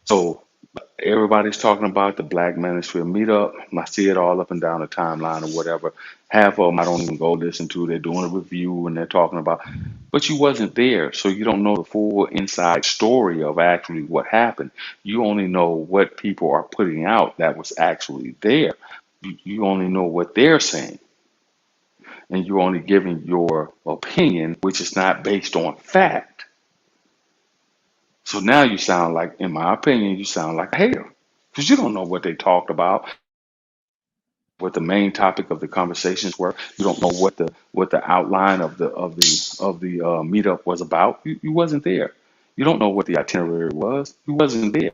So everybody's talking about the Black Manosphere meetup. I see it all up and down the timeline or whatever. Half of them I don't even go listen to. They're doing a review and they're talking about, but you wasn't there, so you don't know the full inside story of actually what happened. You only know what people are putting out that was actually there. You only know what they're saying. and you're only giving your opinion, which is not based on fact. So now you sound like, in my opinion, you sound like a hater because you don't know what they talked about, what the main topic of the conversations were. You don't know what the outline of the meetup was about. You wasn't there. You don't know what the itinerary was. You wasn't there.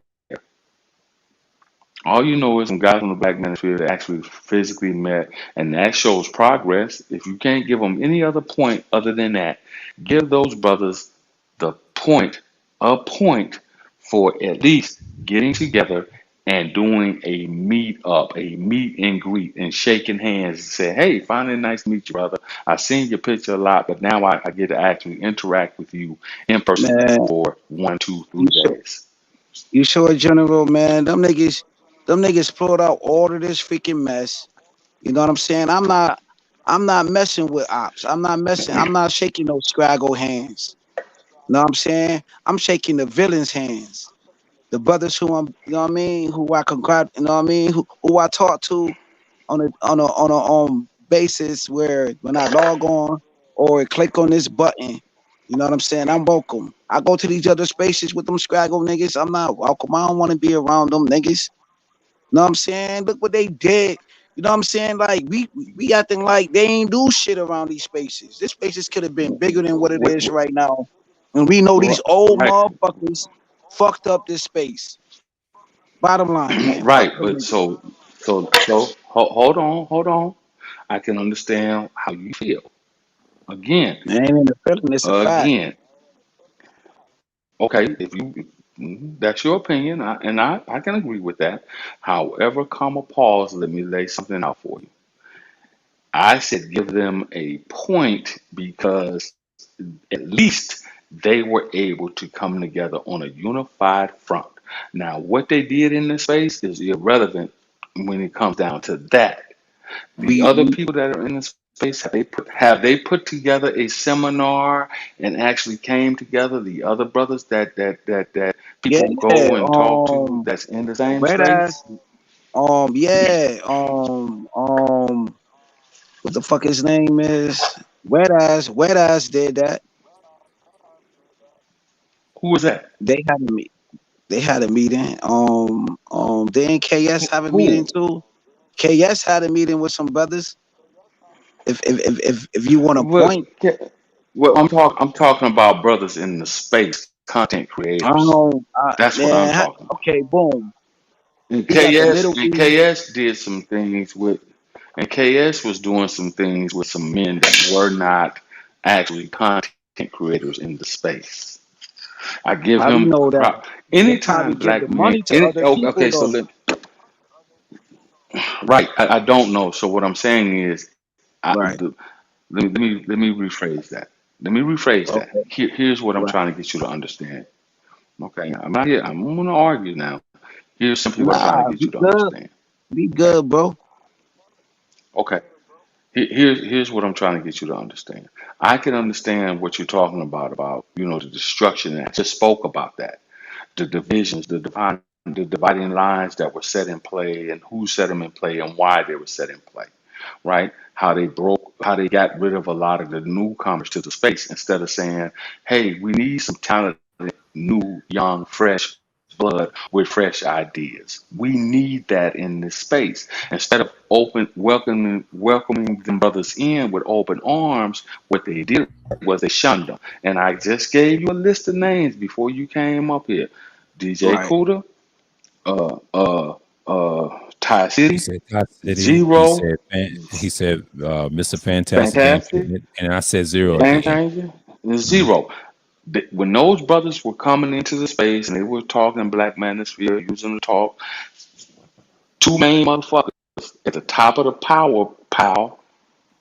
All you know is some guys on the Black Manosphere that actually physically met, and that shows progress. If you can't give them any other point other than that, give those brothers the point, a point for at least getting together and doing a meet up, a meet and greet, and shaking hands and say, "Hey, finally nice to meet you, brother. I've seen your picture a lot, but now I get to actually interact with you in person Man, for 1, 2, you 3 sure, days." you sure, General, man? Them niggas pulled out all of this freaking mess. You know what I'm saying? I'm not messing with ops. I'm not shaking no scraggle hands. You know what I'm saying? I'm shaking the villains' hands. The brothers who I'm, you know what I mean, who I congrat, you know what I mean, who I talk to on a basis where when I log on or click on this button, you know what I'm saying, I'm welcome. I go to these other spaces with them scraggle niggas. I'm not welcome. I don't want to be around them niggas. You know what I'm saying? Look what they did. You know what I'm saying? Like we acting like they ain't do shit around these spaces. This spaces could have been bigger than what it is right now. And we know these old Right. motherfuckers fucked up this space. Bottom line, man. Fuck Right, them but niggas. hold on. I can understand how you feel. Again, Man, ain't in the feeling, it's a fact. again, okay, if you that's your opinion, I can agree with that. However, comma pause, let me lay something out for you. I said give them a point because at least they were able to come together on a unified front. Now, what they did in this space is irrelevant when it comes down to that. The We other we people that are in this space, have they put together a seminar and actually came together? The other brothers that yeah, people go and talk to um that's in the same whereas space. yeah, what the fuck his name is? Whereas did that. Who was that? They had a meet they had a meeting. Didn't KS have a meeting Who? too? KS had a meeting with some brothers. If you want to Well, point, well, I'm talking about brothers in the space, content creators. That's what I'm man, talking about. okay, boom. And We got the KS Middle and East. KS did some things with, and KS was doing some things with some men that were not actually content creators in the space. I give How do you him know that? prop. They probably Anytime give the black men, money to other okay, people so though. right, I don't know. So what I'm saying is, Right. let me rephrase that. Let me rephrase that. Okay. Here's what I'm Right. trying to get you to understand. Okay, I'm not here. I'm going to argue now. Here's simply what I'm trying to Nah, get be you to good. understand. Be Okay, good, bro. okay. Here's what I'm trying to get you to understand. I can understand what you're talking about the destruction. And I just spoke about that, the divisions, the dividing lines that were set in play, and who set them in play, and why they were set in play, right? How they got rid of a lot of the newcomers to the space instead of saying, "Hey, we need some talented, new, young, fresh blood with fresh ideas. We need that in this space." Instead of welcoming them brothers in with open arms, what they did was they shunned them. And I just gave you a list of names before you came up here: DJ Right. Cuda, uh, uh, Ty He City, said Todd City. Zero, He said Mr. Fantastic Game Fantastic, Changer, and I said Zero at Game the end. Changer, and Mhm. Zero. When those brothers were coming into the space and they were talking Black Manosphere, using the talk, two main motherfuckers at the top of the power pile,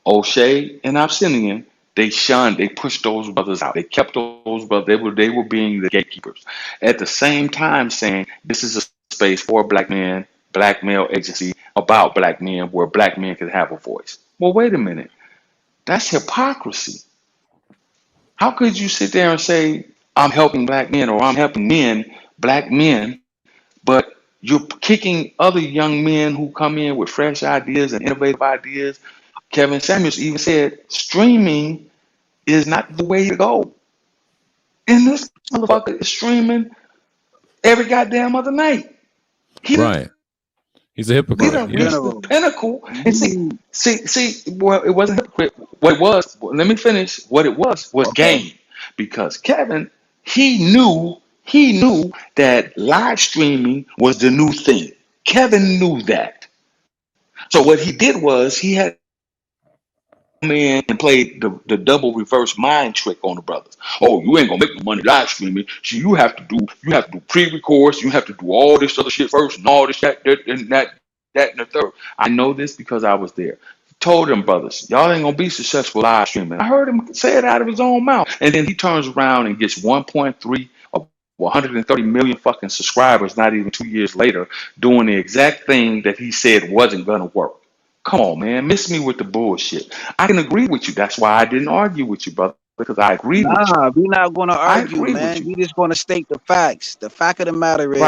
O'Shea and Obsidian, they pushed those brothers out. They kept those brothers, they were being the gatekeepers. At the same time saying this is a space for black men, black male agency about black men where black men can have a voice. Well, wait a minute. That's hypocrisy. How could you sit there and say, I'm helping black men or I'm helping men, black men, but you're kicking other young men who come in with fresh ideas and innovative ideas, Kevin Samuels even said streaming is not the way to go. And this motherfucker is streaming every goddamn other night. He Right. He's a hypocrite. done Yeah. reached the pinnacle. And see, well, it wasn't hypocrite. What it was, let me finish. What it was game. Because Kevin, he knew that live streaming was the new thing. Kevin knew that. So what he did was he had come in and played the double reverse mind trick on the brothers. Oh, you ain't gonna make no money live streaming. So you have to do pre-records, you have to do all this other shit first and all this that and the third. I know this because I was there. Told them brothers, y'all ain't gonna be successful live streaming. I heard him say it out of his own mouth. And then he turns around and gets 1.3 or 130 million fucking subscribers not even 2 years later, doing the exact thing that he said wasn't gonna work. Come on, man. Miss me with the bullshit. I can agree with you. That's why I didn't argue with you, brother, because I agree with you. Nah, we're not gonna I argue, agree man. with you. We just gonna state the facts. The fact of the matter Right. is,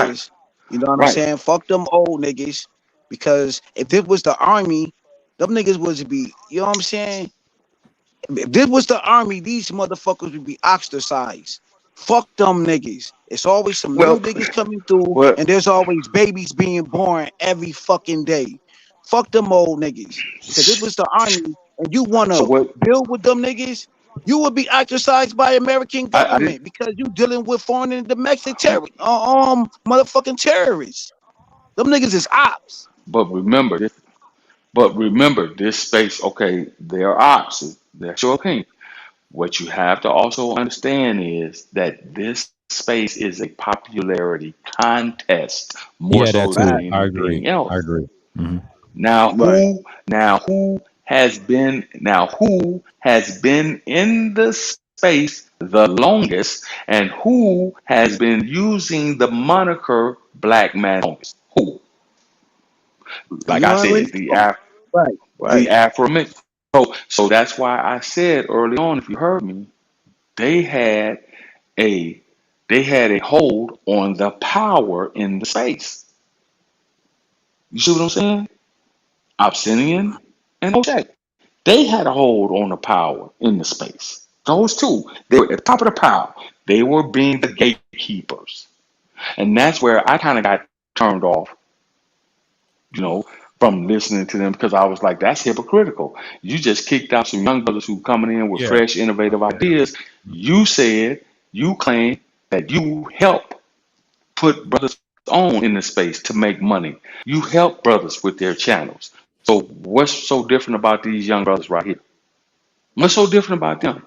you know what I'm Right. saying? Fuck them old niggas. Because if this was the army, them niggas would be, you know what I'm saying? If this was the army, these motherfuckers would be ostracized. Fuck them niggas. It's always some Well, new niggas coming through, well, and there's always babies being born every fucking day. Fuck them old niggas. Because it was the army, and you want so to what? build with them niggas, you would be ostracized by American I government because you dealing with foreign and domestic motherfucking terrorists. Them niggas is ops. but remember this. But remember this space. Okay, they're ops. That's your opinion. What you have to also understand is that this space is a popularity contest more Yeah, that so than too. Fact. I agree. anything else. I agree. Hmm. Now Right. who has been in the space the longest and who has been using the moniker black man longest? Who? Like You I already said, the know. Right. Right. Afro. So that's why I said early on, if you heard me, they had a hold on the power in the space. You see what I'm saying? Obsidian and O'Shea. They had a hold on the power in the space. Those two, they were at the top of the pile. They were being the gatekeepers. And that's where I kind of got turned off, you know, from listening to them because I was like, that's hypocritical. You just kicked out some young brothers who coming in with Yeah. fresh, innovative ideas. You claim that you help put brothers on in the space to make money. You help brothers with their channels. So what's so different about these young brothers right here? What's so different about them?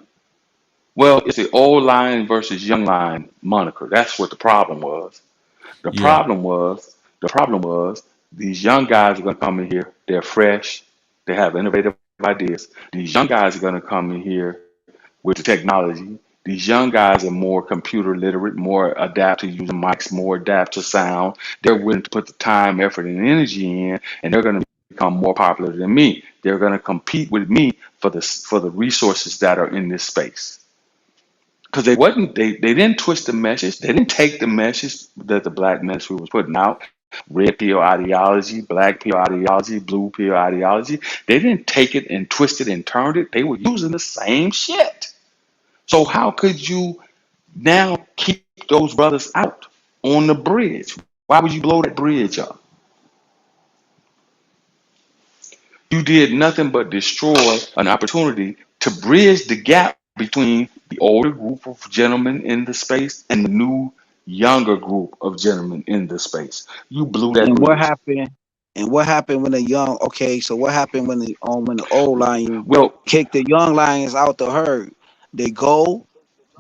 Well, it's the old line versus young line moniker. That's what the problem was. The Yeah. problem was, these young guys are going to come in here. They're fresh. They have innovative ideas. These young guys are going to come in here with the technology. These young guys are more computer literate, more adapt to using mics, more adapt to sound. They're willing to put the time, effort, and energy in, and they're going to become more popular than me. They're going to compete with me for the resources that are in this space. Because they didn't twist the message. They didn't take the message that the black ministry was putting out. Red pill ideology, black pill ideology, blue pill ideology. They didn't take it and twist it and turn it. They were using the same shit. So how could you now keep those brothers out on the bridge? Why would you blow that bridge up? You did nothing but destroy an opportunity to bridge the gap between the older group of gentlemen in the space and the new younger group of gentlemen in the space. You blew that And what bridge. happened? And what happened when the young? Okay, so what happened when the old lion Well, kicked the young lions out the herd? They go,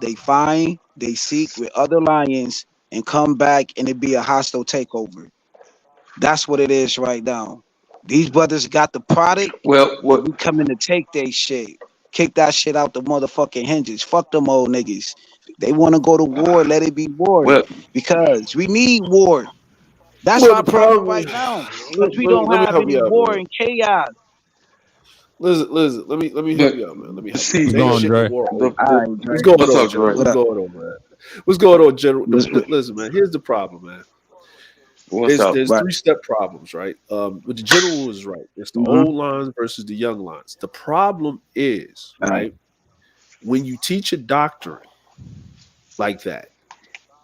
they find, they seek with other lions, and come back, and it be a hostile takeover. That's what it is right now. These brothers got the product, well, and what? we coming to take their shit. Kick that shit out the motherfucking hinges. Fuck them old niggas. They want to go to war. Let it be war Well, because we need war. That's Well, our the problem problem. right now because we don't Let me have help any you out, war man. and chaos. Listen. Let me help but you out, man. Let me help you out. see, What's Because ain't going, shit the Dre? war the, over. All the right, What's Dre. going what's on, up, General? Dre? What What's up? going on, man? What's going on, General? What's good? Listen, man. Here's the problem, man. What's up? There's Right. 3-step problems, right? But the general is right. It's the Mm-hmm. old lines versus the young lines. The problem is, Right. right, when you teach a doctrine like that,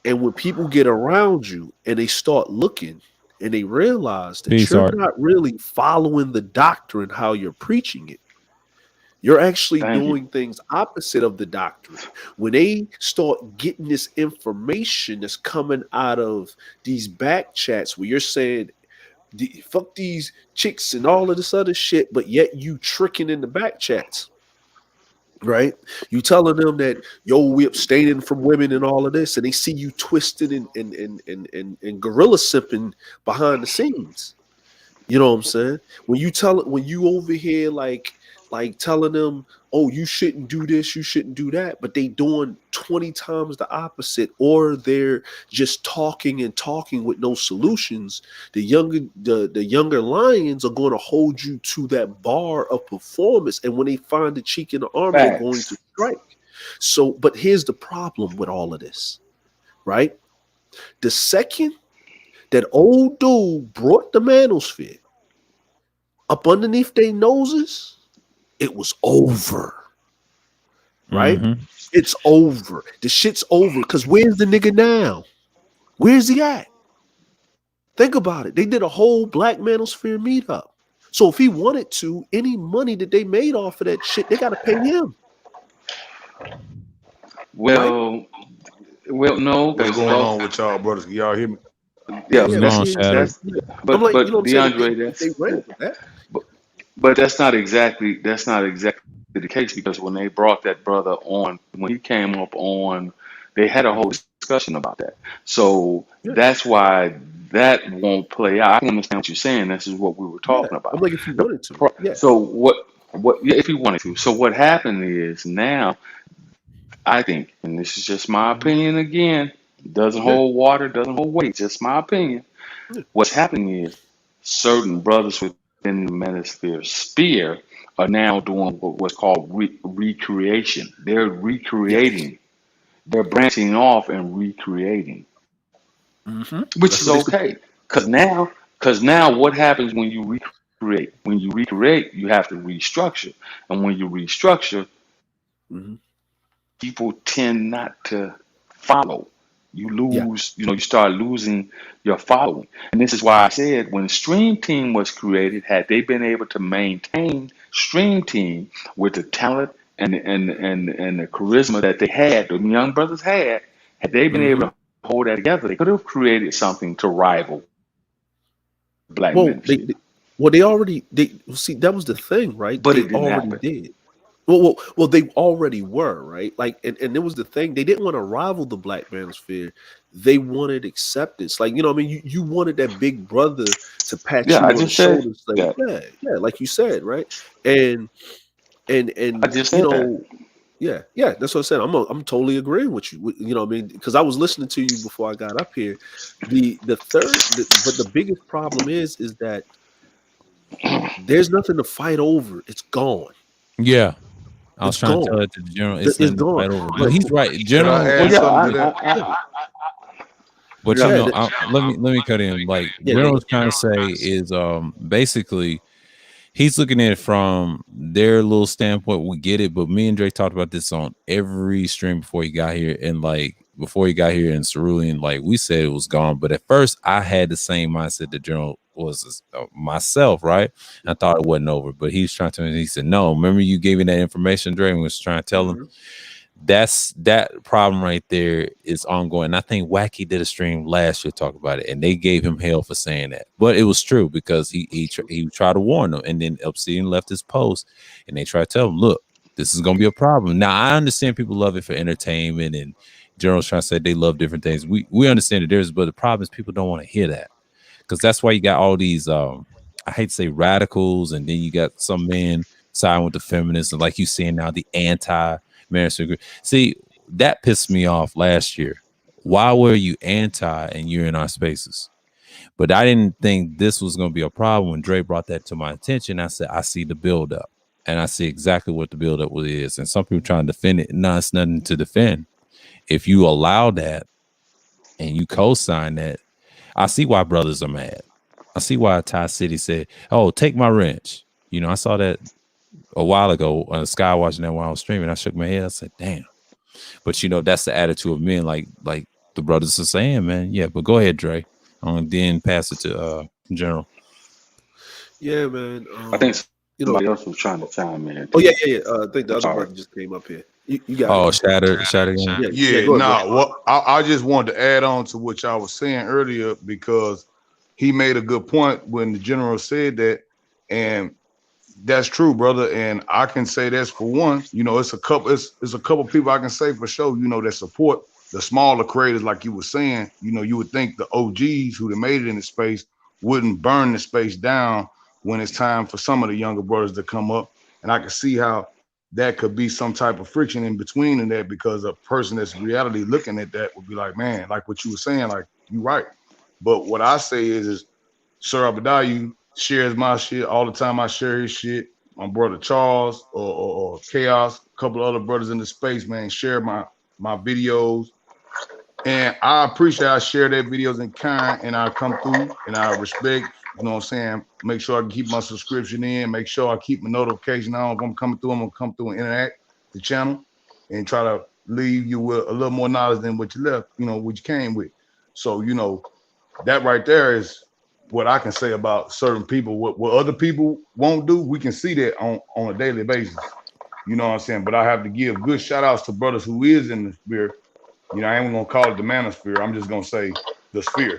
and when people get around you and they start looking and they realize that Peace, you're Art. not really following the doctrine how you're preaching it, you're actually Thank you. doing things opposite of the doctrine. When they start getting this information that's coming out of these back chats where you're saying, fuck these chicks and all of this other shit, but yet you tricking in the back chats, right? You telling them that, yo, we abstaining from women and all of this, and they see you twisted and gorilla sipping behind the scenes. You know what I'm saying? When you over here like telling them, oh, you shouldn't do this, you shouldn't do that, but they doing 20 times the opposite, or they're just talking and talking with no solutions, the younger lions are going to hold you to that bar of performance. And when they find the cheek in the armor, they're going to strike. So, but here's the problem with all of this, right? The second that old dude brought the manosphere up underneath their noses, it was over. Right? Mm-hmm. It's over. The shit's over. Because where's the nigga now? Where's he at? Think about it. They did a whole Black Manosphere meetup. So if he wanted to, any money that they made off of that shit, they got to pay him. Well, no. What's going on with y'all, brothers? Can y'all hear me? Yeah, that's but like, you know what I'm DeAndre, saying? They ran with that. But that's not exactly the case, because when they brought that brother on, when he came up on, they had a whole discussion about that. So that's why that won't play out. I can understand what you're saying. This is what we were talking about. I'm like, if you wanted to. Yeah. So what? Yeah, if you wanted to. So what happened is now, I think, and this is just my opinion again, doesn't hold water, doesn't hold weight, just my opinion. What's happening is certain brothers within the Manosphere sphere are now doing what's called recreation. They're recreating. They're branching off and recreating, which is okay. Because now what happens when you recreate? When you recreate, you have to restructure. And when you restructure, people tend not to follow. You lose, you start losing your following. And this is why I said, when Stream Team was created, had they been able to maintain Stream Team with the talent and the charisma that they had, the young brothers had they been able to hold that together, they could have created something to rival Black Men. They already see, that was the thing, right? But they it didn't already happen. did. Well, they already were, right? Like, and it was the thing. They didn't want to rival the Black Manosphere. They wanted acceptance. Like, I mean, you wanted that big brother to pat you on the shoulder. Like, yeah, like you said, right? And I just said that. Yeah, that's what I said. I'm totally agreeing with you. You know what I mean? Because I was listening to you before I got up here. But the biggest problem is that there's nothing to fight over. It's gone. Yeah. I was trying to tell it to the general. It's gone. But he's right. General. But let me cut in. Like General's trying to say is basically he's looking at it from their little standpoint. We get it, but me and Drake talked about this on every stream before he got here, and like before he got here in Cerulean, like we said it was gone. But at first, I had the same mindset the General was myself, right? And I thought it wasn't over, but he's trying to. He said, "No, remember you gave me that information." Drake was trying to tell him. That problem right there is ongoing. And I think Wacky did a stream last year talk about it, and they gave him hell for saying that, but it was true because he tried to warn them, and then Obsidian left his post, and they tried to tell him, "Look, this is gonna be a problem." Now I understand people love it for entertainment, and General's trying to say they love different things. We understand that there's, but the problem is people don't want to hear that because that's why you got all these I hate to say radicals, and then you got some men siding with the feminists, and like you saying now the anti-marriage. See, that pissed me off last year. Why were you anti and you're in our spaces? But I didn't think this was going to be a problem. When Dre brought that to my attention, I said, I see the buildup, and I see exactly what the buildup is. And some people trying to defend it. No, it's nothing to defend. If you allow that and you co-sign that, I see why brothers are mad. I see why Ty City said, "Oh, take my wrench." You know, I saw that a while ago on Sky watching that while I was streaming. I shook my head. I said, "Damn." But you know, that's the attitude of men, like the brothers are saying, man. Yeah, but go ahead, Dre. Then pass it to General. Yeah, man. I think You know, somebody else was trying to chime in. oh yeah. I think the other Sorry. brother just came up here. You got Oh, it. shatter again. Yeah, go ahead, nah. bro. What I just wanted to add on to what y'all was saying earlier because he made a good point when the general said that, and that's true, brother. And I can say this for one. You know, it's a couple people I can say for sure. You know, that support the smaller creators, like you were saying. You know, you would think the OGs who made it in the space wouldn't burn the space down when it's time for some of the younger brothers to come up. And I can see how that could be some type of friction in between in that, because a person that's reality looking at that would be like, man, like what you were saying, like, you right. But what I say is Sir Abadayu shares my shit all the time. I share his shit. My brother Charles or Chaos, a couple of other brothers in the space, man, share my videos. And I appreciate I share their videos in kind, and I come through and I respect, you know what I'm saying? Make sure I can keep my subscription in, make sure I keep my notification on. If I'm coming through, I'm gonna come through and interact the channel and try to leave you with a little more knowledge than what you left, you know, what you came with. So, you know, that right there is what I can say about certain people. What other people won't do, we can see that on a daily basis. You know what I'm saying? But I have to give good shout outs to brothers who is in the sphere. You know, I ain't gonna call it the manosphere. I'm just gonna say the sphere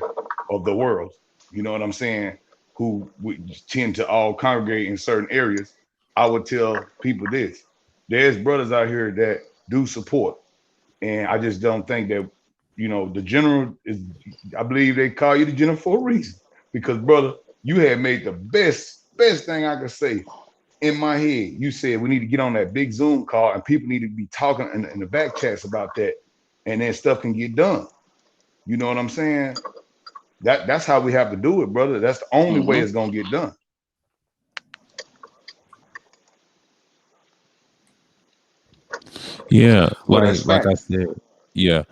of the world. You know what I'm saying? Who we tend to all congregate in certain areas. I would tell people this: there's brothers out here that do support, and I just don't think that, you know, the general is. I believe they call you the general for a reason, because brother, you had made the best thing I could say in my head. You said we need to get on that big Zoom call, and people need to be talking in the back chats about that. And then stuff can get done. You know what I'm saying? That's how we have to do it, brother. That's the only way it's gonna get done. Yeah, like I said, yeah.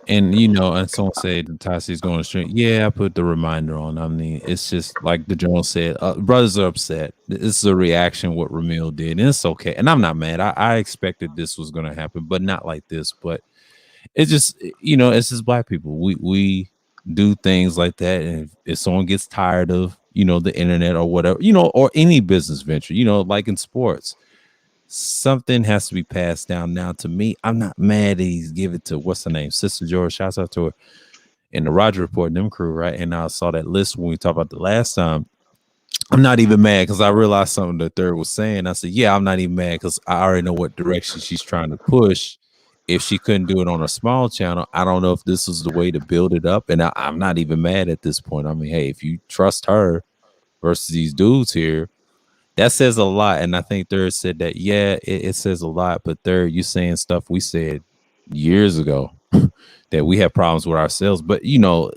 And you know, and someone said Tasi's going to stream. Yeah, I put the reminder on. I mean, it's just like the general said, brothers are upset. This is a reaction what Ramil did, and it's okay. And I'm not mad. I expected this was gonna happen, but not like this. But it's just, you know, it's just black people. We do things like that, and if someone gets tired of, you know, the internet or whatever, you know, or any business venture, you know, like in sports, something has to be passed down. Now, to me, I'm not mad that he's give it to what's her name, Sister George. Shouts out to her in the Roger Report and them crew, right? And I saw that list when we talked about the last time. I'm not even mad because I realized something the third was saying. I said, yeah, I'm not even mad because I already know what direction she's trying to push. If she couldn't do it on a small channel, I don't know if this is the way to build it up. And I'm not even mad at this point. I mean, hey, if you trust her versus these dudes here, that says a lot. And I think Third said that, yeah, it says a lot. But Third, you saying stuff we said years ago that we have problems with ourselves. But, you know,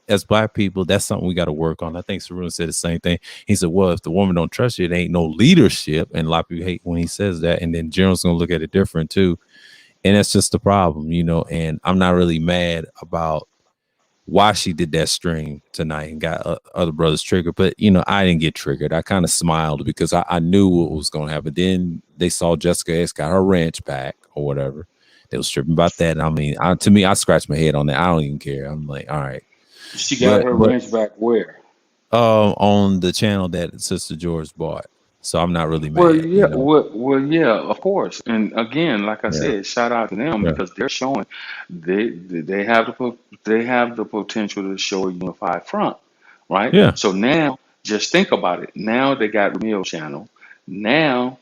as black people, that's something we got to work on. I think Sarun said the same thing. He said, well, if the woman don't trust you, it ain't no leadership. And a lot of people hate when he says that. And then General's going to look at it different, too. And that's just the problem, you know. And I'm not really mad about why she did that stream tonight and got other brothers triggered. But, you know, I didn't get triggered. I kind of smiled because I knew what was going to happen. Then they saw Jessica X got her ranch back or whatever. They was tripping about that. I mean, to me, I scratched my head on that. I don't even care. I'm like, all right. She got her ranch back where? On the channel that Sister George bought. So I'm not really mad. Well, yeah, you know? well, yeah, of course. And again, like I said, shout out to them because they're showing they have the potential to show a unified front, right? Yeah. So now, just think about it. Now they got Ramil channel. Now,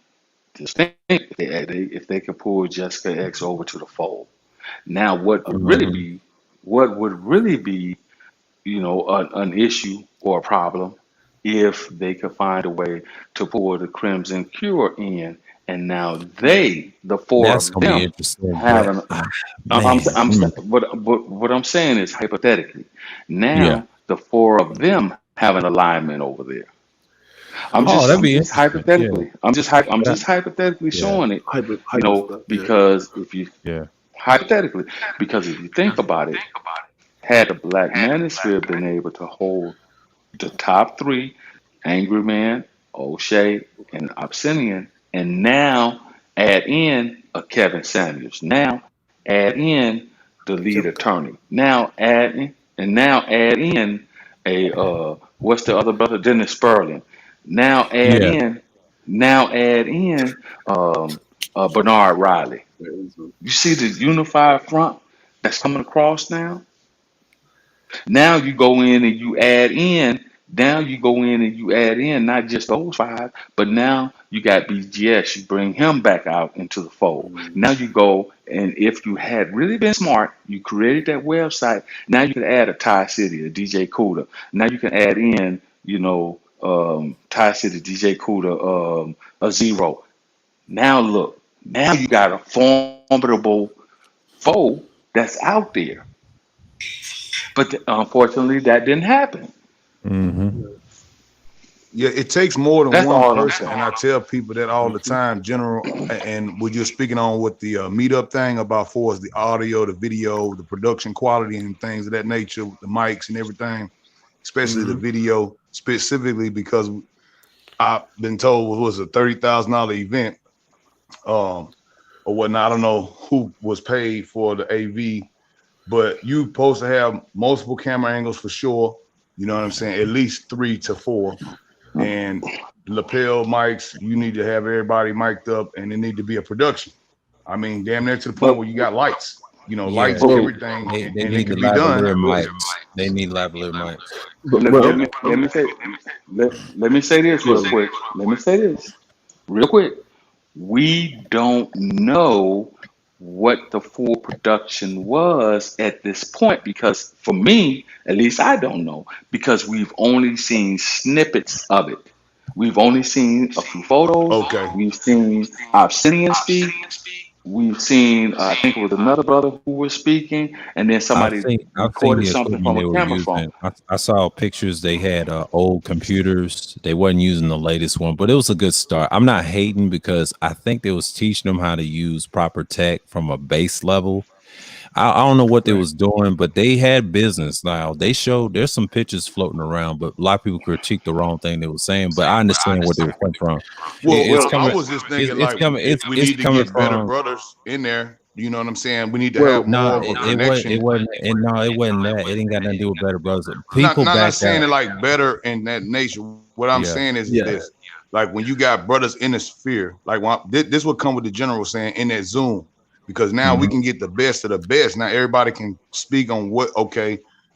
just think if they could pull Jessica X over to the fold. Now, what would really be, you know, an issue or a problem if they could find a way to pull the Crimson Cure in, and now the four That's of them have but what I'm saying is hypothetically, now the four of them have an alignment over there. I'm just hypothetically showing it, you know, because if you hypothetically, because if you think about it, Had the Black Manosphere been able to hold the top three, Angry Man, O'Shea, and Obsidian, and now add in a Kevin Samuels. Now add in the lead attorney. Now add in a what's the other brother? Dennis Sperling. Now add Yeah, in now add in Bernard Riley. You see the unified front that's coming across now? Now you go in and you add in. Now you go in and you add in not just those five, but now you got BGS. You bring him back out into the fold. Now you go and if you had really been smart, you created that website. Now you can add a Thai City, a DJ Cuda. Now you can add in, Thai City, DJ Cuda, a Zero. Now look, now you got a formidable foe that's out there. But unfortunately, that didn't happen. Yeah, it takes more than That's one all. person, and I tell people that all the time, General. And what you're speaking on with the meetup thing about for us, the audio, the video, the production quality, and things of that nature, the mics and everything, especially the video, specifically because I've been told it was a $30,000 event, or whatnot. I don't know who was paid for the AV, but you supposed to have multiple camera angles for sure. You know what I'm saying? At least 3 to 4. And lapel mics, you need to have everybody mic'd up, and it need to be a production. I mean, damn near to the point where you got lights, lights, everything, they and it need the could be done. lavalier mics. They need lavalier mics. Let me say this real quick. Let me say this real quick. We don't know what the full production was at this point because for me, at least I don't know because we've only seen snippets of it. We've only seen a few photos. Okay. We've seen Obsidian speak. We've seen, I think it was another brother who was speaking, and then I've somebody seen recorded the something equipment from they a were camera phone. using. I saw pictures. They had old computers. They wasn't using the latest one, but it was a good start. I'm not hating because I think they was teaching them how to use proper tech from a base level. I don't know what they was doing, but they had business. Now they showed there's some pictures floating around, but a lot of people critique the wrong thing they were saying. But I understand where they were coming from. It's Well, coming. I was just thinking It's coming. we It's need to coming get better from. brothers in there. You know what I'm saying? We need to have more No, of a it wasn't. connection. No, it wasn't that. It ain't got nothing to do with better brothers. Not People not backed saying out. it like better in that nature. What I'm Yeah. saying is this: like when you got brothers in the sphere, like this would come with the general saying in that Zoom, because now we can get the best of the best. Now everybody can speak on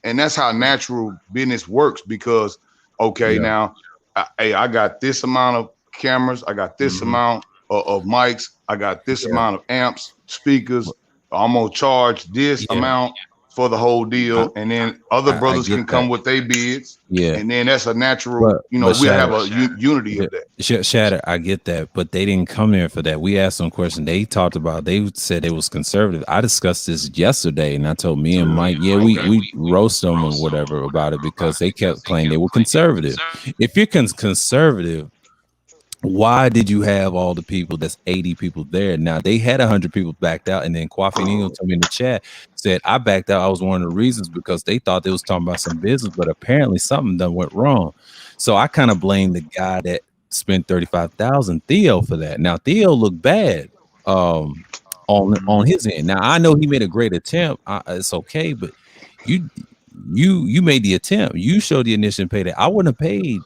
and that's how natural business works. Because now, I got this amount of cameras, I got this amount of mics, I got this amount of amps, speakers. I'm gonna charge this amount for the whole deal, and then other I brothers get can come that. with their bids, Yeah. and then that's a natural. But We'll have Shatter, a unity of that. Shatter, I get that, but they didn't come there for that. We asked them questions. They talked about. They said it was conservative. I discussed this yesterday, and I told me and Mike, we roast them or whatever about it because they kept claiming they were conservative. If you're conservative, why did you have all the people that's 80 people there? Now they had 100 people backed out, and then Kwafi Nino told me in the chat, said I backed out. I was one of the reasons because they thought they was talking about some business, but apparently something done went wrong. So I kind of blame the guy that spent 35,000, Theo, for that. Now Theo looked bad on his end. Now I know he made a great attempt. It's okay, but you made the attempt. You showed the initiative and paid it. I wouldn't have paid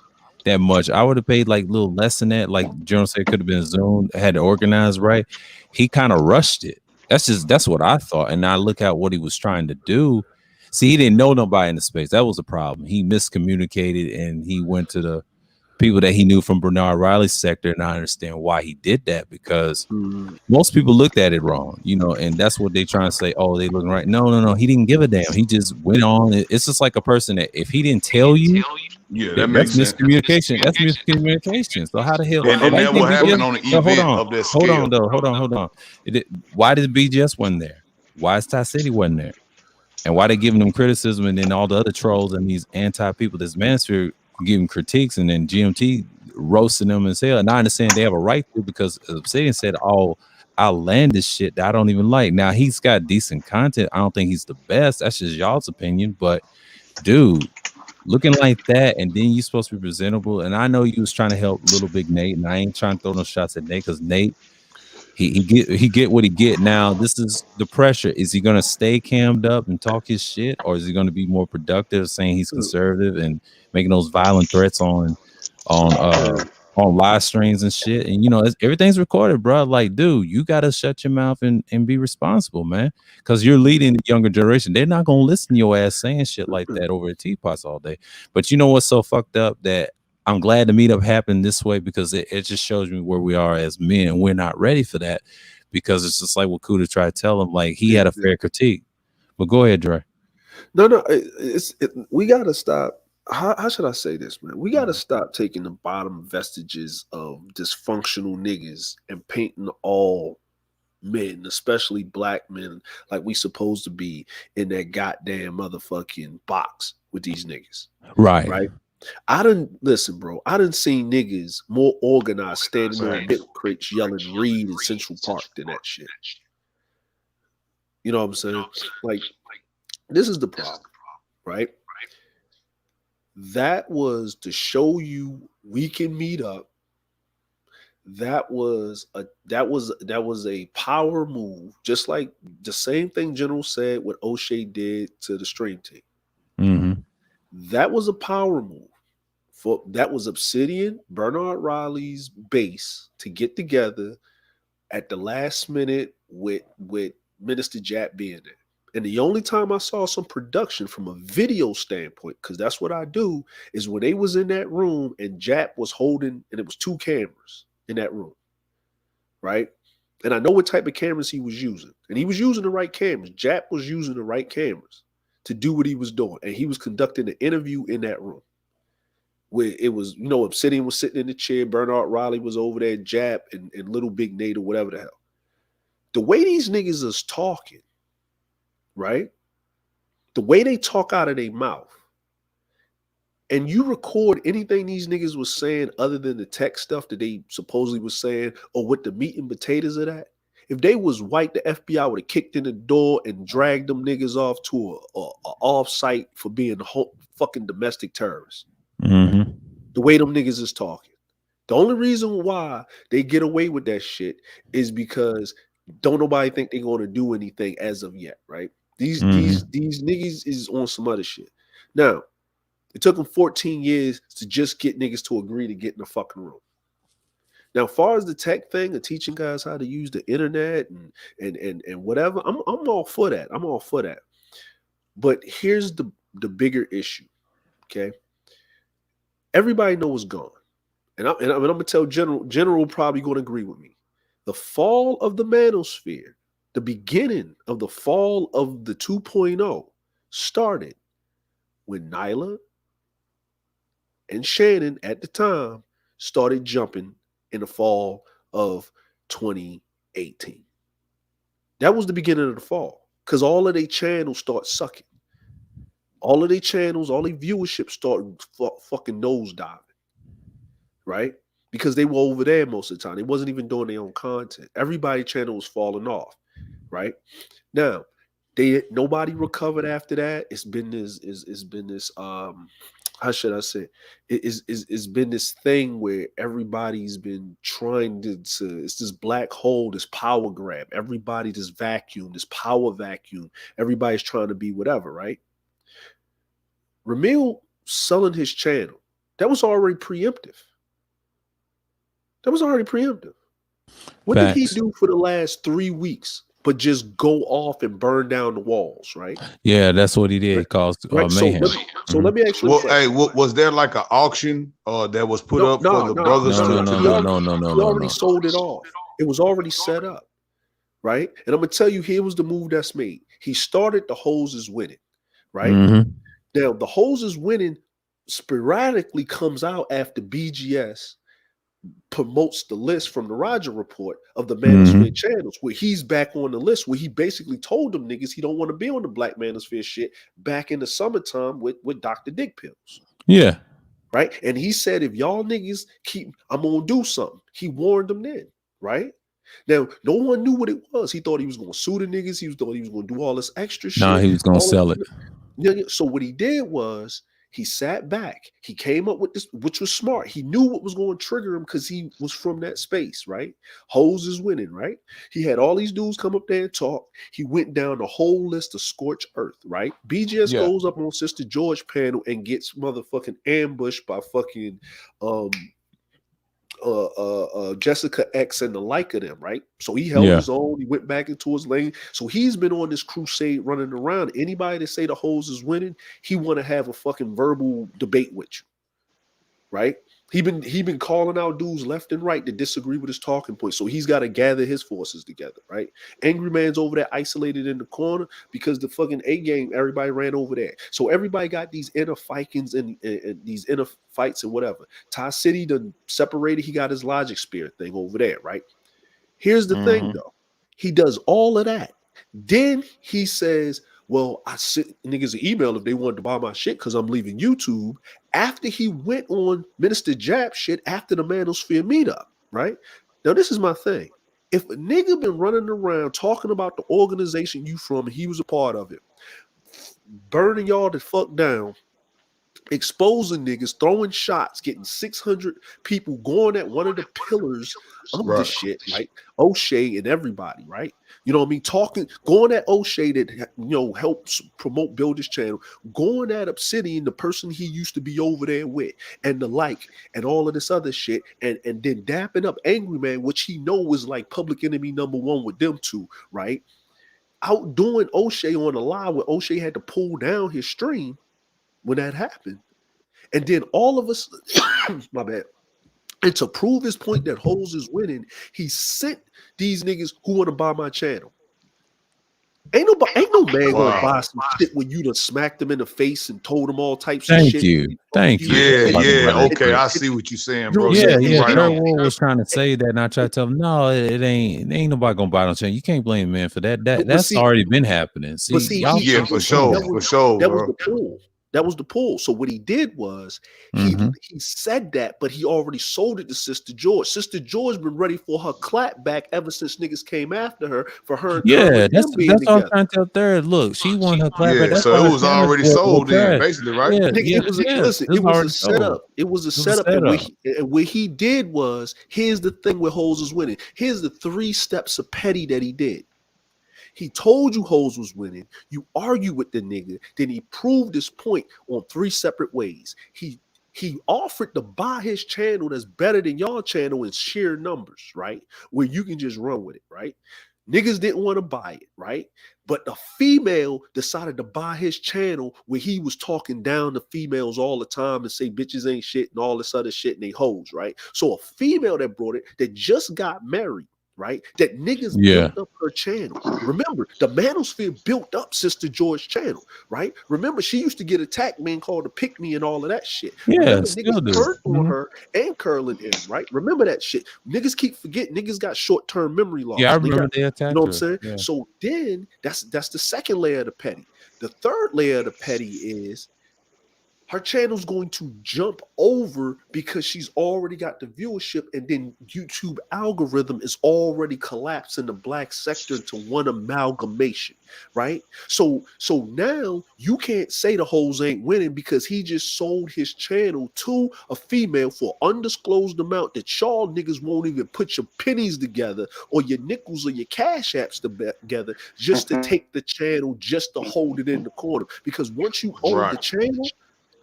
that much. I would have paid like a little less than that. Like General said, could have been Zoom, had it organized right. He kind of rushed it. That's what I thought. And I look at what he was trying to do. See, he didn't know nobody in the space. That was a problem. He miscommunicated, and he went to the people that he knew from Bernard Riley's sector. And I understand why he did that, because most people looked at it wrong, and that's what they trying to say. Oh, they looking right. No. He didn't give a damn. He just went on. It's just like a person that if he didn't tell you, that makes sense. Miscommunication. That's miscommunication. So how the hell? And that will happen on the event of this scale. Hold on. Why did BGS wasn't there? Why is Thai City wasn't there? And why they giving them criticism, and then all the other trolls and these anti people, this manosphere giving critiques, and then GMT roasting them and say, and I understand they have a right to, because Obsidian said, "Oh, outlandish shit that I don't even like. Now he's got decent content. I don't think he's the best. That's just y'all's opinion, but dude, looking like that, and then you supposed to be presentable. And I know you was trying to help Little Big Nate, and I ain't trying to throw no shots at Nate because Nate, he get what he get. Now this is the pressure. Is he gonna stay cammed up and talk his shit, or is he gonna be more productive, saying he's conservative and making those violent threats on live streams and shit? And everything's recorded, bro. Like, dude, you gotta shut your mouth and be responsible, man, because you're leading the younger generation. They're not gonna listen to your ass saying shit like that over at teapots all day. But you know what's so fucked up? That I'm glad the meetup happened this way, because it just shows me where we are as men. We're not ready for that, because it's just like what Kuda tried to tell him. Like, he had a fair critique. But go ahead, Dre. No, we gotta stop. How should I say this, man? We gotta stop taking the bottom vestiges of dysfunctional niggas and painting all men, especially black men, like we supposed to be in that goddamn motherfucking box with these niggas. Right. I didn't see niggas more organized standing on milk crates yelling Reed in Central Park than that shit. You know what I'm saying? Like, this is the problem, right? That was to show you we can meet up. That was a power move, just like the same thing General said what O'Shea did to the stream team. Mm-hmm. That was a power move. That was Obsidian, Bernard Riley's base to get together at the last minute with Minister Jap being there. And the only time I saw some production from a video standpoint, because that's what I do, is when they was in that room and Jap was holding, and it was 2 cameras in that room, right? And I know what type of cameras he was using. And he was using the right cameras. Jap was using the right cameras to do what he was doing. And he was conducting an interview in that room, where it was, Obsidian was sitting in the chair, Bernard Riley was over there, Jap and Little Big Nate or whatever the hell. The way these niggas is talking, right? The way they talk out of their mouth, and you record anything these niggas was saying other than the tech stuff that they supposedly was saying, or what the meat and potatoes of that. If they was white, the FBI would have kicked in the door and dragged them niggas off to a off-site for being fucking domestic terrorists. Mm-hmm. The way them niggas is talking. The only reason why they get away with that shit is because don't nobody think they're going to do anything as of yet, right? These niggas is on some other shit. Now, it took them 14 years to just get niggas to agree to get in the fucking room. Now, as far as the tech thing of teaching guys how to use the internet and whatever, I'm all for that. I'm all for that. But here's the bigger issue, okay? Everybody knows what's gone. And I'm going to tell General probably going to agree with me. The fall of the manosphere, the beginning of the fall of the 2.0 started when Nyla and Shannon at the time started jumping in the fall of 2018. That was the beginning of the fall, because all of their channels start sucking. All of their channels, all their viewership started fucking nosediving, right? Because they were over there most of the time. They wasn't even doing their own content. Everybody's channel was falling off, right? Now, nobody recovered after that. It's been this how should I say? It's been this thing where everybody's been trying to it's this black hole, this power grab. Everybody, this vacuum, this power vacuum. Everybody's trying to be whatever, right? Ramil selling his channel, that was already preemptive. What did he do for the last 3 weeks but just go off and burn down the walls, right? Yeah, that's what he did. He caused mayhem. So let me actually. Well, hey, was there like an auction that was put up for the brothers? No. He already sold it off. It was already set up, right? And I'm gonna tell you, here was the move that's made. He started the Hoes is Winning, right? Mm-hmm. Now the Hoes is Winning sporadically comes out after BGS promotes the list from the Roger Report of the Manosphere channels, where he's back on the list, where he basically told them niggas he don't want to be on the Black Manosphere shit back in the summertime with Dr. Dick Pills. Yeah. Right? And he said, if y'all niggas I'm gonna do something. He warned them then, right? Now, no one knew what it was. He thought he was going to sue the niggas. He thought he was going to do all this extra Nah, shit. he was gonna sell it. Yeah. So what he did was he sat back. He came up with this, which was smart. He knew what was going to trigger him because he was from that space, right? Hoes is winning, right? He had all these dudes come up there and talk. He went down the whole list of scorched earth, right? BGS goes up on Sister George panel and gets motherfucking ambushed by fucking Jessica X and the like of them, right? So he held his own. He went back into his lane. So he's been on this crusade running around. Anybody that say the hoes is winning, he want to have a fucking verbal debate with you, right? He been calling out dudes left and right that disagree with his talking points. So he's got to gather his forces together, right? Angry Man's over there isolated in the corner because the fucking A game, everybody ran over there. So everybody got these inner fikings and these inner fights and whatever. Ty City done separated. He got his logic spirit thing over there, right? Here's the thing though. He does all of that. Then he says, well, I sent niggas an email if they wanted to buy my shit because I'm leaving YouTube. After he went on Minister Jap shit after the Manosphere meetup, right? Now, this is my thing. If a nigga been running around talking about the organization you from, and he was a part of it, burning y'all the fuck down, exposing niggas, throwing shots, getting 600 people going at one of the pillars of the shit, right? O'Shea and everybody, right? You know what I mean? Talking, going at O'Shea that, you know, helps promote, build his channel, going at Obsidian, the person he used to be over there with, and the like, and all of this other shit, and then dapping up Angry Man, which he know was like public enemy number one with them two, right? Outdoing O'Shea on the live where O'Shea had to pull down his stream when that happened. And then all of us, my bad. And to prove his point that hoes is winning, he sent these niggas who want to buy my channel. Ain't no man gonna buy some shit when you done smacked them in the face and told them all types of shit. Thank you. Yeah. Okay, I see what you're saying, bro. Yeah. Trevor was trying to say that, and I tried to tell him, no, it ain't nobody gonna buy no channel. You can't blame man for that. That's already been happening. For sure. That was the pull. That was the pull. So what he did was he said that, but he already sold it to Sister George. Sister George been ready for her clap back ever since niggas came after her for her. Yeah, that's what I'm trying to tell Third. Look, she won her clap back. So it was already sold then, basically, right? It was a setup. It was a setup. And what he did was, here's the thing where hoes is winning. Here's the 3 steps of petty that he did. He told you hoes was winning. You argue with the nigga. Then he proved his point on 3 separate ways. He offered to buy his channel that's better than y'all channel in sheer numbers, right? Where you can just run with it, right? Niggas didn't want to buy it, right? But the female decided to buy his channel where he was talking down to females all the time and say bitches ain't shit and all this other shit and they hoes, right? So a female that brought it, that just got married, right? That niggas built up her channel. Remember, the Manosphere built up Sister George's channel, right? Remember, she used to get attacked, man, called the pick me and all of that shit. Remember, niggas turned on her and curling in, right? Remember that shit. Niggas keep forgetting. Niggas got short-term memory loss. Yeah, I remember they attacked her. You know what I'm saying? Yeah. So then that's the second layer of the petty. The third layer of the petty is her channel's going to jump over because she's already got the viewership, and then YouTube algorithm is already collapsing the black sector into one amalgamation, right? So now you can't say the hoes ain't winning because he just sold his channel to a female for undisclosed amount that y'all niggas won't even put your pennies together or your nickels or your cash apps together just to take the channel, just to hold it in the corner. Because once you own the channel,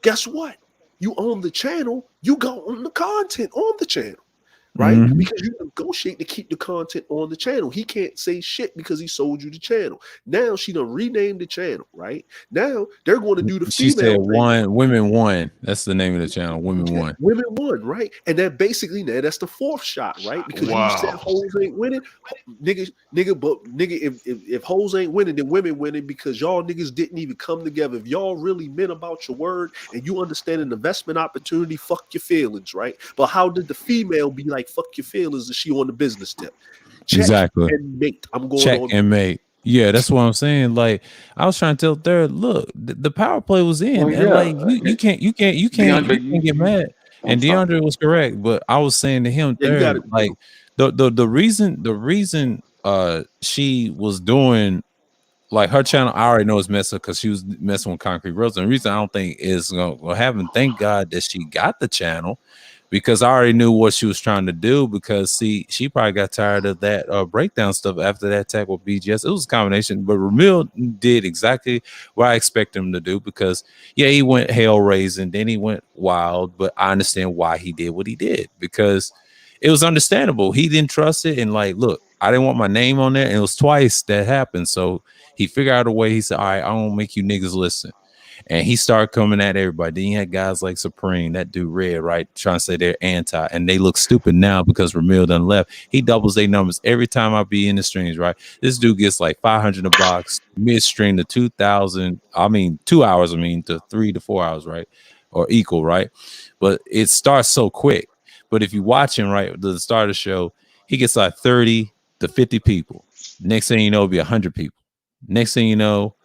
guess what? You own the channel, you go on the content on the channel, right? Because you negotiate to keep the content on the channel. He can't say shit because he sold you the channel. Now she done renamed the channel, right? Now they're going to do the she female said Women Won. That's the name of the channel, Women Won. Women Won, right? And that basically that's the 4th shot, right? Because you said hoes ain't winning, nigga, if hoes ain't winning, then women winning because y'all niggas didn't even come together. If y'all really meant about your word and you understand an investment opportunity, fuck your feelings, right? But how did the female be like, fuck your feelings, is she on the business tip? Check and mate. I'm going check on and mate. Yeah, that's what I'm saying. Like, I was trying to tell Third, look, the power play was in, and like you can't get mad. And DeAndre was correct, but I was saying to him, Third, like the reason she was doing like her channel, I already know it's messed up because she was messing with Concrete Rose. And the reason I don't think is gonna happen, thank God that she got the channel, because I already knew what she was trying to do. Because see, she probably got tired of that breakdown stuff after that attack with BGS. It was a combination, but Ramil did exactly what I expect him to do. Because yeah, he went hell raising, then he went wild, but I understand why he did what he did, because it was understandable. He didn't trust it, and like, look, I didn't want my name on there, and it was twice that happened. So he figured out a way. He said, all right, I won't make you niggas listen. And he started coming at everybody. Then you had guys like Supreme, that dude Red, right, trying to say they're anti, and they look stupid now because Ramil done left. He doubles their numbers every time I be in the streams, right? This dude gets like 500 a box, midstream to 2,000. I mean, 2 hours, to 3 to 4 hours, right? Or equal, right? But it starts so quick. But if you watch him, right, the start of the show, he gets like 30 to 50 people. Next thing you know, it'll be 100 people. Next thing you know,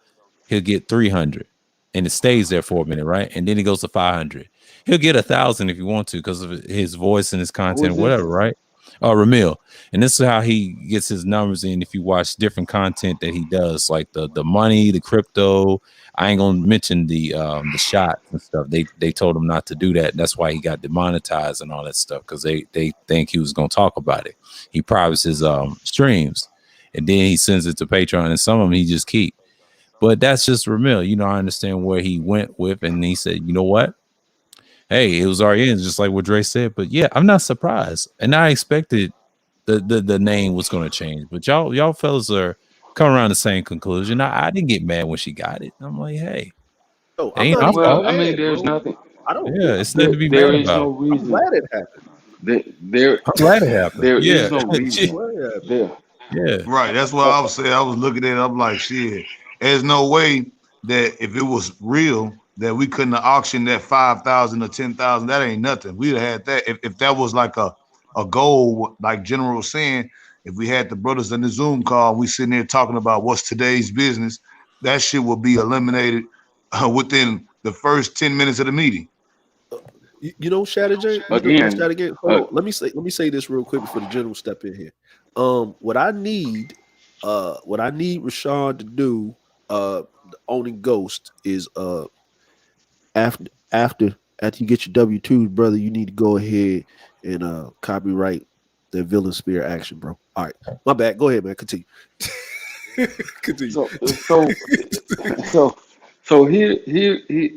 he'll get 300, and it stays there for a minute, right? And then he goes to 500. He'll get 1,000 if you want to, because of his voice and his content, whatever, right? Ramil. And this is how he gets his numbers in. If you watch different content that he does, like the money, the crypto. I ain't gonna mention the shots and stuff. They told him not to do that. That's why he got demonetized and all that stuff, because they think he was gonna talk about it. He privates his streams, and then he sends it to Patreon, and some of them he just keep. But that's just Ramil. I understand where he went with, and he said, you know what? Hey, it was already in, just like what Dre said. But yeah, I'm not surprised, and I expected the name was going to change. But y'all fellas are coming around the same conclusion. I didn't get mad when she got it. I'm like, hey, No, I'm ain't not our even fault. mad, there's bro. nothing. I don't. Yeah, it's nothing to be There mad is no about. I'm reason. glad it happened. I'm glad it happened. There Yeah, is no reason. There. yeah. Right. That's what I was saying. I was looking at it. I'm like, shit. There's no way that if it was real, that we couldn't have auctioned that 5,000 or 10,000. That ain't nothing. We'd have had that. If that was like a goal, like General was saying, if we had the brothers in the Zoom call, we sitting there talking about what's today's business, that shit will be eliminated within the first 10 minutes of the meeting. You know, Shadow J. Again, Hold on. Let me say this real quick before the general step in here. What I need Rashad to do, owning Ghost is after you get your W-2s, brother, you need to go ahead and copyright the Villain Spear action, bro. All right, my bad. Go ahead, man. Continue. Continue. So here,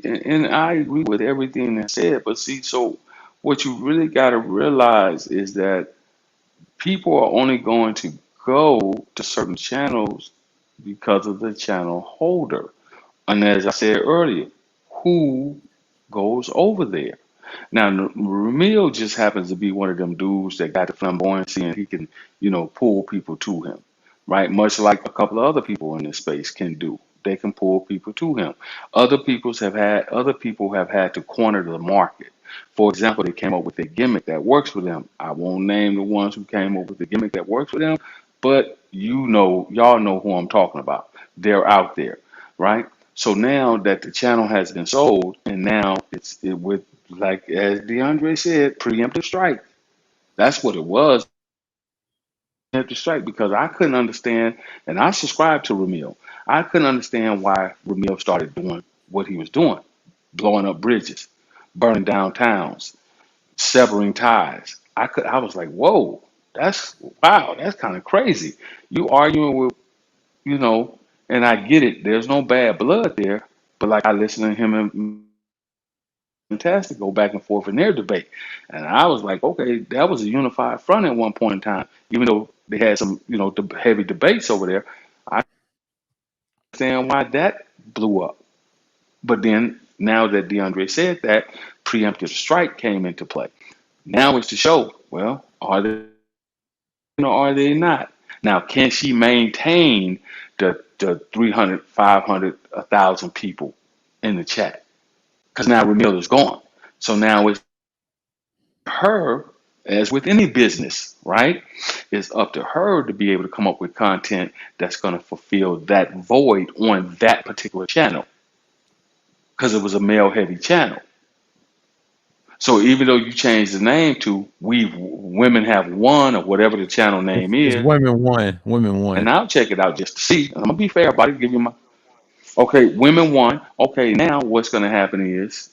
and I agree with everything that's said. But see, so what you really got to realize is that people are only going to go to certain channels because of the channel holder. And as I said earlier, who goes over there? Now, Ramil just happens to be one of them dudes that got the flamboyancy and he can, pull people to him, right? Much like a couple of other people in this space can do. They can pull people to him. Other people have had to corner the market. For example, they came up with a gimmick that works for them. I won't name the ones who came up with the gimmick that works for them, but y'all know who I'm talking about. They're out there, right? So now that the channel has been sold, and now it with, like as DeAndre said, preemptive strike. That's what it was. Preemptive strike, because I couldn't understand, and I subscribed to Ramil. I couldn't understand why Ramil started doing what he was doing, blowing up bridges, burning down towns, severing ties. I was like, whoa, that's kind of crazy. You arguing with, and I get it. There's no bad blood there, but like I listened to him and Fantastic go back and forth in their debate, and I was like, okay, that was a unified front at one point in time, even though they had some, heavy debates over there. I understand why that blew up, but then now that DeAndre said that, preemptive strike came into play. Now it's to show, well, are they or are they not? Now, can she maintain the 300, 500, 1,000 people in the chat? Because now Ramil is gone. So now it's her, as with any business, right? It's up to her to be able to come up with content that's going to fulfill that void on that particular channel, because it was a male heavy channel. So even though you change the name to We Women Have Won or whatever the channel name It's is, women one. Women one. and I'll check it out just to see. I'm gonna be fair about it. Give you my okay. Women won. Okay, now what's gonna happen is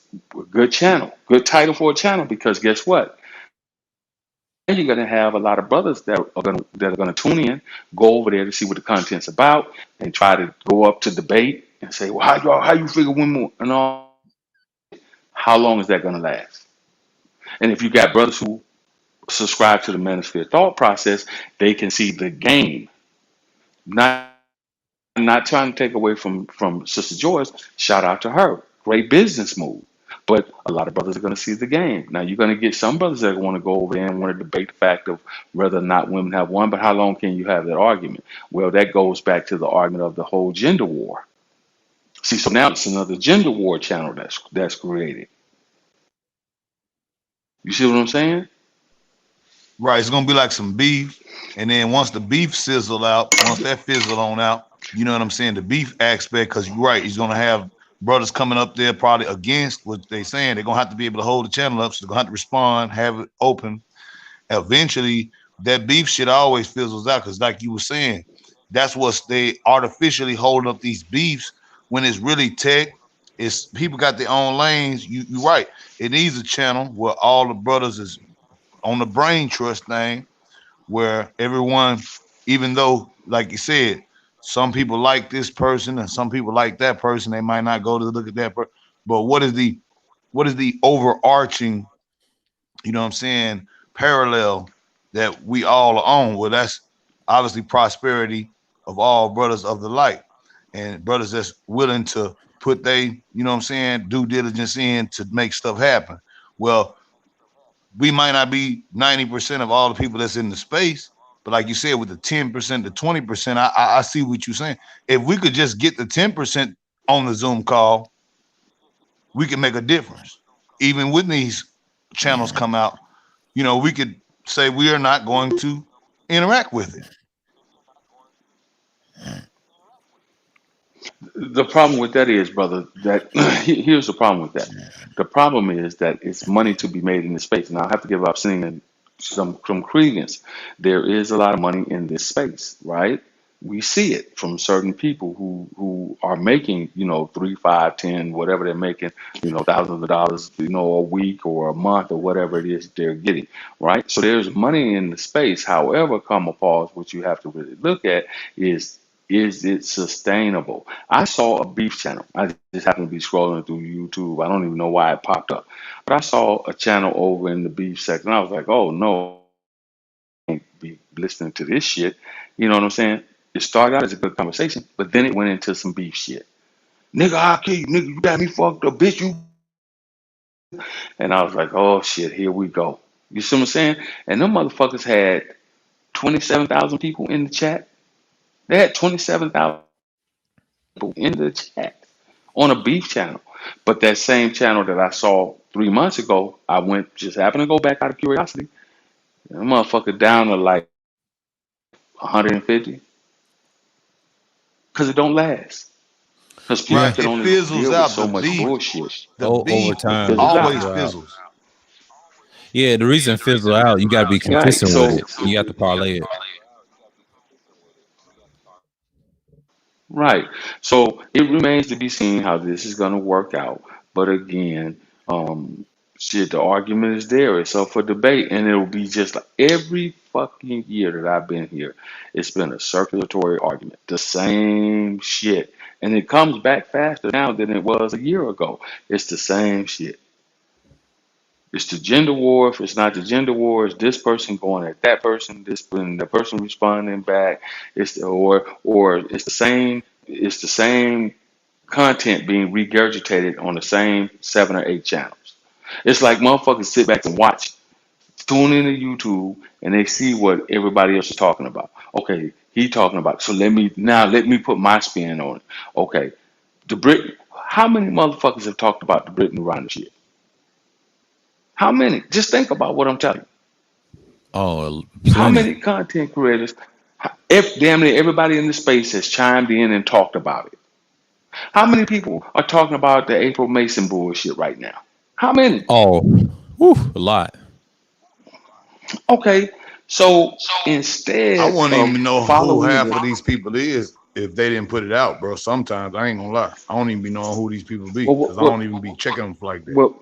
good channel, good title for a channel because guess what? Now you're gonna have a lot of brothers that are gonna tune in, go over there to see what the content's about, and try to go up to debate and say, well, how you figure women and all. How long is that gonna last? And if you got brothers who subscribe to the manosphere thought process, they can see the game. Not trying to take away from Sister Joyce. Shout out to her. Great business move. But a lot of brothers are going to see the game. Now you're going to get some brothers that want to go over there and want to debate the fact of whether or not women have won. But how long can you have that argument? Well, that goes back to the argument of the whole gender war. See, so now it's another gender war channel that's created. You see what I'm saying? Right, it's gonna be like some beef, and then once the beef sizzle out, once that fizzle on out, you know what I'm saying, the beef aspect, because you're right, he's gonna have brothers coming up there probably against what they're saying. They're gonna have to be able to hold the channel up, so they're gonna have to respond, have it open. Eventually, that beef shit always fizzles out, because like you were saying, that's what's they artificially holding up these beefs when it's really tech. It's people got their own lanes. You're right. It needs a channel where all the brothers is on the brain trust thing, where everyone, even though, like you said, some people like this person and some people like that person, they might not go to look at that person. But what is the overarching, you know what I'm saying, parallel that we all are on? Well, that's obviously prosperity of all brothers of the light and brothers that's willing to put they, you know what I'm saying, due diligence in to make stuff happen. Well, we might not be 90% of all the people that's in the space, but like you said, with the 10% to 20%, I see what you're saying. If we could just get the 10% on the Zoom call, we can make a difference. Even when these channels come out, we could say we are not going to interact with it. The problem with that is, brother, that here's the problem with that. The problem is that it's money to be made in this space. Now I have to give up seeing some credence. There is a lot of money in this space, right? We see it from certain people who are making, 3, 5, 10, whatever they're making, thousands of dollars, a week or a month or whatever it is they're getting, right? So there's money in the space. However, come a pause, what you have to really look at is it sustainable? I saw a beef channel. I just happened to be scrolling through YouTube. I don't even know why it popped up, but I saw a channel over in the beef section. I was like, oh no, I can't be listening to this shit. You know what I'm saying? It started out as a good conversation, but then it went into some beef shit. Nigga, I'll kill you. Nigga, you got me fucked up, bitch. You. And I was like, oh shit, here we go. You see what I'm saying? And them motherfuckers had 27,000 people in the chat. They had 27,000 people in the chat on a beef channel. But that same channel that I saw 3 months ago, just happened to go back out of curiosity. That motherfucker down to like 150 because it don't last. Because people Right, can it only fizzles deal with out. so The much beef, bullshit. the Over beef time, Fizzles it out. always fizzle out. fizzles. Yeah, the reason fizzle out, you got to be Right. consistent with So it. You got to parlay it. right. So it remains to be seen how this is going to work out. But again, shit, the argument is there. It's up for debate, and it'll be just like every fucking year that I've been here. It's been a circulatory argument, the same shit, and it comes back faster now than it was a year ago. It's the same shit. It's the gender war. If it's not the gender war, it's this person going at that person, and the person responding back. Or it's the same. It's the same content being regurgitated on the same 7 or 8 channels. It's like motherfuckers sit back and watch, tune into YouTube, and they see what everybody else is talking about. Okay, he talking about. So let me put my spin on it. Okay, the Brit. How many motherfuckers have talked about the Brittany Griner shit? How many? Just think about what I'm telling you. Oh, How plenty. many content creators? If damn near everybody in the space has chimed in and talked about it. How many people are talking about the April Mason bullshit right now? How many? Oh, Whew, a lot. Okay, so I instead wouldn't of even know who following half the of these people is if they didn't put it out, bro. Sometimes I ain't gonna lie, I don't even be knowing who these people be well, because I don't even be checking them like that. well,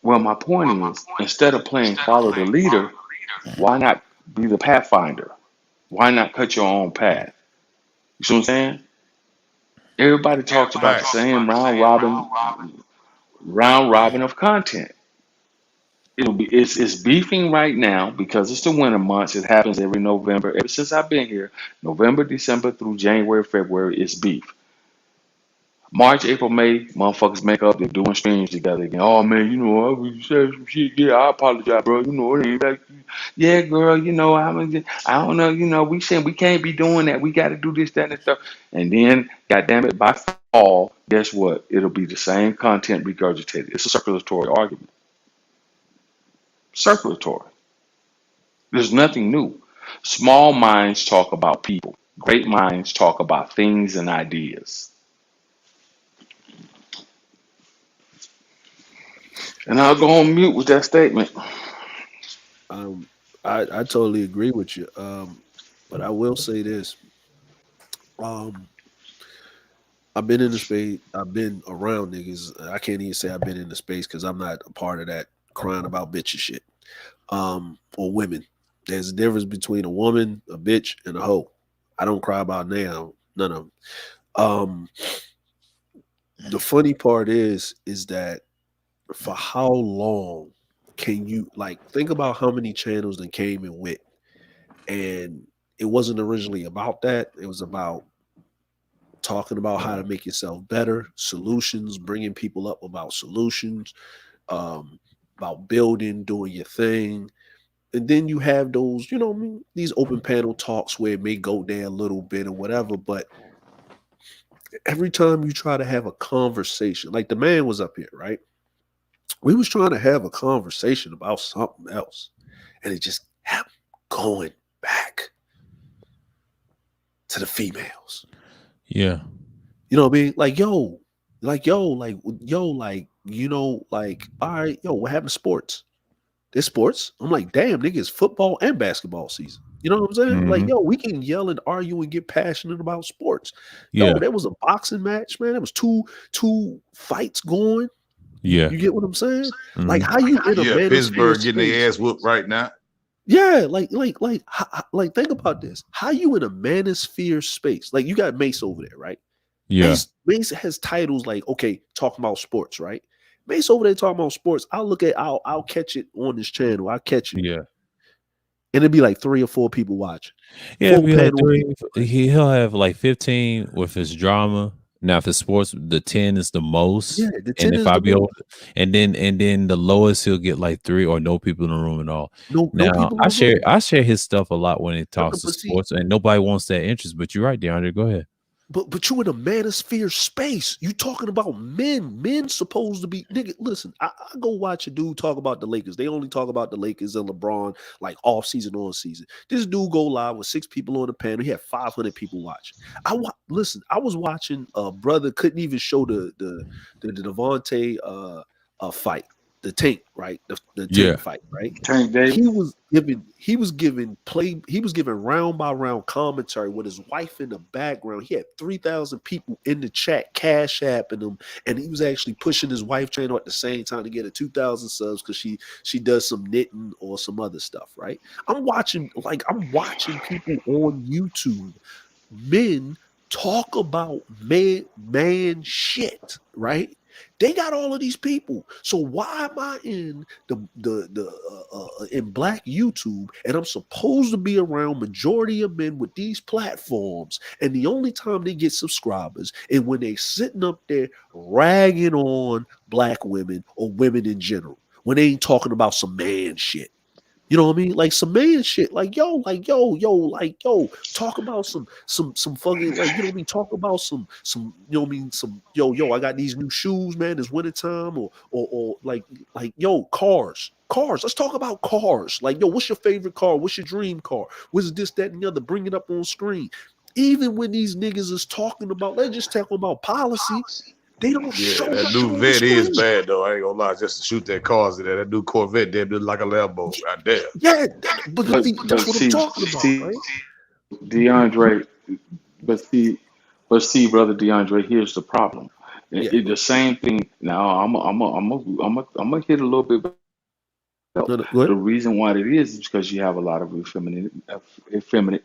well, my point is, instead of playing follow the leader, why not be the pathfinder? Why not cut your own path? You see what I'm saying? Everybody talks about the Facts. same round robin of content. It's beefing right now because it's the winter months. It happens every November. Ever since I've been here, November, December through January, February, it's beef. March, April, May, motherfuckers make up. They're doing streams together again. Oh man, I was said some shit. Yeah, I apologize, bro. It ain't like, yeah, girl. I don't know. We saying we can't be doing that. We got to do this, that, and stuff. And then, goddamn it, by fall, guess what? It'll be the same content regurgitated. It's a circulatory argument. Circulatory. There's nothing new. Small minds talk about people. Great minds talk about things and ideas. And I'll go on mute with that statement. I totally agree with you. But I will say this. I've been in the space. I've been around niggas. I can't even say I've been in the space because I'm not a part of that crying about bitches shit. Or women. There's a difference between a woman, a bitch, and a hoe. I don't cry about none of them. The funny part is that for how long can you think about how many channels that came and went, and it wasn't originally about that. It was about talking about how to make yourself better, solutions, bringing people up about solutions, about building, doing your thing. And then you have those, these open panel talks where it may go there a little bit or whatever. But every time you try to have a conversation, like the man was up here, right? We was trying to have a conversation about something else. And it just kept going back to the females. Yeah. You know what I mean? All right, what happened to sports? There's sports. I'm like, damn, nigga, it's football and basketball season. You know what I'm saying? Mhm. We can yell and argue and get passionate about sports. Yeah. There was a boxing match, man. There was two fights going. Yeah. You get what I'm saying? Mhm. How you in a Yeah, manosphere Pittsburgh getting space? their ass whooped right now. Yeah, think about this. How you in a manosphere space? You got Mace over there, right? Yeah. Mace has titles okay, talking about sports, right? Mace over there talking about sports. I'll catch it on this channel. I'll catch it. Yeah. And it'd be 3 or 4 people watching. Yeah, Full it'd be panel. 3. He'll have 15 with his drama. Now, if it's sports, the 10 is the most. Yeah, the 10 And if is I the be most. over, and then the lowest he'll get 3 or no people in the room at all. No Now, people in I the room. share his stuff a lot when it talks to But see, sports, and nobody wants that interest. But you're right, DeAndre. Go ahead. But you in a manosphere space. You talking about men. Men supposed to be nigga. Listen, I go watch a dude talk about the Lakers. They only talk about the Lakers and LeBron off season, on season. This dude go live with 6 people on the panel. He had 500 people watch. Listen, I was watching brother couldn't even show the Devontae fight. The Tank, right? The Tank fight, right? Tank Davis. He was giving round by round commentary with his wife in the background. He had 3,000 people in the chat, cash apping him, and he was actually pushing his wife channel at the same time to get her 2,000 subs because she does some knitting or some other stuff, right? I'm watching people on YouTube, men talk about man shit, right? They got all of these people. So why am I in in Black YouTube and I'm supposed to be around majority of men with these platforms, and the only time they get subscribers is when they sitting up there ragging on Black women or women in general, when they ain't talking about some man shit. You know what I mean? Some man shit. Yo, talk about some fucking, you know what I mean? Talk about some, you know what I mean? Yo, I got these new shoes, man. It's wintertime, or yo, cars. Let's talk about cars. Yo, what's your favorite car? What's your dream car? What's this, that, and the other? Bring it up on screen. Even when these niggas is talking about, let's just talk about policy. They don't Yeah, show that nothing new on the vet is screen. bad though. I ain't gonna lie, just to shoot that cars in there. That new Corvette there look like a Lambo. God damn. Yeah, but see, But that's what I'm talking about, see, right? DeAndre, but see, brother DeAndre, here's the problem. Yeah. The same thing. Now, I'm gonna hit a little bit. No, So no, go the ahead. reason why it is because you have a lot of effeminate.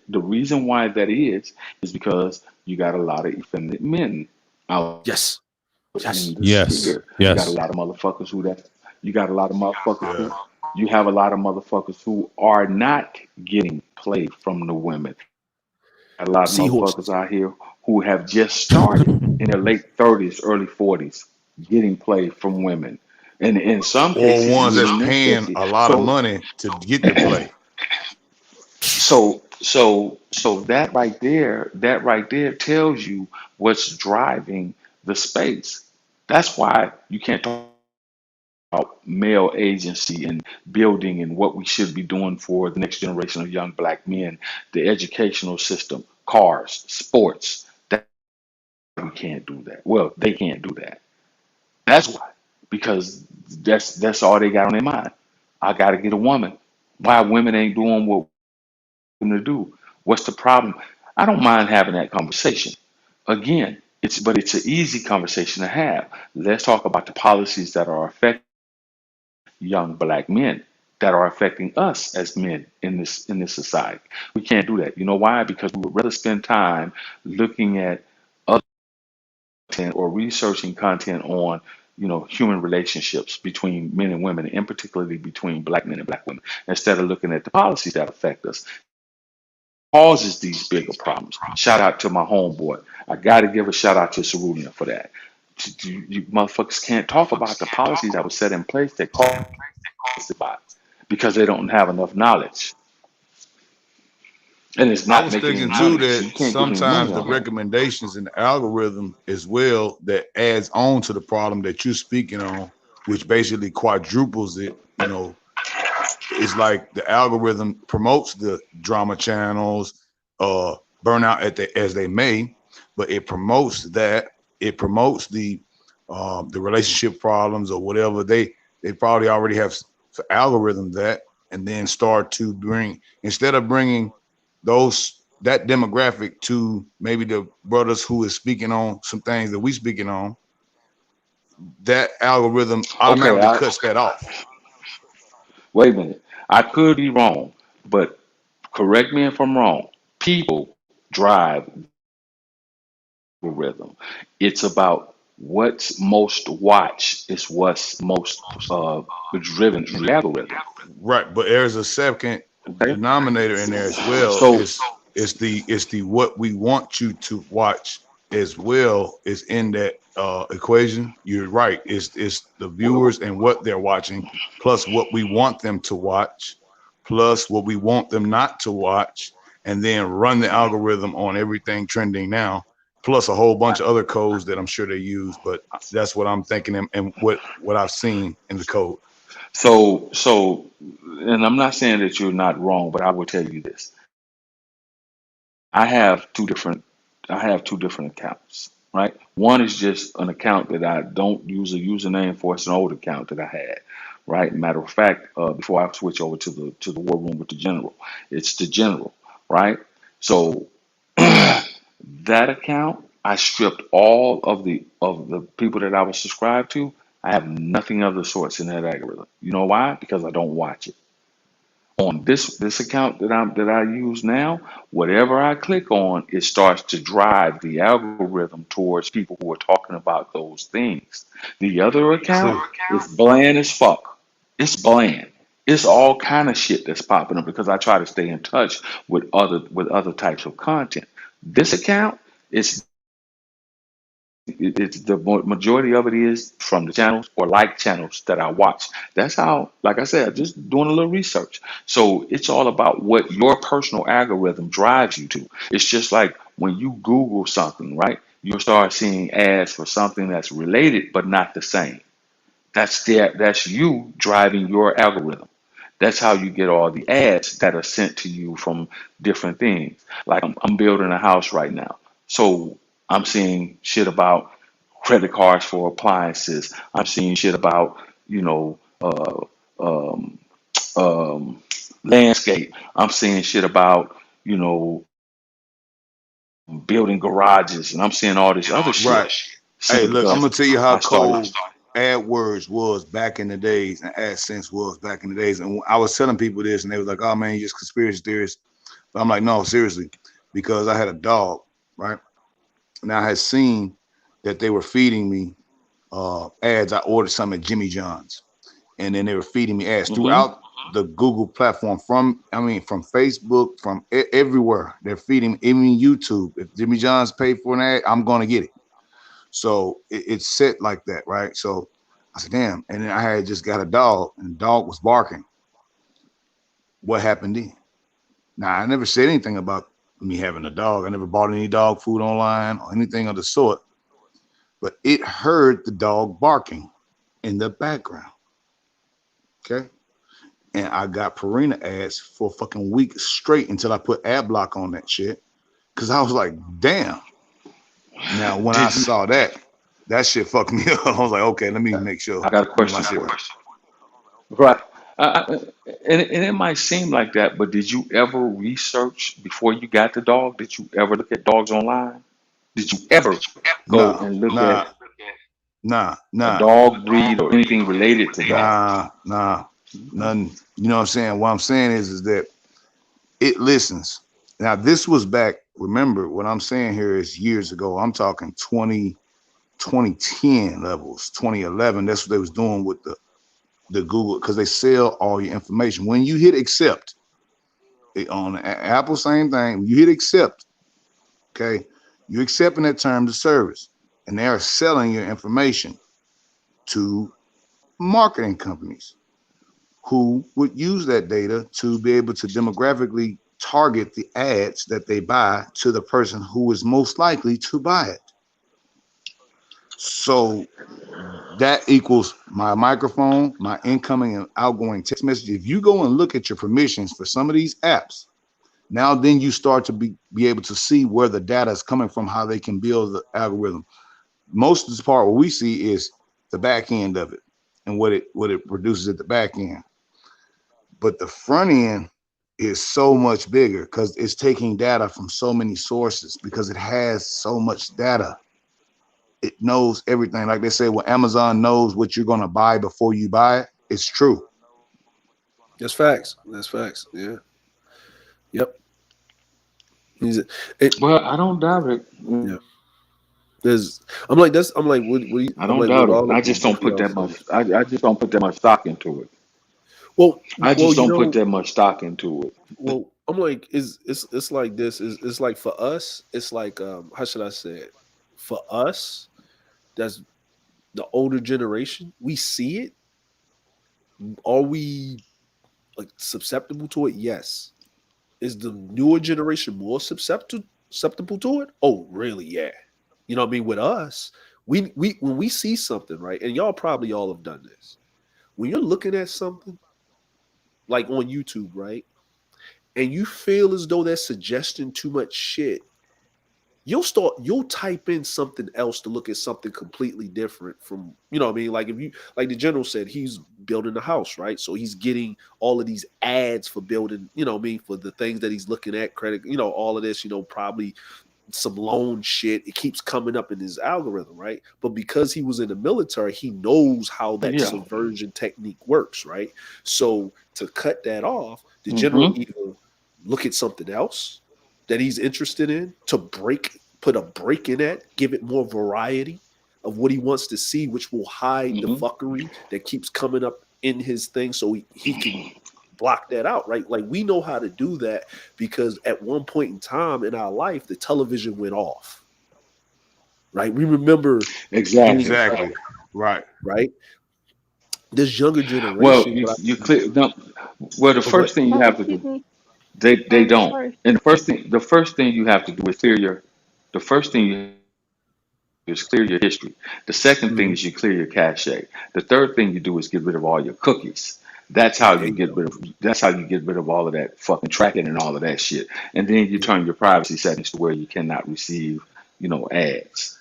The reason why that is because you got a lot of effeminate men out Yes. in Yes. the Yes. sphere. You got a Yes. lot of motherfuckers who that. You got a lot of motherfuckers Yeah. who. You have a lot of motherfuckers who are not getting play from the women. A lot of motherfuckers Seahorses. out here who have just started in their late 30s, early 40s, getting play from women. And in some Or cases, ones even that's in this paying decade. a lot of money to get the play. So that right there tells you what's driving the space. That's why you can't talk about male agency and building and what we should be doing for the next generation of young black men, the educational system, cars, sports. That we can't do that. Well, they can't do that. That's why. Because that's all they got on their mind. I gotta get a woman. Why women ain't doing what to do. What's the problem? I don't mind having that conversation. Again, it's an easy conversation to have. Let's talk about the policies that are affecting young black men, that are affecting us as men in this society. We can't do that. You know why? Because we would rather spend time looking at other content or researching content on human relationships between men and women, and particularly between black men and black women, instead of looking at the policies that affect us, causes these bigger problems. Shout out to my homeboy. I got to give a shout out to Cerulean for that. You motherfuckers can't talk about the policies that were set in place that caused it by because they don't have enough knowledge, and it's I not was making thinking any too money. So that you can't get any money sometimes the on that. recommendations in the algorithm as well that adds on to the problem that you're speaking on, which basically quadruples it. It's like the algorithm promotes the drama channels, burnout as they may, but it promotes that. It promotes the relationship problems or whatever they probably already have algorithm that, and then start to bring, instead of bringing that demographic to maybe the brothers who is speaking on some things that we speaking on, that algorithm Okay, automatically cuts that off. wait a minute. I could be wrong, but correct me if I'm wrong. People drive algorithm. It's about what's most watched is what's most driven in the algorithm. Right, but there's a second Okay, denominator in there as well. so It's the what we want you to watch as well is in that equation. You're right. It's the viewers and what they're watching, plus what we want them to watch, plus what we want them not to watch, and then run the algorithm on everything trending now, plus a whole bunch of other codes that I'm sure they use. But that's what I'm thinking and what I've seen in the code. so, and I'm not saying that you're not wrong, but I will tell you this: I have two different, I have two different accounts. Right, one is just an account that I don't use a username for. It's an old account that I had. Right, matter of fact, before I switch over to the war room with the general, it's the general. Right, so that account, I stripped all of the people that I was subscribed to. I have nothing of the sorts in that algorithm. You know why? Because I don't watch it. On this account that I use now, whatever I click on, it starts to drive the algorithm towards people who are talking about those things. The other account True. is bland as fuck. It's bland. It's all kind of shit that's popping up because I try to stay in touch with other types of content. This account, it's it's the majority of it is from the channels or like channels that I watch. That's how, like I said, just doing a little research. So it's all about what your personal algorithm drives you to. It's just like when you Google something, right? You'll start seeing ads for something that's related but not the same. That's you driving your algorithm. That's how you get all the ads that are sent to you from different things. Like I'm building a house right now. So I'm seeing shit about credit cards for appliances. I'm seeing shit about, you know, um, landscape. I'm seeing shit about, you know, building garages, and I'm seeing all this other shit Right. Hey, simply look, I'm because gonna tell you how I started. cold AdWords was back in the days and AdSense was back in the days. And I was telling people this, and they was like, "Oh man, you just conspiracy theorists." But I'm like, no, seriously, because I had a dog, right? And I had seen that they were feeding me ads. I ordered some at Jimmy John's, and then they were feeding me ads throughout the Google platform from Facebook, from everywhere. They're feeding, even YouTube. If Jimmy John's paid for an ad, I'm going to get it. So it's set like that, right? So I said, damn. And then I had just got a dog, and the dog was barking. What happened then? Now, I never said anything about me having a dog. I never bought any dog food online or anything of the sort. But it heard the dog barking in the background. Okay. And I got Purina ads for a fucking week straight until I put ad block on that shit. Cause I was like, damn. Now, when I saw that shit fucked me up. I was like, okay, let me make sure. I got a question for you. Right. And it might seem like that, but did you ever research before you got the dog? Did you ever look at dogs online? Did you ever go and look at a dog breed or anything related to that? Nothing. You know what I'm saying? What I'm saying is that it listens. Now, this was back, remember, what I'm saying here is years ago. I'm talking 2010 levels, 2011. That's what they was doing with the Google, because they sell all your information. When you hit accept, on Apple, same thing. When you hit accept, okay, you're accepting that terms of service, and they are selling your information to marketing companies who would use that data to be able to demographically target the ads that they buy to the person who is most likely to buy it. So that equals my microphone, my incoming and outgoing text message. If you go and look at your permissions for some of these apps, now then you start to be able to see where the data is coming from, how they can build the algorithm. Most of the part what we see is the back end of it and what it produces at the back end. But the front end is so much bigger because it's taking data from so many sources, because it has so much data. It knows everything. Like they say, when Amazon knows what you're going to buy before you buy it, it's true. That's facts. That's facts. Yeah. Yep. Well, I don't doubt it. Yeah. I'm like, what do you, I don't doubt it. I just don't put that much. I just don't put that much stock into it. I just don't put that much stock into it. Well, I'm like, it's like this. It's like for us, it's like how should I say it? For us, that's the older generation. We see it. Are we like susceptible to it? Yes. Is the newer generation more susceptible to it? Oh, really? Yeah. You know what I mean? With us, we when we see something, right? And y'all probably all have done this. When you're looking at something like on YouTube, right? And you feel as though they're suggesting too much shit, you'll type in something else to look at something completely different from, you know what I mean? Like if you, like the general said, he's building a house, right? So he's getting all of these ads for building, you know what I mean, for the things that he's looking at, credit, you know, all of this, you know, probably some loan shit. It keeps coming up in his algorithm, right? But because he was in the military, he knows how that subversion technique works, right? So to cut that off, the general either look at something else that he's interested in to put a break in that, give it more variety of what he wants to see, which will hide the fuckery that keeps coming up in his thing, so he can block that out, right? Like we know how to do that because at one point in time in our life, the television went off, right? We remember exactly, right. This younger generation. Well, you clear. No, well, the first thing you have to do. They don't. And the first thing you have to do is clear your. The first thing you is clear your history. The second thing is you clear your cache. The third thing you do is get rid of all your cookies. That's how you get rid of. That's how you get rid of all of that fucking tracking and all of that shit. And then you turn your privacy settings to where you cannot receive, you know, ads.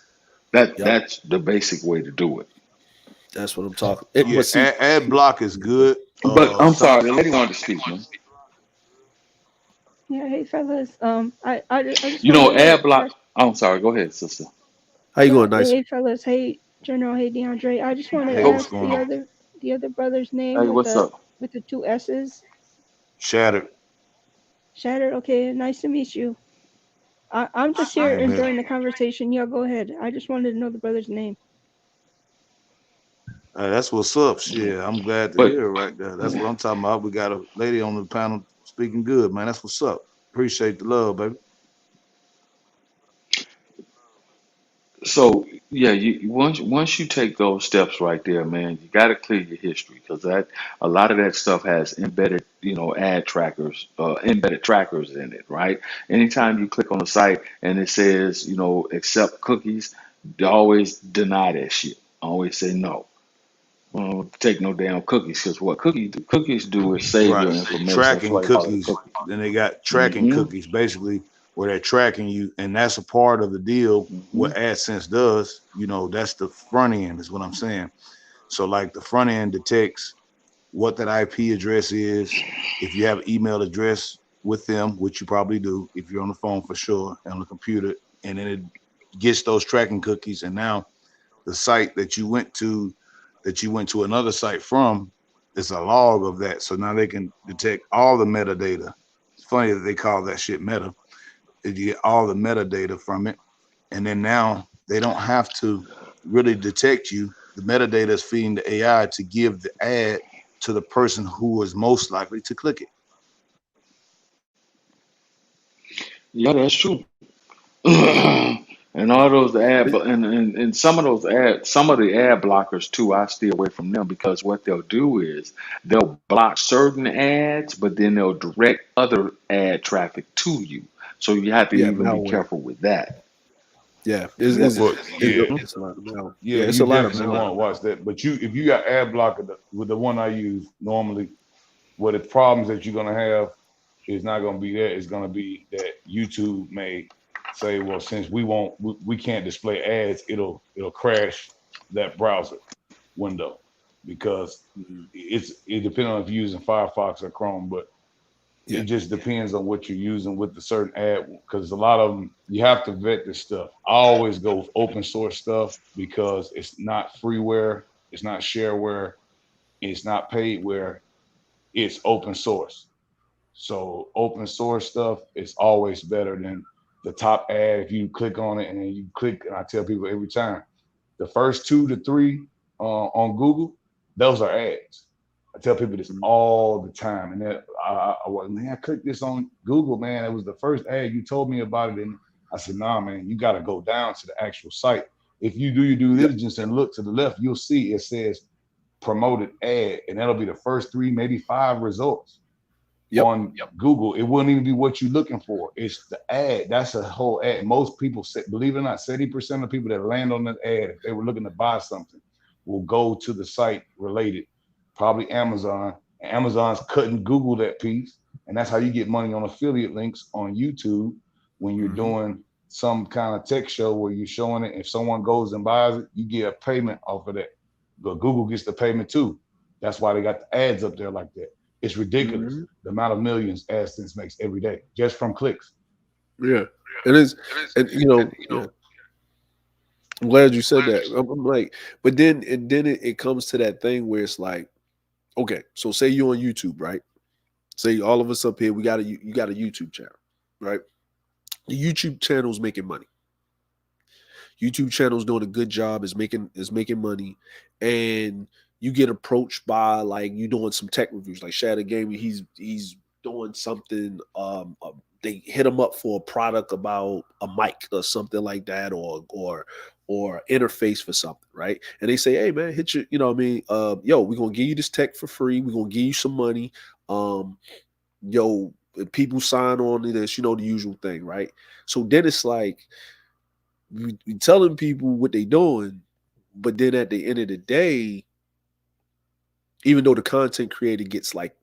That's the basic way to do it. That's what I'm talking. Yeah, But see, ad block is good. But I'm sorry, the lady wanted to speak, man. Yeah, hey fellas. I just You know, wanted to ad block. ask. I'm sorry. Go ahead, sister. how you No, going, nice? hey fellas. Hey General. Hey DeAndre. I just wanted to Hey, Go. what's ask going on? the other brother's name Hey, what's up? with the two S's. Shattered. Shattered. Okay, nice to meet you. I'm just here Same here. enjoying the conversation. Y'all go ahead. I just wanted to know the brother's name. That's what's up. Shit, I'm glad to But hear it right there. That's what I'm talking about. We got a lady on the panel speaking good, man. That's what's up. Appreciate the love, baby. so yeah, once you take those steps right there, man, you got to clear your history because that a lot of that stuff has embedded, ad trackers, embedded trackers in it, right? Anytime you click on a site and it says, accept cookies, they always deny that shit. Always say no. Take no damn cookies because what cookies do is save your Right. information. That's Tracking why they call it a cookies. cookie. Then they got tracking Mm-hmm. cookies, basically, where they're tracking you. And that's a part of the deal. Mm-hmm. What AdSense does, that's the front end, is what I'm saying. So, like, the front end detects what that IP address is. If you have an email address with them, which you probably do, if you're on the phone for sure, and on the computer, and then it gets those tracking cookies. And now the site that you went to another site from is a log of that. So now they can detect all the metadata. It's funny that they call that shit meta. You get all the metadata from it. And then now they don't have to really detect you. The metadata is feeding the AI to give the ad to the person who is most likely to click it. Yeah, that's true. And all those and some of the ad blockers too, I stay away from them because what they'll do is they'll block certain ads, but then they'll direct other ad traffic to you. So you have to Yeah, even be malware. careful with that. Yeah, Well, yeah, it's a lot of malware. yeah, Yeah, it's you a lot of definitely want to malware. watch that. But if you got ad blocker with the one I use normally, what the problems that you're gonna have is not gonna be that. It's gonna be that YouTube may say, well, since we can't display ads, it'll crash that browser window because it depends on if you're using Firefox or Chrome, but Yeah, it just depends on what you're using with the certain ad because a lot of them you have to vet this stuff. I always go with open source stuff because it's not freeware, it's not shareware, it's not paidware, it's open source. So open source stuff is always better than the top ad. If you click on it and then you click, and I tell people every time, the first 2 to 3 on Google, those are ads. I tell people this all the time. And then I clicked this on Google, man. It was the first ad. You told me about it. And I said, nah, man, you got to go down to the actual site. If you do your due diligence and look to the left, you'll see it says promoted ad. And that'll be the first 3, maybe 5 results on Google. It wouldn't even be what you're looking for. It's the ad. That's a whole ad. Most people say, believe it or not, 70% of people that land on that ad, if they were looking to buy something, will go to the site related, probably Amazon. And Amazon's cutting Google that piece. And that's how you get money on affiliate links on YouTube when you're doing some kind of tech show where you're showing it. If someone goes and buys it, you get a payment off of that. But Google gets the payment too. That's why they got the ads up there like that. It's ridiculous the amount of millions AdSense makes every day just from clicks. Yeah, it is, and yeah. I'm glad you said that. I'm like, but then it comes to that thing where it's like, okay, so say you're on YouTube, right? Say all of us up here, you got a YouTube channel, right? The YouTube channel's making money. YouTube channel's doing a good job, is making money, and you get approached by like you doing some tech reviews, like Shadow Gaming. He's doing something. They hit him up for a product about a mic or something like that, or interface for something, right? And they say, hey man, hit your, yo, we're gonna give you this tech for free. We're gonna give you some money. Yo, people sign on to this, the usual thing, right? So then it's like we telling people what they doing, but then at the end of the day, even though the content creator gets like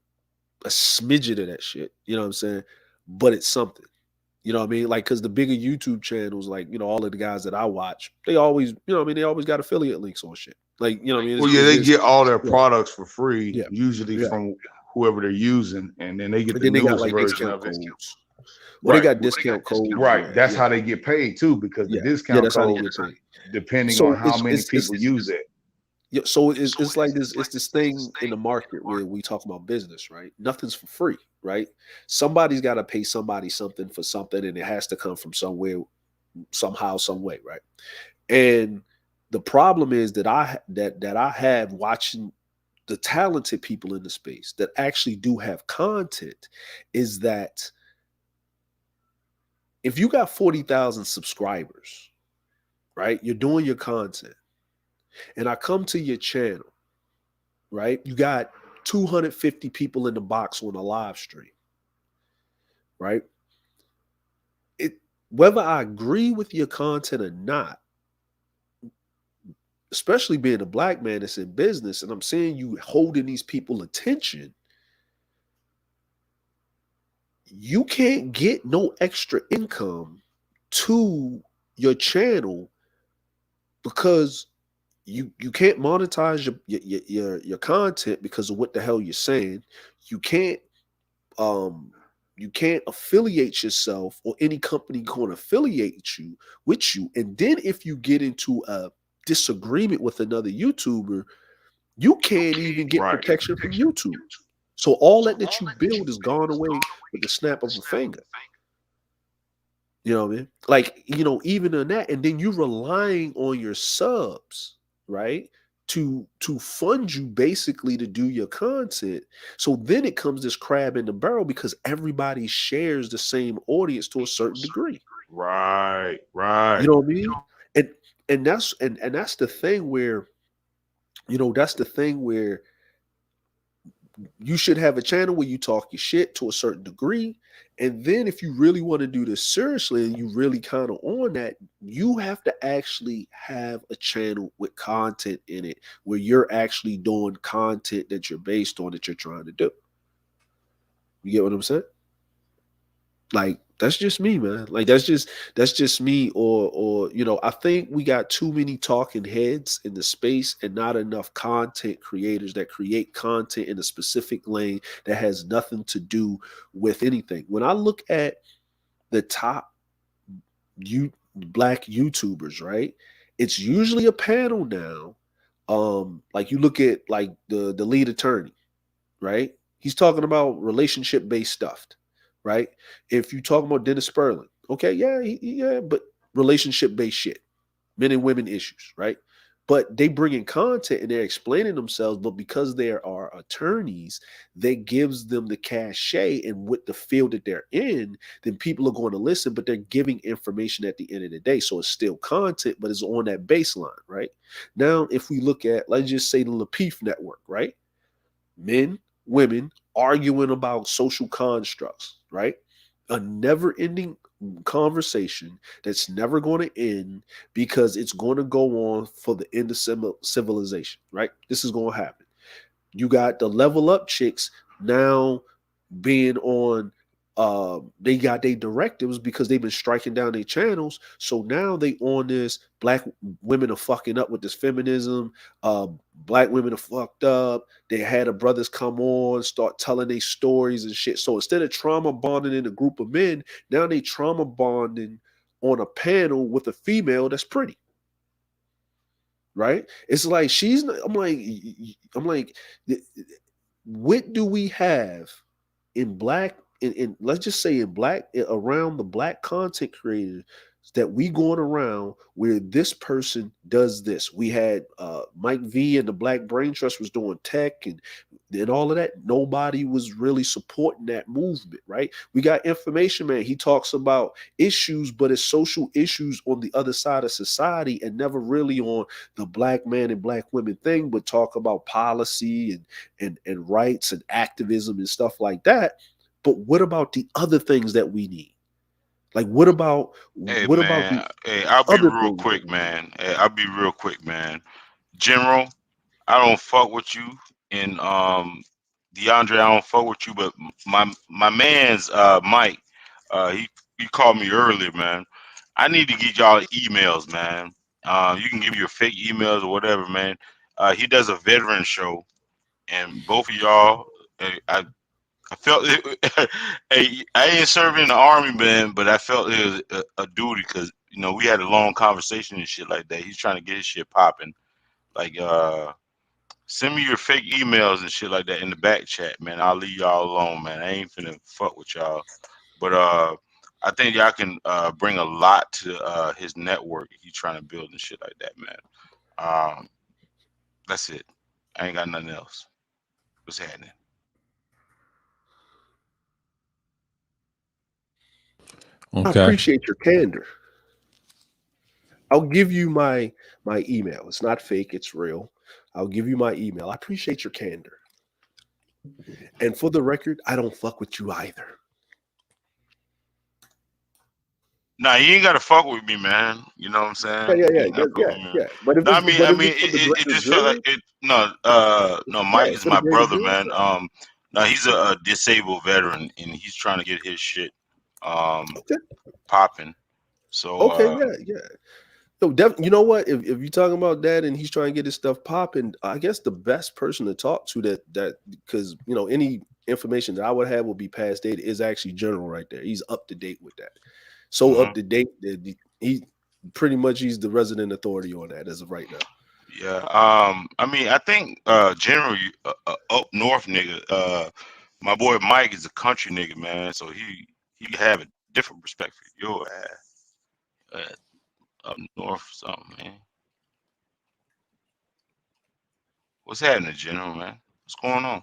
a smidget of that shit, you know what I'm saying? But it's something. You know what I mean? Like, because the bigger YouTube channels, like, you know, all of the guys that I watch, they always, you know what I mean? They always got affiliate links on shit. Like, you know what I mean? Well, yeah, they get all their yeah, products for free, yeah, usually yeah. from whoever they're using, and then they get And the then they got newest like version discount of it. codes. Well, they Right. got discount codes. Right. That's yeah, how they get paid too, because the yeah, discount that's how they code, get paid. depending on So how many people use it. yeah, so it's like this. It's this thing in the market where we talk about business, right? Nothing's for free, right? Somebody's got to pay somebody something for something, and it has to come from somewhere, somehow, some way, right? And the problem is that I have watching the talented people in the space that actually do have content is that if you got 40,000 subscribers, right? You're doing your content, and I come to your channel, right? You got 250 people in the box on a live stream, right? Whether I agree with your content or not, especially being a black man that's in business, and I'm seeing you holding these people attention, you can't get no extra income to your channel because you can't monetize your content because of what the hell you're saying. You can't affiliate yourself, or any company can affiliate you with you. And then if you get into a disagreement with another YouTuber, you can't even get protection from YouTube. So all that you build is gone away with the snap of a finger. You know what I mean? Like, you know, even on that, and then you're relying on your subs, right? To fund you basically to do your content. So then it comes this crab in the barrel because everybody shares the same audience to a certain degree. Right. You know what I mean? And that's the thing where, you know, that's the thing where you should have a channel where you talk your shit to a certain degree. And then if you really want to do this seriously and you really kind of on that, you have to actually have a channel with content in it where you're actually doing content that you're based on, that you're trying to do. You get what I'm saying? Like, that's just me, man. Like, that's just me. Or you know, I think we got too many talking heads in the space and not enough content creators that create content in a specific lane that has nothing to do with anything. When I look at the top black YouTubers, right? It's usually a panel now. Like you look at like the lead attorney, right? He's talking about relationship-based stuff, right? If you talk about Dennis Sperling, okay, yeah, but relationship-based shit, men and women issues, right? But they bring in content and they're explaining themselves, but because there are attorneys, that gives them the cachet, and with the field that they're in, then people are going to listen, but they're giving information at the end of the day. So it's still content, but it's on that baseline, right? Now, if we look at, let's just say the Lapeef Network, right? Men, women arguing about social constructs, right? A never-ending conversation that's never going to end because it's going to go on for the end of civilization, right? This is going to happen. You got the level up chicks now being on, they got their directives because they've been striking down their channels. So now they on this, black women are fucking up with this feminism. Black women are fucked up. They had a brothers come on, start telling their stories and shit. So instead of trauma bonding in a group of men, now they trauma bonding on a panel with a female that's pretty. Right? It's like I'm like, what do we have in black, in let's just say in black, around the black content creators that we going around where this person does this? We had Mike V and the Black Brain Trust was doing tech and all of that. Nobody was really supporting that movement, right? We got Information Man. He talks about issues, but it's social issues on the other side of society and never really on the black man and black women thing, but talk about policy and rights and activism and stuff like that. But what about the other things that we need? Like, what about the I'll be other real things? quick, man. Hey, I'll be real quick, man. General, I don't fuck with you, and DeAndre, I don't fuck with you, but my man's Mike, you called me earlier, man. I need to get y'all emails, man. You can give your fake emails or whatever, man. He does a veteran show, and both of y'all, I felt it. Hey, I ain't serving in the army, man, but I felt it was a duty because we had a long conversation and shit like that. He's trying to get his shit popping. Like, send me your fake emails and shit like that in the back chat, man. I'll leave y'all alone, man. I ain't finna fuck with y'all. But I think y'all can bring a lot to his network he's trying to build and shit like that, man. That's it. I ain't got nothing else. What's happening? I Okay. appreciate your candor. I'll give you my email. It's not fake, it's real. I'll give you my email. I appreciate your candor. And for the record, I don't fuck with you either. Nah, you ain't gotta fuck with me, man. You know what I'm saying? Yeah. You ain't gotta fuck with me. But if No, it's but if it's for the it greater just felt like good, it. No, Mike is for the my greater brother, good. man. No, he's a disabled veteran, and he's trying to get his shit popping. So, Okay, yeah. So you know what? If you're talking about that and he's trying to get his stuff popping, I guess the best person to talk to that because any information that I would have will be past date is actually General right there. He's up to date with that. So up to date that he pretty much he's the resident authority on that as of right now. yeah. I think General up north nigga. My boy Mike is a country nigga, man. So he have a different respect for your ass up north or something, man. What's happening, General, man? What's going on?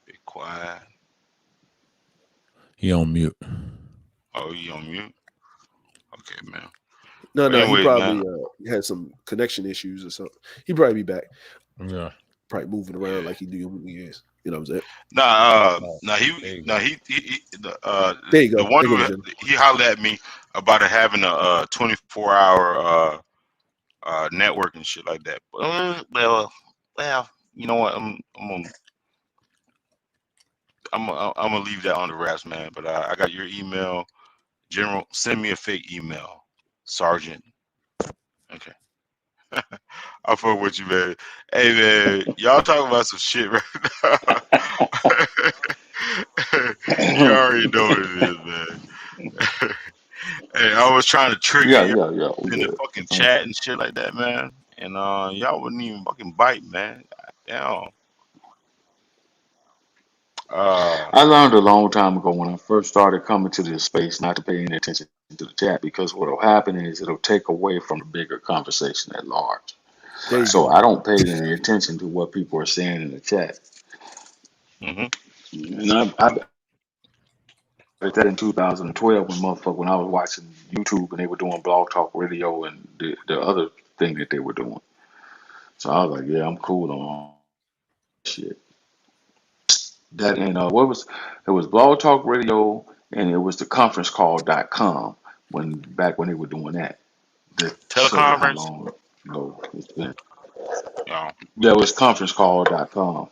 Be quiet. He on mute. Oh, you on mute? Okay, man. No, he Anyways, probably man. had some connection issues or something. He probably be back. Yeah. Probably moving around like he do when he is. You know what I'm saying? There you The go. one There you go, who General. he hollered at me about it having a 24-hour network and shit like that. Well, you know what? I'm gonna leave that on the wraps, man. But I got your email, General. Send me a fake email, Sergeant. Okay. I fuck with you, man. Hey, man, y'all talking about some shit right now. You already know what it is, man. Hey, I was trying to trigger Yeah, you we in the good. fucking chat and shit like that, man. And y'all wouldn't even fucking bite, man. Damn. I learned a long time ago when I first started coming to this space not to pay any attention to the chat because what'll happen is it'll take away from the bigger conversation at large. There you So go. I don't pay any attention to what people are saying in the chat. And I did that in 2012 when I was watching YouTube and they were doing Blog Talk Radio and the other thing that they were doing. So I was like, yeah, I'm cool on all that shit. That and it was Blog Talk Radio and it was the conferencecall.com back when they were doing that. That shows you how Teleconference? long ago it's been. Yeah. That was conferencecall.com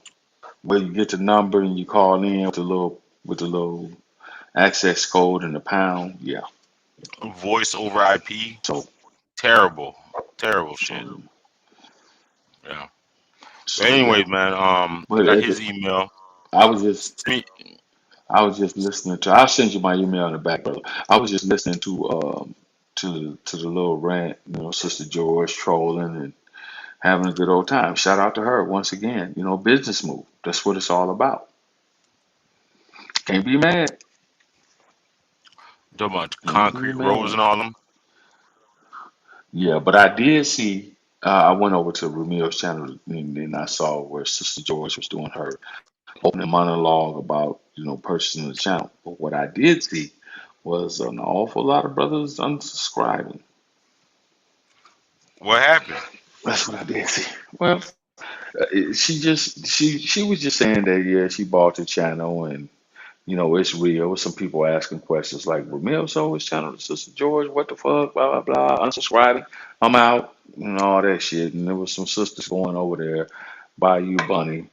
where you get the number and you call in with the little access code and the pound. Yeah. Voice over IP. So Terrible. Terrible shit. Yeah. But yeah. anyways, man, I But got his email. I was just Me. I was just listening to. I'll send you my email in the back, brother. I was just listening to the little rant, Sister George trolling and having a good old time. Shout out to her once again. Business move. That's what it's all about. Can't be mad. Talking about Can't be concrete rose mad. and all them. Yeah, but I did see. I went over to Ramil's channel and I saw where Sister George was doing her opening monologue about purchasing the channel. But what I did see was an awful lot of brothers unsubscribing. What happened? That's what I did see. Well, she was just saying that yeah she bought the channel and it's real. Some people asking questions like Ramil sold his channel to Sister George. What the fuck? Blah blah blah. Unsubscribing. I'm out and all that shit. And there was some sisters going over there, Bayou Bunny.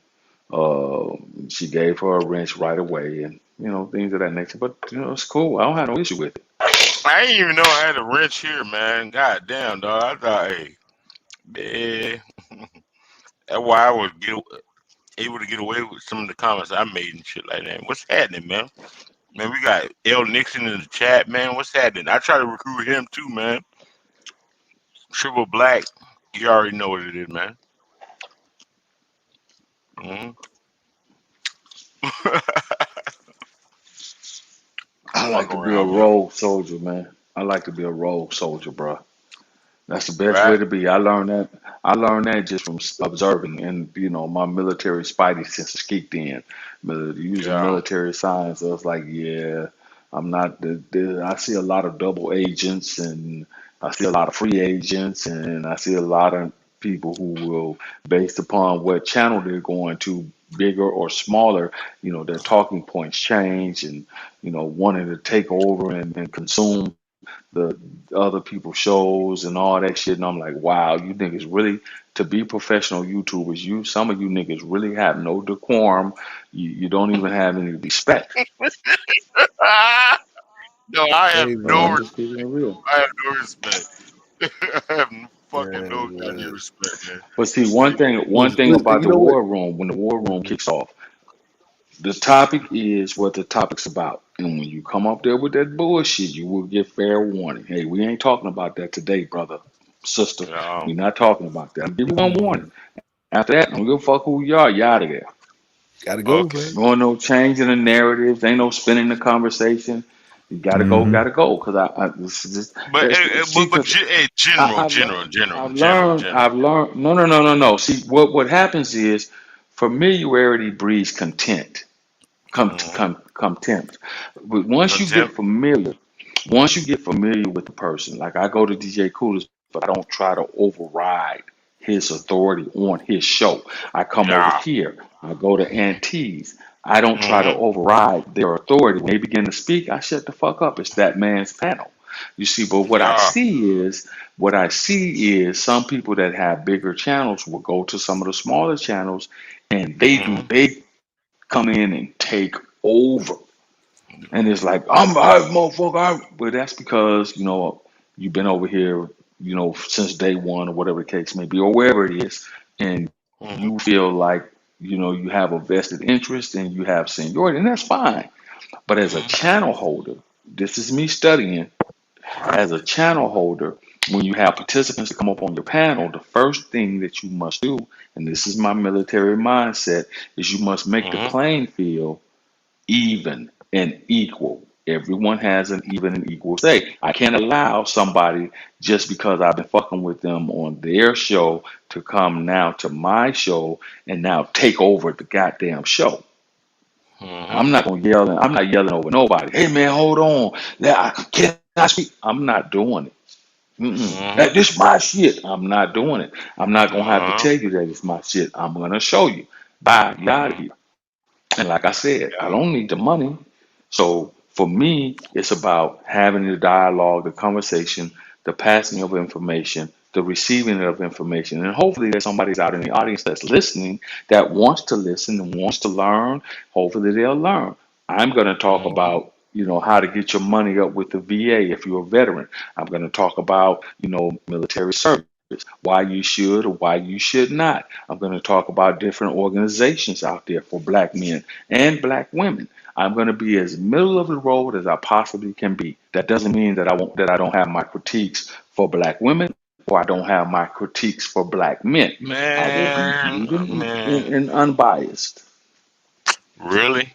She gave her a wrench right away, and things of that nature. But it's cool. I don't have no issue with it. I didn't even know I had a wrench here, man. God damn, dog. I thought, hey, man, that's why I was able to get away with some of the comments I made and shit like that. What's happening, man? Man, we got L Nixon in the chat, man. What's happening? I try to recruit him too, man. Triple Black, you already know what it is, man. hmm I like Fuck to be a around, man. rogue soldier, man. I like to be a rogue soldier, bro. That's the best way Right? to be. I learned that. I learned that just from observing, and my military spidey senses kicked in. Using Yeah. military science, I was like, yeah, I'm not. I see a lot of double agents, and I see a lot of free agents, and I see a lot of people who will, based upon what channel they're going to, bigger or smaller, their talking points change, and wanting to take over and consume the other people's shows and all that shit. And I'm like, wow, you niggas really, to be professional YouTubers, some of you niggas really have no decorum. You don't even have any respect. No, I have Hey So no I'm man, just keeping it real. I have no respect. I have fucking yeah no goddamn man. respect, man. But see, one thing Listen, about you the know what? war room, when the war room kicks off, the topic is what the topic's about. And when you come up there with that bullshit, you will get fair warning. Hey, we ain't talking about that today, brother, sister. Yeah. We're not talking about that. I'll give you one warning. After that, I don't give a fuck who you are. You out of there. Gotta go, Okay. man. Going no changing the narratives. Ain't no spinning the conversation. You gotta go, Mm-hmm. gotta go. Cause this is just But see, cause general, I've learned, general. I've learned. No, no, no, no, no. See, what happens is familiarity breeds content. Mm-hmm. Contempt. But Contempt. once you get familiar with the person, like I go to DJ Coolers, but I don't try to override his authority on his show. I come over Yeah. here, I go to Antilles. I don't try to Mm-hmm. override their authority. When they begin to speak, I shut the fuck up. It's that man's panel. You see, but Yeah. what I see is some people that have bigger channels will go to some of the smaller channels and Mm-hmm. they come in and take over. And it's like, I'm a motherfucker. But that's because, you've been over here, since day one or whatever the case may be, or wherever it is, and Mm-hmm. you feel like, you have a vested interest and you have seniority, and that's fine. But as a Mm-hmm. channel holder, this is me studying, as a channel holder, when you have participants to come up on your panel, the first thing that you must do, and this is my military mindset, is you must make the Mm-hmm. playing field even and equal. Everyone has an even and equal say. I can't allow somebody just because I've been fucking with them on their show to come now to my show and now take over the goddamn show. Mm-hmm. I'm not gonna yell. I'm not yelling over nobody. Hey man, hold on. Can I speak? I'm not doing it. Mm-hmm. This is my shit. I'm not doing it. I'm not gonna have to Uh-huh. tell you that it's my shit. I'm gonna show you. Bye. You out of Mm-hmm. here. And like I said, I Yeah. don't need the money. So for me, it's about having the dialogue, the conversation, the passing of information, the receiving of information. And hopefully there's somebody out in the audience that's listening that wants to listen and wants to learn. Hopefully they'll learn. I'm going to talk Mm-hmm. about, how to get your money up with the VA if you're a veteran. I'm going to talk about, military service, why you should or why you should not. I'm going to talk about different organizations out there for black men and black women. I'm going to be as middle of the road as I possibly can be. That doesn't mean that I don't have my critiques for black women or I don't have my critiques for black men. I will be Man, even man, and unbiased. really?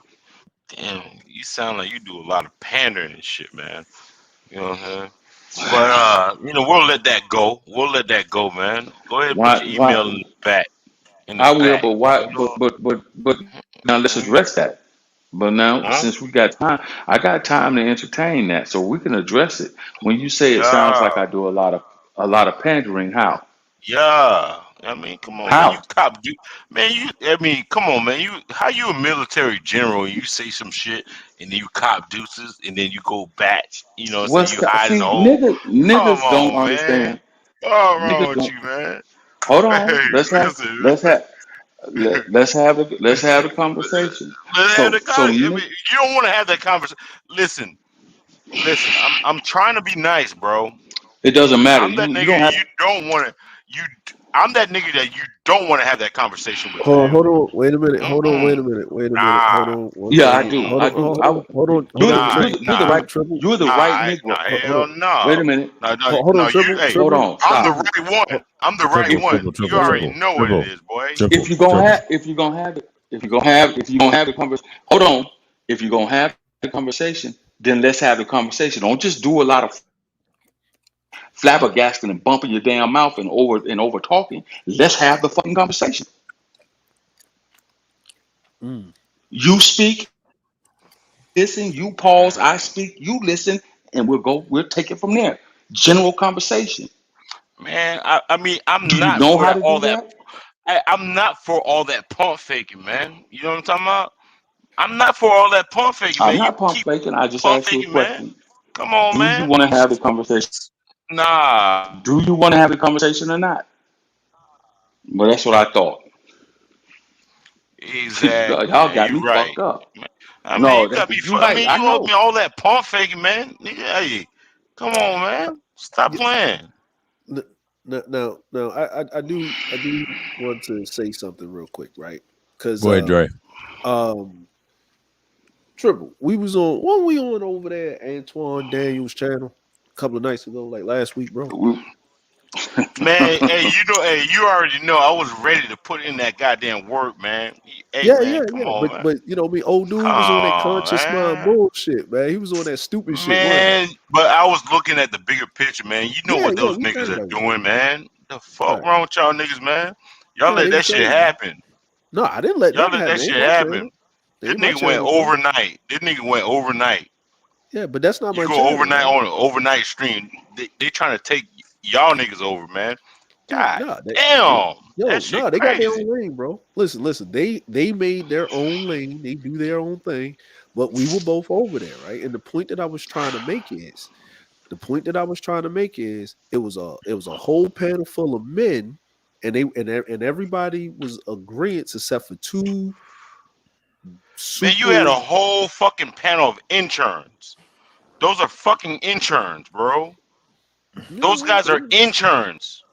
Damn, you sound like you do a lot of pandering and shit, man. You know what I'm saying? But we'll let that go. We'll let that go, man. Go ahead and put Why? your email Why? in the back. In the I will, back. but why? But now let's Mhm. address that. But now, Huh? since we got time, I got time to entertain that, so we can address it. When you say it sounds Yeah, like I do a lot of pandering, how? yeah. I mean, come on, man. You How? cop, man. I mean, come on, man. How you a military general and you say some shit and then you cop deuces and then you go back. So you hide in the See, hole. Come niggas don't on, man. understand. What's wrong Niggas with don't. you, man? Hold on. Hey, Let's have listen, let's listen. have Let's have the conversation. Let's have the So conversation. You don't want to have that conversation. Listen. I'm trying to be nice, bro. it doesn't matter. I'm that You nigga don't have. you don't want to. You. I'm that nigga that you don't want to have that conversation with, Hold on, fam. hold on, wait a minute, hold on, wait a Mm-mm. minute, wait a minute, hold Nah. on, Yeah, I do. hold I on, do. hold on, You're the right. triple, You're the right nigga. Hell Wait no. a minute. hold on, No, you, triple, hey, Hold triple, on. I'm the Stop. right one. I'm the right Triple, If one. triple, You triple, already triple, know what it triple, is, boy. triple, if you're gonna triple. have the conversation, hold on. If you're gonna have the conversation, then let's have the conversation. Don't just do a lot of flabbergasting and bumping your damn mouth and over talking. Let's have the fucking conversation. Mm. You speak, listen, you pause, I speak, you listen, and we'll take it from there. General conversation. Man, I mean, I'm Do you not know for how that to all do that. that? I'm not for all that pump faking, man. You know what I'm talking about? I'm not for all that pump faking, I'm man. You not pump keep faking. I just pump asked you a faking, man. question. Come on, Do you man. want to have the conversation? Nah. Do you want to have the conversation or not? Well, that's what I thought. Exactly, Y'all man. got You me right. fucked up. I mean, No, you got me. you I right. mean, I you owe know. me all that pump faking, man. Nigga, hey, come on, man. Stop Yeah, playing. I do want to say something real quick, right? Because Go ahead, Dre. triple, we on over there at Antoine Daniels' channel a couple of nights ago, like last week, bro. Man, hey, you already know I was ready to put in that goddamn work, man. Hey, Yeah, man, yeah, come yeah. on, man. But old dude Come was on that on, conscious mind man. bullshit, man. He was on that stupid shit, wasn't Man, but I was looking at the bigger picture, man. You he? know Yeah, what yeah, those we niggas saying are that. doing, man. The fuck Right. wrong with y'all niggas, man? Y'all No, let they were that shit crazy. happen. No, I didn't let Y'all nothing let that happen. They ain't shit my happen. channel. They This ain't my nigga went channel, bro. overnight. This nigga went overnight. Yeah, but that's not You my go channel, overnight right? on an overnight stream. They trying to take y'all niggas over, man. Yeah, God no, damn. That shit they got their crazy. own lane, bro. Listen. They made their own lane. They do their own thing, but we were both over there, right? And the point that I was trying to make is, it was a whole panel full of men, and and everybody was agreeance except for two Man, you had super. a whole fucking panel of interns. Those are fucking interns, bro. Those guys are interns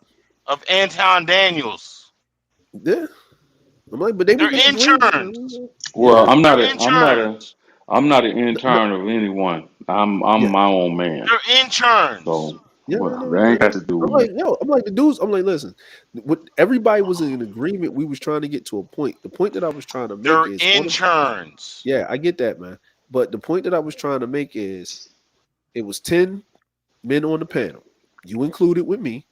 of Anton Daniels. Yeah, I'm like, but they was They're in interns. agreement. Well, Yeah, They're interns. I'm not an no, intern of anyone. I'm yeah. my own man. They're interns. So Yeah, well, no, that I ain't got know. to do I'm with like, me. the dudes. I'm like, listen, what everybody was in agreement. We was trying to get to a point. The point that I was trying to make They're is, interns. yeah, I get that, man. But the point that I was trying to make is, it was 10 men on the panel. You included with me.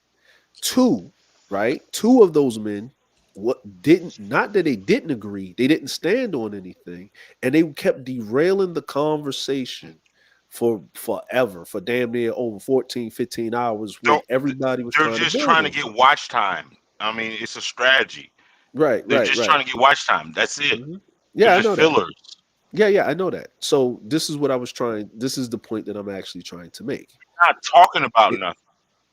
Two, right? Two of those men, what didn't, not that they didn't agree, they didn't stand on anything, and they kept derailing the conversation for forever, for damn near over 14, 15 hours, when Don't. everybody was They're trying to just build trying to on get something. watch time. I mean, it's a strategy. Right, They're right, just right. trying to get watch time. That's it. Mhm. They're Yeah, I just know that. fillers. Yeah, yeah, I know that. So this is what I was trying. This is the point that I'm actually trying to make. Not talking about nothing.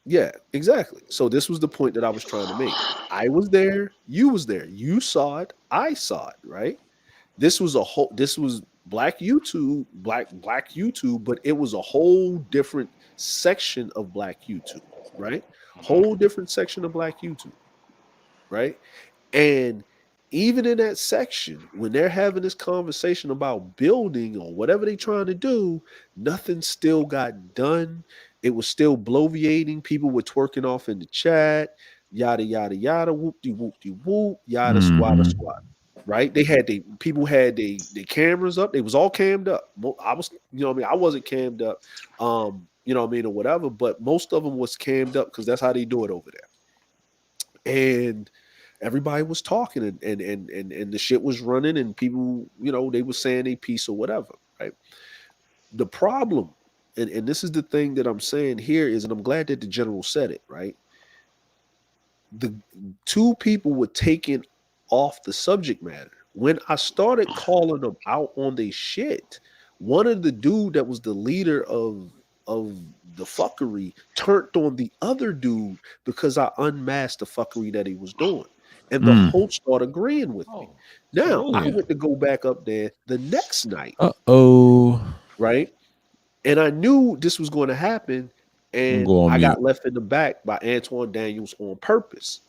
Yeah, exactly. So this was the point that I was trying to make. I was there, you was there. You saw it, I saw it, right? This was black YouTube, but it was a whole different section of black YouTube, right? Mhm. Whole different section of black YouTube, right? And even in that section, when they're having this conversation about building or whatever they're trying to do, nothing still got done. It was still bloviating. People were twerking off in the chat, yada, yada, yada, whoop de whoop, yada, squatta, Mm-hmm. squat. Right? They had people had the cameras up. They was all cammed up. I was, what I mean, I wasn't cammed up, what I mean, or whatever, but most of them was cammed up because that's how they do it over there. And everybody was talking, and the shit was running, and people, they were saying a piece or whatever, right? The problem, and this is the thing that I'm saying here is, and I'm glad that the general said it, right? The two people were taken off the subject matter. When I started calling them out on their shit, one of the dude that was the leader of the fuckery turned on the other dude because I unmasked the fuckery that he was doing. And the host started agreeing with me. Now, I Cerulean. went to go back up there the next night. Right? And I knew this was going to happen. And Go on I mute. got left in the back by Antoine Daniels on purpose.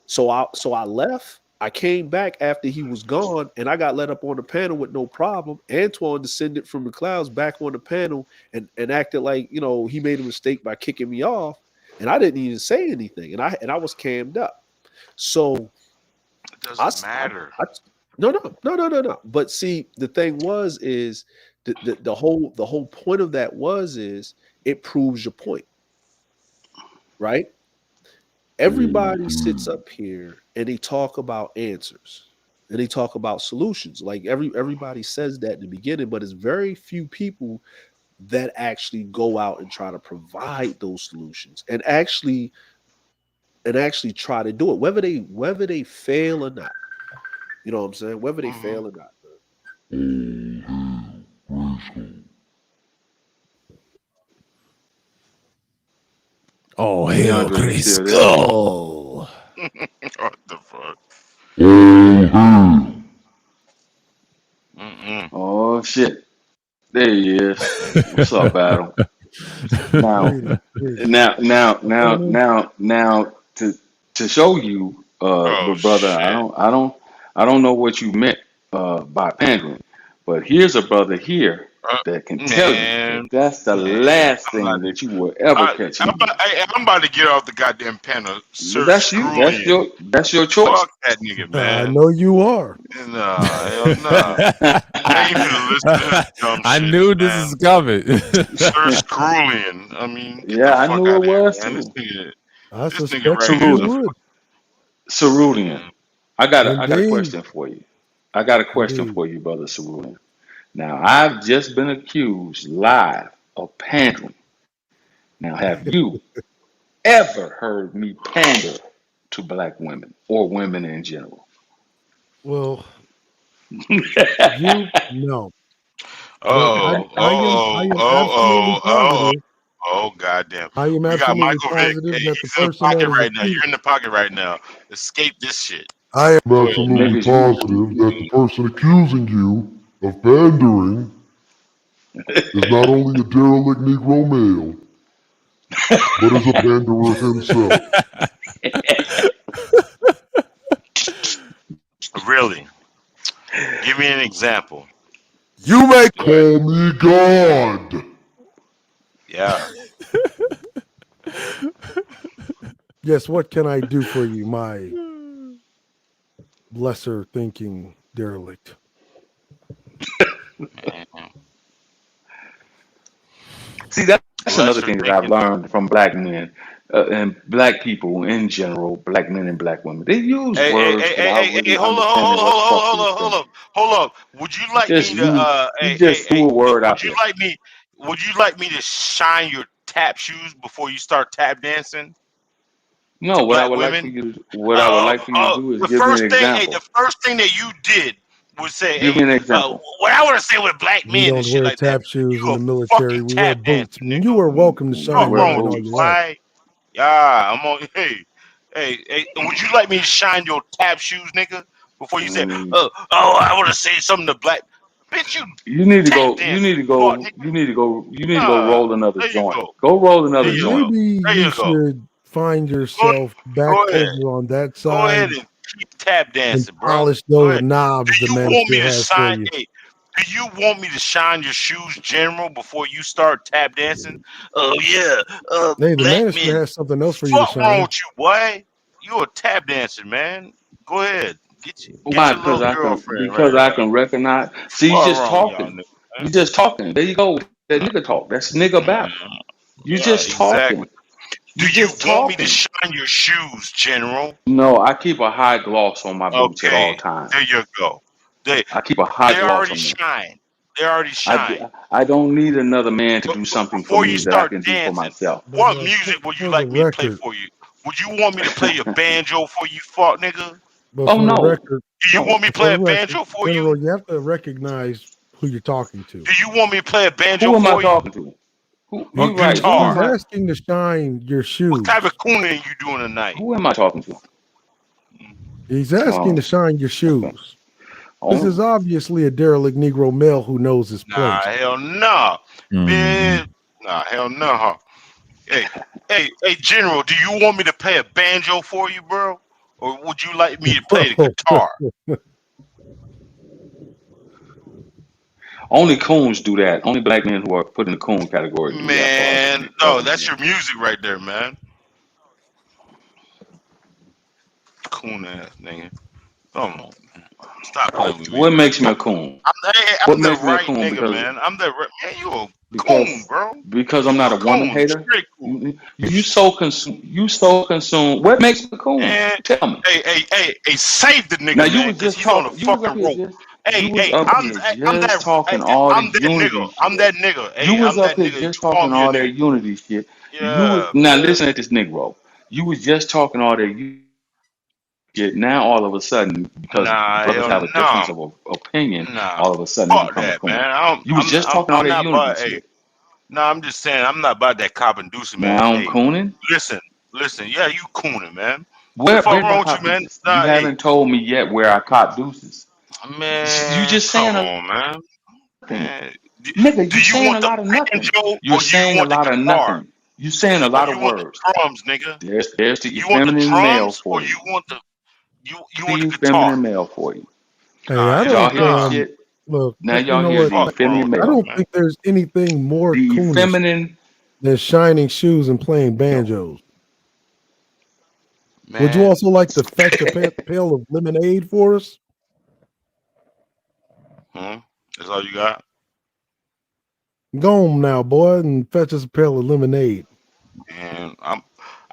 So I left. I came back after he was gone, and I got let up on the panel with no problem. Antoine descended from the clouds back on the panel and acted like, you know, he made a mistake by kicking me off, and I didn't even say anything, and I was cammed up. So It doesn't matter. No. But see, the thing is the whole point of that is it proves your point, right? Everybody sits up here and they talk about answers and they talk about solutions. Like everybody says that in the beginning, but it's very few people that actually go out and try to provide those solutions and actually try to do it, whether they fail or not. You know what I'm saying? Whether they fail or not. Oh, hell, DeAndre, you still there? Grayskull. What the fuck? Oh shit. There he is. What's up, Battle? Now to show you, Oh but brother, shit. I don't know what you meant by pandering, but here's a brother here that can tell you Man, that that's the last thing that you will ever catch him doing. I'm about to get off the goddamn panel. Sir That's you. Scrulian. That's your choice. Fuck that nigga, man. I know you are. Nah, hell nah. I ain't finna listen to his dumb I shit, knew man. this is coming. Sir Scrulian. I mean, get Yeah, the I fuck knew out it of here, was man. too. I This nigga suspected right here you is a would. Cerulean. I got a Indeed. question for you. I got a question Indeed. for you, brother Cerulean. Now, I've just been accused live of pandering. Now, have you ever heard me pander to black women or women in general? Well, you no. But I am absolutely positive. Oh, goddamn. I am We got absolutely Michael Vick. positive Hey, that the he's in the person that pocket is right now. accused. You're in the pocket right now. Escape this shit. I am Go ahead. absolutely Niggas, you positive that the person accusing you of pandering is not only a derelict Negro male, but is a panderer himself. Really? Give me an example. You may call me God. Yeah. Yes, what can I do for you, my lesser thinking derelict? See, that's another Lesser thing that I've thinking. learned from black men and black people in general, black men and black women. They use words without really Hold on, understanding what the fuck they're saying. hold up. Would you like me to You just threw a word out would you there. like me to shine your tap shoes before you start tap dancing No, to what I black would like for women? you to do is The give me an first thing example. the first thing that you did was say, Give me an example. what I want to say with black We men and don't shit wear like that. tap shoes in You the a military. fucking We wear tap dancer, boots. nigga. You are welcome to shine You wear Wrong mine with all you, boots. you like. boy? Yeah, I'm on. Hey, would you like me to shine your tap shoes, nigga? Before you say, Mm, I want to say something to black. Bitch, you You need to tap go. You dancing, need to fuck, go. nigga. You need to go. You need to go Nah, roll another there you joint. go. Go roll There another you joint. go. Maybe There you you go. should find Go, yourself back go ahead. over on that Go side ahead and keep tap and dancing, bro. polish Go those ahead. knobs the Do you man want me still to has for shine? you. Hey, do you want me to shine your shoes, General, before you start tap dancing? Oh yeah, Hey, the black manosphere men. has something else for you to Fuck wrong shine. with you, boy? You a tap dancer, man. Go ahead, get Why? your little girlfriend right Because I here. can recognize. See, you Fuck just wrong with y'all talking. niggas, You just talking. There you go. That nigga talk. That's nigga man. battle. You Yeah, just exactly. talking. Do You you just want me to talking. shine your shoes, General? No, I keep a high gloss on my boots at all Okay, times. there you go. They I keep a high they gloss already on them. shine. They already shine. I don't need another man to But do something for before you me that I start can do for dancing, myself. But what music would you for the like me to play record, for you? Would you want me to play a banjo for you, fuck nigga? but Oh for the no, record, Do you no. want me to for play the a record, banjo for you? General, you have to recognize who you're talking to. Do you want me to play a banjo Who am I for you? talking to? Who? A You right? Who He's am guitar? I? asking to shine your What type shoes. of cooning you doing tonight? Who am I talking to? He's asking to shine your shoes. This is obviously a derelict Negro male who knows his Nah, place. hell no. Man, nah, hell no. Hey, hey, General, do you want me to play a banjo for you, bro? Or would you like me to play the guitar? Only coons do that. Only black men who are put in the coon category do that for Man, no, that's your music right there, man. Coon ass nigga. Come on, man. Stop playing with me, What man. makes me a coon? I'm What the makes me a right coon? nigga, Because man. I'm the right man. You a coon, bro. because I'm You not a a woman coon, hater. straight coon. You so consumed. You so consumed. What makes me a coon? And Tell me. hey, save the Now nigga, you man, was because just he's on the talking. You was up fucking here rope. just. You Hey, was up here I'm just talking all the I'm that unity nigga. I'm that shit. nigga. You Hey, was I'm up that here nigga. You just call talking me a all nigga. that unity shit. You was Yeah, now man. listen at this Negro. You was just talking all that shit. Now all of a sudden, because Nah, brothers hell have a difference no. of opinion, Nah. all of a sudden they Fuck become a that, coon. man. You was just talking all I'm that not unity about hey. shit. Nah, I'm just saying I'm not about that cop inducing, man. Now I'm Hey, cooning. listen. Yeah, you cooning, man. The Where's fuck my wrong with cop you, man? deuces? You Nah, hey, haven't told me yet where I caught deuces. You man, just come saying a on, man. nothing. Man, Nigga, do you you saying want a the lot of nothing. banjo You're or do you saying a want the lot of guitar nothing. You saying a or lot you of want the words. drums, nigga? There's the You want the effeminate male drums or for you. you want The the guitar? effeminate male for you. Hey, Nah, I Did hell y'all don't hear this nah. shit? look. Now You y'all know hear what? the Fuck wrong effeminate with I male. don't y'all, man. think there's anything more The coonish effeminate than shining shoes and playing male. banjos. Would you Man, also like to fetch a pail of lemonade for us? that's all you got? Go home now, boy, and fetch us a pail of lemonade. And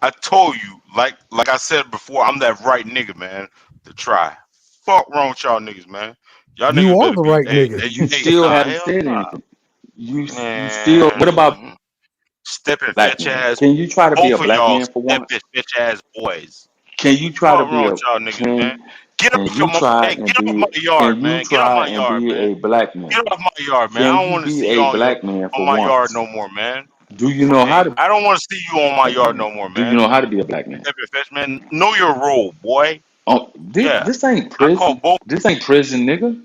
I told you, like I said before, I'm that right nigga, man, to try. Fuck wrong with y'all niggas, man. Y'all You niggas are better the be right nigga. You hey, still nah, haven't hell said nah. anything. You still. What about Man, stepping black fetch men? ass, Can you try to be a both of black y'all man for once? stepping fetch ass boys. Can you try to Fuck be wrong a with y'all niggas, man. Get can off you try hey, and get off my be yard, can you man. Get off try my and yard, be man. a black man? Get off my yard, man. Can I don't you want to be see you a black man on for my yard once? no more, man. Do you know how Hey, to I don't want to see you on my be a black yard no man? more, Do you man. know how to be a black man? Stepping fetch, man. Know your role, boy. Oh, Yeah, this ain't I call prison. both. This ain't prison, nigga.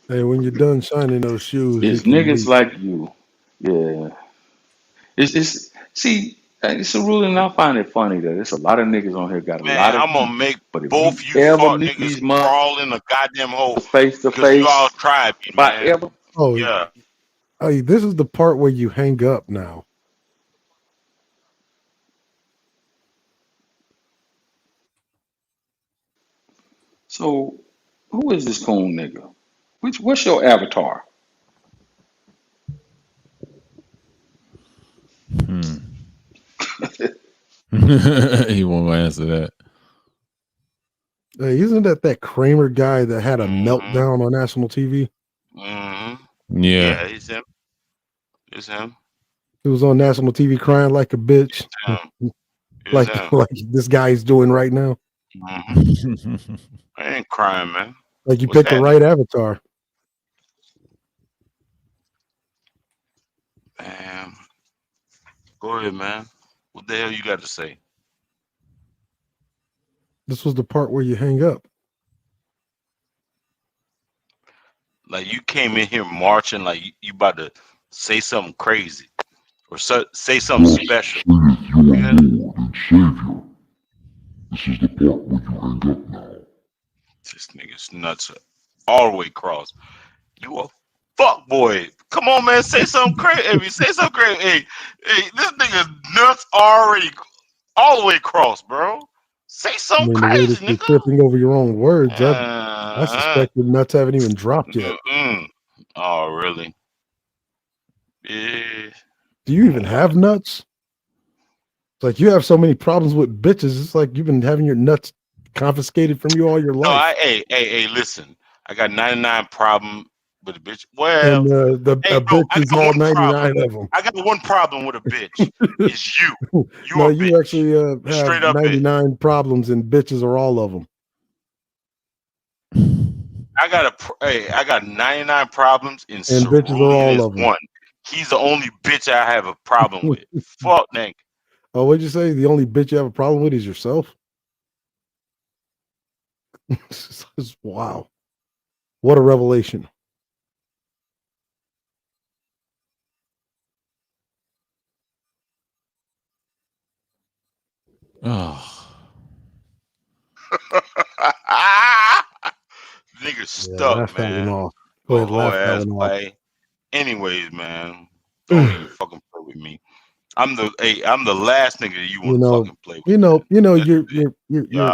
Hey, when you're done shining those shoes, you It's can niggas leave. like you. Yeah. It's see, it's a ruling. I find it funny that there's a lot of niggas on here got a Man, lot of I'm heat. gonna make But if you both you ever fuck meet niggas these motherfuckers crawl in a goddamn hole face to because you all face, tried me, if I man. ever Oh, Yeah. hey, this is the part where you hang up now. so who is this coon nigga? What's your avatar? He won't answer that. Hey, isn't that Kramer guy that had a meltdown on national TV? Yeah. Yeah, it's him. It's him. He was on national TV crying like a bitch, It's like him. this guy's doing right now. I ain't crying, man. Like you What's picked the happening? right avatar. Man, go ahead, man. What the hell you got to say? This was the part where you hang up. Like you came in here marching like you about to say something crazy or say something special. Saith your Lord and Savior. This is the part where you hang up now. This nigga's nuts all the way across. You a fuck boy. Come on, man. Say something crazy. Say something crazy. Hey, this nigga's nuts already all the way across, bro. Say I something mean, the way that crazy, you're nigga. tripping over your own words, I suspect the nuts haven't even dropped yet. Oh, really? Yeah. Do you even have nuts? It's like you have so many problems with bitches. It's like you've been having your nuts confiscated from you all your No, life. hey, listen. I got 99 problem with a bitch. Well, And hey, a no, bitch I is got all one problem. 99 of them. I got one problem with a bitch. It's you. You No, a you bitch. actually Straight have up bitch. 99 problems, and bitches are all of them. I got 99 problems, and And bitches are Cerulean all is of them. one. He's the only bitch I have a problem with. Fuck, nigga. Oh, what'd you say? The only bitch you have a problem with is yourself? Wow. What a revelation. Oh, Nigga Yeah, stuck, laugh that one man. off. Go Little ahead, whole laugh that ass one off. play. Anyways, man, don't even fucking play with me. I'm the last nigga that you You want to know, fucking play with, you know, man. you know, That's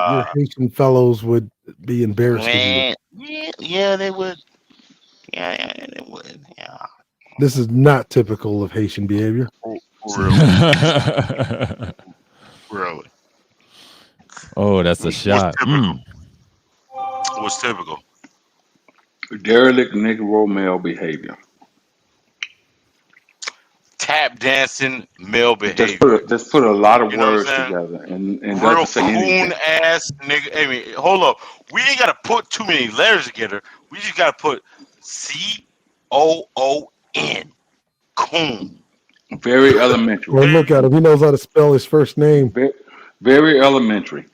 your Haitian fellows would be embarrassed of you. man. Yeah, they would. Yeah, they would. Yeah, This is not typical of Haitian behavior. really, really. oh, that's a What's shot. typical? What's typical? Derelict Negro male behavior. Tap dancing male Just behavior. put a lot of You know what I'm words saying? together and Real doesn't say coon anything. ass nigga. I mean, hold up. We ain't gotta put too many letters together. We just gotta put COON. Coon. Very elementary. Well, look at him. He knows how to spell his first name. Very, very elementary.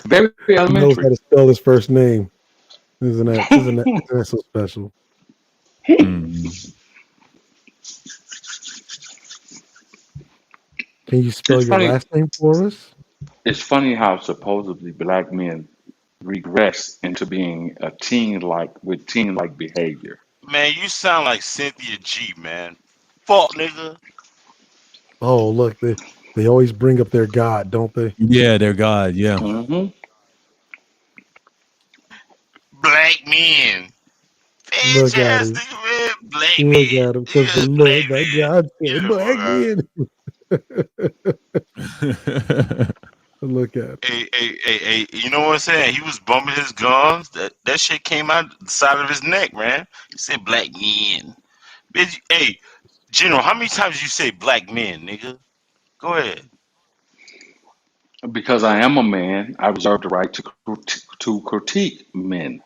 Very He knows how elementary. to spell his first name. Isn't that so special? Mm. Can you spell It's your funny. last name for us? It's funny how supposedly black men regress into being a teen like behavior. Man, you sound like Cynthia G, man. Fuck nigga. Oh, look, they always bring up their God, don't they? Yeah, they're God. Yeah. Hmm. Black men. Look at him. Fantastic, man. Black Look men. at him. Because the Yeah, Lord black thy men. God Get said, the fuck black out. men. Look at him. Hey, you know what I'm saying? He was bumping his gums. That shit came out the side of his neck, man. He said black men. Bitch, hey, General, how many times you say black men, nigga? Go ahead. Because I am a man, I reserve the right to critique men.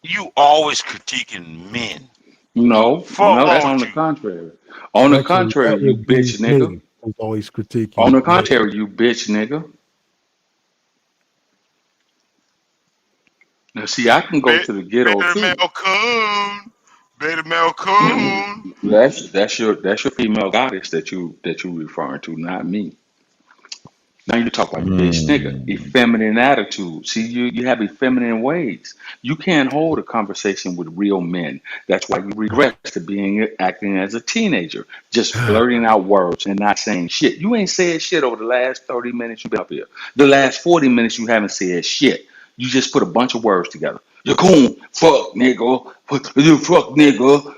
You always critiquing men. No, Fuck no, that's wrong on with the you. contrary. On the Actually, contrary, that you would be bitch nigga. me who's always On critiquing the men. contrary, you bitch nigga. Now, see, I can go to the ghetto Better too. Malcolm. Better Malcolm. That's your female goddess that you referring to, not me. Now you talk about bitch nigga, Mm. effeminate attitude. See, you have effeminate ways. You can't hold a conversation with real men. That's why you regress to being acting as a teenager, just blurting out words and not saying shit. You ain't said shit over the last 30 minutes you've been up here. The last 40 minutes you haven't said shit. You just put a bunch of words together. You coon, fuck nigga, you fuck nigga.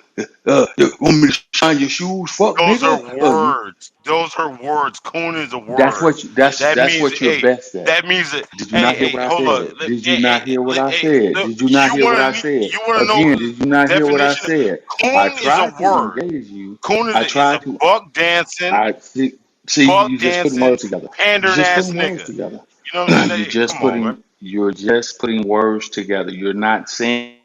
You want me to shine your shoes, fuck Those are nigga? words. Those are words. Coon is a That's word. what you, that's That that's means, what you're hey, best at. that means that, Did you hey, not hear hey, what I hold on. said? Did you Hey, not hear what I hey, said? look, Did you not hear what I said? you want to know Again, did you not hear what I definition? said? I Coon is a tried to word. engage you. Coon I is a tried to. buck dancing, I see. buck You just putting dancing, words together. You're pandering just ass putting words nigga. together. You know what I'm You're saying? just Come on, man. putting. You're just putting words together. You're not saying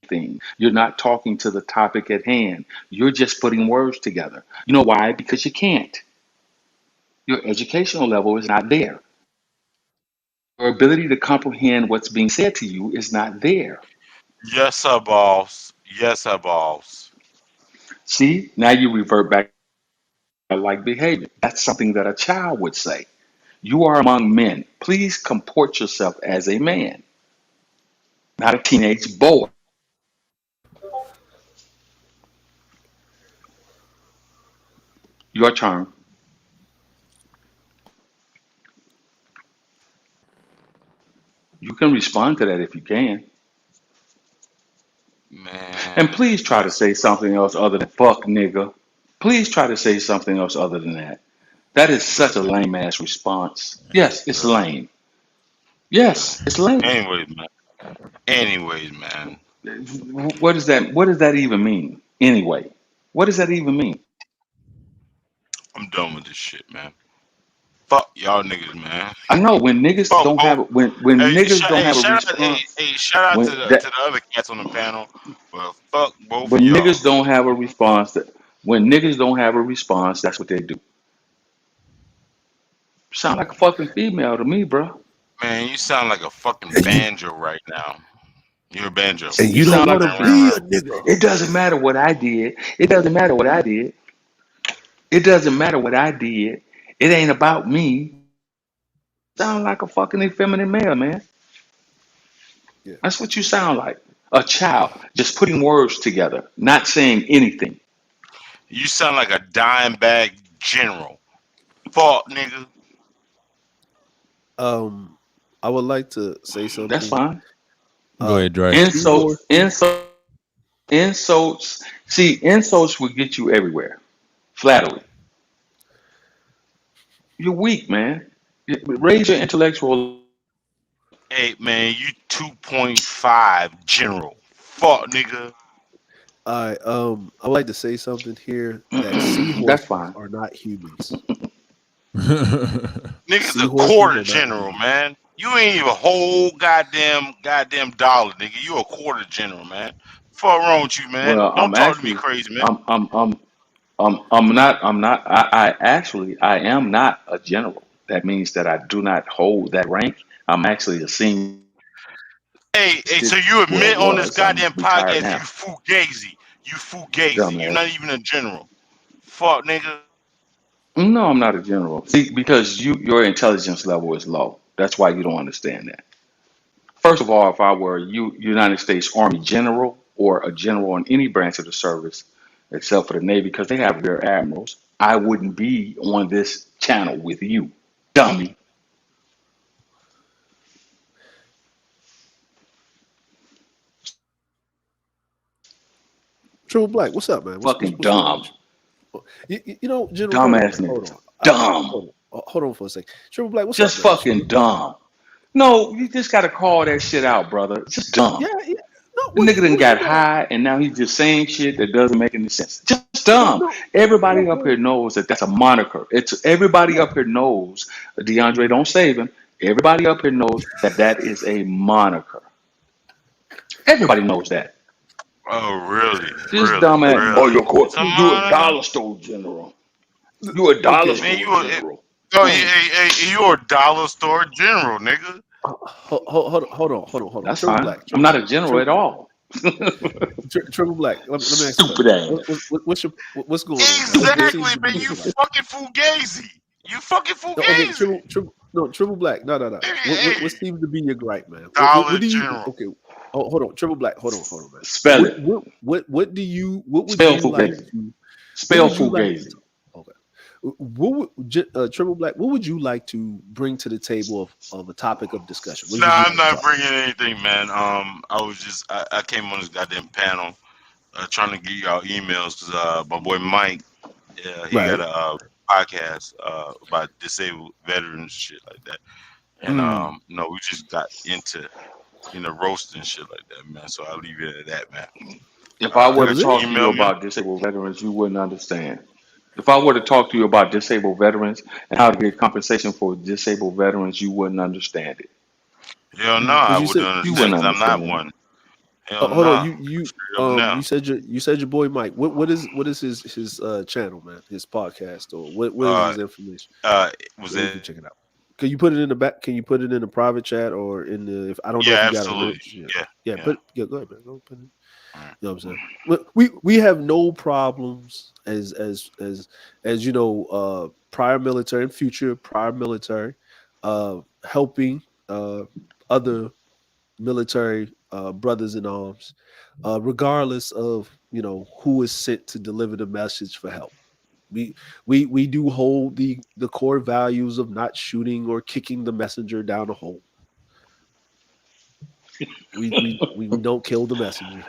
anything. You're not talking to the topic at hand. You're just putting words together. You know why? Because you can't. Your educational level is not there. Your ability to comprehend what's being said to you is not there. Yes, sir, boss. Yes, sir, boss. See, now you revert back to like behavior. That's something that a child would say. You are among men. Please comport yourself as a man, not a teenage boy. Your turn. You can respond to that if you can. And Man, please try to listen, say something else other than fuck nigga. Please try to say something else other than that. That is such a lame ass response. Yes, it's bro. lame. Yes, it's lame. Anyways, man. Anyways, man. What does that even mean? Anyway, what does that even mean? I'm done with this shit, man. Fuck y'all niggas, man. I know when niggas Fuck don't both. have when niggas don't have a response. Shout out When to that the other cats on the panel. Well, fuck both of when y'all. niggas don't have a response, when niggas don't have a response, that's what they do. Sound like a fucking female to me, bro. Man, you sound like a fucking And you banjo right now. You're a banjo. And you you don't sound like want a to Ring, be banjo. a nigga. It doesn't matter what I did. It doesn't matter what I did. It doesn't matter what I did. It ain't about me. Sound like a fucking effeminate male, man. Yeah. That's what you sound like. A child just putting words together, not saying anything. You sound like a dime bag general. Fuck, nigga. I would like to say That's something. fine. Go ahead, Dre. Insults, insults, insults. See, insults will get you everywhere. Flattery. You're weak, man. Raise your intellectual. Hey, man, you 2.5 general. Fuck, nigga. I would like to say something here that That's seahorses fine. are not humans. Nigga's a Seahorses quarter are not general, humans. man. You ain't even a whole goddamn dollar, nigga. You a quarter general, man. Fuck wrong with you, man. Well, Don't talk to me crazy, man. I am not a general. That means that I do not hold that rank. I'm actually a senior. Hey, so you Well, admit on this was. I'm goddamn retired podcast you now. fugazi. You fugazi. You're not Dumbass. even a general. Fuck, nigga. No, I'm not a general. See, because your intelligence level is low. That's why you don't understand that. First of all, if I were United States Army general or a general in any branch of the service, except for the Navy, because they have rear admirals, I wouldn't be on this channel with you, dummy. Triple Black, what's up, man? Fucking What's going on dumb. with you? You know, General, Dumbass hold niggas. on. Dumb. Hold on for a second. Triple Black, what's up, Just man? fucking dumb. No, you just gotta call that shit out, brother. It's just dumb. Yeah. No, The nigga done what is got it? high and now he's just saying shit that doesn't make any sense. Just dumb. Everybody up here knows that that's a moniker. It's everybody up here knows. DeAndre, don't save him. Everybody up here knows that that is a moniker. Everybody knows that. Oh, really? This Really? dumbass. Oh, Really? you're It's a you a monitor? dollar store general. You a dollar Okay. Man, store general. oh, hey, you a dollar store general, nigga. Hold on. That's Triple fine. Black. I'm not a general at all. Triple Black. Let me ask you Stupid something. ass. What's going on? Exactly, man. You fucking fugazi. You fucking Okay, fugazi. Triple Black. No. What seems to be your gripe, man? Dollar What do you? general. Okay, hold on, Triple Black. Hold on, man. Spell it. What do you? What would Spell you like fugazi. to? Spell fugazi. What would Triple Black? What would you like to bring to the table of a topic of discussion? What Nah, would you I'm like to not talk bringing anything, man. I came on this goddamn panel trying to get y'all emails because my boy Mike, he Right. got a podcast about disabled veterans shit like that, and we just got into roasting shit like that, man. So I'll leave it at that, man. If I were to Got your talk to email, you man? about disabled veterans, you wouldn't understand. If I were to talk to you about disabled veterans and how to get compensation for disabled veterans, you wouldn't understand it. Hell no, I you wouldn't said You understand wouldn't because I'm not understand it. one. Hell hold on. no. Straight up now. You said your boy Mike. What is his channel, man? His podcast or what is his information? Was Where you it? can check it out. Can you put it in the back? Can you put it in the private chat or in the? If I don't know Yeah, if you got absolutely. a link. Yeah. Go ahead, man. Go put it. You know what I'm saying? We have no problems as you know, prior military and future prior military, helping other military brothers in arms, regardless of who is sent to deliver the message for help. We do hold the core values of not shooting or kicking the messenger down a hole. We don't kill the messenger.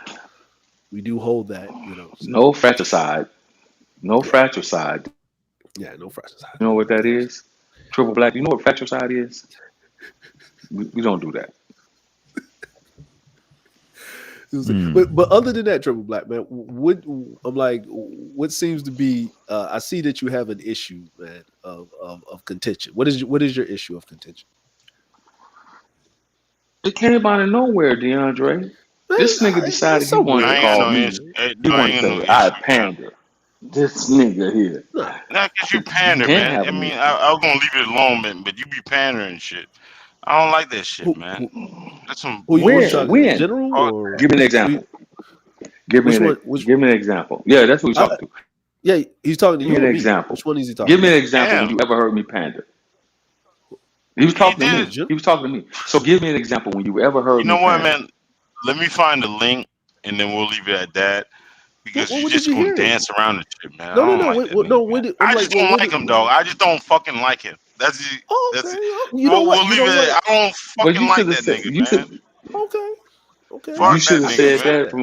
We do hold that, No fratricide. No fratricide. Yeah, no fratricide. You know what that is? Triple Black, you know what fratricide is? We don't do that. But other than that, Triple Black, man, what seems to be? I see that you have an issue, man, of contention. What is your issue of contention? It came out of nowhere, DeAndre. This nigga decided he wanted to call me. He wanted to say, I pander. This nigga here. Not because you pander, can't man. have I an mean, issue. I was gonna leave it alone, man, but you be pandering and shit. I don't like that shit, Who, man. who, That's some who you When? talking to? bullshit. When? General Fuck or Give me an who you- example. Give me which one? give me an example. Yeah, that's what we're talking to. Yeah, he's talking to Give me you an or me. example. Which one is he talking Give me to? an that. example when Damn, you ever heard me pander. He was he talking to Oh, me. did. General. He was talking to me. So give me an example when you ever You heard me know what, pander. man? Let me find the link, and then we'll leave it at that. Because you When did just you gonna hear him? dance around the shit, man. No, I no, don't no. like When, that nigga, no, man. when did, I'm I like, just well, don't like him, dog. I just don't fucking like him. That's it. okay. That's it. You know what? We'll You leave know it what? at, I don't Well, fucking you like should have that said. nigga, man. Okay. Okay. You Fuck should that have I nigga, said respect man. that. that.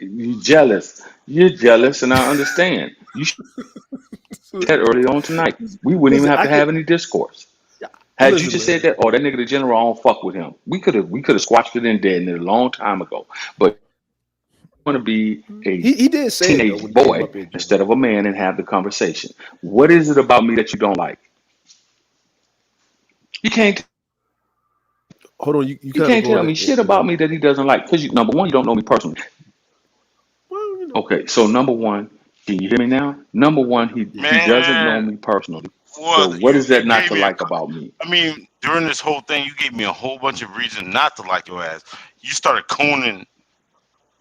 You jealous. You're jealous, and I understand. You should have said that early on tonight. We wouldn't even Listen, have I to could. have any discourse. Yeah, Had you listen, just man. said that, oh, that nigga the general, I don't fuck with him. We could have squashed it in dead a long time ago. But you want to be a He did say it though teenage when he came boy up here, General. instead of a man and have the conversation. What is it about me that you don't like? You can't. Hold on, you You kind of can't tell going me shit about me that he doesn't like. Because number one, you don't know me personally. well, you know. Okay, so number one, can you hear me now? Number one, he doesn't know Man, me personally. So well, what is you that not gave to me a. like about me? I mean, during this whole thing, you gave me a whole bunch of reasons not to like your ass. You started cooning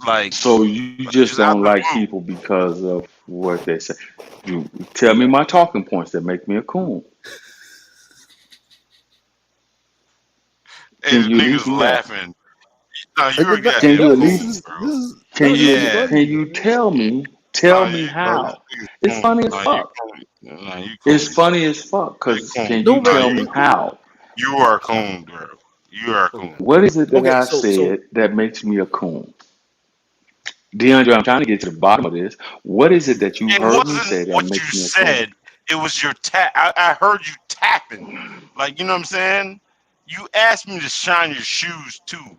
like So you just just out don't the like blue. people because of what they say. You tell me my talking points that make me a coon. Hey, Can the you at least niggas do that? laughing. No, you're a Can you goddamn at This coon, least is bro. this is can this is you Yeah. funny, can you man. tell Nah, me nah, how? this nigga's It's coon. funny as Nah, you fuck. coon. Nah, you It's coon, bro. funny as fuck. You Cause coon. can No, you Nah, tell man. you me how? you are coon, bro. You are Okay. coon. What is it that Okay. I So said that makes me a coon? DeAndre, I'm trying to get to the bottom of this. What is it that you It heard me wasn't say that what you makes me a coon? said. It was your tap. I heard you tapping. Like, you know what I'm saying? You asked me to shine your shoes too.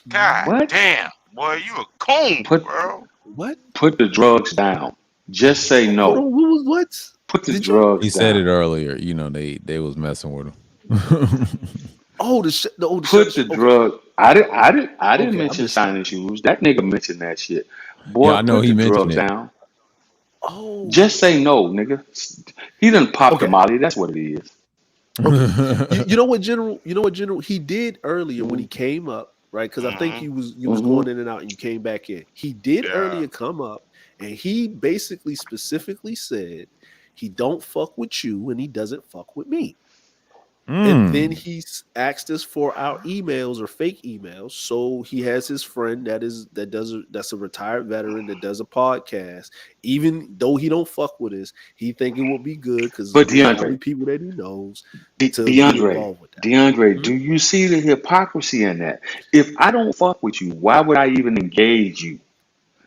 God What? damn, boy, you a coon, Put bro. what? put the drugs down. Just say Hold on. no. What was what? Put the Did y'all? He drugs said it down. earlier. You know, they was messing with him. Oh, the Put shut. the Okay. drug. I didn't Okay. I mention missed that. shining shoes. That nigga mentioned that shit. Yeah, Boy, I know put he the mentioned drugs it. down. Oh. Just say no, nigga. He done popped the Okay. molly. That's what it is. Okay. You know what, General? You know what, General? He did earlier when Mm-hmm. he came up, right? Because I think Hmm. you was Mm-hmm. going in and out, and you came back in. He did Yeah. earlier come up, and he basically specifically said he don't fuck with you, and he doesn't fuck with me. And then Mm. he asked us for our emails or fake emails. So he has his friend that's a retired veteran that does a podcast. Even though he don't fuck with us, he think it would be good because But we're the only DeAndre, people that he knows to get DeAndre, involved with that. DeAndre, Mhm. do you see the hypocrisy in that? If I don't fuck with you, why would I even engage you?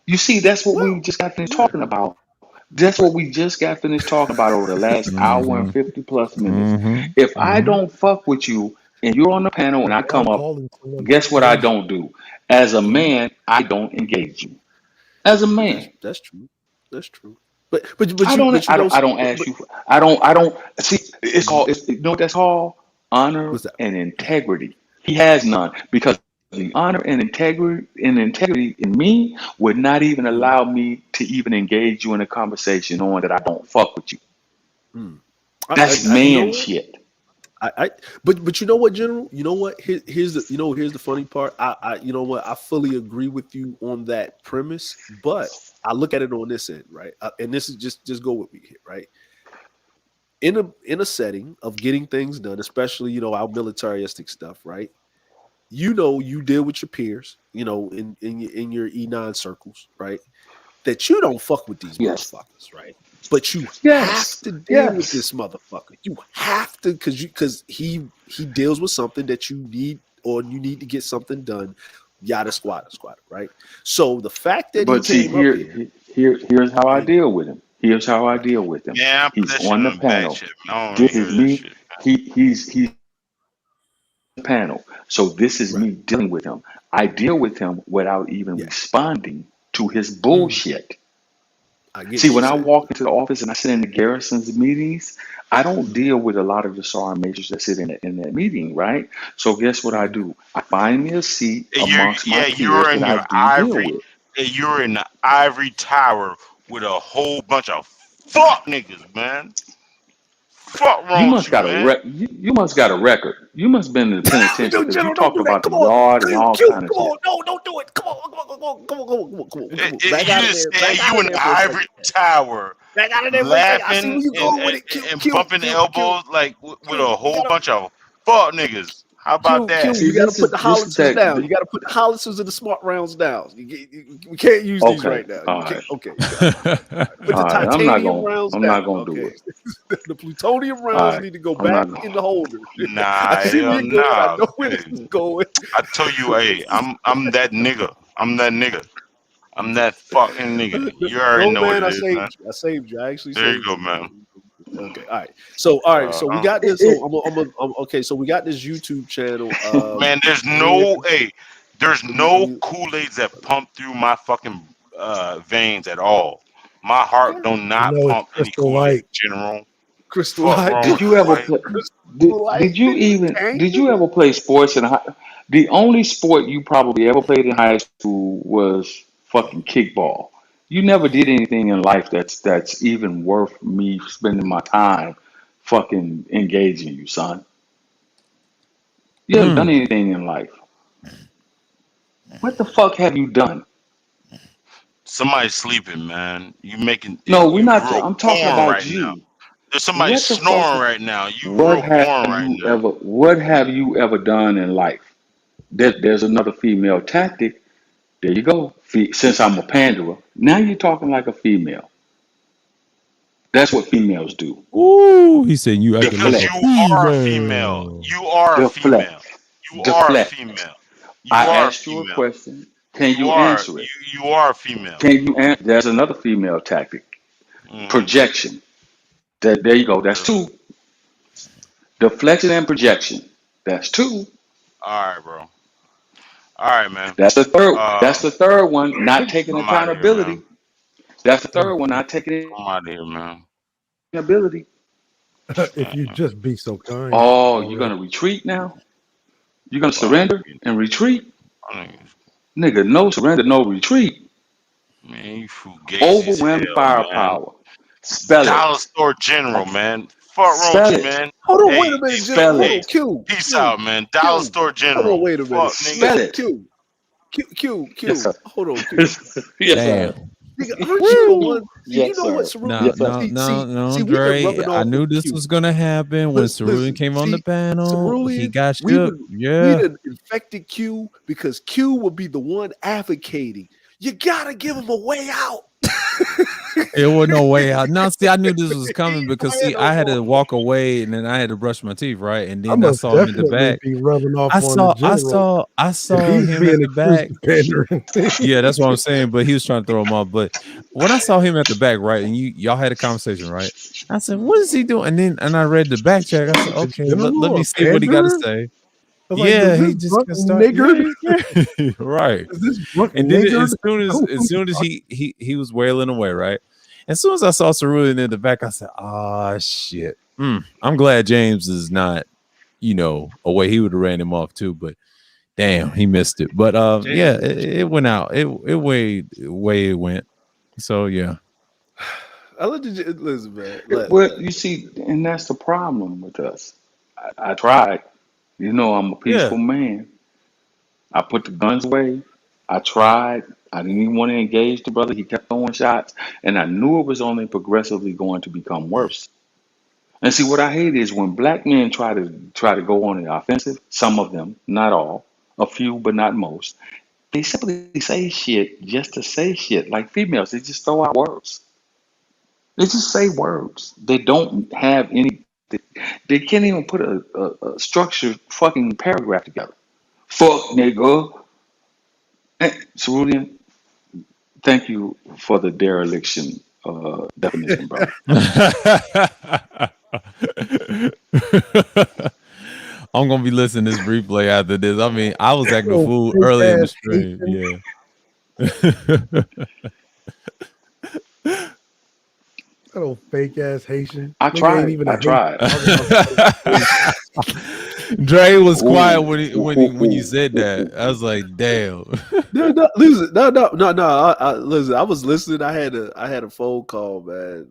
You see, that's what we Well, just got finished yeah, talking about. That's right. what we just got finished talking about over the last hour and Mm-hmm. 50 plus minutes. Mm-hmm. If I Mm-hmm. don't fuck with you and you're on the panel and I come Without up, calling someone guess what I engaged. don't do? As a Mhm. man, I don't engage you. As a man, That's true. That's true. But I don't ask you. I don't see. It's called. You know what that's called? Honor what's that? and integrity. He has none because the honor and integrity in me would not even Mhm. allow me to even engage you in a conversation knowing that I don't fuck with you. Mm. That's You know man what? shit. I but you know what, General? You know what? Here's the funny part. I you know what? I fully agree with you on that premise, but I look at it on this end, right? And this is just go with me here, right? In a setting of getting things done, especially our militaristic stuff, right? You deal with your peers, in your E9 circles, right? That you don't fuck with these Yes. motherfuckers, right? But you have Yes. to deal with Yes. this motherfucker. You have to because he deals with something that you need or you need to get something done. Yada squatter, right? So the fact that he But see, came up here, here's how I and deal with him. Here's how I right, deal with him. Man, I put He's that shit on the in the back panel. shit. Man. I don't want This to hear is that me. shit. He's the panel. So this is right, me dealing with him. I deal with him without even yeah, responding to his mhm, bullshit. I get See, what you're when I saying. walk into the office and I sit in the garrison's meetings, I don't Mhm, deal with a lot of the sergeant majors that sit in that meeting, right? So guess what I mhm. do? I find me a seat Hey, amongst my you're peers that in I your do deal ivory. with. Hey, you're in the ivory tower with a whole bunch of fuck niggas, man. Fuck You wrong with must you, got a man. you must got a record. You must have been in the penitentiary Yo, because you General, don't talked do that. about the Come on. yard and all Q, kind of come shit. on. No, don't do it. Come on. Come on. You Back out of just there. said Back out you of in the there for a second. ivory tower, Back out of there for a second. I see where laughing you going with it. and bumping elbows like with a You whole gotta bunch of fuck niggas. How about that? See, You got to this put is the this is howitzers down. that. You got to put the howitzers and the smart rounds down. We can't use these Okay, right now. all You can't. right, Okay. Put the all right. titanium rounds I'm down. not gonna do Okay. it. The plutonium All rounds right, need to go I'm back not going. in the holder. Nah, I see where hell you're going. I nah. know where this Hey, is going. I tell you, hey, I'm that nigga. I'm that nigga. I'm that fucking nigga. You already No, know what man, it I is, man. saved you. I saved you. I actually There you saved go, you. man. Okay, all right. So we got this. It, Okay, so we got this YouTube channel. Man, there's no there's no Kool-Aids that pump through my fucking veins at all. My heart do not it's pump any Crystal Kool-Aid, Light. General. Crystal Fuck Light. wrong did with you you, ever boy. play? Crystal Light. Did you ever play sports in high? The only sport you probably ever played in high school was fucking kickball. You never did anything in life that's even worth me spending my time fucking engaging you, son. You haven't done anything in life. What the fuck have you done? Somebody's sleeping, man. You making No, we're you not. real I'm talking porn about right now. you. There's somebody What the fuck? snoring right now. You real porn right now. What have you ever done in life? There's another female tactic. There you go. Since I'm a panderer, now you're talking like a female. That's what females do. Ooh, he said you acting like Because a Deflect. you are a female. female. You are a Deflect. female. You are a Deflect. female. You I are a asked you a female. question. Can You you are answer it? you are a female. Can you answer? There's another female tactic. Hmm. Projection. There you go. That's two. Deflection and projection. That's two. All right, bro. All right, man. That's the third. That's Um, the third one. Not taking I'm out of here, accountability. man. That's the third one. Not taking I'm out of here, man. accountability. If you just be so kind. Oh, For you're real. gonna retreat now? You're gonna Well, surrender and retreat? I mean, Nigga, no surrender, no retreat. man, you fugazi as Overwhelming hell, man. firepower. Spell it. Dollar store general, man. Fuck wrong with Spell you, it. man. Hold on, wait Hey, a minute, General. Spell Hold it. on, Q. peace out, man. Dollar store Hold general. on, wait a minute. Fuck, Spell nigga. it. Q. Yes, sir. Hold on, Q. Yes, Damn. sir. Nigga, aren't you the one? You Yes, know what, sir. Cerulean? No, Yes, sir. no, no, no, See, we've been Dre. rubbing I off knew with this Q. was gonna happen when Cerulean Listen, came on the see, panel. He Cerulean, got we shook. done Yeah. infected Q because Q will be the one advocating. You gotta give him a way out. It wasn't no way out. No, see, I knew this was coming because see, I had to walk away and then I had to brush my teeth, right? And I then I must saw him in the definitely back. be rubbing off I on the saw general. If he's him being at the accused back. of pandering. Yeah, that's what I'm saying. But he was trying to throw him off. But when I saw him at the back, right, and y'all had a conversation, right? I said, "What is he doing?" And I read the back check. I said, The "Okay, let general me a see what he got to panderer? say." I was like, Yeah, does he this just drunk can start. niggard? Yeah, right. Is this drunk And then niggard? as soon as he was wailing away, right? As soon as I saw Cerulean in the back, I said, "Ah, shit." I'm glad James is not, away. He would have ran him off too, but damn, he missed it. But yeah, it went out. It way it went. So yeah. I let you listen, man. Well, you see, and that's the problem with us. I tried. You know, I'm a Yeah. peaceful man. I put the guns away. I tried. I didn't even want to engage the brother. He kept throwing shots, and I knew it was only progressively going to become worse. And see, what I hate is when black men try to go on the offensive. Some of them, not all, a few, but not most. They simply say shit just to say shit. Like females, they just throw out words. They just say words. They don't have any. They can't even put a structured fucking paragraph together. Fuck nigga. Cerulean, thank you for the dereliction definition, brother. I'm gonna be listening to this replay after this. I mean, I was acting a fool early in the stream. Yeah. That old fake ass Haitian. I tried. Dre was quiet when you said that. I was like, damn. Listen, listen. I was listening. I had a phone call, man.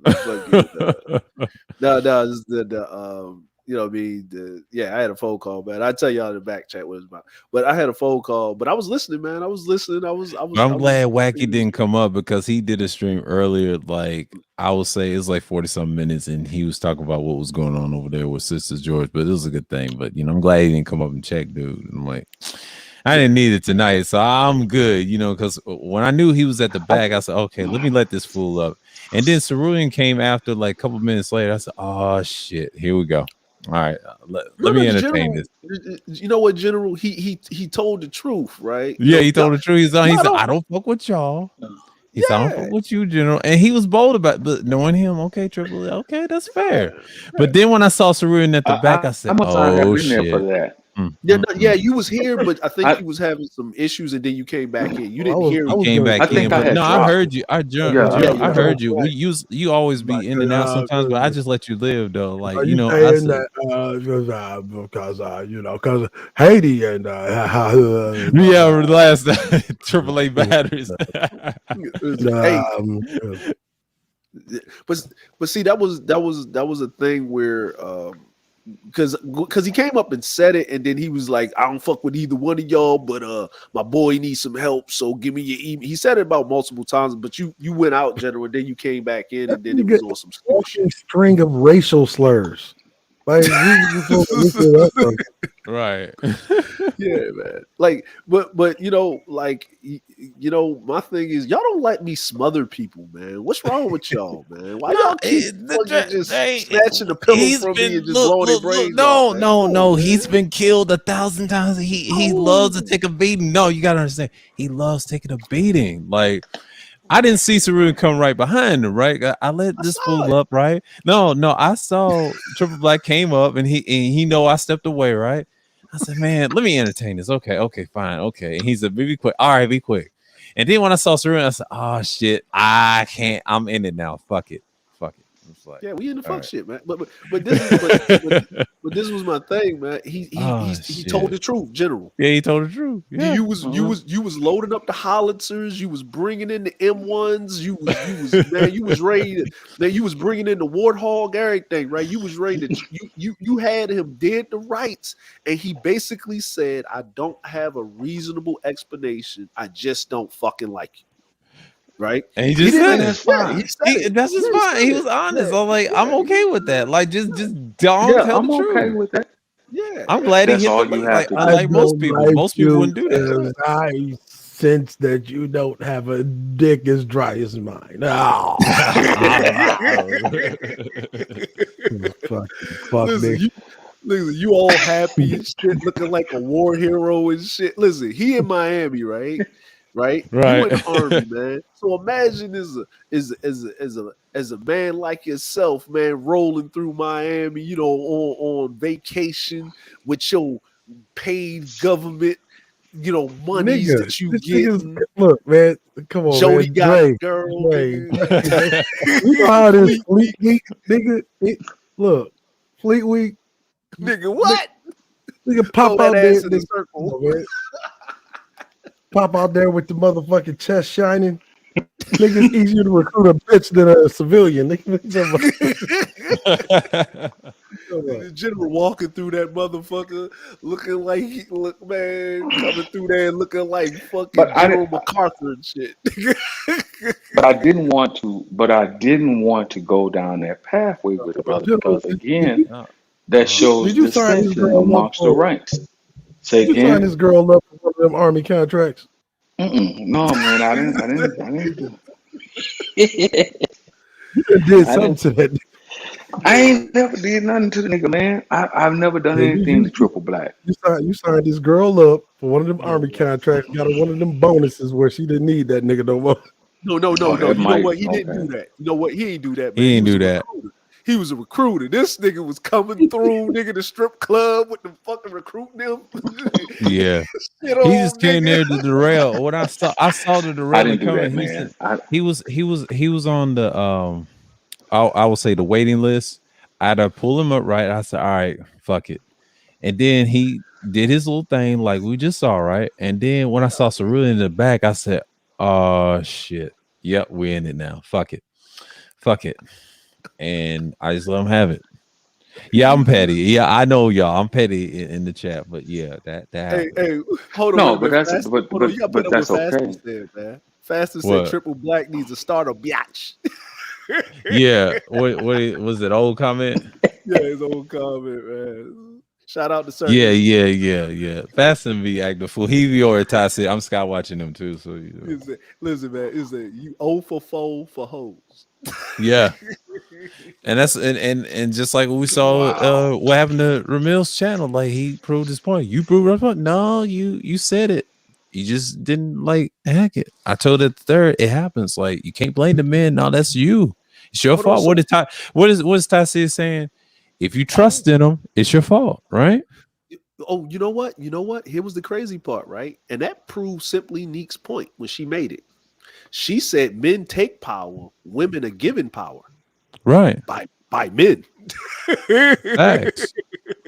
You know what I mean? I had a phone call, man. I tell y'all in the back chat what it was about. But I had a phone call, but I was listening, man. I was listening. I'm glad Wacky didn't come up because he did a stream earlier. Like I would say it's like 40-something minutes, and he was talking about what was going on over there with Sister George. But it was a good thing. But I'm glad he didn't come up and check, dude. I'm like, I didn't need it tonight, so I'm good. Because when I knew he was at the back, I said, okay, let me let this fool up. And then Cerulean came after like a couple minutes later. I said, oh shit, here we go. All right, let me entertain General, this. You know what, General? He told the truth, right? Yeah, he told the truth. He said, I don't fuck with y'all. He said, I don't fuck with you, General. And he was bold about it, but knowing him, okay, Triple A, okay, that's fair. But then when I saw Cerulean at the back, I said, oh shit. For that. You was here, but I think you was having some issues, and then you came back in. You didn't hear. You came back in, but no, I heard you. I heard you. Right. You always be in and out sometimes, but I just let you live though. Like I said, because Haiti and the last Triple A batteries. But see, that was a thing where because he came up and said it, and then he was like, I don't fuck with either one of y'all, but my boy needs some help, so give me your email. He said it about multiple times, but you went out, General, and then you came back in, and then it was on some string of racial slurs. Like, right. Yeah, man. Like, but my thing is, y'all don't let me smother people, man. What's wrong with y'all, man? Why y'all keep just snatching the pillow from me and just blowing their brains off? No. He's been killed 1,000 times. He loves to take a beating. No, you gotta understand. He loves taking a beating. Like, I didn't see Cerulean come right behind him, right? I let this fool up, right? No, I saw Triple Black came up and he know I stepped away, right? I said, man, let me entertain this. Okay, fine, okay. And he said, be quick. All right, be quick. And then when I saw Cerulean, I said, oh shit, I can't. I'm in it now. Fuck it. Like, yeah, we in the fuck right. shit, man. But this was my thing, man. He told the truth, General. Yeah, he told the truth. Yeah. You was loading up the howitzers. You was bringing in the M1s. You was ready. You was bringing in the Warthog, everything, right? You was ready to. You had him dead to rights, and he basically said, "I don't have a reasonable explanation. I just don't fucking like you." Right, and he just said that's fine. That's just fine. He was honest. I'm like, I'm okay with that. Like, just don't tell the truth. Okay with that. Yeah, I'm glad he hit all the you like. have to Unlike most people, most people wouldn't do that. I sense that you don't have a dick as dry as mine. Oh. Listen, you all happy and shit, looking like a war hero and shit. Listen, he in Miami, right? Right. You in the army, man. So imagine as a man like yourself, man, rolling through Miami, on vacation with your paid government, monies that you get. Look, man, come on, Jody man. got Dre, a girl. Dre. You know how this Fleet Week, nigga. Look, Fleet Week, nigga. What? Nigga, pop out there in the circle. Man. Pop out there with the motherfucking chest shining. Nigga, it's easier to recruit a bitch than a civilian. The general walking through that motherfucker, looking like coming through there looking like fucking General MacArthur and shit. But I didn't want to go down that pathway with it, brother, because again, that shows dissension amongst the ranks. Say again. You sign this girl up for one of them army contracts? No, man, I didn't do it. You did something to that. I ain't never did nothing to the nigga, man. I've never done anything to Triple Black. You signed this girl up for one of them army contracts, got her one of them bonuses where she didn't need that nigga no more. No. You know what? He didn't do that. You know what? He ain't do that, man. He didn't do that. He was a recruiter. This nigga was coming through, nigga, the strip club with the fucking recruiting him. Yeah, he just came there to derail. What I saw the derail coming. Man. He was on the I would say the waiting list. I had to pull him up right. I said, all right, fuck it. And then he did his little thing like we just saw, right? And then when I saw Cerulli in the back, I said, "Oh shit, yep, we're in it now. Fuck it, and I just let him have it. Yeah, I'm petty. Yeah, I know y'all. I'm petty in the chat, but yeah, that happened. Hey, hold on, No, wait a but minute. that's Hold on, you gotta put up what that's Faster okay. said, man. Faster said What? Triple Black needs a starter, biatch. Yeah, what was it? Old comment? Yeah, his old comment, man. Shout out to Sir Yeah, Izzy. Fast and be acting fool. He or Tassie. I'm Scott watching them too. So Listen, man, you 0 for 4 for hoes. yeah, and that's and just like we saw, what happened to Ramil's channel. Like he proved his point. You proved his point. No, you said it. You just didn't like hack it. I told it the third. It happens. Like you can't blame the men. No, that's you. It's your fault. What is Tassie saying? If you trust in them, it's your fault, right? Oh, you know what? Here was the crazy part, right? And that proved Simply Neek's point when she made it. She said men take power, women are given power. Right. By men. Facts.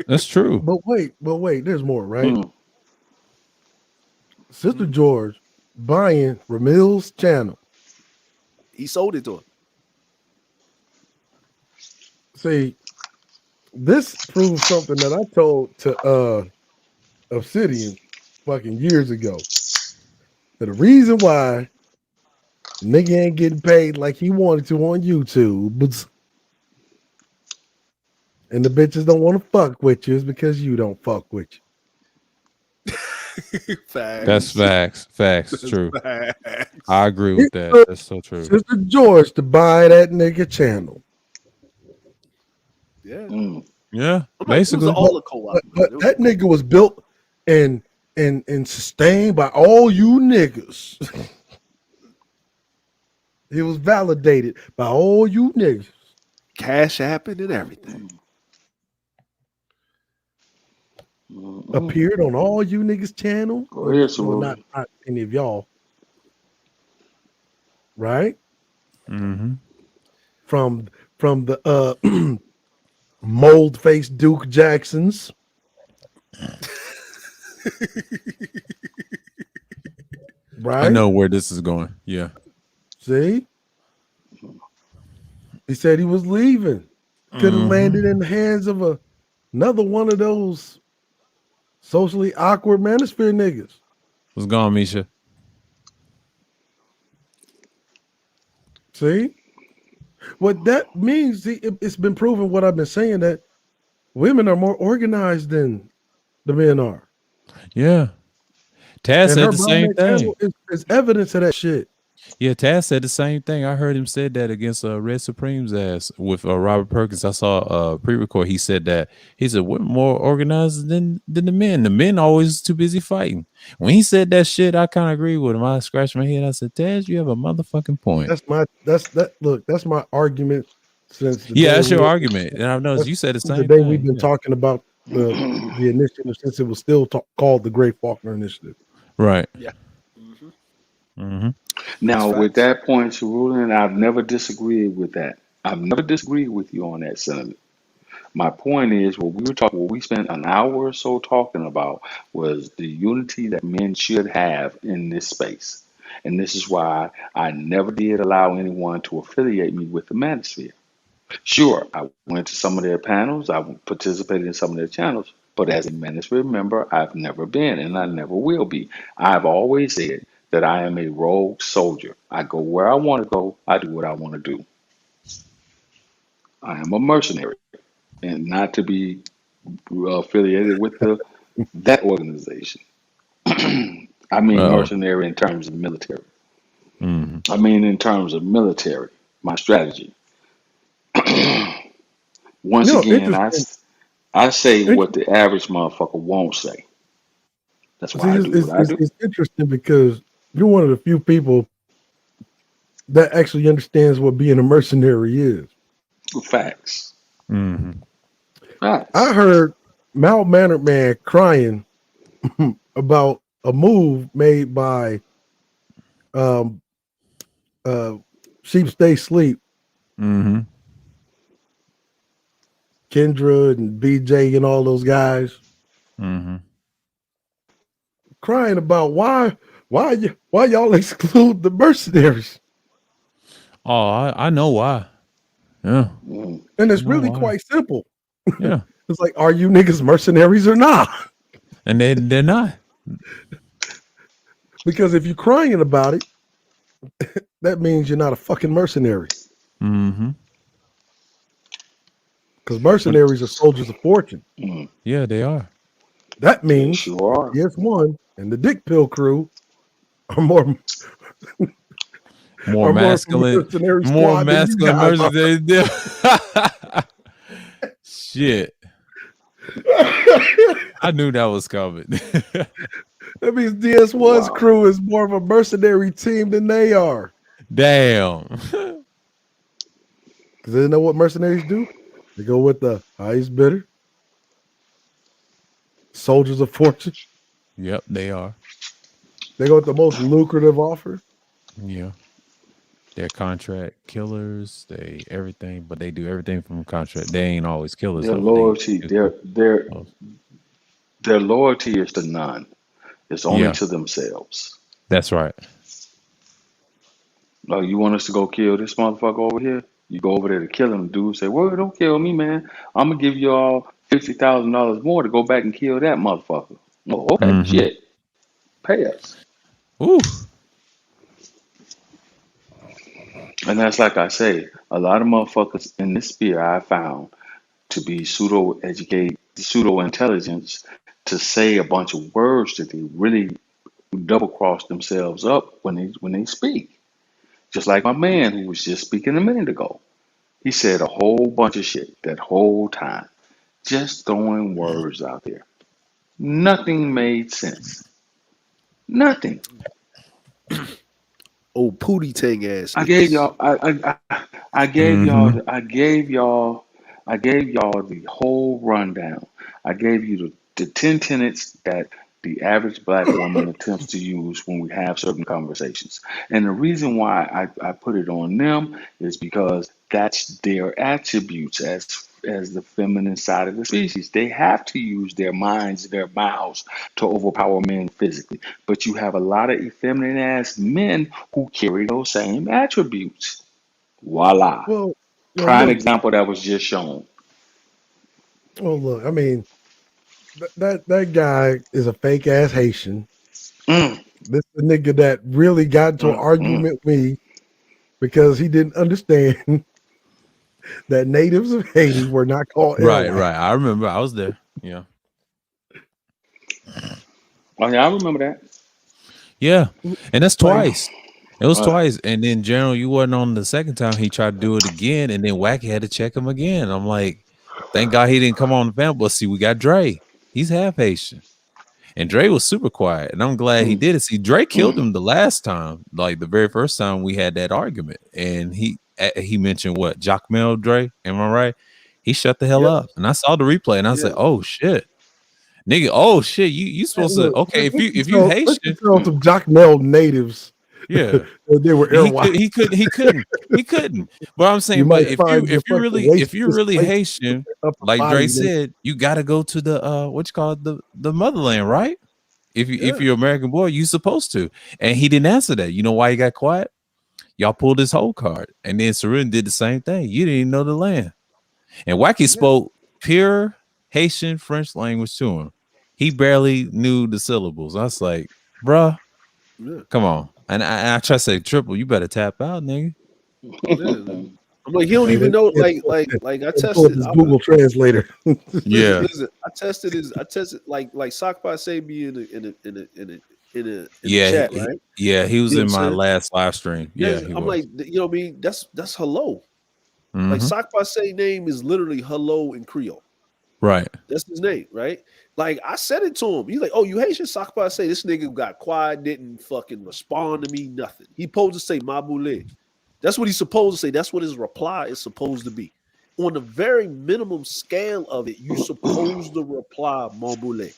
That's true. But wait, there's more, right? Sister George buying Ramil's channel. He sold it to her. See, this proves something that I told to Obsidian fucking years ago. That the reason why nigga ain't getting paid like he wanted to on YouTube, and the bitches don't want to fuck with you is because you don't fuck with you. Facts. That's facts. That's True. facts. I agree with that. That's so true. Sister George to buy that nigga channel. Yeah. Yeah. Like, basically. it was all a co-op. But that nigga was built and sustained by all you niggas. It was validated by all you niggas. Cash happened and everything. Appeared on all you niggas' channel. Go ahead, Well, not any of y'all. Right? Mm-hmm. From the mold faced Duke Jacksons. Right? I know where this is going. Yeah. See? He said he was leaving. Could have landed in the hands of another one of those socially awkward manosphere niggas. What's gone, Misha? See? What that means, it's been proven what I've been saying, that women are more organized than the men are. Yeah. Taz And said her the same thing. is evidence of that shit. Yeah, Taz said the same thing. I heard him say that against Red Supreme's ass with Robert Perkins. I saw a pre-record. He said that we're more organized than the men. The men always too busy fighting. When he said that shit, I kind of agree with him. I scratched my head. I said, Taz, you have a motherfucking point. That's my argument since the that's your argument. And I've noticed you said the same the day thing. we've been talking about the initiative since it was still called the Great Faulkner Initiative. Right. Yeah. Now, with that point, Cerulli, I've never disagreed with that. I've never disagreed with you on that sentiment. My point is, what we spent an hour or so talking about was the unity that men should have in this space. And this is why I never did allow anyone to affiliate me with the manosphere. Sure, I went to some of their panels, I participated in some of their channels, but as a manosphere member, I've never been and I never will be. I've always said that I am a rogue soldier. I go where I want to go, I do what I want to do. I am a mercenary, and not to be affiliated with that organization. I mean mercenary in terms of military. I mean in terms of military, my strategy. Once again, I say what the average motherfucker won't say. That's why I do what I do. It's interesting because you're one of the few people that actually understands what being a mercenary is. Facts. Facts. I heard Mal-Mannered Man crying about a move made by Sheep Stay Sleep. Kendra and BJ and all those guys. Mm-hmm. Crying about why y'all exclude the mercenaries. Oh, I know why. Yeah. And it's really why. quite simple. Yeah. It's like, are you niggas mercenaries or not? And they're not. Because if you're crying about it, that means you're not a fucking mercenary. Mm-hmm. Because mercenaries are soldiers of fortune. Yeah, they are. That means you are. PS1 and the Dick Pill crew are more More are more masculine, mercenary more squad than you masculine guys are. mercenaries. Shit. I knew that was coming. That means DS1's crew is more of a mercenary team than they are. Damn. Because they know what mercenaries do? They go with the highest bidder, soldiers of fortune. Yep, they are. They go with the most lucrative offer. Yeah. They're contract killers, they everything, but they do everything from contract. They ain't always killers Their though. loyalty, their loyalty is to none. It's only Yeah. to themselves. That's right. Like, you want us to go kill this motherfucker over here? You go over there to kill him. Dude say, well, don't kill me, man. I'm gonna give you all $50,000 more to go back and kill that motherfucker. Oh, okay, Mm-hmm. shit. Pay us. Ooh. And that's like I say, a lot of motherfuckers in this sphere I found to be pseudo intelligence to say a bunch of words that they really double cross themselves up when they speak. Just like my man who was just speaking a minute ago. He said a whole bunch of shit that whole time, just throwing words out there. Nothing made sense. Nothing. Oh, Pootie Tang ass. I gave y'all. I gave y'all. Mm-hmm. I gave y'all the whole rundown. I gave you the 10 tenets that the average black woman attempts to use when we have certain conversations. And the reason why I put it on them is because that's their attributes as the feminine side of the species. They have to use their minds, their mouths to overpower men physically. But you have a lot of effeminate ass men who carry those same attributes. Voila. Well, Prime look. example that was just shown. Well, look. I mean, that guy is a fake ass Haitian. This is the nigga that really got into an argument with me because he didn't understand that natives of Haiti were not called Right, Arawak. right. I remember I was there. Yeah. Oh yeah, I remember that. Yeah. And that's Like, twice. It was twice. And then General, you wasn't on the second time. He tried to do it again, and then Wacky had to check him again. I'm like, thank God he didn't come on the fan. But see, we got Dre. He's half Haitian. And Dre was super quiet. And I'm glad he did it. See, Dre killed him the last time, like the very first time we had that argument. And he mentioned what? Jacmel Dre, am I right? He shut the hell up. And I saw the replay and I said, oh shit. Nigga, oh shit, you supposed to okay if you Haitian, tell some Jacmel natives. Yeah, they were Arawak. he couldn't. But I'm saying, but if you're really Haitian, like Dre said, you got to go to the what you call it, the motherland, right? If you're American boy, you supposed to. And he didn't answer that. You know why he got quiet? Y'all pulled his whole card, and then Sarin did the same thing. You didn't even know the land, and Wacky spoke pure Haitian French language to him. He barely knew the syllables. I was like, bruh, come on. And I try to say, Triple, you better tap out, nigga. I'm like, he don't even know. Like I tested his Google Translator. Yeah, listen, I tested like Sockbot say me in a yeah, chat, right? He was You know in what my I'm saying? last live stream. Yeah, he I'm was. like, you know what I mean? That's hello. Mhm. Like Sockbot say name is literally hello in Creole. Right. That's his name, right? Like I said it to him. He's like, "Oh, you Haitian?" Sockbot say this nigga got quiet, didn't fucking respond to me, nothing. He supposed to say "Maboule." That's what he's supposed to say. That's what his reply is supposed to be. On the very minimum scale of it, you're supposed to reply "Maboule."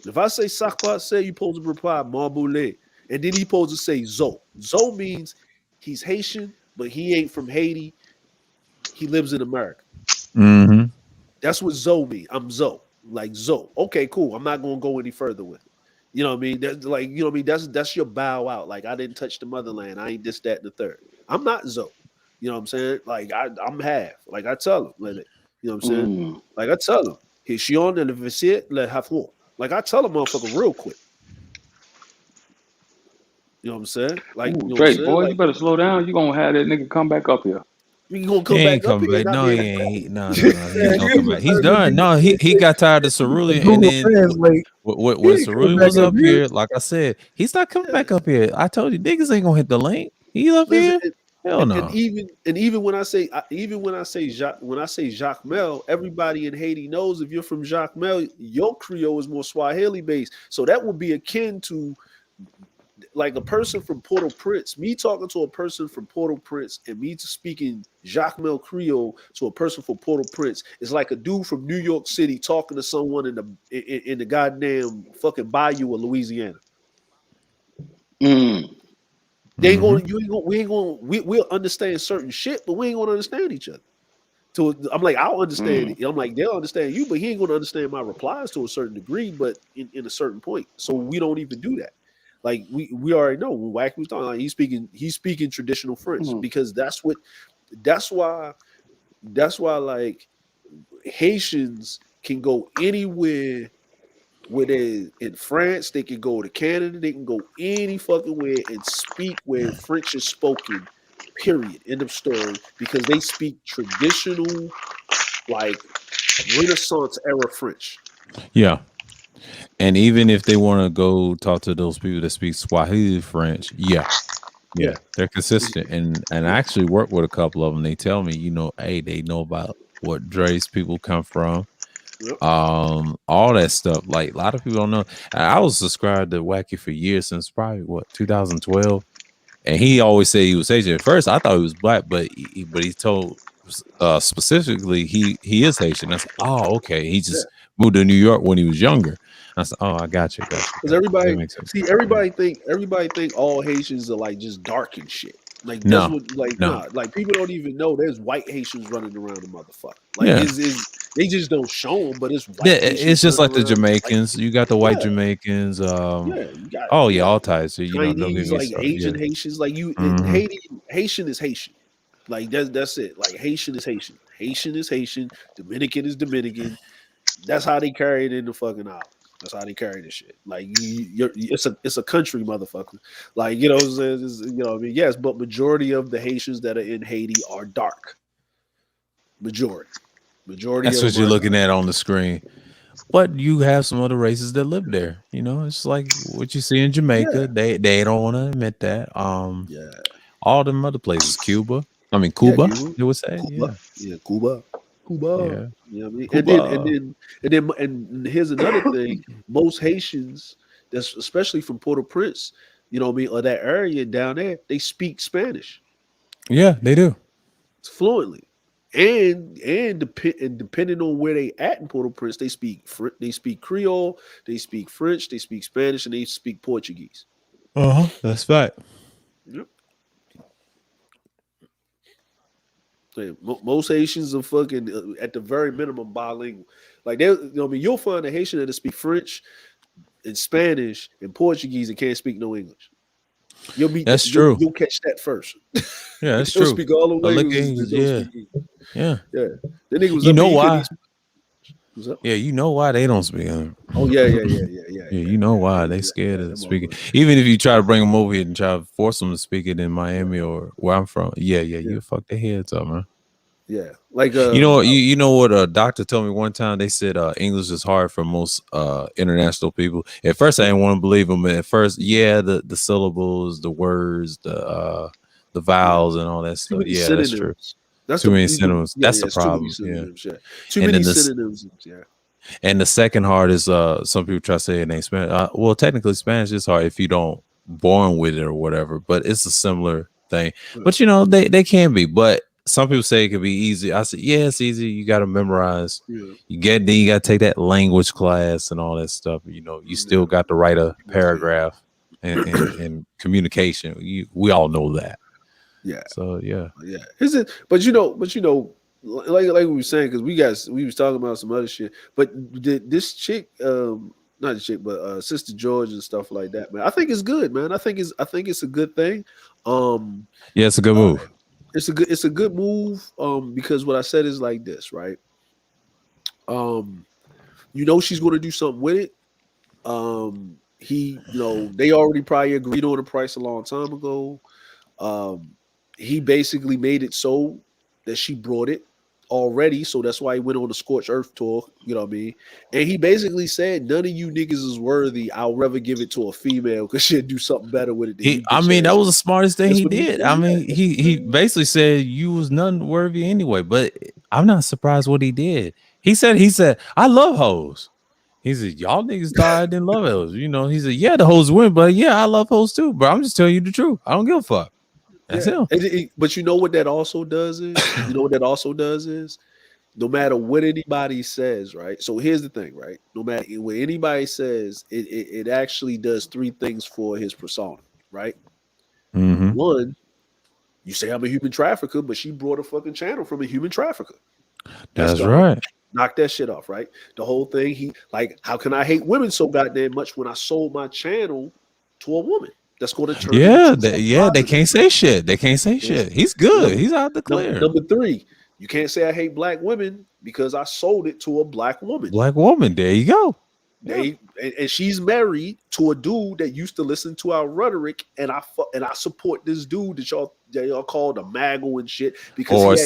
If I say Sockbot say, you're supposed to reply "Maboule," and then he's supposed to say "Zo." Zo means he's Haitian, but he ain't from Haiti. He lives in America. Mm-hmm. That's what Zo means. I'm Zo. like Zoe. Okay, cool. I'm not gonna go any further with it. You know what I mean? That's like, you know what I mean? That's your bow out. Like, I didn't touch the motherland. I ain't this, that, and the third. I'm not Zoe. You know what I'm saying? Like, I'm half. Like, I tell him, let it. You know what I'm saying? Like, I tell him, hey, she on and if it's it, let have more. Like, I tell a motherfucker real quick. You know what I'm saying? Like, you know what I'm Drake, saying? boy, Like, you better slow down. You gonna have that nigga come back up here. you gonna He come ain't back up coming here? back. Not No, being he ain't. No, Man, he ain't gonna come you back. He's heard the done. nigga No, say he got tired of Cerulean, and Google then Translate. He when ain't coming Cerulean back was up up here. here, like I said, he's not coming back up here. I told you, niggas ain't gonna hit the link. He up listen, here? Hell no. and even when I say Jacques Mel, everybody in Haiti knows if you're from Jacques Mel, your Creole is more Swahili based. So that would be akin to like a person from Port-au-Prince, me talking to a person from Port-au-Prince and me speaking Jacques Mel Creole to a person from Port-au-Prince is like a dude from New York City talking to someone in the goddamn fucking bayou of Louisiana. They ain't going. We ain't going. We'll understand certain shit, but we ain't going to understand each other. So I'm like, I'll understand it. I'm like, they'll understand you, but he ain't going to understand my replies to a certain degree, but in a certain point. So we don't even do that. Like we already know when Wack was talking, like, he's speaking traditional French because that's why like Haitians can go anywhere. Where they in France, they can go to Canada, they can go any fucking where and speak where French is spoken. Period. End of story. Because they speak traditional, like Renaissance era French. Yeah. And even if they want to go talk to those people that speak Swahili French, yeah, they're consistent. And I actually work with a couple of them. They tell me, you know, hey, they know about what Dre's people come from. All that stuff. Like a lot of people don't know. I was subscribed to Wacky for years, since probably 2012. And he always said he was Haitian. At first, I thought he was black, but he told specifically he is Haitian. I said, oh, okay. He just moved to New York when he was younger. I said, oh, I got you. Because everybody think all Haitians are like just dark and shit. Like that's what like people don't even know there's white Haitians running around the motherfucker. Like they just don't show them, but it's white Haitians. It's just like the running around. Jamaicans. You got the white Jamaicans. You got all types. So, you know, don't get Chinese, me like started. Asian Haitians. Like you, Haitian is Haitian. Like that's it. Like Haitian is Haitian. Haitian is Haitian. Dominican is Dominican. That's how they carry it in the fucking island. That's how they carry this shit. Like it's a country, motherfucker. Like, you know what I'm saying? You know what I mean? Yes, but majority of the Haitians that are in Haiti are dark. Majority. That's what you're looking at on the screen. But you have some other races that live there. You know, it's like what you see in Jamaica. They don't want to admit that. All them other places, Cuba. I mean, Cuba. They would say, Cuba. Cuba. Yeah. You know what I mean? Cuba. And here's another thing. Most Haitians, that's especially from Port-au-Prince, you know what I mean, or that area down there, they speak Spanish. Yeah, they do. It's fluently. And depending on where they at in Port-au-Prince, they speak Creole, they speak French, they speak Spanish, and they speak Portuguese. That's right. Yep. Most Haitians are fucking at the very minimum bilingual. Like they, you know, I mean, you'll find a Haitian that speak French and Spanish and Portuguese and can't speak no English. You'll meet that's true. You'll catch that first. Yeah, that's true. Speak all the languages. Yeah. The nigga was you know why? Yeah, you know why they don't speak. Oh yeah. You know why they scared of speaking. Even if you try to bring them over here and try to force them to speak it in Miami or where I'm from, you fuck their heads up, man. Yeah, like you know what a doctor told me one time. They said English is hard for most international people. At first, I didn't want to believe them. At first, the syllables, the words, the vowels, and all that stuff. Yeah, that's true. Too many synonyms. That's the problem. Too many synonyms. Yeah. And the second hard is some people try to say it ain't Spanish. Well, technically, Spanish is hard if you don't born with it or whatever. But it's a similar thing. But you know, they can be. But some people say it could be easy. I said, yeah, it's easy. You got to memorize. You got to take that language class and all that stuff. You know, you still got to write a paragraph and communication. We all know that. Yeah. So yeah. Is it? But you know, like we were saying, because we was talking about some other shit. But this chick, not the chick, but Sister George and stuff like that, man. I think it's good, man. I think it's a good thing. Yeah, it's a good move. It's a good move. Because what I said is like this, right? She's going to do something with it. They already probably agreed on the price a long time ago. He basically made it so that she brought it already, so that's why he went on the Scorched Earth tour. You know what I mean? And he basically said, "None of you niggas is worthy. I'll rather give it to a female because she'll do something better with it." Than you that was the smartest thing he did. Said. He basically said you was none worthy anyway. But I'm not surprised what he did. He said, I love hoes. He said, y'all niggas thought I didn't love hoes. He said, yeah, the hoes win, but yeah, I love hoes too. Bro, I'm just telling you the truth. I don't give a fuck. That's him. But you know what that also does is, no matter what anybody says, right? So here's the thing, right? No matter what anybody says, it actually does three things for his persona, right? Mm-hmm. One, you say I'm a human trafficker, but she brought a fucking channel from a human trafficker. That's right. Knock that shit off, right? The whole thing, how can I hate women so goddamn much when I sold my channel to a woman? That's going to turn. They can't say shit. They can't say shit. He's good. He's out the clear. Number three, you can't say I hate black women because I sold it to a black woman. Black woman. There you go. And she's married to a dude that used to listen to our rhetoric, and I support this dude that y'all call the Maggle and shit because or a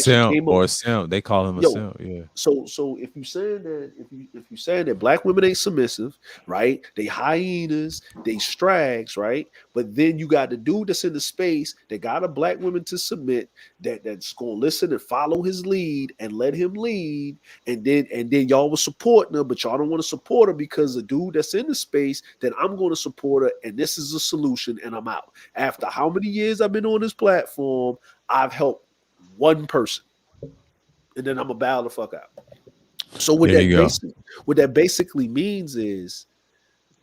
simp. They call him a simp. Yeah. So if you saying that black women ain't submissive, right? They hyenas, they strags, right? But then you got the dude that's in the space that got a black woman to submit, that's gonna listen and follow his lead and let him lead, and then y'all was supporting her, but y'all don't want to support her because the dude that's in the space that I'm going to support her, and this is a solution, and I'm out. After how many years I've been on this platform, I've helped one person, and then I'm gonna bow the fuck out. So what that basically means is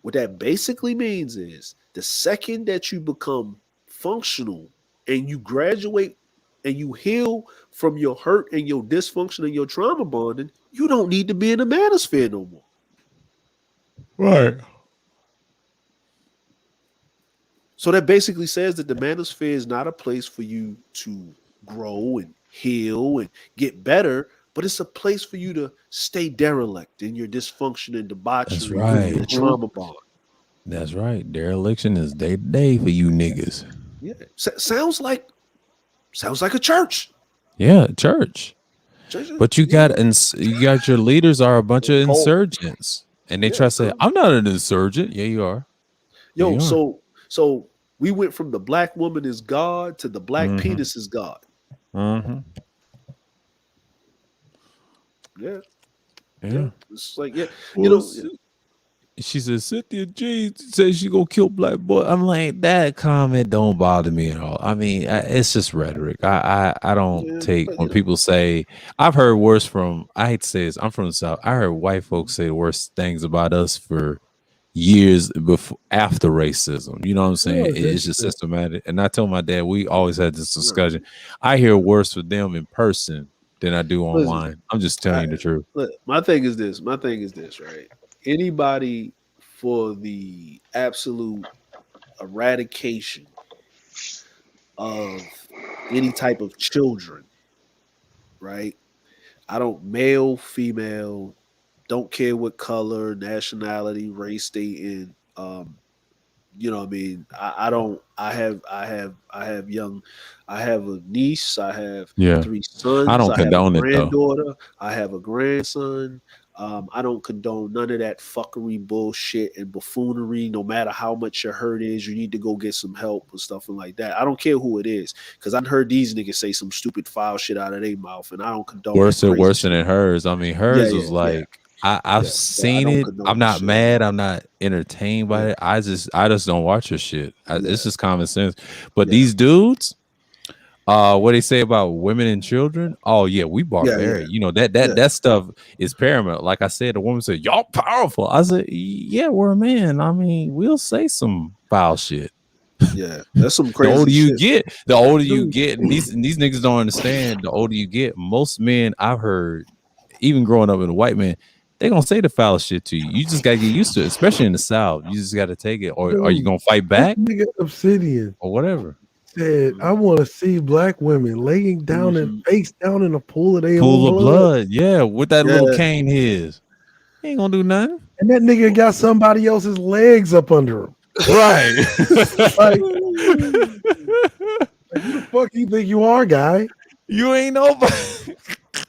the second that you become functional and you graduate and you heal from your hurt and your dysfunction and your trauma bonding, you don't need to be in the manosphere no more. Right. So that basically says that the manosphere is not a place for you to grow and heal and get better, but it's a place for you to stay derelict in your dysfunction and debauchery and your trauma bond. That's right. Dereliction is day to day for you niggas. Yeah. Sounds like a church. Yeah, church. But you got your leaders are a bunch of insurgents. And they try to say, I'm not an insurgent. Yeah, you are. Yo, so we went from the black woman is God to the black penis is God. Mm-hmm. Yeah. It's like, she said, Cynthia G says she gonna kill black boy. I'm like, that comment don't bother me at all. I mean, it's just rhetoric. I don't take when people say, I've heard worse from, I hate to say this, I'm from the South. I heard white folks say worse things about us for years before after racism. You know what I'm saying? It's just systematic. And I told my dad, we always had this discussion. I hear worse for them in person than I do online. I'm just telling you the truth. Look, my thing is this, right? Anybody for the absolute eradication of any type of children, right? I don't male, female, don't care what color, nationality, race they in. You know what I mean? I have a niece, I have 3 sons, I don't condone have a granddaughter, it though. I have a grandson. I don't condone none of that fuckery, bullshit, and buffoonery. No matter how much your hurt is, you need to go get some help and stuff like that. I don't care who it is, because I've heard these niggas say some stupid foul shit out of their mouth, and I don't condone worse than hers. I mean, hers was like I've seen it. I'm not mad. I'm not entertained by it. I just don't watch your shit. It's just common sense. But these dudes, what they say about women and children? Oh yeah, we barbaric. You know that stuff is paramount. Like I said, the woman said, "Y'all powerful." I said, "Yeah, we're a man. I mean, we'll say some foul shit." Yeah, that's some The crazy older you shit. get, and Dude. these niggas don't understand. The older you get, most men I've heard, even growing up with a white man, they gonna say the foul shit to you. You just gotta get used to it, especially in the South. You just gotta take it, or are you Dude, gonna fight this back nigga Obsidian or whatever? said, I want to see black women laying down and face down in a pool of their Pool own of blood. blood, yeah, with that Yeah. little cane his. He ain't gonna do nothing. And that nigga got somebody else's legs up under him. Right. Like, who the fuck you think you are, guy? You ain't nobody.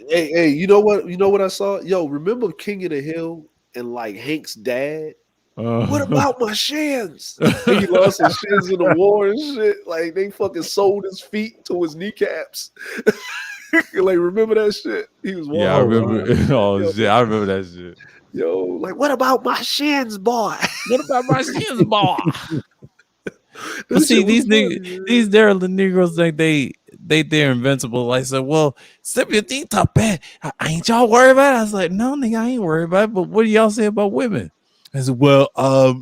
Hey, you know what? You know what I saw? Yo, remember King of the Hill and like Hank's dad? What about my shins? He lost his shins in the war and shit. Like they fucking sold his feet to his kneecaps. Like, remember that shit? He was walking. Yeah, I remember. Oh Yo, shit, I remember that shit. Yo, like, what about my shins, boy? What about my shins, boy? But This see, shit was these funny, niggas, these derelict Negroes think they're invincible. Like, so, well, slip your teeth up, man. Ain't y'all worried about it? I was like, no, nigga, I ain't worried about it. But what do y'all say about women? I said, well, I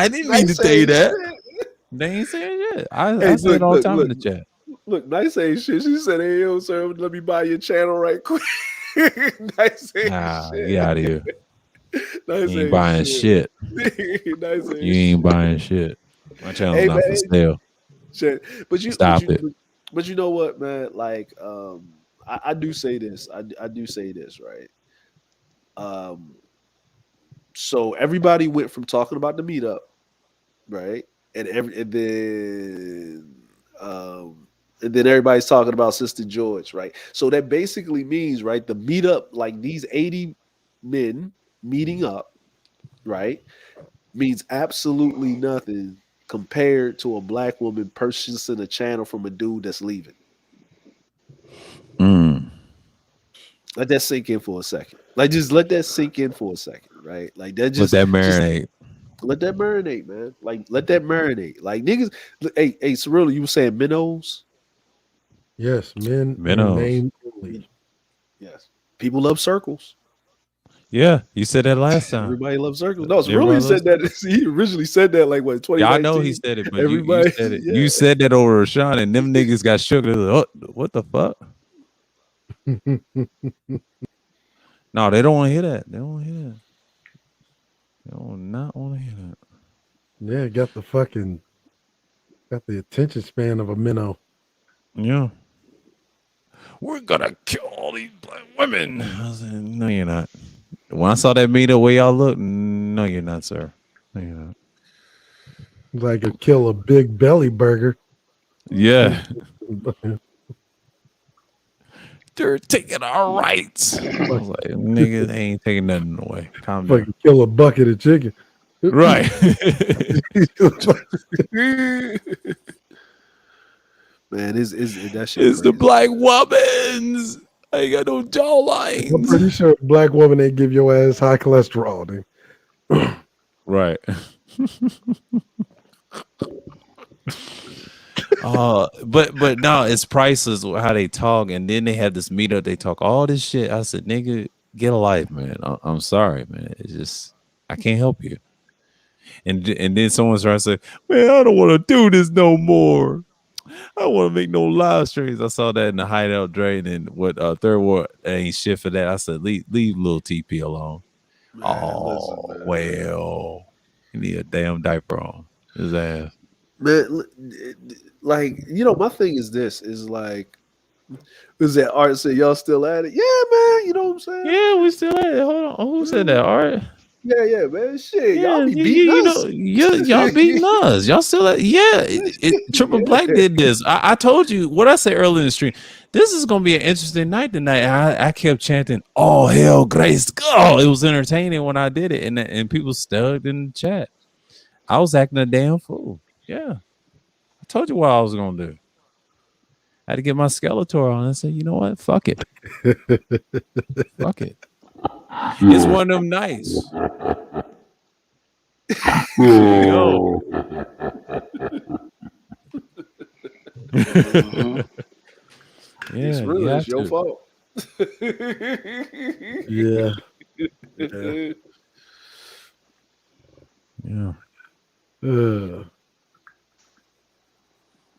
didn't mean to say that. They ain't saying shit. I say it all the time in the chat. Look, nice ain't shit. She said, "Hey, yo, sir, let me buy your channel right quick." Nice ain't shit. Get out of here. Nice You ain't buying shit. Nice ain't You ain't buying shit. My channel's not for sale. Shit. But you Stop it. But you know what, man? Like, I do say this. I do say this, right? So everybody went from talking about the meetup, right? And then everybody's talking about Sister George, right? So that basically means, right, the meetup, like these 80 men meeting up, right, means absolutely nothing compared to a black woman purchasing a channel from a dude that's leaving. Let that sink in for a second. Like, just let that sink in for a second, right? Like, that just let that marinate. Let that marinate, man. Like, let that marinate. Like, niggas. Hey, Cirilla, you were saying minnows? Yes, men. Minnows. Yes. People love circles. Yeah, you said that last time. Everybody loves circles. No, Cirilla said that. He originally said that like what 2019. Yeah, I know he said it, but everybody you said it. Yeah. You said that over Rashawn, and them niggas got shook. Like, oh, what the fuck? No, they don't want to hear that. They don't want to hear that. They do not want to hear that. Yeah, got the attention span of a minnow. Yeah. We're gonna kill all these black women. I said, no, you're not. When I saw that meter, the way y'all look, no, you're not, sir. No, you're not. Like a kill a big belly burger. Yeah. They're taking our rights. I was like, nigga, they ain't taking nothing away. Calm down. Fucking kill a bucket of chicken. Right. Man, that shit it's crazy. the black woman's. I ain't got no jawlines. I'm pretty sure a black woman ain't give your ass high cholesterol, dude. Right. But no, it's priceless how they talk, and then they have this meetup. They talk all this shit. I said, nigga, get a life, man. I'm sorry, man. It's just I can't help you. And then someone's trying to say, man, I don't want to do this no more. I don't want to make no live streams. I saw that in the Hideout Drain and what Third War ain't shit for that. I said, leave little TP alone. Man, listen, well, he need a damn diaper on his ass. Man, like, you know, my thing is this is like, is that Art said y'all still at it? Yeah, man. You know what I'm saying? Yeah, we still at it. Hold on. Who said that, Art? Yeah, man. Shit, Yeah, y'all be beating us. Y'all beating us. Y'all still at Triple Black did this. I told you what I said earlier in the stream. This is gonna be an interesting night tonight. I kept chanting, "Oh hell, Grace!" Oh, it was entertaining when I did it, and people stuck in the chat. I was acting a damn fool. Yeah, I told you what I was gonna do. I had to get my Skeletor on and say, you know what? Fuck it. Fuck it. It's one of them nights. Here we go. It's really it's your fault. Yeah. Yeah.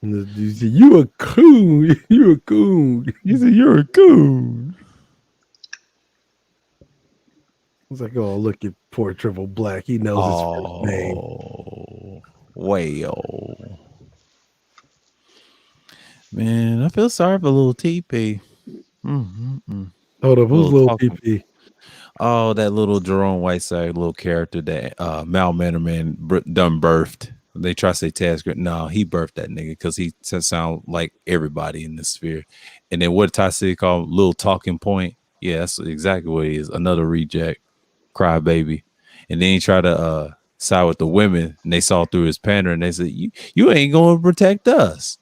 You said, you a coon. You a coon. You said you're a coon. It's like, oh, look at poor Triple Black. He knows his first name. Oh, well. Man, I feel sorry for little TP. Hold up, who's little TP? Oh, that little Jerome Whiteside little character that Mal Mannerman done birthed. They try to say Tasker. No, he birthed that nigga because he sound like everybody in the sphere. And then what Ty City called little talking point. Yeah, that's exactly what he is. Another reject, crybaby. And then he tried to side with the women, and they saw through his pander, and they said, "You ain't gonna protect us."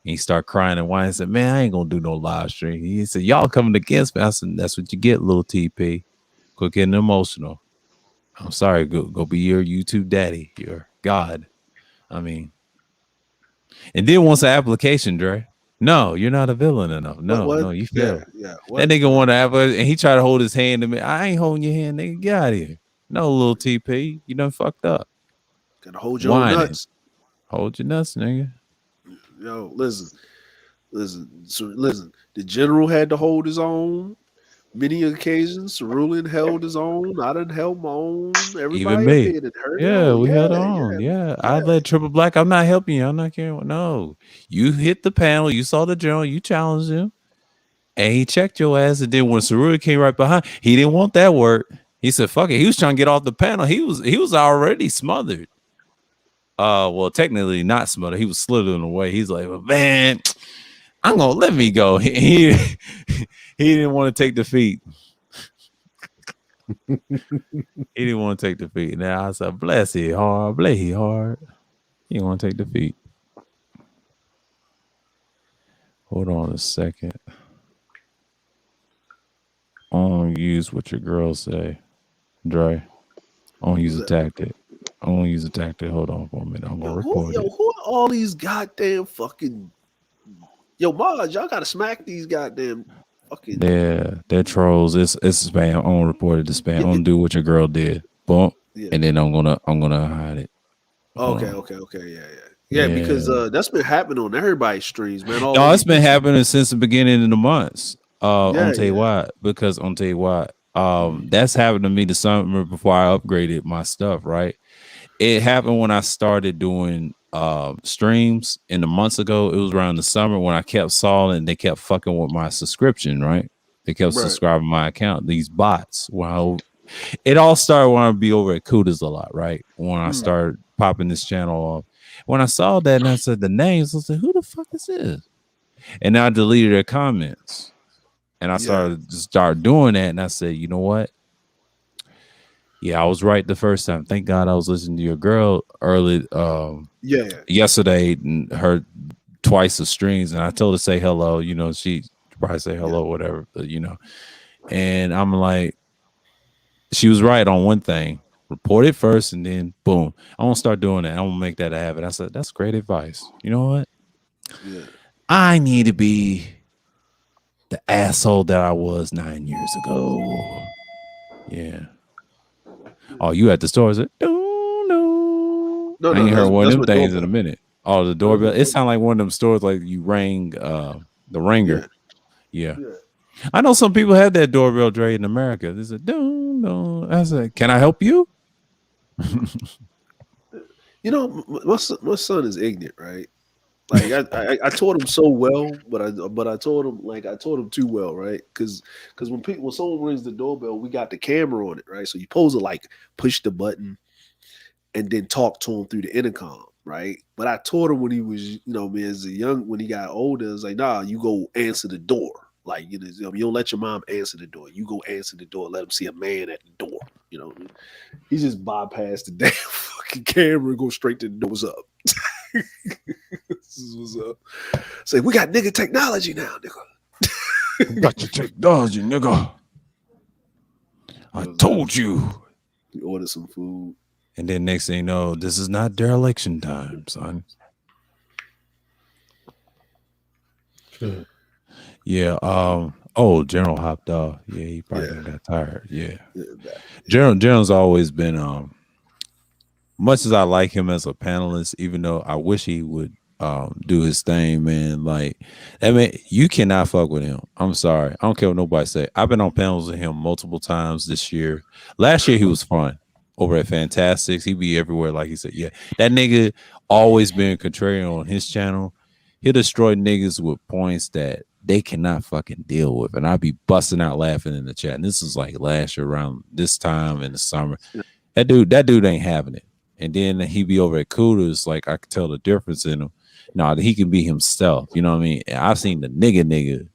And he started crying and whining and said, "Man, I ain't gonna do no live stream." He said, "Y'all coming against me." I said, "That's what you get, little TP. Quit getting emotional. I'm sorry. Go be your YouTube daddy, your God." I mean, and then once the application, Dre. No, you're not a villain enough. No, you failed. Yeah. That nigga want to have and he tried to hold his hand to me. I ain't holding your hand, nigga. Get out of here. No, little TP. You done fucked up. Gotta hold your own nuts. Hold your nuts, nigga. Yo, listen. The general had to hold his own. Many occasions, Cerulean held his own. I done held my own. Everybody Even me. did it. Yeah, we held on. Yeah. I let Triple Black. I'm not helping you. I'm not caring. No. You hit the panel. You saw the general. You challenged him. And he checked your ass. And then when Cerulean came right behind, he didn't want that work. He said, fuck it. He was trying to get off the panel. He was already smothered. Well, technically not smothered. He was slithering away. He's like, well, man, I'm gonna let me go. He didn't want to take defeat. He didn't want to take defeat. Now I said, bless it hard, bless it hard. He didn't want to take defeat. Hold on a second. I don't use what your girls say, Dre. I don't use a tactic. Hold on for a minute. I'm gonna report it. Who are all these goddamn fucking Maj, y'all gotta smack these goddamn fucking they're trolls. It's spam. I'm gonna report it to spam. I'm gonna do what your girl did. Boom. Yeah. And then I'm gonna hide it. Okay, yeah, because that's been happening on everybody's streams, man. No, it's been happening since the beginning of the months. I'll tell you why. Because I'll tell you why. That's happened to me the summer before I upgraded my stuff, right? It happened when I started doing streams in the months ago. It was around the summer when I kept stalling and they kept fucking with my subscription, right? They kept subscribing my account. These bots. Wow. It all started when I be over at Kudas a lot, right? When I started popping this channel off. When I saw that and I said the names, I said, who the fuck is this? And I deleted their comments. And I started doing that. And I said, you know what? Yeah, I was right the first time. Thank God I was listening to your girl early yesterday and heard twice the streams. And I told her to say hello. You know, she probably say hello, whatever, but, you know. And I'm like, she was right on one thing. Report it first and then boom. I won't start doing that. I won't make that a habit. I said, that's great advice. You know what? Yeah. I need to be the asshole that I was 9 years ago. Yeah. Oh, you at the store? Is it? No. I ain't heard one of them things in a minute. Oh, the doorbell. It sounded like one of them stores like you rang the ringer. Yeah. I know some people have that doorbell, Dre, in America. They said, no. I said, can I help you? You know, my son is ignorant, right? Like I taught him so well, but I taught him too well, right? Because when someone rings the doorbell, we got the camera on it, right? So you're supposed to like push the button and then talk to him through the intercom, right? But I taught him when he was, when he got older, it's like, nah, you go answer the door. Like, you don't let your mom answer the door. You go answer the door, let him see a man at the door. You know, he just bypassed the damn fucking camera and go straight to the door. What's up? This is what's up. Say, we got nigga technology now, nigga. We got your technology, nigga. I told you. We ordered some food. And then next thing you know, this is not dereliction time, son. Yeah. General hopped off. Yeah, he probably got tired. Yeah. General's always been much as I like him as a panelist, even though I wish he would do his thing, man. Like, I mean, you cannot fuck with him. I'm sorry. I don't care what nobody say. I've been on panels with him multiple times this year. Last year he was fun over at Fantastics. He be everywhere, like he said. Yeah, that nigga always been contrarian on his channel. He'll destroy niggas with points that they cannot fucking deal with, and I'll be busting out laughing in the chat. And this is like last year around this time in the summer. That dude ain't having it. And then he be over at Cooters, like I could tell the difference in him. No, he can be himself. You know what I mean? And I've seen the nigga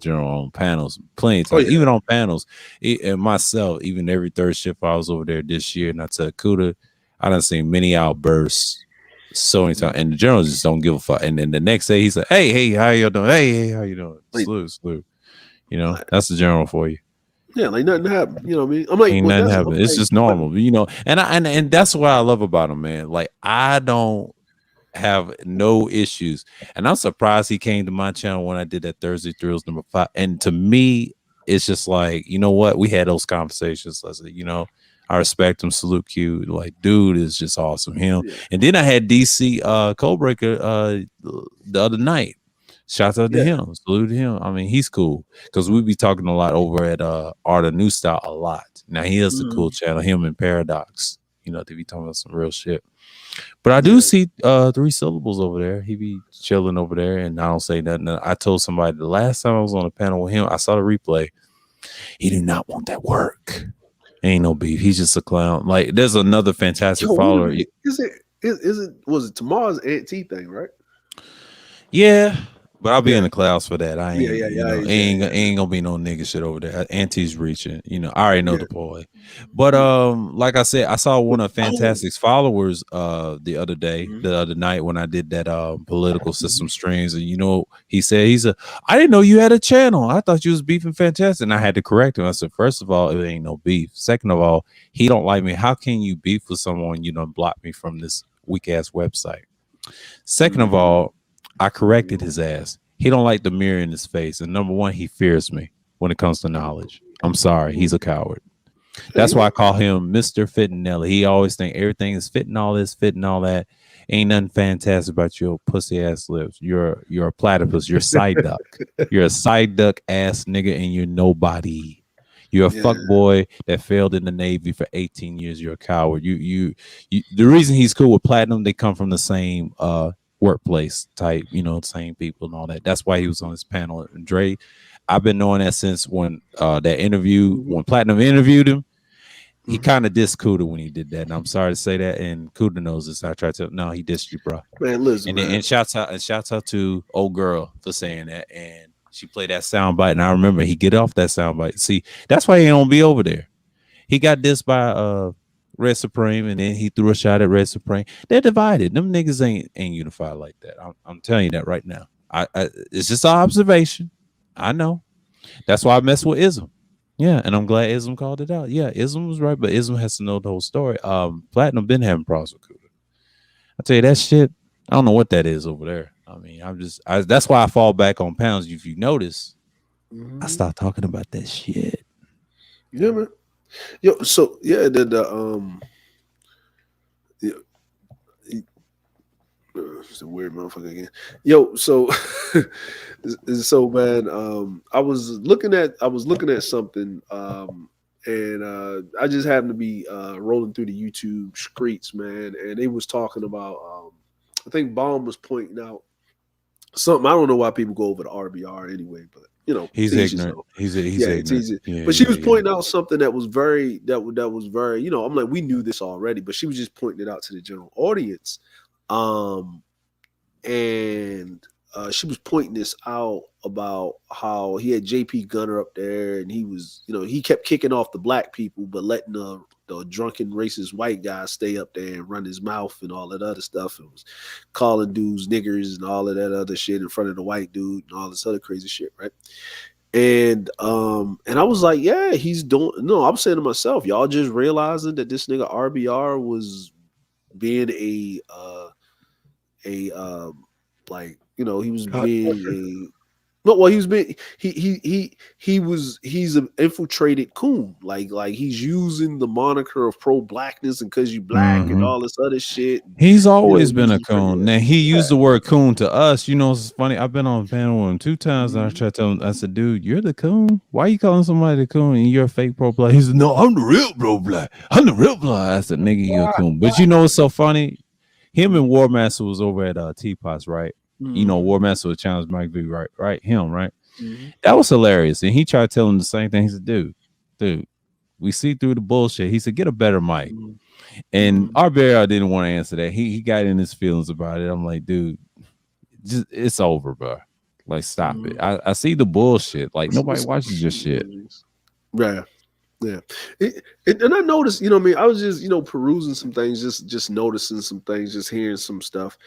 general on panels plenty of times, even on panels. And myself, even every third shift I was over there this year, and I tell Cooter, I done seen many outbursts so many times, and the general just don't give a fuck. And then the next day he's like, hey, how you doing? Hey, how you doing? Salute. You know, that's the general for you. Yeah, like nothing happened. You know what I mean? I'm like, ain't nothing happened. It's just normal, you know. And that's what I love about him, man. Like, I don't have no issues, and I'm surprised he came to my channel when I did that Thursday Thrills number 5. And to me, it's just like, you know what? We had those conversations. I said, you know, I respect him. Salute Q. Like, dude is just awesome. Him. Yeah. And then I had DC Codebreaker the other night. Shout out to him. Salute to him. I mean, he's cool because we be talking a lot over at Art of New Style a lot. Now he has a cool channel. Him and Paradox. You know, they be talking about some real shit. But I do see 3 syllables over there. He be chilling over there, and I don't say nothing. I told somebody the last time I was on a panel with him, I saw the replay. He do not want that work. Ain't no beef. He's just a clown. Like, there's another fantastic follower. Was it tomorrow's Aunt T thing, right? Yeah. But I'll be in the clouds for that. I ain't, ain't gonna be no nigga shit over there. Auntie's reaching, you know. I already know the boy. But like I said, I saw one of Fantastic's followers the other night when I did that political system streams, and you know, he said I didn't know you had a channel. I thought you was beefing Fantastic, and I had to correct him. I said, first of all, it ain't no beef. Second of all, he don't like me. How can you beef with someone you don't block me from this weak ass website? Second of all, I corrected his ass. He don't like the mirror in his face. And number one, he fears me when it comes to knowledge. I'm sorry. He's a coward. That's why I call him Mr. Fittinelli. He always think everything is fitting all this, fitting all that. Ain't nothing fantastic about your pussy ass lips. You're a platypus. You're a side duck. You're a side duck ass nigga, and you're nobody. You're a fuck boy that failed in the Navy for 18 years. You're a coward. You the reason he's cool with Platinum, they come from the same workplace type, you know, same people and all that. That's why he was on this panel. And Dre, I've been knowing that since when that interview, when Platinum interviewed him, he kind of dissed Cuda when he did that. And I'm sorry to say that. And Cuda knows this. I tried to no, he dissed you, bro. Man, listen, and shouts out to old girl for saying that. And she played that soundbite, and I remember he get off that soundbite. See, that's why he don't be over there. He got dissed by Red Supreme, and then he threw a shot at Red Supreme. They're divided. Them niggas ain't unified like that. I'm telling you that right now. It's just an observation. I know. That's why I mess with Ism. Yeah, and I'm glad Ism called it out. Yeah, Ism was right, but Ism has to know the whole story. Platinum been having problems with Cuda. I tell you that shit. I don't know what that is over there. I mean, that's why I fall back on pounds. If you notice, I start talking about that shit. Yeah, man. Yo, so yeah, it's a weird motherfucker again. Yo, so man, I was looking at something, and I just happened to be rolling through the YouTube streets, man, and they was talking about I think Baum was pointing out something. I don't know why people go over to RBR anyway, but you know, he's ignorant. He's ignorant. Yeah, but she was pointing out something that was very, that was very, you know, I'm like, we knew this already, but she was just pointing it out to the general audience. And she was pointing this out about how he had JP Gunner up there, and he was, you know, he kept kicking off the black people, but letting the drunken racist white guy stay up there and run his mouth and all that other stuff. It was calling dudes niggers and all of that other shit in front of the white dude and all this other crazy shit, right? And I was like, yeah, he's doing. No, I was saying to myself, y'all just realizing that this nigga RBR was being like, you know, he was being No, well, he's an infiltrated coon. Like he's using the moniker of pro blackness and because you black and all this other shit. He's You always know, been a coon. Now he used the word coon to us. You know, it's funny. I've been on a panel with him 2 times, and I tried to tell him. I said, "Dude, you're the coon. Why are you calling somebody the coon? And you're a fake pro black." He said, "No, I'm the real pro black. I'm the real black." I said, "Nigga, you're a coon." But you know what's so funny? Him and War Master was over at Teapots, right? You know, War Master was challenged Mike V, right? Him, right? That was hilarious. And he tried to tell him the same thing. He said, dude, we see through the bullshit. He said, get a better mic. And our bear didn't want to answer that. He got in his feelings about it. I'm like, dude, just it's over, bro. Like, stop it. I see the bullshit. Like, nobody watches your shit. Yeah. Yeah. And I noticed, you know what I mean? I was just, perusing some things, just noticing some things, just hearing some stuff.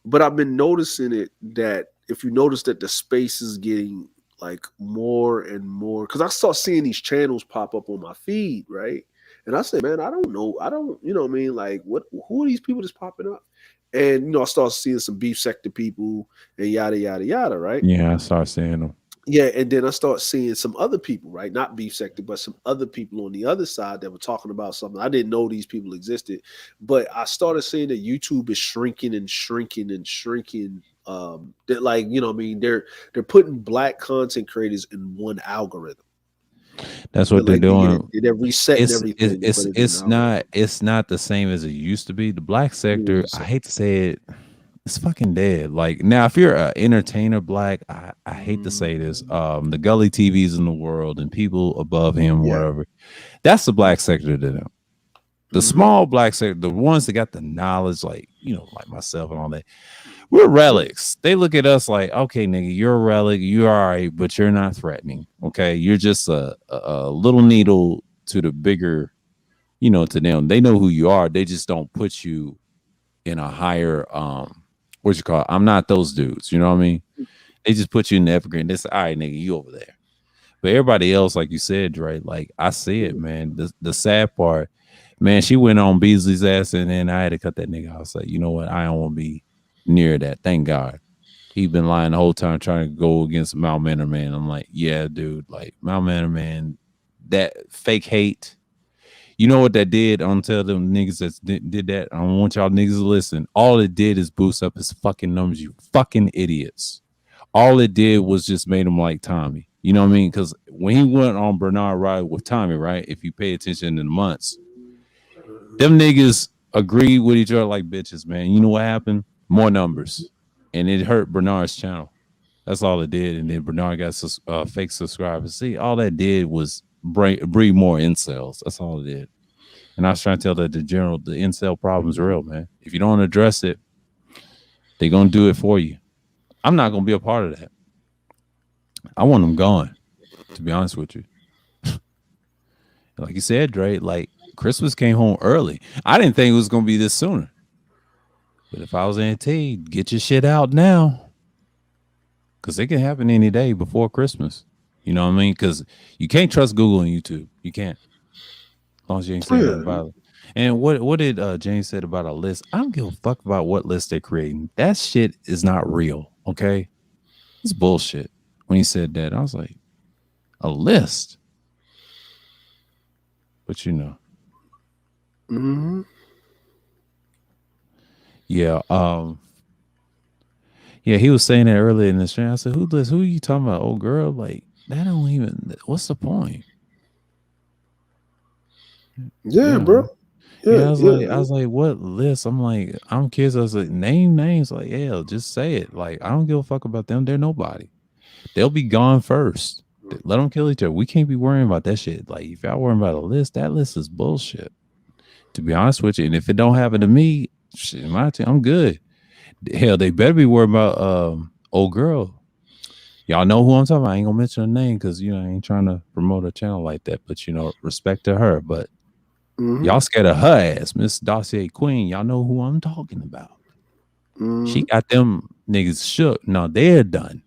But I've been noticing it that if you notice that the space is getting like more and more, because I start seeing these channels pop up on my feed, right? And I said, man, I don't know. I don't, you know what I mean? Like, who are these people that's popping up? And, I start seeing some beef sector people and yada, yada, yada, right? Yeah, I start seeing them. Yeah, and then I start seeing some other people, right? Not beef sector, but some other people on the other side that were talking about something. I didn't know these people existed, but I started seeing that YouTube is shrinking and shrinking and shrinking. That, like, you know what I mean? They're putting black content creators in one algorithm. That's what they're doing. They're resetting everything. It's not the same as it used to be. The black sector, I hate to say it, it's fucking dead. Like, now, if you're an entertainer black, I hate to say this, the Gully TVs in the world and people above him, whatever, that's the black sector to them. The small black sector, the ones that got the knowledge, like, like myself and all that, we're relics. They look at us like, okay, nigga, you're a relic, you're all right, but you're not threatening. Okay, you're just a little needle to the bigger, to them. They know who you are. They just don't put you in a higher what you call it? I'm not those dudes, you know what I mean? They just put you in the evergreen. They say, all right, nigga, you over there. But everybody else, like you said, Dre, like, I see it, man. The sad part, man, she went on Beasley's ass, and then I had to cut that nigga. I was like, you know what? I don't want to be near that. Thank God. He been lying the whole time trying to go against Mount Manor Man. I'm like, yeah, dude, like, Mount Manor Man, that fake hate. You know what that did? I don't tell them niggas that did that. I don't want y'all niggas to listen. All it did is boost up his fucking numbers, you fucking idiots. All it did was just made him like Tommy. You know what I mean? Because when he went on Bernard ride with Tommy, right? If you pay attention in the months, them niggas agreed with each other like bitches, man. You know what happened? More numbers. And it hurt Bernard's channel. That's all it did. And then Bernard got fake subscribers. See, all that did was breed more incels. That's all it did. And I was trying to tell that the incel problem is real, man. If you don't address it, they're going to do it for you. I'm not going to be a part of that. I want them gone, to be honest with you. Like you said, Dre, like, Christmas came home early. I didn't think it was going to be this sooner. But if I was NT, get your shit out now. Because it can happen any day before Christmas. You know what I mean? Because you can't trust Google and YouTube. You can't. As long as you ain't saying nothing about it. And what did James said about a list? I don't give a fuck about what list they're creating. That shit is not real, okay? It's bullshit. When he said that, I was like, a list? But yeah, yeah, he was saying that earlier in the stream. I said, who are you talking about? Old girl? Like, that don't even, what's the point? Yeah, bro. Yeah, I was like, what list? I'm like, I'm kids. I was like, name names. Like, yeah, just say it. Like, I don't give a fuck about them. They're nobody. They'll be gone first. Let them kill each other. We can't be worrying about that shit. Like, if y'all worrying about a list, that list is bullshit. To be honest with you, and if it don't happen to me, shit, I'm good. Hell, they better be worried about old girl. Y'all know who I'm talking about. I ain't gonna mention her name because I ain't trying to promote a channel like that. But respect to her. But y'all scared of her ass, Miss Dossier Queen. Y'all know who I'm talking about. She got them niggas shook. No, they're done.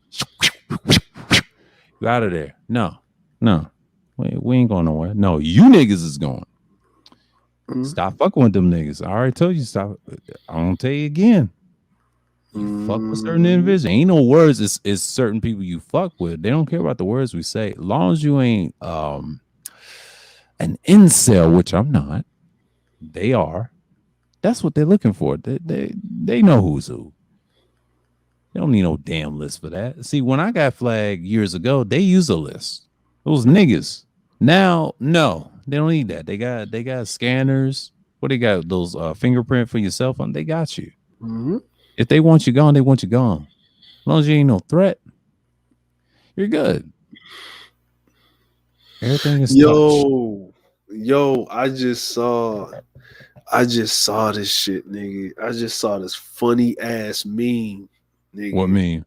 You out of there. No. We ain't going nowhere. No, you niggas is going. Stop fucking with them niggas. I already told you stop. I'm gonna tell you again. You fuck with certain individuals. Ain't no words. It's certain people you fuck with. They don't care about the words we say. As long as you ain't an incel, which I'm not. They are. That's what they're looking for. They know who's who. They don't need no damn list for that. See, when I got flagged years ago, they used a list. Those niggas. Now, no, they don't need that. They got scanners. What they got? Those fingerprint for your cell phone. They got you. Mm-hmm. If they want you gone, they want you gone. As long as you ain't no threat, you're good. Everything is Yo, I just saw this shit, nigga. I just saw this funny ass meme, nigga. What meme?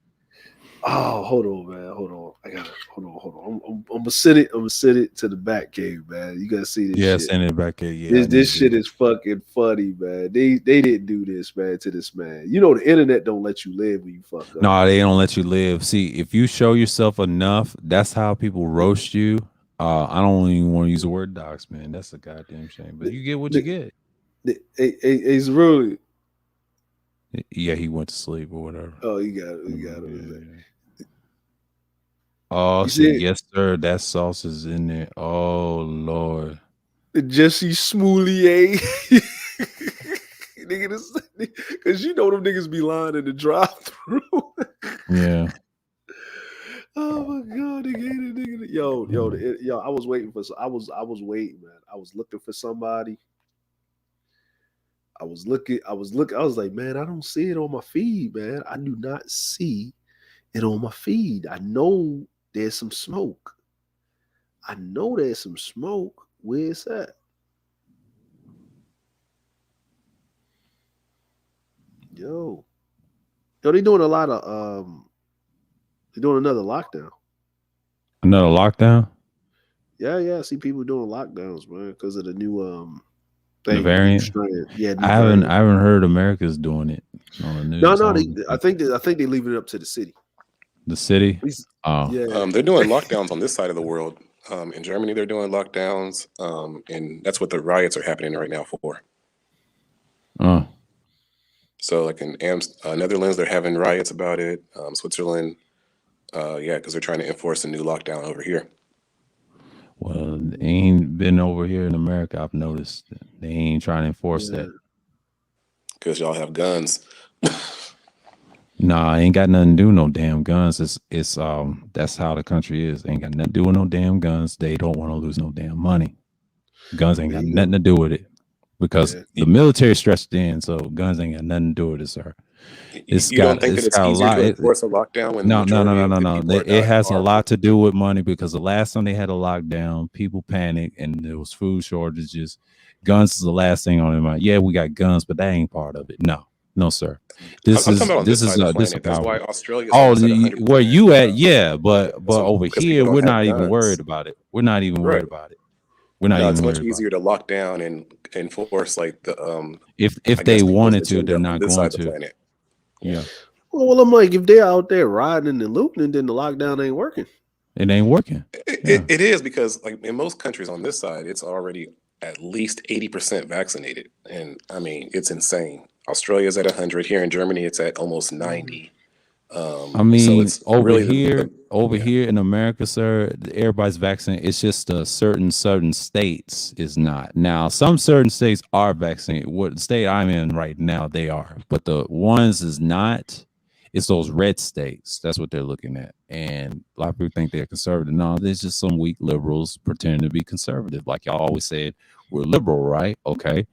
Oh, hold on, man. Hold on. I gotta hold on. I'm gonna send it to the back cave, man. You gotta see this shit. Send it back here. Yeah. This shit is fucking funny, man. They didn't do this, man, to this man. You know the internet don't let you live when you fuck up. No, they don't let you live. See, if you show yourself enough, that's how people roast you. I don't even want to use the word dox, man. That's a goddamn shame. But you get what you get. It's really. Yeah, he went to sleep or whatever. Oh, you got it. Yeah. Oh, shit. Yes, sir. That sauce is in there. Oh, Lord. Jesse Smollett. Nigga, because you know them niggas be lying in the drive-thru. Yeah. Oh my god, nigga. Yo, I was waiting, man. I was looking for somebody. I was looking. I was like, man, I don't see it on my feed, man. I do not see it on my feed. I know there's some smoke. Where's that? Yo, they doing a lot of they're doing another lockdown. Another lockdown? Yeah. I see people doing lockdowns, man, because of the new the variant. Yeah, I haven't heard America's doing it on the news. No. I think they're leaving it up to the city. The city? Oh, yeah. They're doing lockdowns on this side of the world. In Germany, they're doing lockdowns, and that's what the riots are happening right now for. Oh. So, like in Netherlands, they're having riots about it. Switzerland, because they're trying to enforce a new lockdown over here. Well, they ain't been over here in America. I've noticed they ain't trying to enforce that. Because y'all have guns. Nah, ain't got nothing to do with no damn guns. It's that's how the country is. Ain't got nothing to do with no damn guns. They don't want to lose no damn money. Guns ain't got nothing to do with it. Because the military stretched in, so guns ain't got nothing to do with it, sir. You don't think that it's easier to enforce a lockdown when no. It has a lot to do with money, because the last time they had a lockdown, people panicked and there was food shortages. Guns is the last thing on their mind. Yeah, we got guns, but that ain't part of it. No, sir. This is that's why Australia. Where you at? Yeah, but over here we're not even worried about it. We're not even worried about it. It's much easier to lock down and enforce like the if they wanted to, they're not going to. Yeah. Well, I'm like, if they're out there riding and looting, then the lockdown ain't working. It ain't working. It is, because like in most countries on this side, it's already at least 80% vaccinated, and I mean it's insane. Australia's at 100. Here in Germany, it's at almost 90. I mean, so it's over here in America, sir, everybody's vaccinated. It's just certain states is not. Now, some certain states are vaccinated. What the state I'm in right now, they are. But the ones is not. It's those red states. That's what they're looking at. And a lot of people think they're conservative. No, there's just some weak liberals pretending to be conservative. Like y'all always said, we're liberal, right? Okay.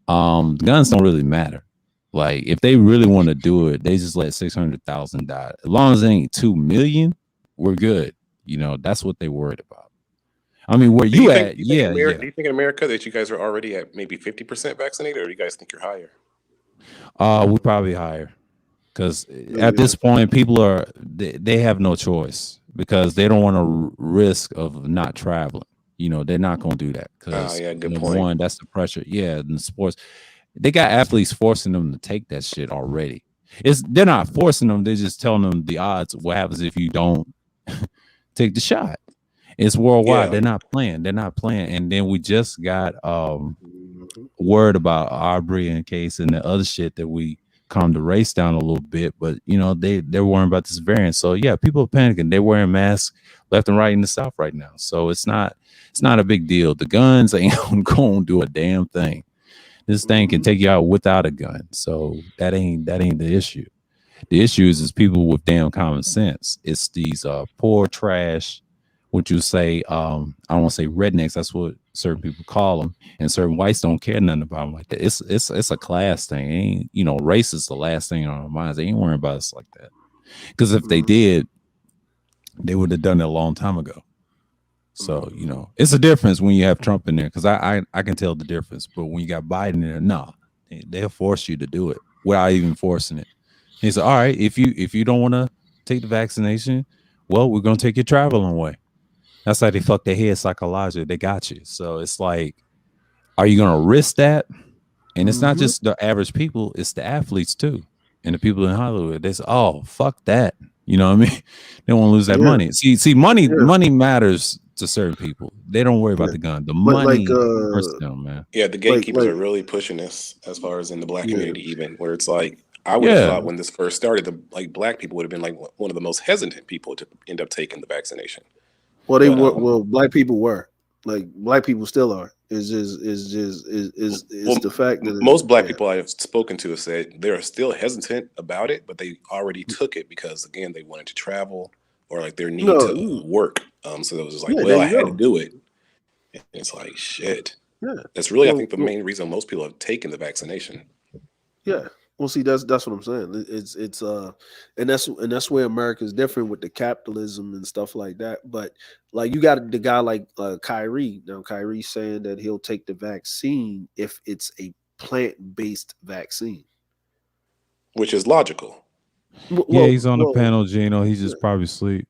Guns don't really matter. Like, if they really want to do it, they just let 600,000 die. As long as it ain't 2 million, we're good. You know, that's what they worried about. I mean, where you at? Do you think in America that you guys are already at maybe 50% vaccinated, or do you guys think you're higher? We're probably higher, because at this point, people they have no choice, because they don't want to risk of not traveling. You know, they're not going to do that, because one, that's the pressure. Yeah, in sports. They got athletes forcing them to take that shit already. They're not forcing them. They're just telling them the odds. What happens if you don't take the shot? It's worldwide. They're not playing. And then we just got word about Aubrey and Case and the other shit that we calmed the race down a little bit, but you know, they're worrying about this variant. So yeah, people are panicking. They're wearing masks left and right in the South right now. So it's not a big deal. The guns ain't gonna do a damn thing. This thing can take you out without a gun. So that ain't the issue. The issue is people with damn common sense. It's these poor trash, what you say, I don't want to say rednecks, that's what certain people call them, and certain whites don't care nothing about them like that. It's a class thing. It ain't, you know, race is the last thing on our minds. They ain't worrying about us like that. Because if they did, they would have done it a long time ago. So, you know, it's a difference when you have Trump in there, because I can tell the difference. But when you got Biden in there, no, they'll force you to do it without even forcing it. He said, all right, if you don't want to take the vaccination, well, we're going to take your traveling away. That's how they fuck their head psychologically. They got you. So it's like, are you going to risk that? And it's not just the average people, it's the athletes too. And the people in Hollywood, they say, oh, fuck that. You know what I mean? They want to lose that money. See, money matters to certain people. They don't worry about the gun. The money hurts them, man. Yeah, the gatekeepers are really pushing this as far as in the black community, even where it's like, I would have thought when this first started, black people would have been like one of the most hesitant people to end up taking the vaccination. Well, black people were, like, black people still are. Is the fact that most black people I have spoken to have said they're still hesitant about it, but they already took it because, again, they wanted to travel or like their need to work. So it was just like, well, I had to do it. And it's like, shit. Yeah, that's really, I think, the main reason most people have taken the vaccination. Yeah. Well, see, that's what I'm saying. It's and that's where America is different with the capitalism and stuff like that. But like, you got the guy like Kyrie. Now Kyrie's saying that he'll take the vaccine if it's a plant-based vaccine, which is logical. Yeah, he's on the panel, Gino. He's just probably asleep.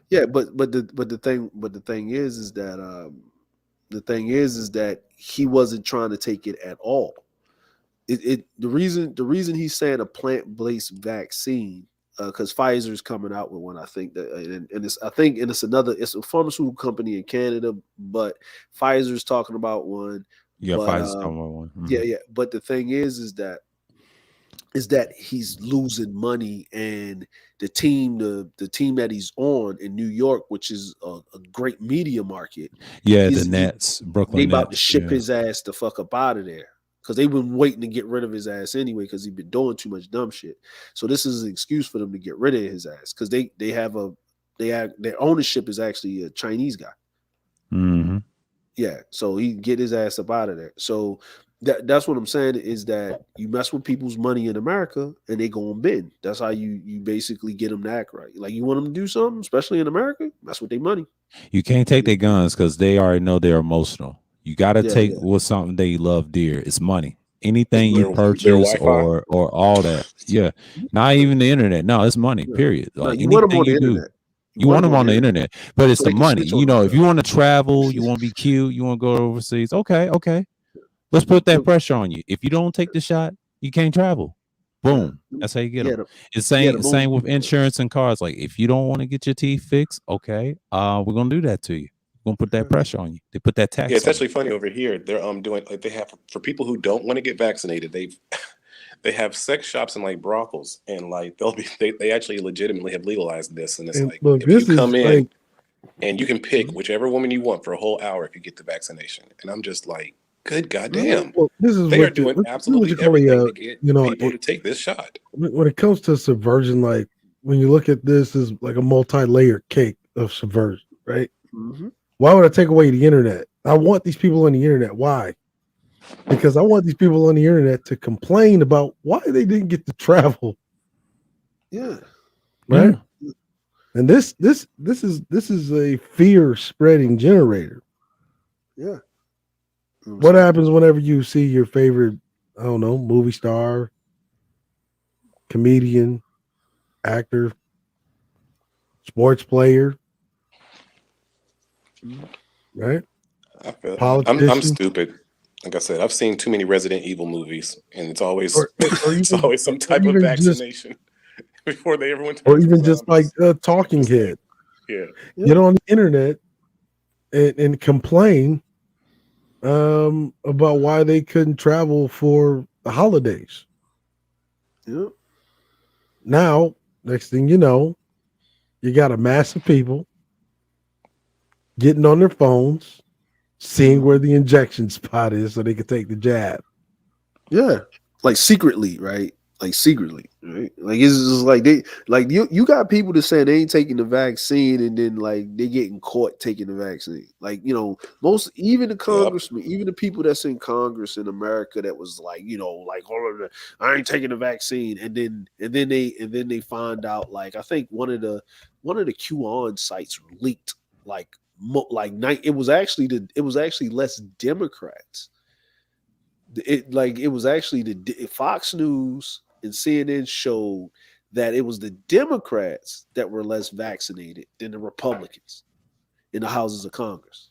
Yeah, but the thing is that he wasn't trying to take it at all. The reason he's saying a plant-based vaccine, because Pfizer's coming out with one, I think that, and it's a pharmaceutical company in Canada, but Pfizer's talking about one. Yeah, Pfizer's talking about one. Mm-hmm. Yeah. But the thing is that he's losing money, and the team that he's on in New York, which is a great media market. Yeah, the Nets, Brooklyn. They about Nets, to ship his ass the fuck up out of there. Because they've been waiting to get rid of his ass anyway, because he's been doing too much dumb shit. So this is an excuse for them to get rid of his ass, because their ownership is actually a Chinese guy. Mm-hmm. Yeah, so he can get his ass up out of there. So that's what I'm saying, is that you mess with people's money in America and they go and bend. That's how you basically get them to act right. Like, you want them to do something, especially in America, mess with their money. You can't take their guns because they already know they're emotional. You got to take what's something they love dear. It's money. Anything you purchase or all that. Yeah. Not even the internet. No, it's money, period. Like, you want them on the internet. You want them on the internet, but it's the money. You know, if you want to travel, you want to be cute, you want to go overseas. Okay. Let's put that pressure on you. If you don't take the shot, you can't travel. Boom. That's how you get them. It's same with insurance and cars. Like, if you don't want to get your teeth fixed, okay, we're gonna do that to you. We're gonna put that pressure on you. They put that tax. Yeah, it's actually funny over here. They're doing, like, they have, for people who don't want to get vaccinated, they have sex shops and like brothels, and like they actually legitimately have legalized this, and it's like, if you come in and you can pick whichever woman you want for a whole hour if you get the vaccination. And I'm just like, good goddamn. Well, they are doing absolutely everything to get people to take this shot. When it comes to subversion, like, when you look at this as like a multi-layered cake of subversion, right? Mm-hmm. Why would I take away the internet? I want these people on the internet. Why? Because I want these people on the internet to complain about why they didn't get to travel. Yeah. Right. Yeah. And this is a fear spreading generator. Yeah. What happens whenever you see your favorite, I don't know, movie star, comedian, actor, sports player, right? I feel I'm stupid. Like I said, I've seen too many Resident Evil movies, and it's always it's always some type of vaccination before everyone turns, or even just like a talking head. Yeah. Get on the internet and complain about why they couldn't travel for the holidays. Yep. Now, next thing you know, you got a mass of people getting on their phones, seeing where the injection spot is so they can take the jab. Yeah. Like secretly, right? Like secretly, right? Like it's just like you got people that say they ain't taking the vaccine and then like they getting caught taking the vaccine. Like, most even the congressmen, even the people that's in Congress in America that was like, like I ain't taking the vaccine, and then they find out, like, I think one of the QAnon sites leaked it was actually less Democrats. It was actually the Fox News and CNN showed that it was the Democrats that were less vaccinated than the Republicans in the houses of Congress.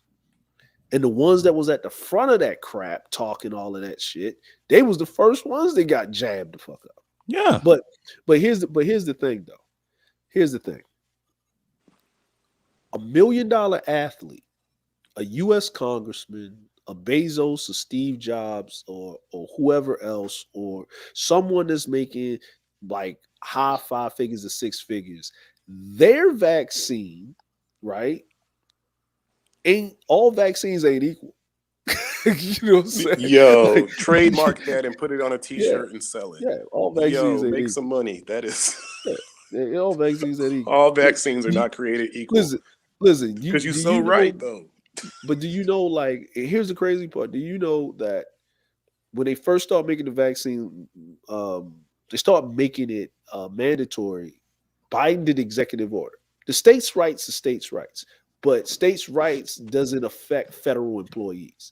And the ones that was at the front of that crap talking all of that shit, they was the first ones that got jabbed the fuck up. Yeah. But here's the thing though. Here's the thing. $1 million athlete, a US congressman, a Bezos, a Steve Jobs, or whoever else, or someone that's making like high 5 figures or 6 figures, their vaccine, right? All vaccines ain't equal. You know what I'm saying? Yo, trademark that and put it on a t-shirt and sell it. Yeah, all vaccines ain't make equal. some money. That is all vaccines ain't equal. All vaccines are not created equal. Listen, because you're so right though. But do you know, like, here's the crazy part. Do you know that when they first start making the vaccine, they start making it mandatory. Biden did executive order. The states' rights are states' rights, but states' rights doesn't affect federal employees.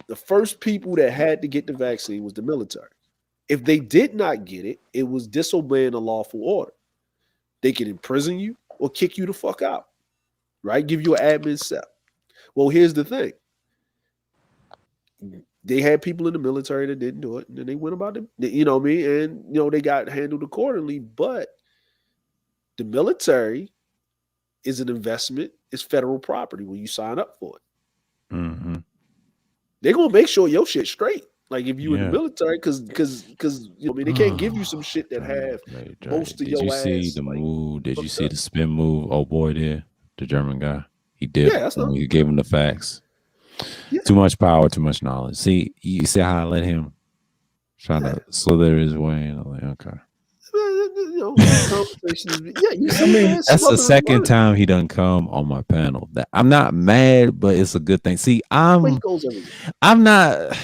The first people that had to get the vaccine was the military. If they did not get it, it was disobeying a lawful order. They could imprison you or kick you the fuck out, right? Give you an admin cell. Well, here's the thing. They had people in the military that didn't do it, and then they went about it, you know what I mean? And, they got handled accordingly, but the military is an investment. It's federal property when you sign up for it. Mm-hmm. They're going to make sure your shit's straight. Like if you in the military, because they can't give you some shit that have most of your ass. Did you see the move? Did you see the spin move? Oh boy, there, the German guy. He did. Yeah, he gave him the facts. Yeah. Too much power, too much knowledge. See, you see how I let him try to slither his way, and I'm like, okay. That's the second time he done come on my panel. I'm not mad, but it's a good thing. See, I'm not.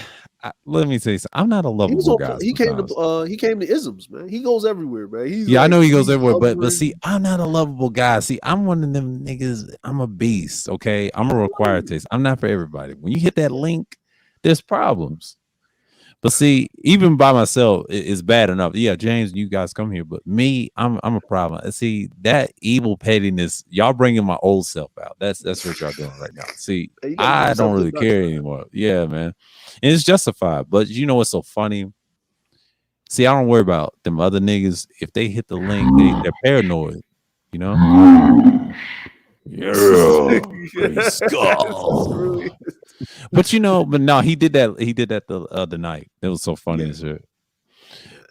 Let me say something. I'm not a lovable guy. He came to isms, man. He goes everywhere, man. I know he goes everywhere, but see, I'm not a lovable guy. See, I'm one of them niggas. I'm a beast. Okay, I'm a required taste. I'm not for everybody. When you hit that link, there's problems. But see, even by myself, it's bad enough. Yeah, James, you guys come here, but me, I'm a problem. See, that evil pettiness, y'all bringing my old self out. That's what y'all doing right now. See, I don't really care anymore. Yeah, man, and it's justified. But you know what's so funny? See, I don't worry about them other niggas. If they hit the link, they're paranoid. You know? Yeah, but no, he did that. He did that the other night. It was so funny as shit.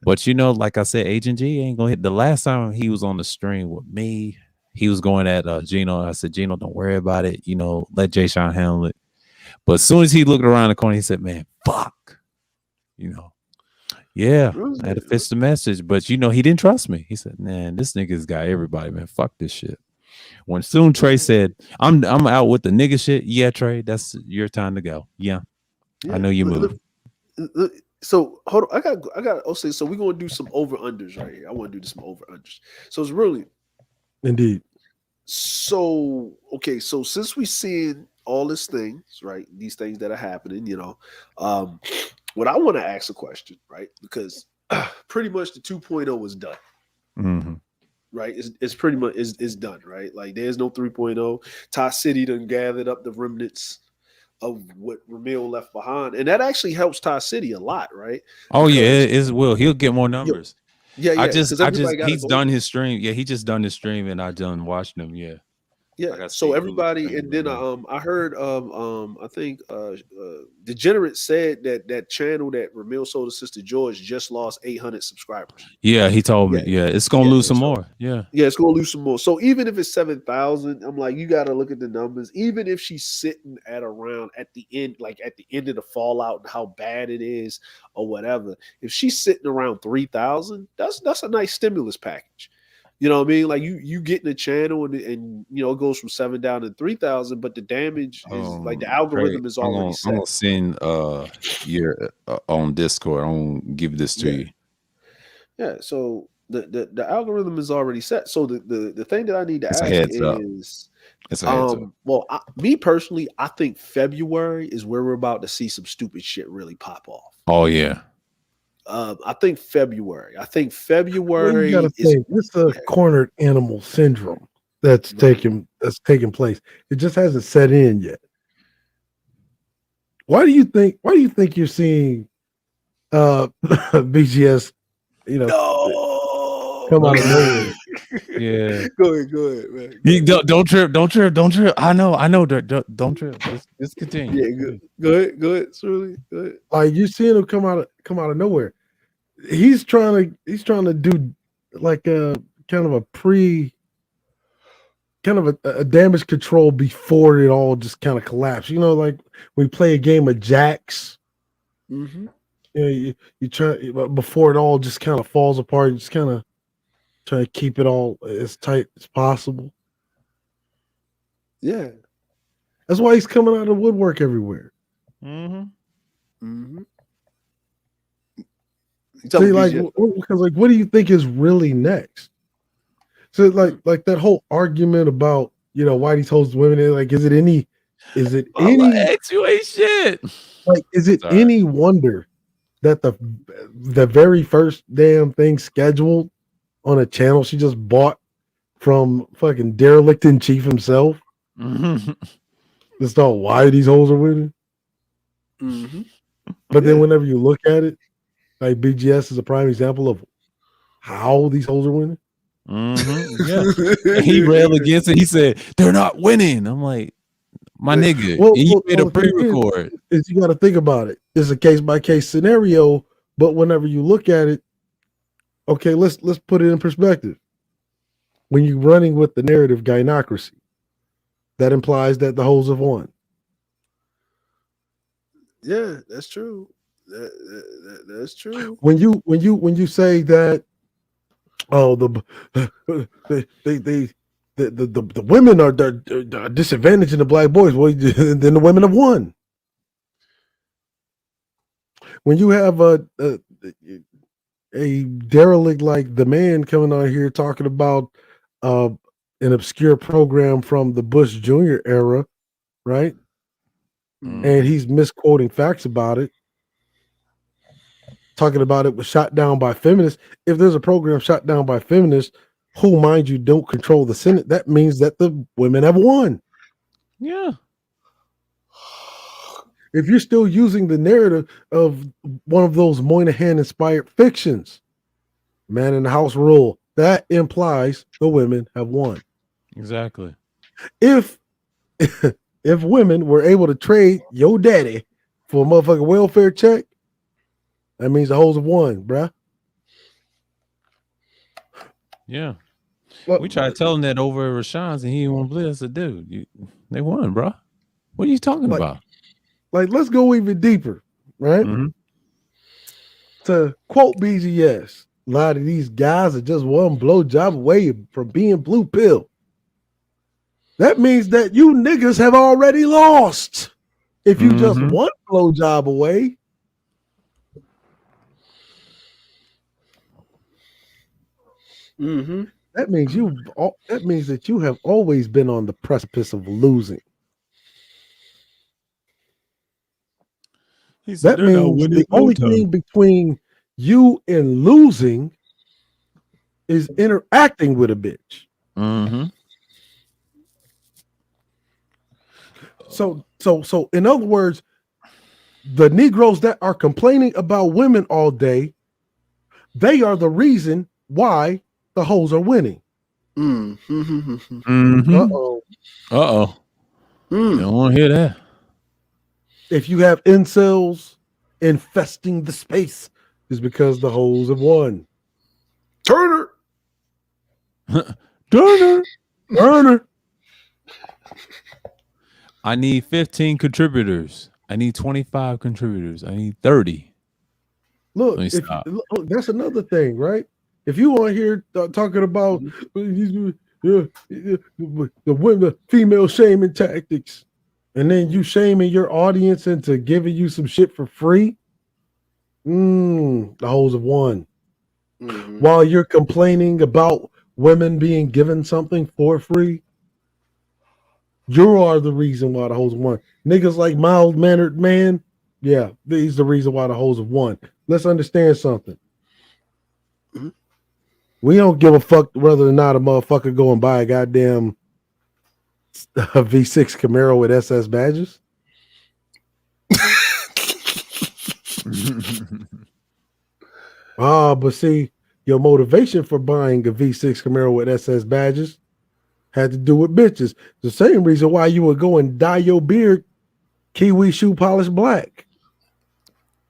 But like I said, Agent G ain't gonna hit. The last time he was on the stream with me, he was going at Gino. I said, Gino, don't worry about it. Let Jay Sean handle it. But as soon as he looked around the corner, he said, "Man, fuck." Yeah, I had to fix the message, but he didn't trust me. He said, "Man, this nigga's got everybody, man. Fuck this shit." When soon Trey said, I'm out with the nigga shit. Yeah, Trey, that's your time to go. Yeah. I know you moved. So hold on. I got also, so we're gonna do some over-unders right here. I want to do some over-unders. So it's really indeed. So okay, so since we seeing all these things, right? These things that are happening, what I want to ask a question, right? Because pretty much the 2.0 is done. Mm-hmm. Right, it's pretty much is done, right? Like there's no 3.0. Ty City done gathered up the remnants of what Ramil left behind, and that actually helps Ty City a lot, right? Oh yeah, it will. He'll get more numbers. Yeah. I just he's done his stream. Yeah, he just done his stream, and I done watching him. Yeah. Yeah. Like I So see everybody, and then I heard I think Degenerate said that channel that Ramil sold his sister George just lost 800 subscribers. Yeah, he told me. Yeah. Yeah, it's gonna lose some more. Yeah. Yeah, it's gonna lose some more. So even if it's 7,000, I'm like, you gotta look at the numbers. Even if she's sitting at around at the end, like at the end of the fallout and how bad it is or whatever, if she's sitting around 3,000, that's a nice stimulus package. You know what I mean? Like you get in the channel and you know it goes from 7 down to 3,000, but the damage is like the algorithm is already set. I'm gonna send your on Discord. I'm gonna give this to you. Yeah, so the algorithm is already set. So the thing that I need to It's a ask heads up. is It's a heads up. well, me personally, I think February is where we're about to see some stupid shit really pop off. Oh yeah. I think February. Well, you gotta is think it's a cornered animal syndrome that's taking place. It just hasn't set in yet. Why do you think you're seeing BGS, you know, come out of nowhere? Yeah. Go ahead, man. You don't trip. I know. Don't trip. Just continue. Yeah, go ahead, Shirley. Go ahead. Like you seeing him come out of nowhere. He's trying to do like a kind of a damage control before it all just kind of collapsed. You know, like we play a game of jacks. Mm-hmm. You know, you try before it all just kind of falls apart. You just kind of try to keep it all as tight as possible. Yeah, that's why he's coming out of the woodwork everywhere. Mm-hmm. Mm-hmm. See, like, because like, what do you think is really next? So, like that whole argument about, you know, why he told women, like, is it any? X, you ain't shit. Like, is it any wonder that the very first damn thing scheduled on a channel she just bought from fucking derelict in chief himself? Mm-hmm. Just know why these hoes are winning. Mm-hmm. But then whenever you look at it, like BGS is a prime example of how these hoes are winning. Mm-hmm. Yeah. And he railed against it. He said they're not winning. I'm like, my nigga, and you made a pre-record. Is you got to think about it. It's a case by case scenario, but whenever you look at it, okay, let's put it in perspective. When you're running with the narrative gynocracy, that implies that the hoes have won. Yeah, that's true. That's true. When you say that, oh, the women are disadvantaging the black boys, well, then the women have won. When you have a derelict like the man coming on here talking about an obscure program from the Bush Jr. era, right? And he's misquoting facts about it, talking about it was shot down by feminists. If there's a program shot down by feminists who, mind you, don't control the Senate, that means that the women have won. Yeah. If you're still using the narrative of one of those Moynihan-inspired fictions, Man in the House rule, that implies the women have won. Exactly. If women were able to trade your daddy for a motherfucking welfare check, that means the hoes have won, bruh. Yeah. We tried telling that over at Rashawn's and he didn't want to believe us. I said, dude, they won, bro. What are you talking about? Like, let's go even deeper, right? Mm-hmm. To quote BGS, a lot of these guys are just one blowjob away from being blue pill. That means that you niggas have already lost. If you just one blowjob away. Mm-hmm. That means that you have always been on the precipice of losing. That means the only thing between you and losing is interacting with a bitch. Mm-hmm. So in other words, the Negroes that are complaining about women all day, they are the reason why the hoes are winning. Uh-oh. You don't want to hear that. If you have incels infesting the space, it's because the hoes have won. Turner. Turner. I need 15 contributors. I need 25 contributors. I need 30. Look, that's another thing, right? If you want to hear talking about the women, female shaming tactics, and then you shaming your audience into giving you some shit for free, the hoes have won. While you're complaining about women being given something for free, you are the reason why the hoes have won. Niggas like mild-mannered man, yeah, he's the reason why the hoes have won. Let's understand something. We don't give a fuck whether or not a motherfucker go and buy a goddamn V6 Camaro with SS badges. But see, your motivation for buying a V6 Camaro with SS badges had to do with bitches. The same reason why you would go and dye your beard kiwi shoe polish black.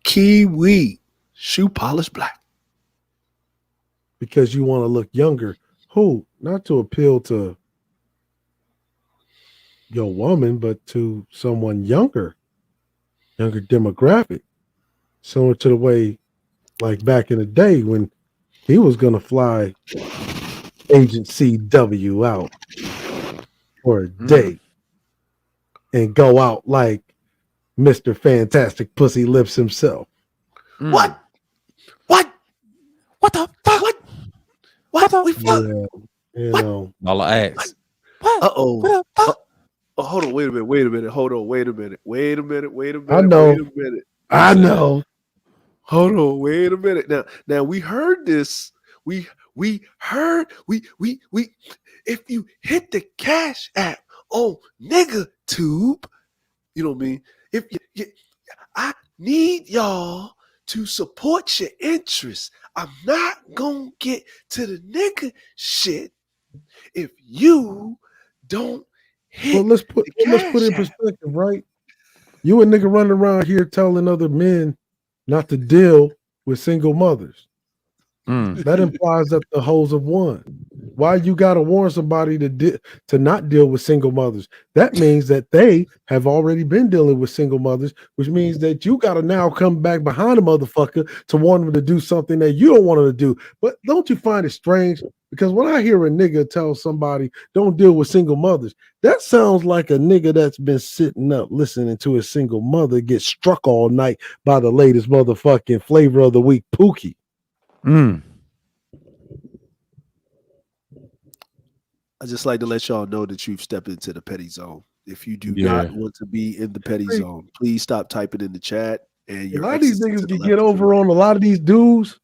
Kiwi shoe polish black. Because you want to look younger. Who? Not to appeal to your woman, but to someone younger demographic. Similar to the way, like back in the day when he was going to fly Agent CW out for a day and go out like Mr. Fantastic Pussy Lips himself. What? What the fuck? What the fuck? Yeah, you know. All I ask. Uh-oh. Hold on, wait a minute. Hold on, wait a minute. I know. Hold on, wait a minute. Now we heard this. We heard if you hit the Cash App on Nigga Tube, you know what I mean? If I need y'all to support your interests. I'm not gonna get to the nigga shit if you don't hit. Well, let's put it in perspective, right? You a nigga running around here telling other men not to deal with single mothers. That implies that the hoes have won. Why you gotta warn somebody to not deal with single mothers? That means that they have already been dealing with single mothers, which means that you gotta now come back behind a motherfucker to warn them to do something that you don't want them to do. But don't you find it strange? Because when I hear a nigga tell somebody don't deal with single mothers, that sounds like a nigga that's been sitting up listening to his single mother get struck all night by the latest motherfucking flavor of the week, Pookie. I just like to let y'all know that you've stepped into the petty zone. If you do not want to be in the petty zone, please stop typing in the chat. And a lot of these niggas can get over on a lot of these dudes,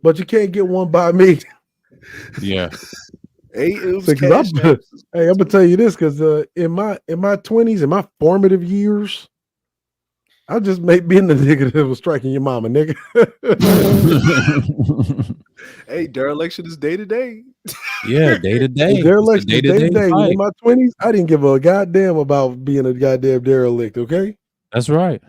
but you can't get one by me. Yeah. Hey, I'm gonna tell you this because in my 20s, in my formative years, I just made being the nigga that was striking your mama, nigga. Hey, dereliction is day to day. Yeah, day to day. Dereliction is day to day. In my 20s, I didn't give a goddamn about being a goddamn derelict. Okay, that's right.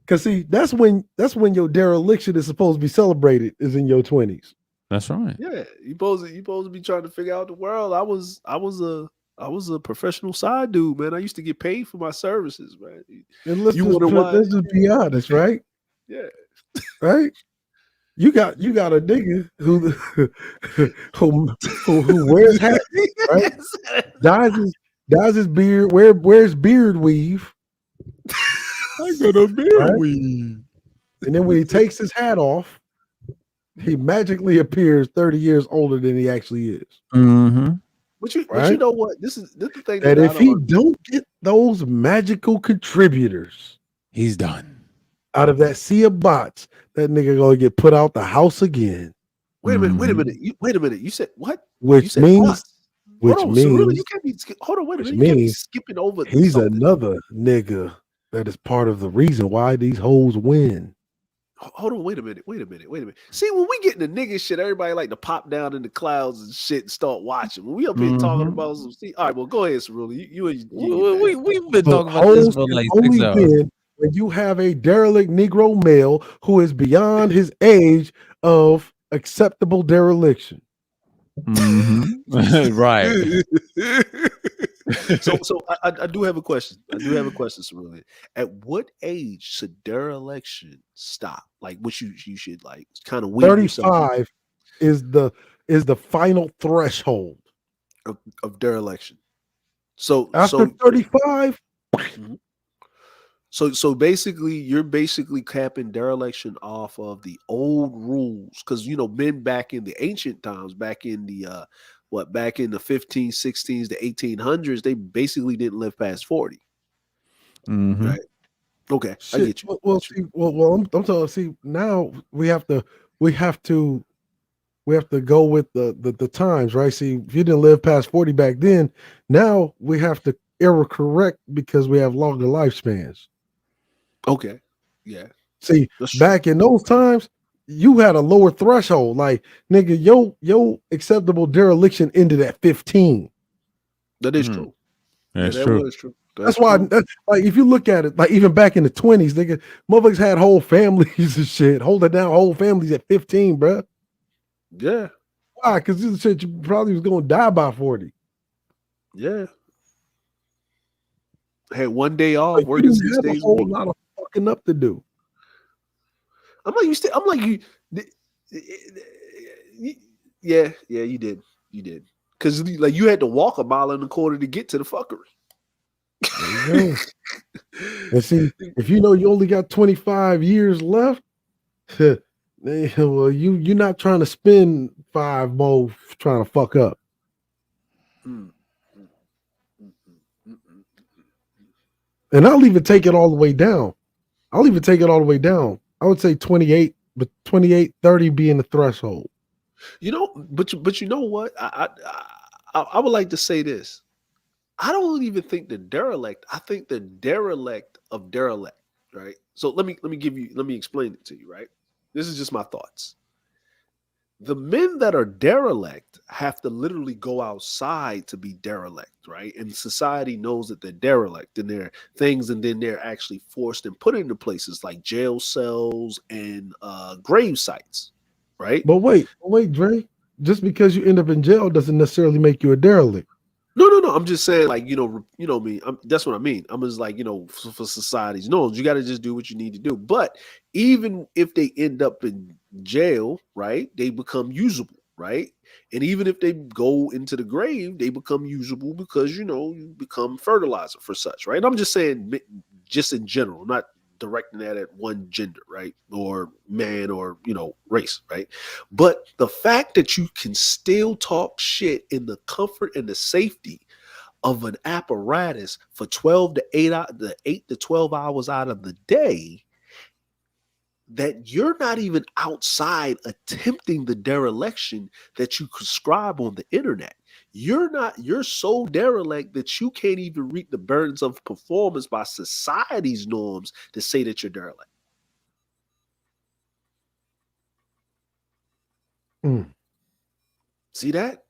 Cause see, that's when your dereliction is supposed to be celebrated. Is in your 20s. That's right. Yeah, you supposed to be trying to figure out the world. I was a professional side dude, man. I used to get paid for my services, man. And let's just be honest, right? Yeah. Right? You got a nigga who wears hats, right? Dyes his beard, wears beard weave. I got a beard weave. And then when he takes his hat off, he magically appears 30 years older than he actually is. But you know what? This is the thing that if he don't get those magical contributors, he's done. Out of that sea of bots, that nigga gonna get put out the house again. Wait a minute. You said what? Which means you can't be hold on, wait a minute. You can't be skipping over. He's another nigga that is part of the reason why these hoes win. Hold on, wait a minute. See, when we get into nigga shit, everybody like to pop down in the clouds and shit and start watching. When we up here talking about some, see, all right, well, go ahead, Cerulli. We've been But talking about this hoes for can like 6 only hours. win when you have a derelict Negro male who is beyond his age of acceptable dereliction. Right. So I do have a question. Cerulli. At what age should dereliction stop? Like, what you should like kind of wean yourself 35 is the final threshold of dereliction. So after 35. So basically, you're basically capping dereliction off of the old rules, because men back in the ancient times, back in the back in the 15, 16s, the 1800s, they basically didn't live past 40. Right. Okay, Shit. I get you. Well, I'm telling. See, now we have to go with the times, right? See, if you didn't live past 40 back then, now we have to error correct because we have longer lifespans. Okay. Yeah. See, back in those times, you had a lower threshold. Like, nigga, yo acceptable dereliction ended at 15. That is true. That's that true. was true. That's why, like, if you look at it, like, even back in the 20s, nigga, motherfuckers had whole families and shit, holding down whole families at 15, bruh. Yeah. Why? Because this shit, you probably was going to die by 40. Yeah. Had one day off, Like, working you 6 have a days a whole week. lot of fucking up to do. Yeah, you did. Because like you had to walk a mile and a quarter to get to the fuckery. There you go. And see, if you know you only got 25 years left, well, you're not trying to spend 5 more trying to fuck up. And I'll even take it all the way down. I would say 28, but 28, 30 being the threshold. But you know what? I would like to say this. I don't even think the derelict. I think the derelict of derelict. Right. So let me explain it to you. Right. This is just my thoughts. The men that are derelict have to literally go outside to be derelict, right? And society knows that they're derelict and they're things, and then they're actually forced and put into places like jail cells and grave sites, right? But wait, Dre. Just because you end up in jail doesn't necessarily make you a derelict. No. I'm just saying, like, me. That's what I mean. I'm just like, for society's norms, you got to just do what you need to do. But even if they end up in jail, right, they become usable, right? And even if they go into the grave, they become usable because, you become fertilizer for such, right? And I'm just saying, just in general, not directing that at one gender, right? Or man or, race, right? But the fact that you can still talk shit in the comfort and the safety of an apparatus for 8 to 12 hours out of the day, that you're not even outside attempting the dereliction that you prescribe on the internet. You're so derelict that you can't even reap the burdens of performance by society's norms to say that you're derelict. See that?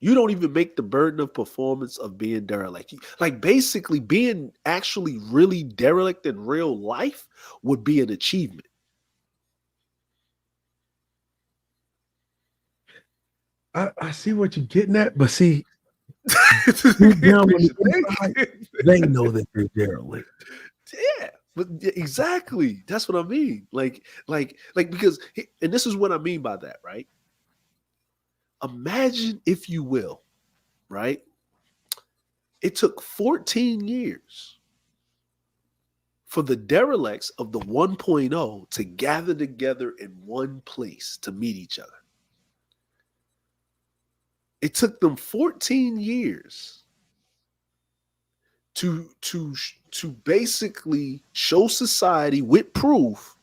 You don't even make the burden of performance of being derelict. Like, basically being actually really derelict in real life would be an achievement. I see what you're getting at, but see, deep down on the inside, they know that they're derelict. Yeah, but exactly. That's what I mean. Like, because, and this is what I mean by that, right? Imagine, if you will, right? It took 14 years for the derelicts of the 1.0 to gather together in one place to meet each other. It took them 14 years to basically show society with proof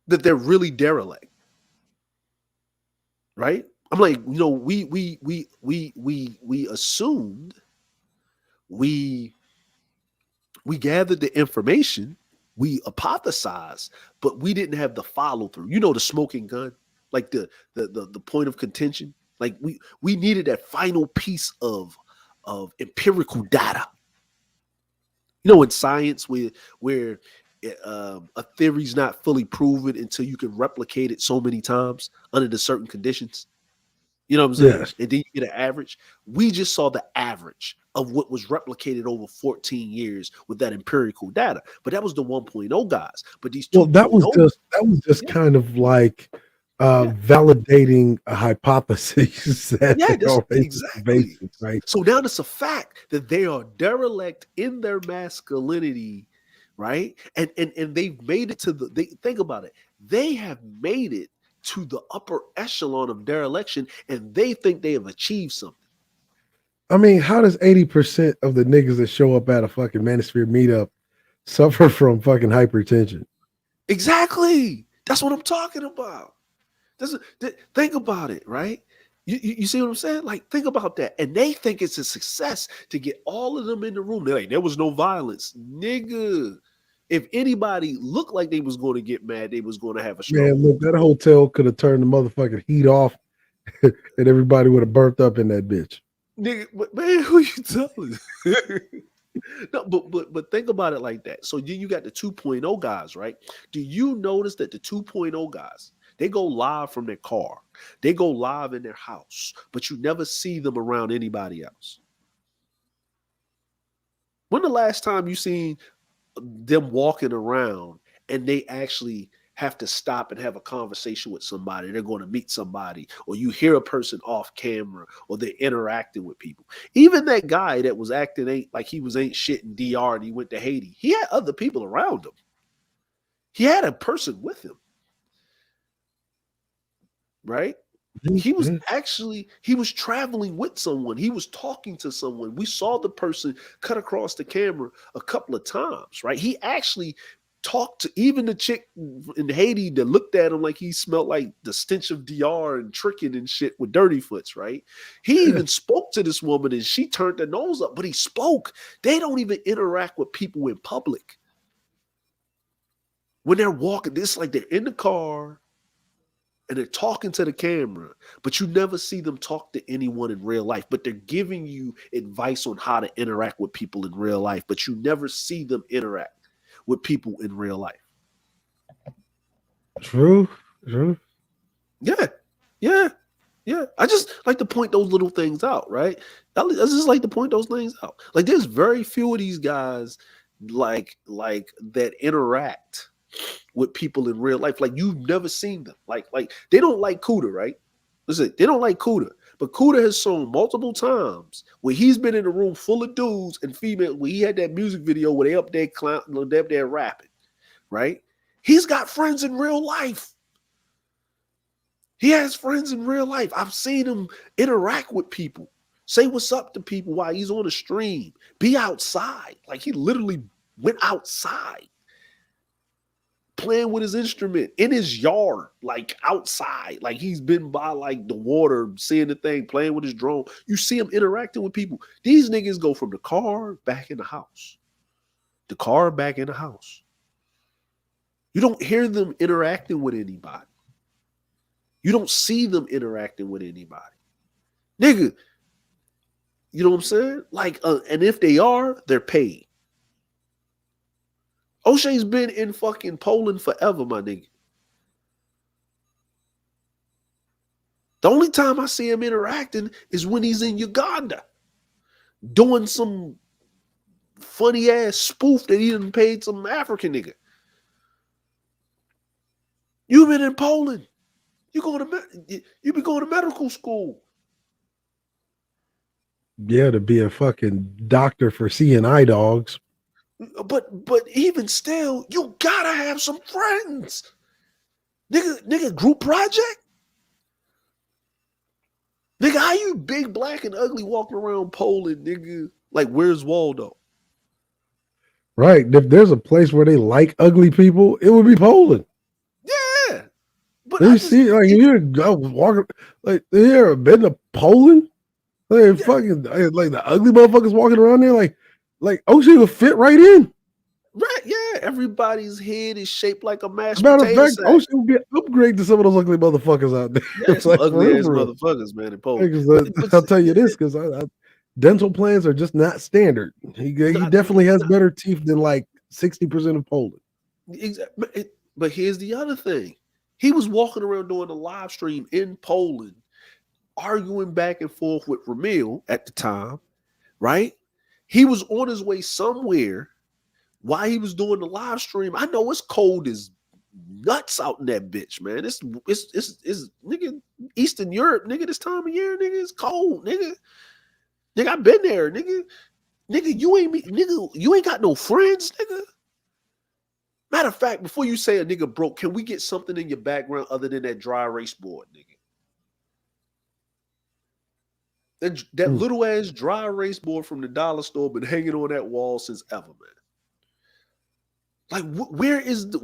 that they're really derelict. Right? I'm like, we assumed, we gathered the information, we hypothesized, but we didn't have the follow through. You know, the smoking gun, like the point of contention. Like we needed that final piece of empirical data. You know, in science, where a theory's not fully proven until you can replicate it so many times under the certain conditions. You know what I'm saying? Yes. And then you get an average. We just saw the average of what was replicated over 14 years with that empirical data. But that was the 1.0 guys. But these 2.0, that was just kind of like validating a hypothesis that they already exactly. Right. So now it's a fact that they are derelict in their masculinity, right? And they've made it to think about it. They have made it to the upper echelon of dereliction, and they think they have achieved something. I mean, how does 80% of the niggas that show up at a fucking Manosphere meetup suffer from fucking hypertension? Exactly. That's what I'm talking about. Think about it, right? You see what I'm saying? Like, think about that. And they think it's a success to get all of them in the room. They're like, there was no violence. Nigga. If anybody looked like they was going to get mad, they was going to have a stroke. Man, look, that hotel could have turned the motherfucking heat off and everybody would have burnt up in that bitch. Nigga, man, who you telling? No, but think about it like that. So you got the 2.0 guys, right? Do you notice that the 2.0 guys, they go live from their car. They go live in their house, but you never see them around anybody else. When the last time you seen them walking around and they actually have to stop and have a conversation with somebody? They're going to meet somebody, or you hear a person off camera, or they're interacting with people. Even that guy that was acting like he ain't shit in DR and he went to Haiti, he had other people around him. He had a person with him, right? He was traveling with someone. He was talking to someone. We saw the person cut across the camera a couple of times, right? He actually talked to even the chick in Haiti that looked at him like he smelled like the stench of DR and tricking and shit with dirty foots, right? He even spoke to this woman and she turned her nose up, but he spoke. They don't even interact with people in public. When they're walking, it's like they're in the car and they're talking to the camera, but you never see them talk to anyone in real life. But they're giving you advice on how to interact with people in real life, but you never see them interact with people in real life. True. Yeah. I just like to point those little things out, right? I just like to point those things out. Like, there's very few of these guys like that interact with people in real life. Like, you've never seen them. Like they don't like Cuda, right? Listen, they don't like Cuda. But Cuda has shown multiple times where he's been in a room full of dudes and females, where he had that music video where they up there clowning, they up there rapping, right? He's got friends in real life. He has friends in real life. I've seen him interact with people, say what's up to people while he's on a stream, be outside. Like, he literally went outside, playing with his instrument in his yard, like outside, like he's been by like the water, seeing the thing, playing with his drone. You see him interacting with people. These niggas go from the car back in the house. The car back in the house. You don't hear them interacting with anybody. You don't see them interacting with anybody. Nigga, you know what I'm saying? Like, and if they are, they're paid. O'Shea's been in fucking Poland forever, my nigga. The only time I see him interacting is when he's in Uganda doing some funny ass spoof that he done paid some African nigga. You've been in Poland. You be going to medical school. Yeah, to be a fucking doctor for CNI dogs. But even still, you gotta have some friends. Nigga, group project? Nigga, how you big, black, and ugly walking around Poland, nigga? Like, where's Waldo? Right. If there's a place where they like ugly people, it would be Poland. Yeah. But you see, like, you're walking, like, you ever been to Poland? Like, fucking, like, the ugly motherfuckers walking around there, like O'Shea would fit right in. Right, yeah. Everybody's head is shaped like a mashed Matter of potato fact, sack. Ocean would be an upgrade to some of those ugly motherfuckers out there. Yeah, some Like, ugly ass for real. motherfuckers, man, in Poland. I'll tell you this, because dental plans are just not standard. He definitely has better teeth than like 60% of Poland. But here's the other thing. He was walking around doing a live stream in Poland, arguing back and forth with Ramil at the time, right? He was on his way somewhere while he was doing the live stream. I know it's cold as nuts out in that bitch, man. It's nigga Eastern Europe, nigga. This time of year, nigga, it's cold, nigga. Nigga, I've been there, nigga. Nigga, you ain't got no friends, nigga. Matter of fact, before you say a nigga broke, can we get something in your background other than that dry erase board, nigga? That little ass dry erase board from the dollar store been hanging on that wall since ever, man. Like, where is the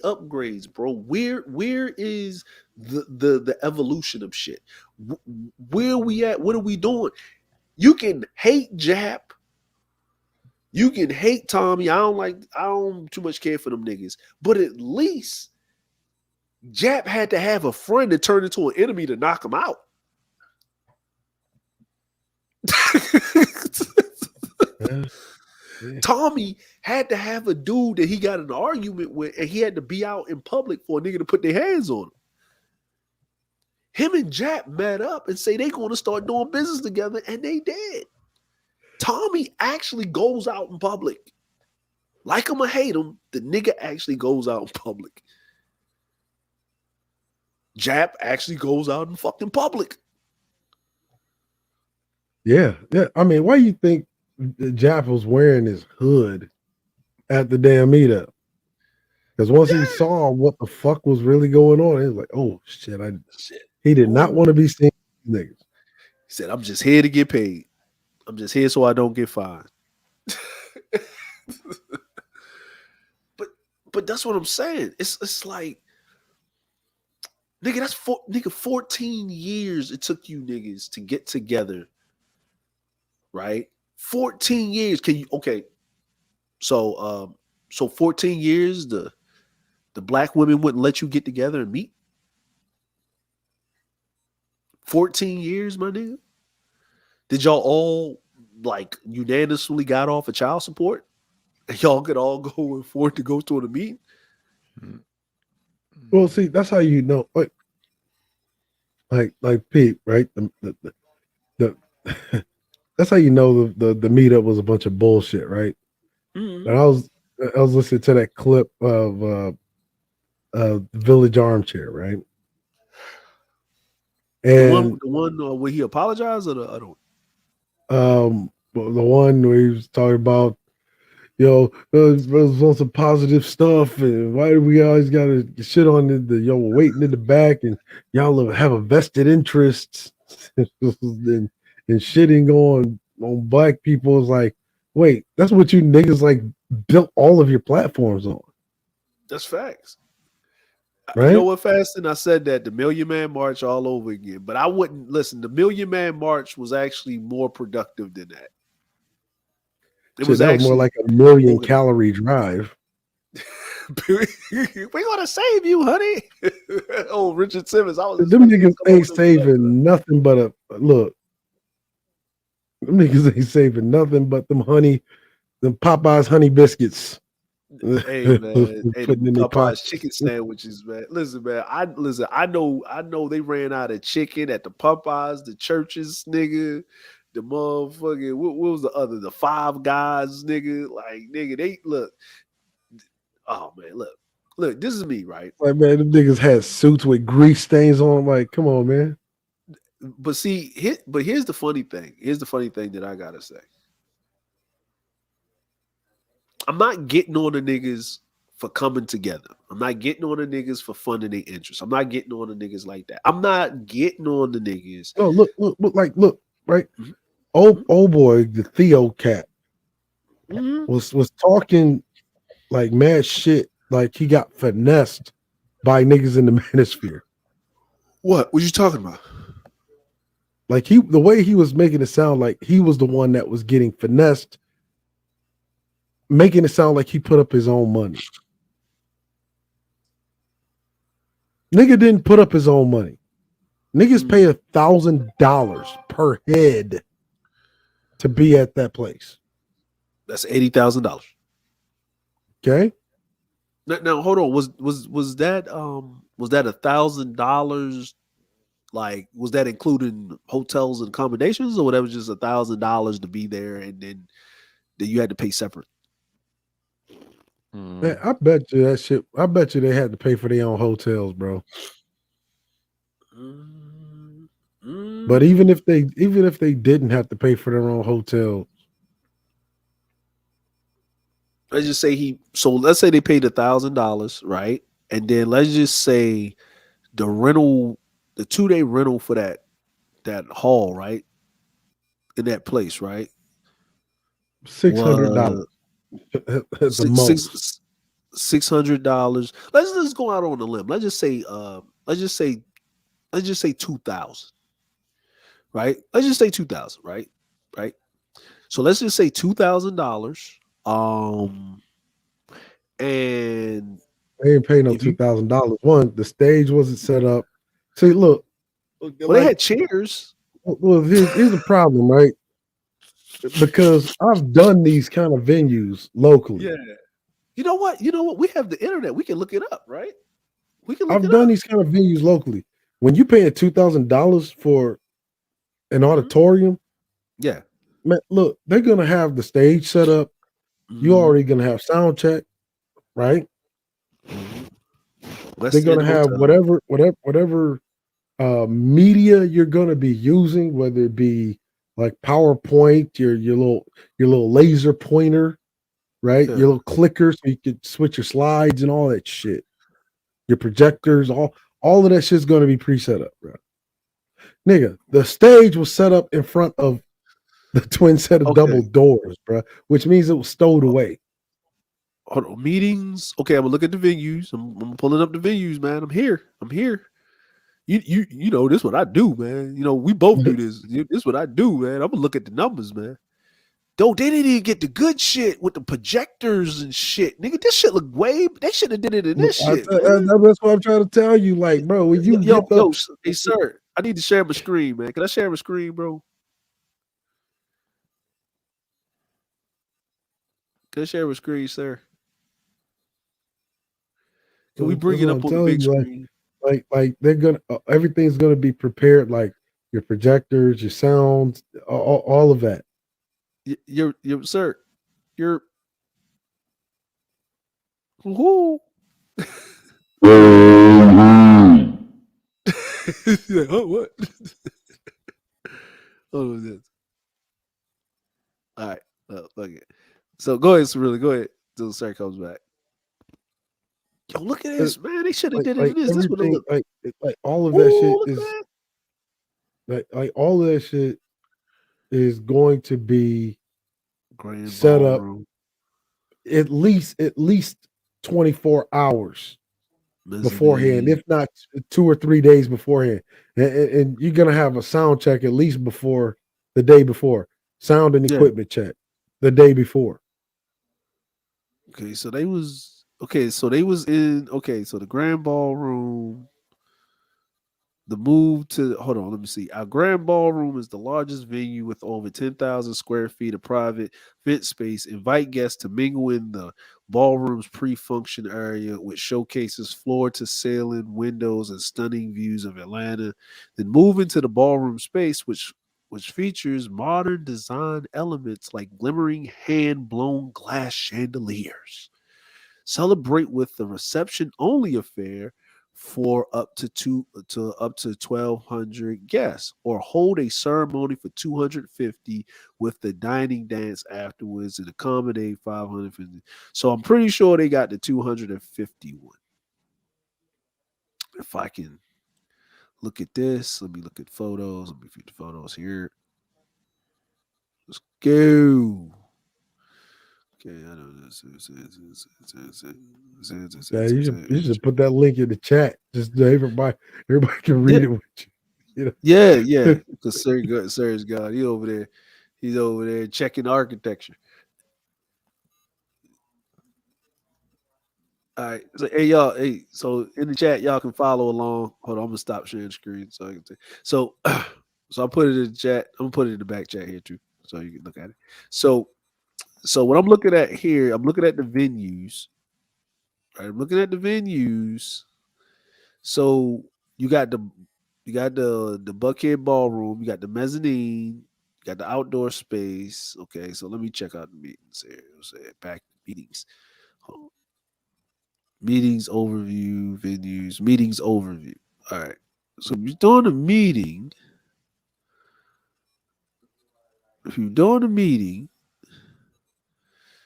upgrades, bro? Where is the evolution of shit? Where are we at? What are we doing? You can hate Jap. You can hate Tommy. I don't too much care for them niggas. But at least Jap had to have a friend that turned into an enemy to knock him out. Tommy had to have a dude that he got in an argument with, and he had to be out in public for a nigga to put their hands on him. Him and Jap met up and say they going to start doing business together, and they did. Tommy actually goes out in public. Like him or hate him, the nigga actually goes out in public. Jap actually goes out in fucking public. Yeah. I mean, why you think Jap was wearing his hood at the damn meetup? Because once he saw what the fuck was really going on, he was like, "Oh shit!" He did not want to be seen with niggas. He said, "I'm just here to get paid. I'm just here so I don't get fined." but that's what I'm saying. It's like, nigga, that's 14 years it took you niggas to get together, right? 14 years. Can you So 14 years the black women wouldn't let you get together and meet? 14 years, my nigga? Did y'all all like unanimously got off of child support? And y'all could all go and afford to go to the meeting? Well, see, that's how you know, like Pete, right? The that's how you know the meetup was a bunch of bullshit, right? Mm-hmm. And I was listening to that clip of Village Armchair, right? And the one where he apologized, or the other one? The one where he was talking about, there's lots of positive stuff, and why do we always gotta shit on the waiting in the back, and y'all have a vested interest in shitting on black people. Is like, wait, that's what you niggas like built all of your platforms on. That's facts. Right? You know what, Fastin? I said that the Million Man March all over again, but I wouldn't listen. The Million Man March was actually more productive than that. It was actually more like a 1,000,000 calorie drive. We're gonna save you, honey. Oh, Richard Simmons. Them niggas ain't saving nothing but look. Them niggas ain't saving nothing but them Popeyes honey biscuits. Hey man, Popeyes chicken sandwiches, man. Listen, man. I know they ran out of chicken at the Popeyes, the churches, nigga. The motherfucking what was the other? The Five Guys, nigga. Like, nigga, they look. Oh man, look. This is me, right? Like, man, them niggas had suits with grease stains on them. Like, come on, man. But see, here's the funny thing. Here's the funny thing that I gotta say. I'm not getting on the niggas for coming together. I'm not getting on the niggas for funding their interests. I'm not getting on the niggas like that. I'm not getting on the niggas. No, look, right? Mm-hmm. Old boy, the Theo cat, was talking like mad shit, like he got finessed by niggas in the manosphere. What you talking about? Like the way he was making it sound like he was the one that was getting finessed making it sound like he put up his own money. Nigga didn't put up his own money. Niggas pay $1,000 per head to be at that place. That's $80,000. Okay. Now hold on. Was that $1,000? Like, was that including hotels and accommodations, or that was just $1,000 to be there, and then you had to pay separate? Man, I bet you that shit. I bet you they had to pay for their own hotels, bro. But even if they didn't have to pay for their own hotel, let's just say let's say they paid $1,000, right? And then let's just say the rental, the 2-day rental for that hall, right? In that place, right? $600 at the most. $600. Let's just go out on a limb. Let's just say 2,000. Right? Let's just say 2,000, right? Right. So let's just say $2,000. And they ain't paying no $2,000. One, the stage wasn't set up. See, look. Well, they had chairs. Well, here's the problem, right? Because I've done these kind of venues locally. Yeah. You know what? We have the internet. We can look it up, right? I've done these kind of venues locally. When you pay $2,000 for an auditorium, yeah, man, look, they're gonna have the stage set up. You're already gonna have sound check, right? They're gonna have whatever media you're gonna be using, whether it be like PowerPoint, your little laser pointer, right? Your little clicker, so you could switch your slides and all that shit. Your projectors, all of that shit's gonna be pre-set up, bro. Nigga, the stage was set up in front of the twin set of double doors, bro, which means it was stowed away. Hold on, meetings. Okay, I'm gonna look at the venues. I'm pulling up the venues, man. I'm here. You know this is what I do, man. You know we both do this. This is what I do, man. I'm gonna look at the numbers, man. Though they didn't even get the good shit with the projectors and shit, nigga. This shit look way. They should have did it in this shit. That's what I'm trying to tell you, like, bro. When you hey, sir, I need to share my screen, man. Can I share my screen, bro? Can I share my screen, sir? Can we bring it up on the big screen? Like they're gonna everything's gonna be prepared, like your projectors, your sounds, all of that. You're sir. You're who? Oh, what? Oh, this. All right, fuck it. So go ahead, Cirilla. Go ahead till the sir comes back. Yo, look at this, man. They should have did it. This would have looked like all of that shit is like all of that shit is going to be grand set up at least 24 hours beforehand, if not 2 or 3 days beforehand. And you're gonna have a sound check at least before the day before, sound and equipment check the day before. Okay, so they was so the grand ballroom. The move to hold on, let me see. Our grand ballroom is the largest venue with over 10,000 square feet of private event space. Invite guests to mingle in the ballroom's pre-function area, which showcases floor-to-ceiling windows and stunning views of Atlanta. Then move into the ballroom space, which features modern design elements like glimmering hand-blown glass chandeliers. Celebrate with the reception-only affair for up to 1,200 guests, or hold a ceremony for 250 with the dining dance afterwards and accommodate 550. So I'm pretty sure they got the 251. If I can look at this, let me look at photos. Let me feed the photos here. Let's go. Okay, I know this. Yeah, you should put that link in the chat. Just so everybody can read it with you. You know? Yeah. Because Sir's God. He's over there checking architecture. All right. So, hey y'all. Hey, so in the chat, y'all can follow along. Hold on, I'm gonna stop sharing screen so I can. So, so I put it in the chat. I'm gonna put it in the back chat here too, so you can look at it. So what I'm looking at here, I'm looking at the venues. Right, I'm looking at the venues. So you got the Buckhead Ballroom, you got the mezzanine, you got the outdoor space. Okay, so let me check out the meetings here. Back meetings. Meetings overview, venues, meetings overview. All right. So if you're doing a meeting,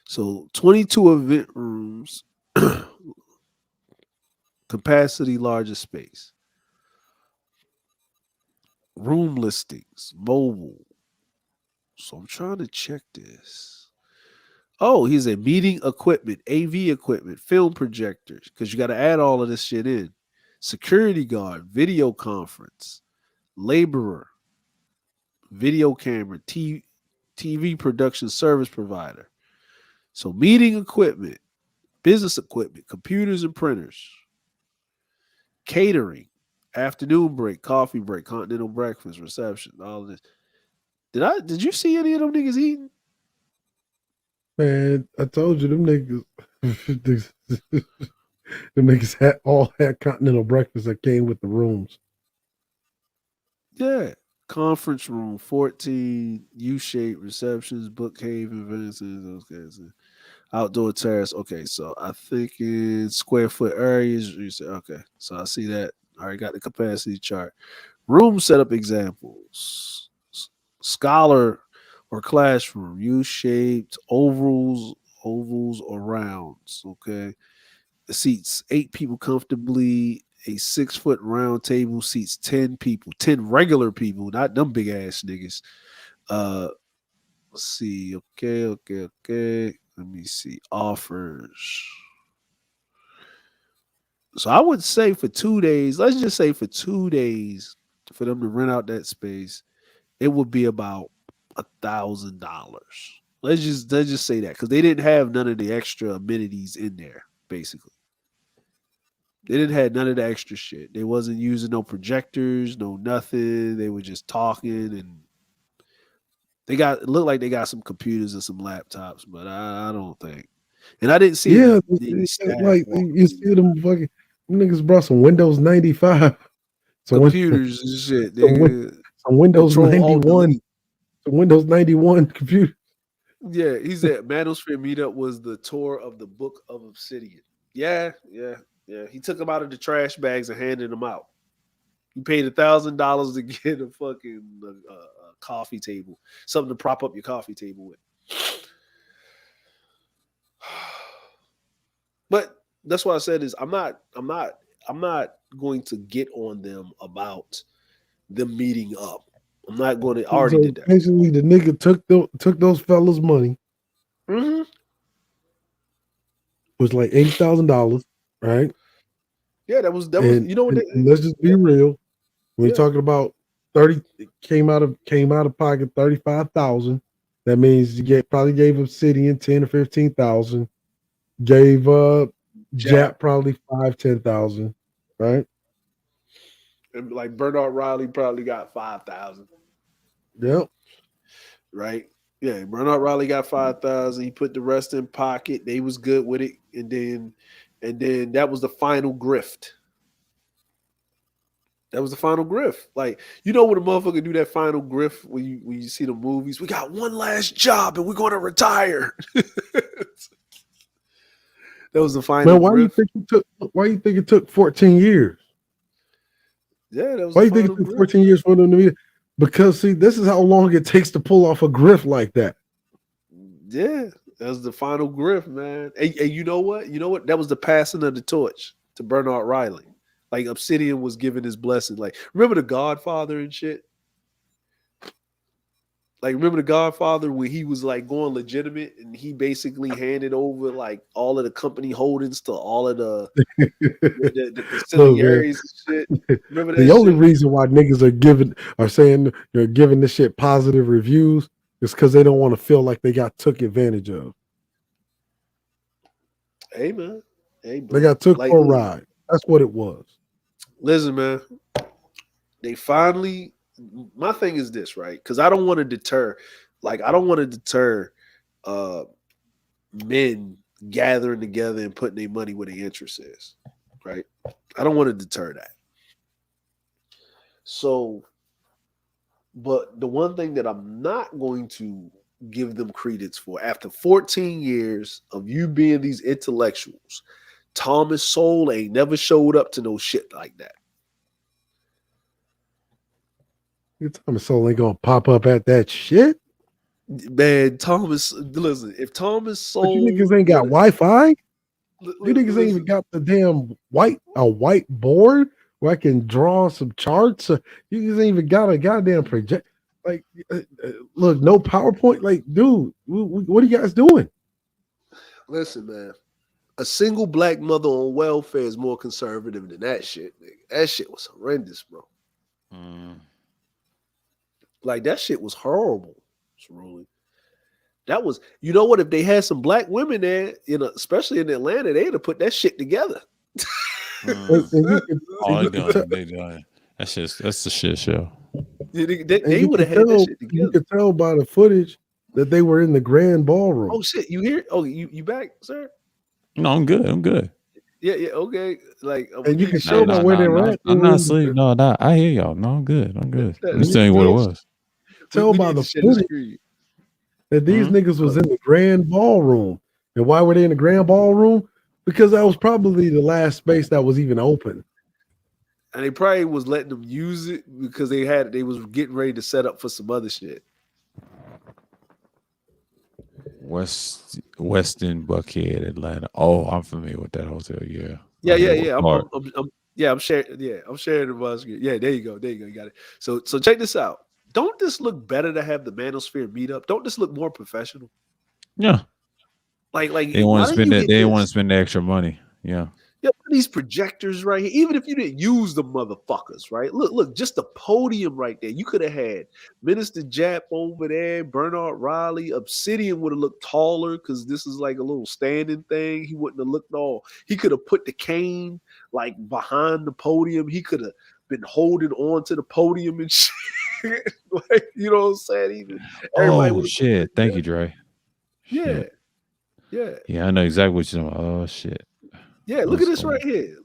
so 22 event rooms, capacity largest space, room listings, mobile. So I'm trying to check this. Oh, he's a meeting equipment, AV equipment, film projectors, because you got to add all of this shit in. Security guard, video conference, laborer, video camera, TV production service provider. So meeting equipment, business equipment, computers and printers, catering, afternoon break, coffee break, continental breakfast, reception, all of this. Did you see any of them niggas eating? Man, I told you them niggas. Them niggas all had continental breakfast that came with the rooms. Yeah. Conference room, 14, U-shaped receptions, Bookhaven, Vincent, okay. Outdoor terrace. Okay, so I think in square foot areas, you say, okay. So I see that. All right, got the capacity chart. Room setup examples. Scholar or classroom, U-shaped, ovals or rounds. Okay. The seats 8 people comfortably. A 6-foot round table seats 10 people, 10 regular people, not them big ass niggas. Let's see. Okay. Let me see. Offers. So I would say for 2 days, let's just say for 2 days, for them to rent out that space, it would be about $1,000. Let's just say that because they didn't have none of the extra amenities in there, basically. They didn't have none of the extra shit. They wasn't using no projectors, no nothing. They were just talking, and it looked like they got some computers and some laptops, but I don't think. And I didn't see any staff like you see them fucking niggas brought some Windows 95, computers and shit. Some Windows 91, some Windows 91 computer. Yeah, he said Manosphere meetup was the tour of the Book of Obsidian. Yeah. He took them out of the trash bags and handed them out. You paid $1,000 to get a fucking coffee table, something to prop up your coffee table with. But that's what I said is I'm not going to get on them about them meeting up. I'm not going to. I already did that. Basically, the nigga took those fellas' money. Mm-hmm. Was like $80,000, right? Yeah, that was you know what? Let's just be real. We're talking about 30 came out of pocket 35,000. That means you probably gave Obsidian 10 or 15,000. Gave Jap probably 5-10,000, right? And like Bernard Riley probably got 5,000. Yep. Right. Yeah, Bernard Riley got 5,000. He put the rest in pocket. They was good with it, and then that was the final grift. That was the final grift. Like, you know when a motherfucker do that final grift when you see the movies? We got one last job and we're going to retire. That was the final grift. Why you think it took 14 years? Yeah, that was why you think it took 14 years for them to meet? Because see, this is how long it takes to pull off a grift like that. Yeah, that was the final grift, man. And you know what? You know what? That was the passing of the torch to Bernard Riley. Like Obsidian was giving his blessing. Like, remember the Godfather and shit? Like, remember the Godfather where he was like going legitimate and he basically handed over like all of the company holdings to all of the subsidiaries and shit. Remember that the only shit? reason why niggas are saying they're giving this shit positive reviews is because they don't want to feel like they got took advantage of. Hey man. Hey, They bro. got took Like, for a ride. That's what it was. listen, man. They finally. My thing is this, right? Because I don't want to deter. Like, I don't want to deter men gathering together and putting their money where their interest is, right? I don't want to deter that. So, but the one thing that I'm not going to give them credence for, after 14 years of you being these intellectuals, Thomas Sowell ain't never showed up to no shit like that. Thomas Sowell ain't gonna pop up at that shit. Man, Thomas, listen, if Thomas Sowell, but you niggas ain't got Wi-Fi. You niggas listen, ain't even got the damn white board where I can draw some charts. You niggas ain't even got a goddamn project. Like, look, no PowerPoint. Like, dude, what are you guys doing? Listen, man. A single black mother on welfare is more conservative than that shit. Nigga. That shit was horrendous, bro. Like, that shit was horrible. Really. That was, you know what? If they had some black women there, especially in Atlanta, they'd have put that shit together. They done. That's the shit show. They would have had that shit together. You could tell by the footage that they were in the grand ballroom. Oh shit! You hear? Oh, you back, sir? No, I'm good. Yeah, okay. Like, and you can show by where they're at. I'm not asleep. No, I hear y'all. No, I'm good. I'm just telling you what it was. Tell by the footage that these niggas was in the grand ballroom. And why were they in the grand ballroom? Because that was probably the last space that was even open. And they probably was letting them use it because they was getting ready to set up for some other shit. Westin Buckhead, Atlanta. Oh, I'm familiar with that hotel. Yeah. I'm sharing. Yeah, I'm sharing the bus. Yeah, there you go. You got it. So check this out. Don't this look better to have the Manosphere meetup? Don't this look more professional? Yeah. Like they want to spend that. They want to spend the extra money. Yeah. Yeah, these projectors right here. Even if you didn't use the motherfuckers, right? Look, just the podium right there. You could have had Minister Jap over there, Bernard Riley. Obsidian would have looked taller because this is like a little standing thing. He wouldn't have looked all. He could have put the cane like behind the podium. He could have been holding on to the podium and shit. Like, you know what I'm saying? Even everybody shit. Thank you, Dre. Yeah. Yeah, I know exactly what you're talking about. Oh shit. Yeah, look at this right here.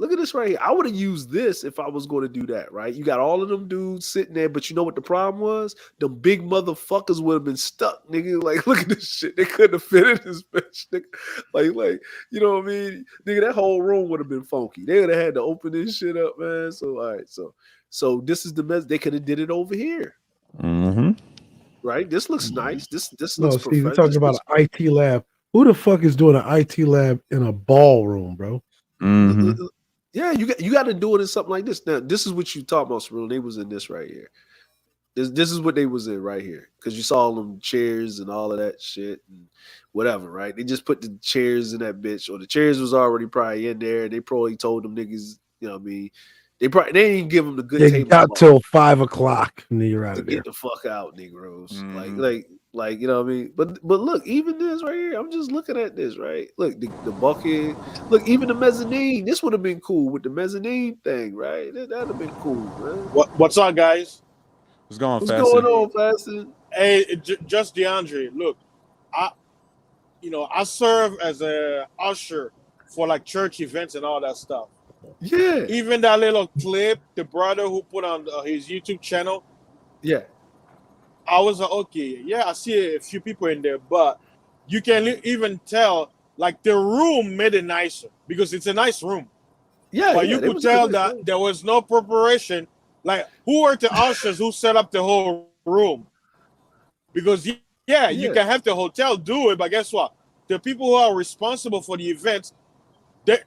I would have used this if I was going to do that, right? You got all of them dudes sitting there, but you know what the problem was? Them big motherfuckers would have been stuck, nigga. Like, look at this shit. They couldn't have fit in this bitch, nigga. Like, you know what I mean? Nigga, that whole room would have been funky. They would have had to open this shit up, man. So, all right. So this is the mess. They could have did it over here. Right? This looks nice. This looks professional. You're talking about an IT lab. Who the fuck is doing an IT lab in a ballroom, bro? Yeah, you got to do it in something like this. Now, this is what you talk about, Cerrone. They was in this right here. This is what they was in right here, because you saw them chairs and all of that shit and whatever, right? They just put the chairs in that bitch, or the chairs was already probably in there. They probably told them niggas, you know what I mean? They didn't give them the good table. Got till 5 o'clock and then you're out of there. Get the fuck out, Negroes. Like you know what I mean? But look, even this right here, I'm just looking at this, right? Look, the bucket. Look, even the mezzanine. This would have been cool with the mezzanine thing, right? That'd have been cool, man. What's up, guys? What's going on, Faston? Hey, just DeAndre. Look, I serve as a usher for like church events and all that stuff. Yeah. Even that little clip, the brother who put on his YouTube channel. Yeah. I was like, okay, yeah, I see a few people in there, but you can even tell, like, the room made it nicer because it's a nice room. Yeah, but you could tell that there was no preparation. Like, who were the ushers who set up the whole room? Because, you can have the hotel do it, but guess what? The people who are responsible for the events, the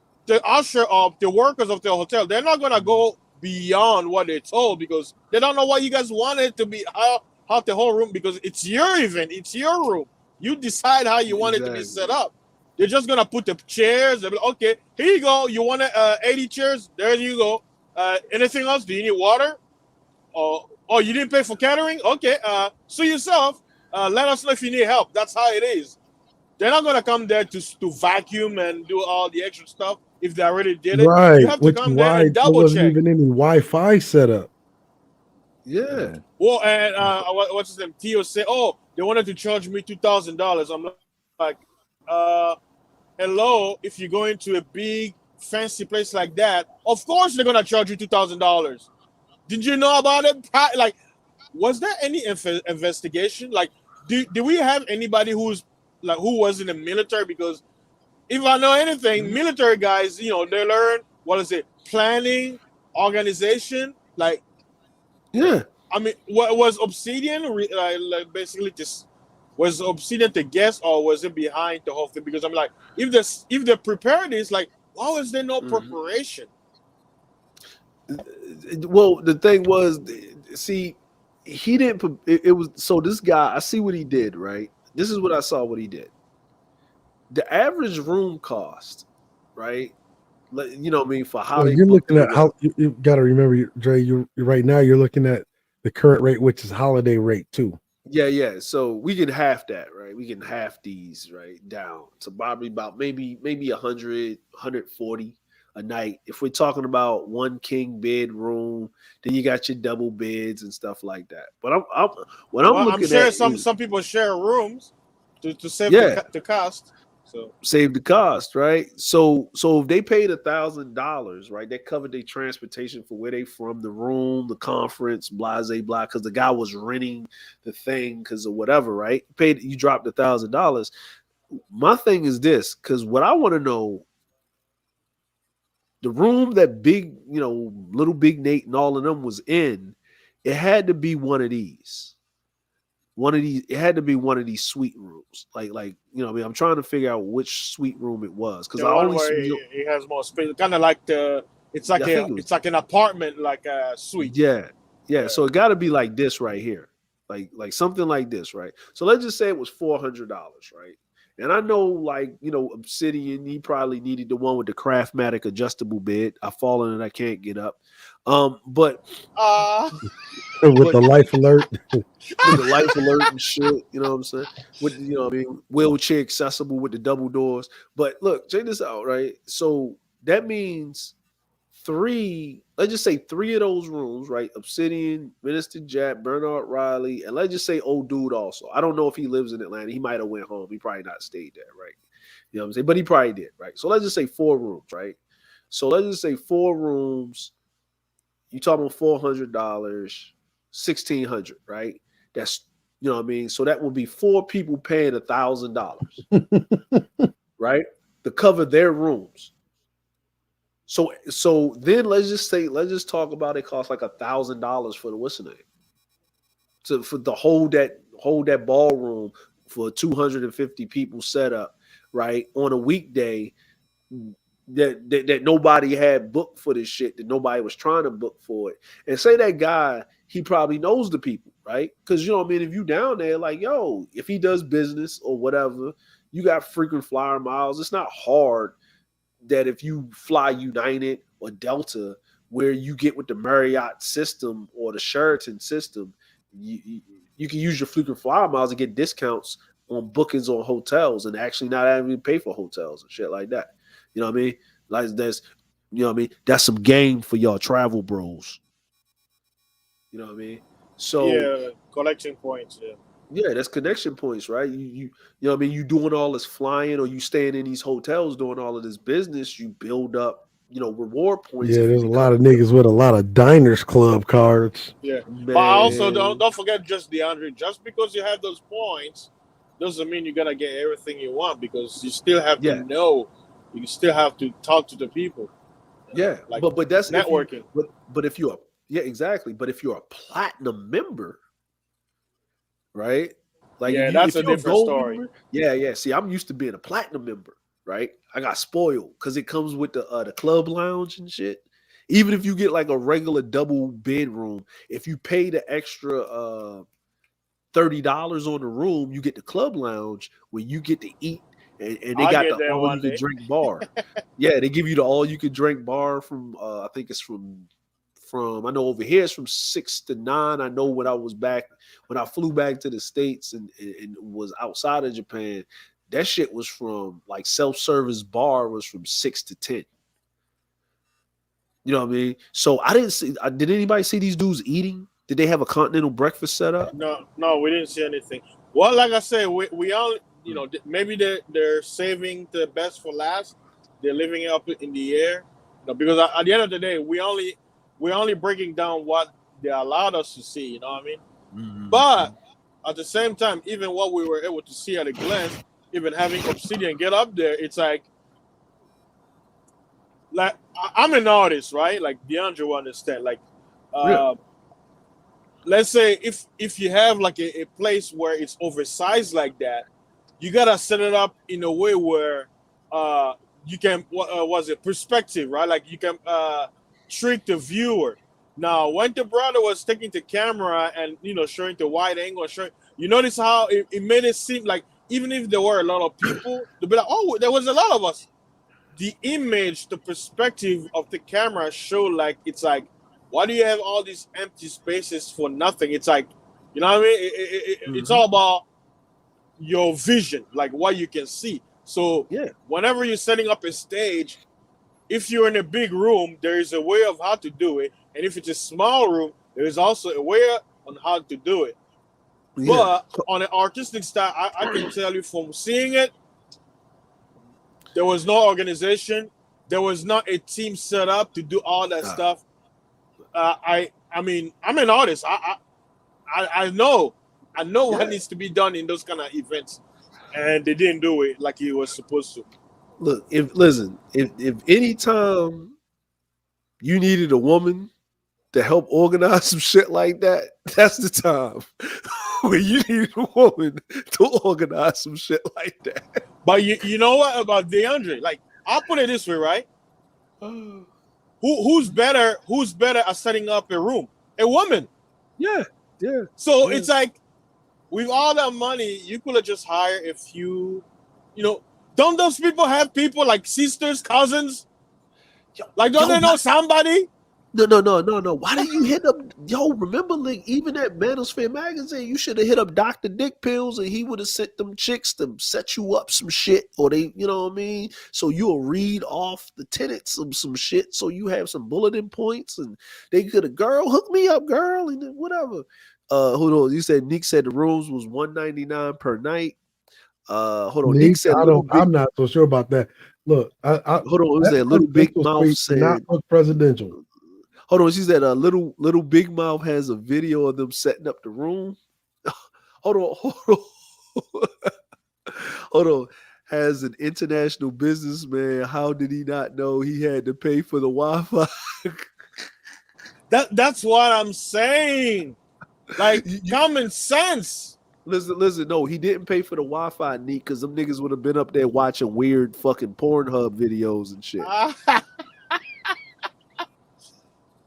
usher of the workers of the hotel, they're not going to go beyond what they're told because they don't know what you guys want it to be. How the whole room, because it's your event, it's your room. You decide how you want it to be set up. They're just gonna put the chairs. They'll be like, okay, here you go. You want 80 chairs? There you go. Anything else? Do you need water? Oh, you didn't pay for catering? Okay. Sue yourself. Let us know if you need help. That's how it is. They're not gonna come there to vacuum and do all the extra stuff. if they already did it. Right, You have to which is come there why and there double wasn't check. even any Wi-Fi set up. Yeah. Well, and what's his name? Tio said, "Oh, they wanted to charge me $2,000." I'm like, hello. If you're going to a big fancy place like that, of course they're gonna charge you $2,000. Did you know about it? Like, was there any investigation? Like, do we have anybody who was in the military? Because if I know anything, military guys, they learn what is it, planning, organization. Like, yeah. I mean, what was Obsidian like basically just was Obsidian to guess, or was it behind the whole thing? Because I'm like, if they prepared this, like, why was there no preparation? Well, the thing was, see, he didn't. It was so this guy. I see what he did. Right. This is what I saw. What he did. The average room cost, right? You know what I mean, for how Well, they you're booked looking it. at how you got to remember, Dre. You right now you're looking at the current rate, which is holiday rate too. Yeah. So we can half that, right? We can half these right down to probably about maybe 100, 140 a night. If we're talking about one king bedroom, then you got your double beds and stuff like that. But I'm looking sure at some people share rooms to save the cost. So save the cost, right? So if they paid $1,000, right, that covered their transportation for where they from, the room, the conference, blah, because the guy was renting the thing because of whatever, right? You dropped $1,000. My thing is this, because what I want to know, the room that big, little Big Nate and all of them was in, it had to be one of these. It had to be one of these suite rooms. Like, I mean, I'm trying to figure out which suite room it was because I only it has more space, kind of like it's like an apartment, like a suite. Yeah. So it got to be like this right here, like something like this, right? So let's just say it was $400, right? And I know, Obsidian, he probably needed the one with the Craftmatic adjustable bed. I've fallen and I can't get up. But with the life alert, with the life alert and shit, you know what I'm saying? With wheelchair accessible with the double doors. But look, check this out, right? So that means let's just say three of those rooms, right? Obsidian, Minister Jack, Bernard Riley, and let's just say old dude also. I don't know if he lives in Atlanta. He might have went home. He probably not stayed there, right? You know what I'm saying? But he probably did, right? So let's just say 4 rooms, right? So let's just say 4 rooms. You talking about $400, $1,600, right? That's, you know what I mean? So that would be 4 people paying $1,000, right? To cover their rooms. So then let's just talk about it costs like $1,000 for the listening. For the hold that ballroom for 250 people set up, right? On a weekday that nobody had booked for this shit, that nobody was trying to book for it. And say that guy, he probably knows the people, right? Because you know what I mean, if you down there, like, yo, if he does business or whatever, you got frequent flyer miles. It's not hard that if you fly United or Delta, where you get with the Marriott system or the Sheraton system, you can use your frequent flyer miles to get discounts on bookings on hotels and actually not having to pay for hotels and shit like that. You know what I mean? Like that's, you know what I mean? That's some game for y'all travel bros. You know what I mean? So collection points. Yeah, that's connection points, right? You know what I mean? You doing all this flying or you staying in these hotels doing all of this business, you build up, reward points. Yeah, there's a lot of niggas with a lot of Diners Club cards. Yeah, man. But also don't forget just DeAndre. Just because you have those points doesn't mean you're gonna get everything you want, because you still have to know. You still have to talk to the people. Yeah, like but that's networking. But if you're exactly. But if you're a platinum member, right? Like that's a different story. Member, yeah. See, I'm used to being a platinum member, right? I got spoiled because it comes with the club lounge and shit. Even if you get like a regular double bedroom, if you pay the extra $30 on the room, you get the club lounge where you get to eat, and they got the all you can drink bar. Yeah, they give you the all you can drink bar from I think it's from I know over here it's from 6 to 9. I know when I flew back to the States and was outside of Japan, that shit was from like self-service bar was from 6 to 10. You know what I mean? So I didn't see. Did anybody see these dudes eating? Did they have a continental breakfast set up? No, we didn't see anything. Well, like I said, we all, maybe they're saving the best for last. They're leaving it up in the air, because at the end of the day, we're only breaking down what they allowed us to see. You know what I mean? Mm-hmm. But at the same time, even what we were able to see at a glance, even having Obsidian get up there, it's like I'm an artist, right? Like DeAndre will understand. Like, let's say if you have like a place where it's oversized like that, you gotta set it up in a way where you can was it perspective, right? Like you can trick the viewer. Now, when the brother was taking the camera and showing the wide angle, you notice how it made it seem like even if there were a lot of people, they'd be like, oh, there was a lot of us. The image, the perspective of the camera showed like it's like, why do you have all these empty spaces for nothing? It's like, you know what I mean? It's all about your vision, like what you can see. So whenever you're setting up a stage, if you're in a big room, there is a way of how to do it. And if it's a small room, there is also a way on how to do it. But on an artistic style, I can tell you from seeing it, there was no organization. There was not a team set up to do all that stuff. I mean, I'm an artist. I know what needs to be done in those kind of events, and they didn't do it like it was supposed to. Look, if any time you needed a woman to help organize some shit like that, that's the time when you need a woman to organize some shit like that. But you know what about DeAndre? Like, I'll put it this way, right? Who's better at setting up a room? A woman. Yeah. So it's like, with all that money, you could have just hired a few, don't those people have people like sisters, cousins? Like, don't they know somebody? No. Why didn't you hit up? Remember, like, even at Manosphere Magazine, you should have hit up Dr. Dick Pills and he would have sent them chicks to set you up some shit, or they, you know what I mean? So you'll read off the tenets of some shit, so you have some bulletin points, and they could have, girl, hook me up, girl, and then whatever. Hold on, you said Nick said the rooms was $199 per night. Hold on, Nick said I'm not so sure about that. Look, hold on, who's that? Little Big Mouth said not look presidential. Hold on, she said little Big Mouth has a video of them setting up the room. Hold on. Has an international businessman. How did he not know he had to pay for the Wi-Fi? That's what I'm saying. Like, common sense. Listen. No, he didn't pay for the Wi-Fi, Neat, because them niggas would have been up there watching weird fucking Pornhub videos and shit.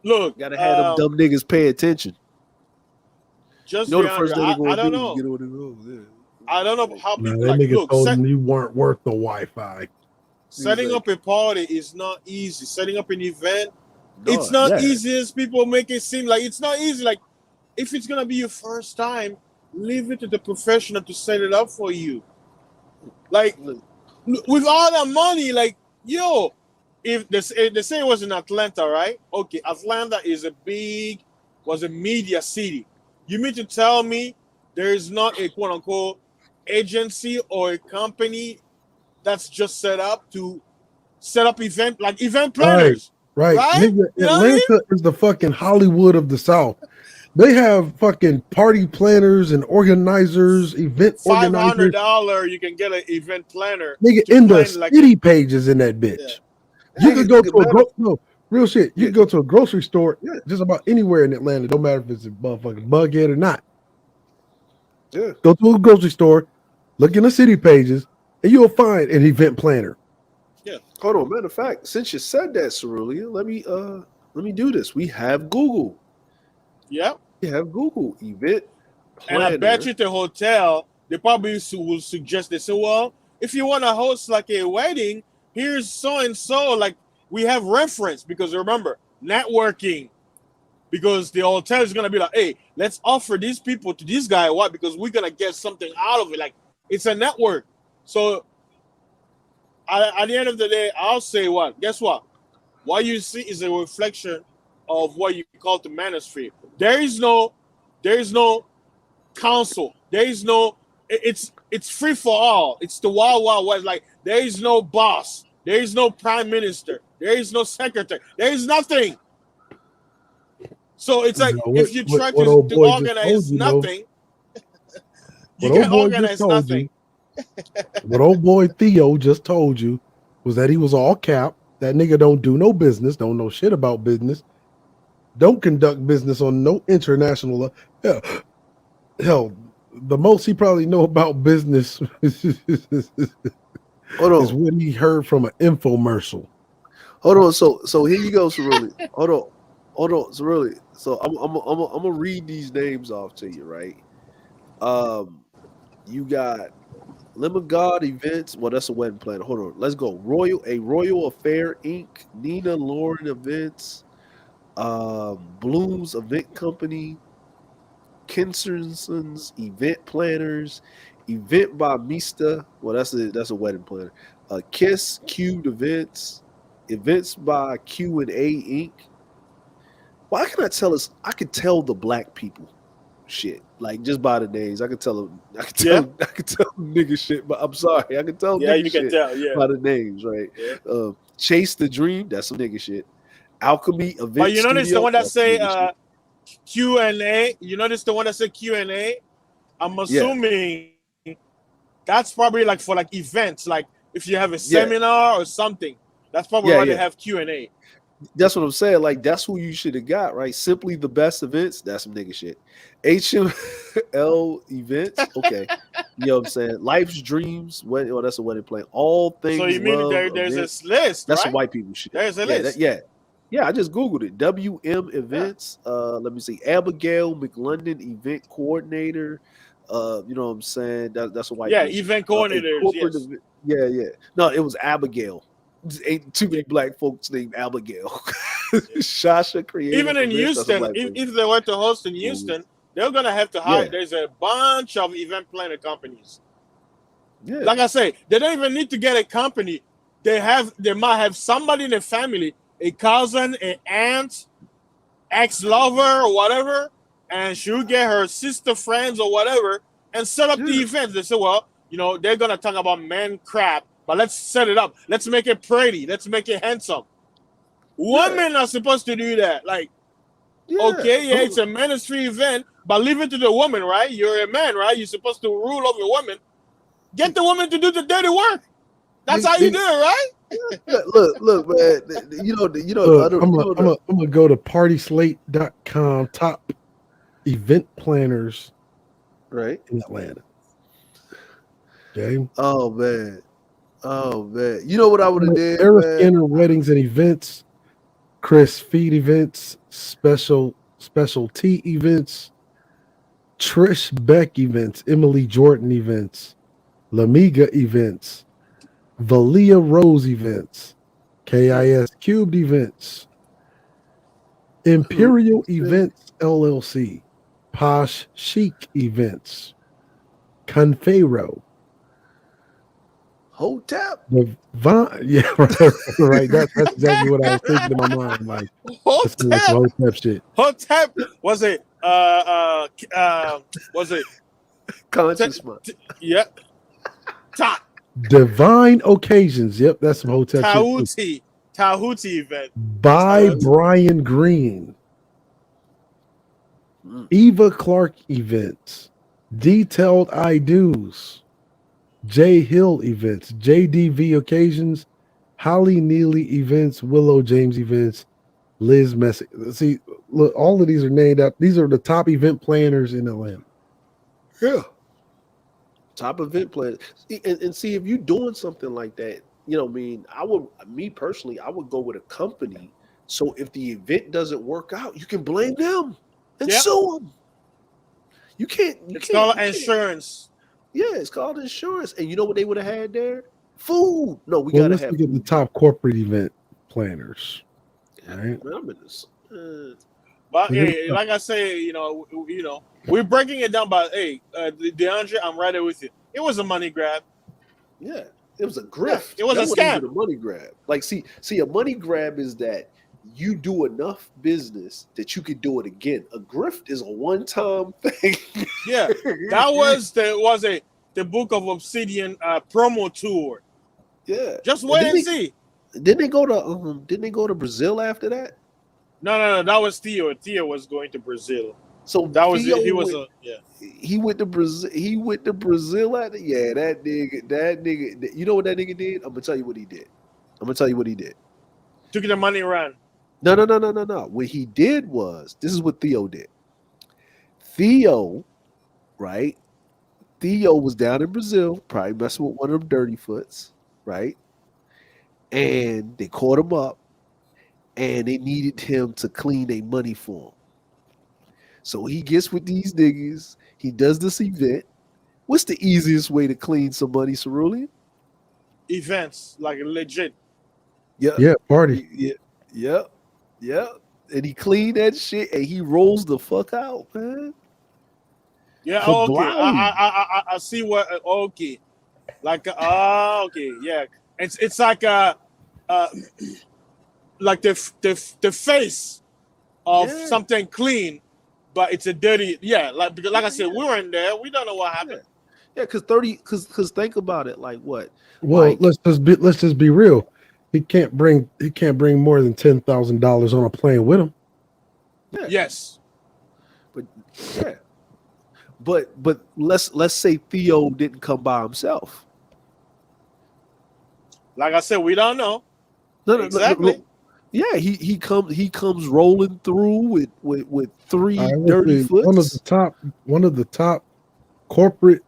Look, gotta have them dumb niggas pay attention. Just the first thing I don't know. I don't know how people that nigga told him you weren't worth the Wi-Fi. Setting up a party is not easy. Setting up an event, it's not easy as people make it seem. Like, it's not easy. Like, if it's gonna be your first time, leave it to the professional to set it up for you. Like, with all that money, like, if they say it was in Atlanta, right? Okay, Atlanta was a media city. You mean to tell me there is not a quote unquote agency or a company that's just set up to set up event planners? Right. Nigga, Atlanta is the fucking Hollywood of the South. They have fucking party planners and organizers, event organizers. $500 you can get an event planner. Nigga, in the city pages in that bitch. Yeah. You could go to real shit. You can go to a grocery store just about anywhere in Atlanta. Don't matter if it's a motherfucking Bughead or not. Yeah. Go to a grocery store, look in the city pages, and you'll find an event planner. Yeah. Hold on. Matter of fact, since you said that, Cerulean, let me do this. We have Google. Yep. We have Google event planner. And I bet you the hotel, they probably will suggest, they say, well, if you want to host like a wedding, here's so-and-so, like, we have reference, because remember, networking, because the hotel is going to be like, hey, let's offer these people to this guy. Why? Because we're going to get something out of it. Like, it's a network. So at the end of the day, I'll say what? Guess what? what you see is a reflection of what you call the manosphere. There is no council. There is no. It's free for all. It's the wild wild west. Like there is no boss. There is no prime minister. There is no secretary. There is nothing. So it's like if you try to organize nothing, you can organize nothing. What old boy Theo just told you was that he was all cap. That nigga don't do no business, don't know shit about business, don't conduct business on no international level. Hell, the most he probably know about business is what he heard from an infomercial. Hold on, so here you go, Cerulli. Hold on, Cerulli. So I'm gonna read these names off to you, right? You got Lemon God Events. Well, that's a wedding planner. Hold on, let's go. Royal Affair Inc. Nina Lauren Events. Bloom's Event Company. Kinsonson's Event Planners. Event by Mista. Well, that's a wedding planner. Kiss Cubed Events. Events by Q&A Inc. Why can I tell us? I can tell the black people shit, like just by the names. I can tell them. I can tell them nigga shit. But I'm sorry, I can tell nigga shit by the names, right? Yeah. Chase the Dream. That's some nigga shit. Alchemy Event. But you notice Studio, the one that say Q&A. You notice the one that say Q&A. I'm assuming that's probably like for like events, like if you have a seminar or something. That's probably why they have Q&A. That's what I'm saying. Like, that's who you should have got, right? Simply the Best Events. That's some nigga shit. HML Events. Okay. You know what I'm saying? Life's Dreams. That's a wedding plan. All Things. So you mean there's a list? That's right? some white people shit. There's a list. Yeah, I just Googled it. WM Events. Let me see. Abigail McLondon Event Coordinator. You know what I'm saying? That's a white person. Event coordinators. Yeah. No, it was Abigail. Ain't too many black folks named Abigail. Shasha created. Even in Houston, if they were to host in Houston, they're gonna have to hire. There's a bunch of event planner companies. Yeah. Like I say, they don't even need to get a company. They might have somebody in the family, a cousin, an aunt, ex-lover, or whatever, and she'll get her sister friends or whatever and set up the events. They say, well, they're gonna talk about men crap. But let's set it up. Let's make it pretty. Let's make it handsome. Women are supposed to do that. Like, it's a ministry event, but leave it to the woman, right? You're a man, right? You're supposed to rule over women. Get the woman to do the dirty work. That's how you do it, right? Look, man. I'm gonna go to partyslate.com, top event planners, right, in Atlanta. Okay. Oh man. You know what I would have did? Sarah Skinner Weddings and Events, Chris Feed Events, Specialty Events, Trish Beck Events, Emily Jordan Events, Lamiga Events, Valia Rose Events, KIS Cubed Events, Imperial Events LLC, Posh Chic Events, Confero, Hotep. Yeah, right. That's exactly what I was thinking in my mind. Like, Hotep shit. Hotep was it? Was it? Conscious Yeah. Top. Divine Occasions. Yep, that's some Hotep shit. Tahuti event. By Brian Green. Eva Clark Events. Detailed I Do's. J Hill Events, JDV Occasions, Holly Neely Events, Willow James Events, Liz Messick. See, look, all of these are named up. These are the top event planners in Atlanta. Yeah. Top event planners. And see, if you're doing something like that, I would go with a company. So if the event doesn't work out, you can blame them and sue them. It's called insurance. Yeah, it's called insurance. And you know what they would have had there? Food. No, we gotta have. Let's get the top corporate event planners. All right. But hey, like I say, we're breaking it down. But hey, DeAndre, I'm right there with you. It was a money grab. Yeah. It was a grift. It was that a wasn't scam. even a money grab. Like, see, a money grab is that you do enough business that you could do it again. A grift is a one-time thing. Yeah, that was the Book of Obsidian promo tour. Yeah, just wait and see. Didn't they go to Brazil after that? No, that was Theo. Theo was going to Brazil. So that was Theo it. He was went, yeah. He went to Brazil. He went to Brazil after. Yeah, that nigga. You know what that nigga did? I'm gonna tell you what he did. Took the money around. No. What he did was, this is what Theo did. Theo, right? Theo was down in Brazil, probably messing with one of them dirty foots, right? And they caught him up, and they needed him to clean their money for him. So he gets with these niggas. He does this event. What's the easiest way to clean some money, Cerulean? Events, like legit. Yeah, party. Yeah. And he cleaned that shit, and he rolls the fuck out, man. Yeah, For okay. Blount. I see what. Okay, like okay, yeah. It's like like the face of something clean, but it's a dirty. Yeah, like because like I said, we weren't there. We don't know what happened. Yeah, because think about it. Like what? Well, like, let's just be real. He can't bring more than $10,000 on a plane with him. Yeah. Yes. But yeah. But let's say Theo didn't come by himself. Like I said, we don't know. No, exactly. No. Yeah, he comes rolling through with three dirty foots. One of the top corporate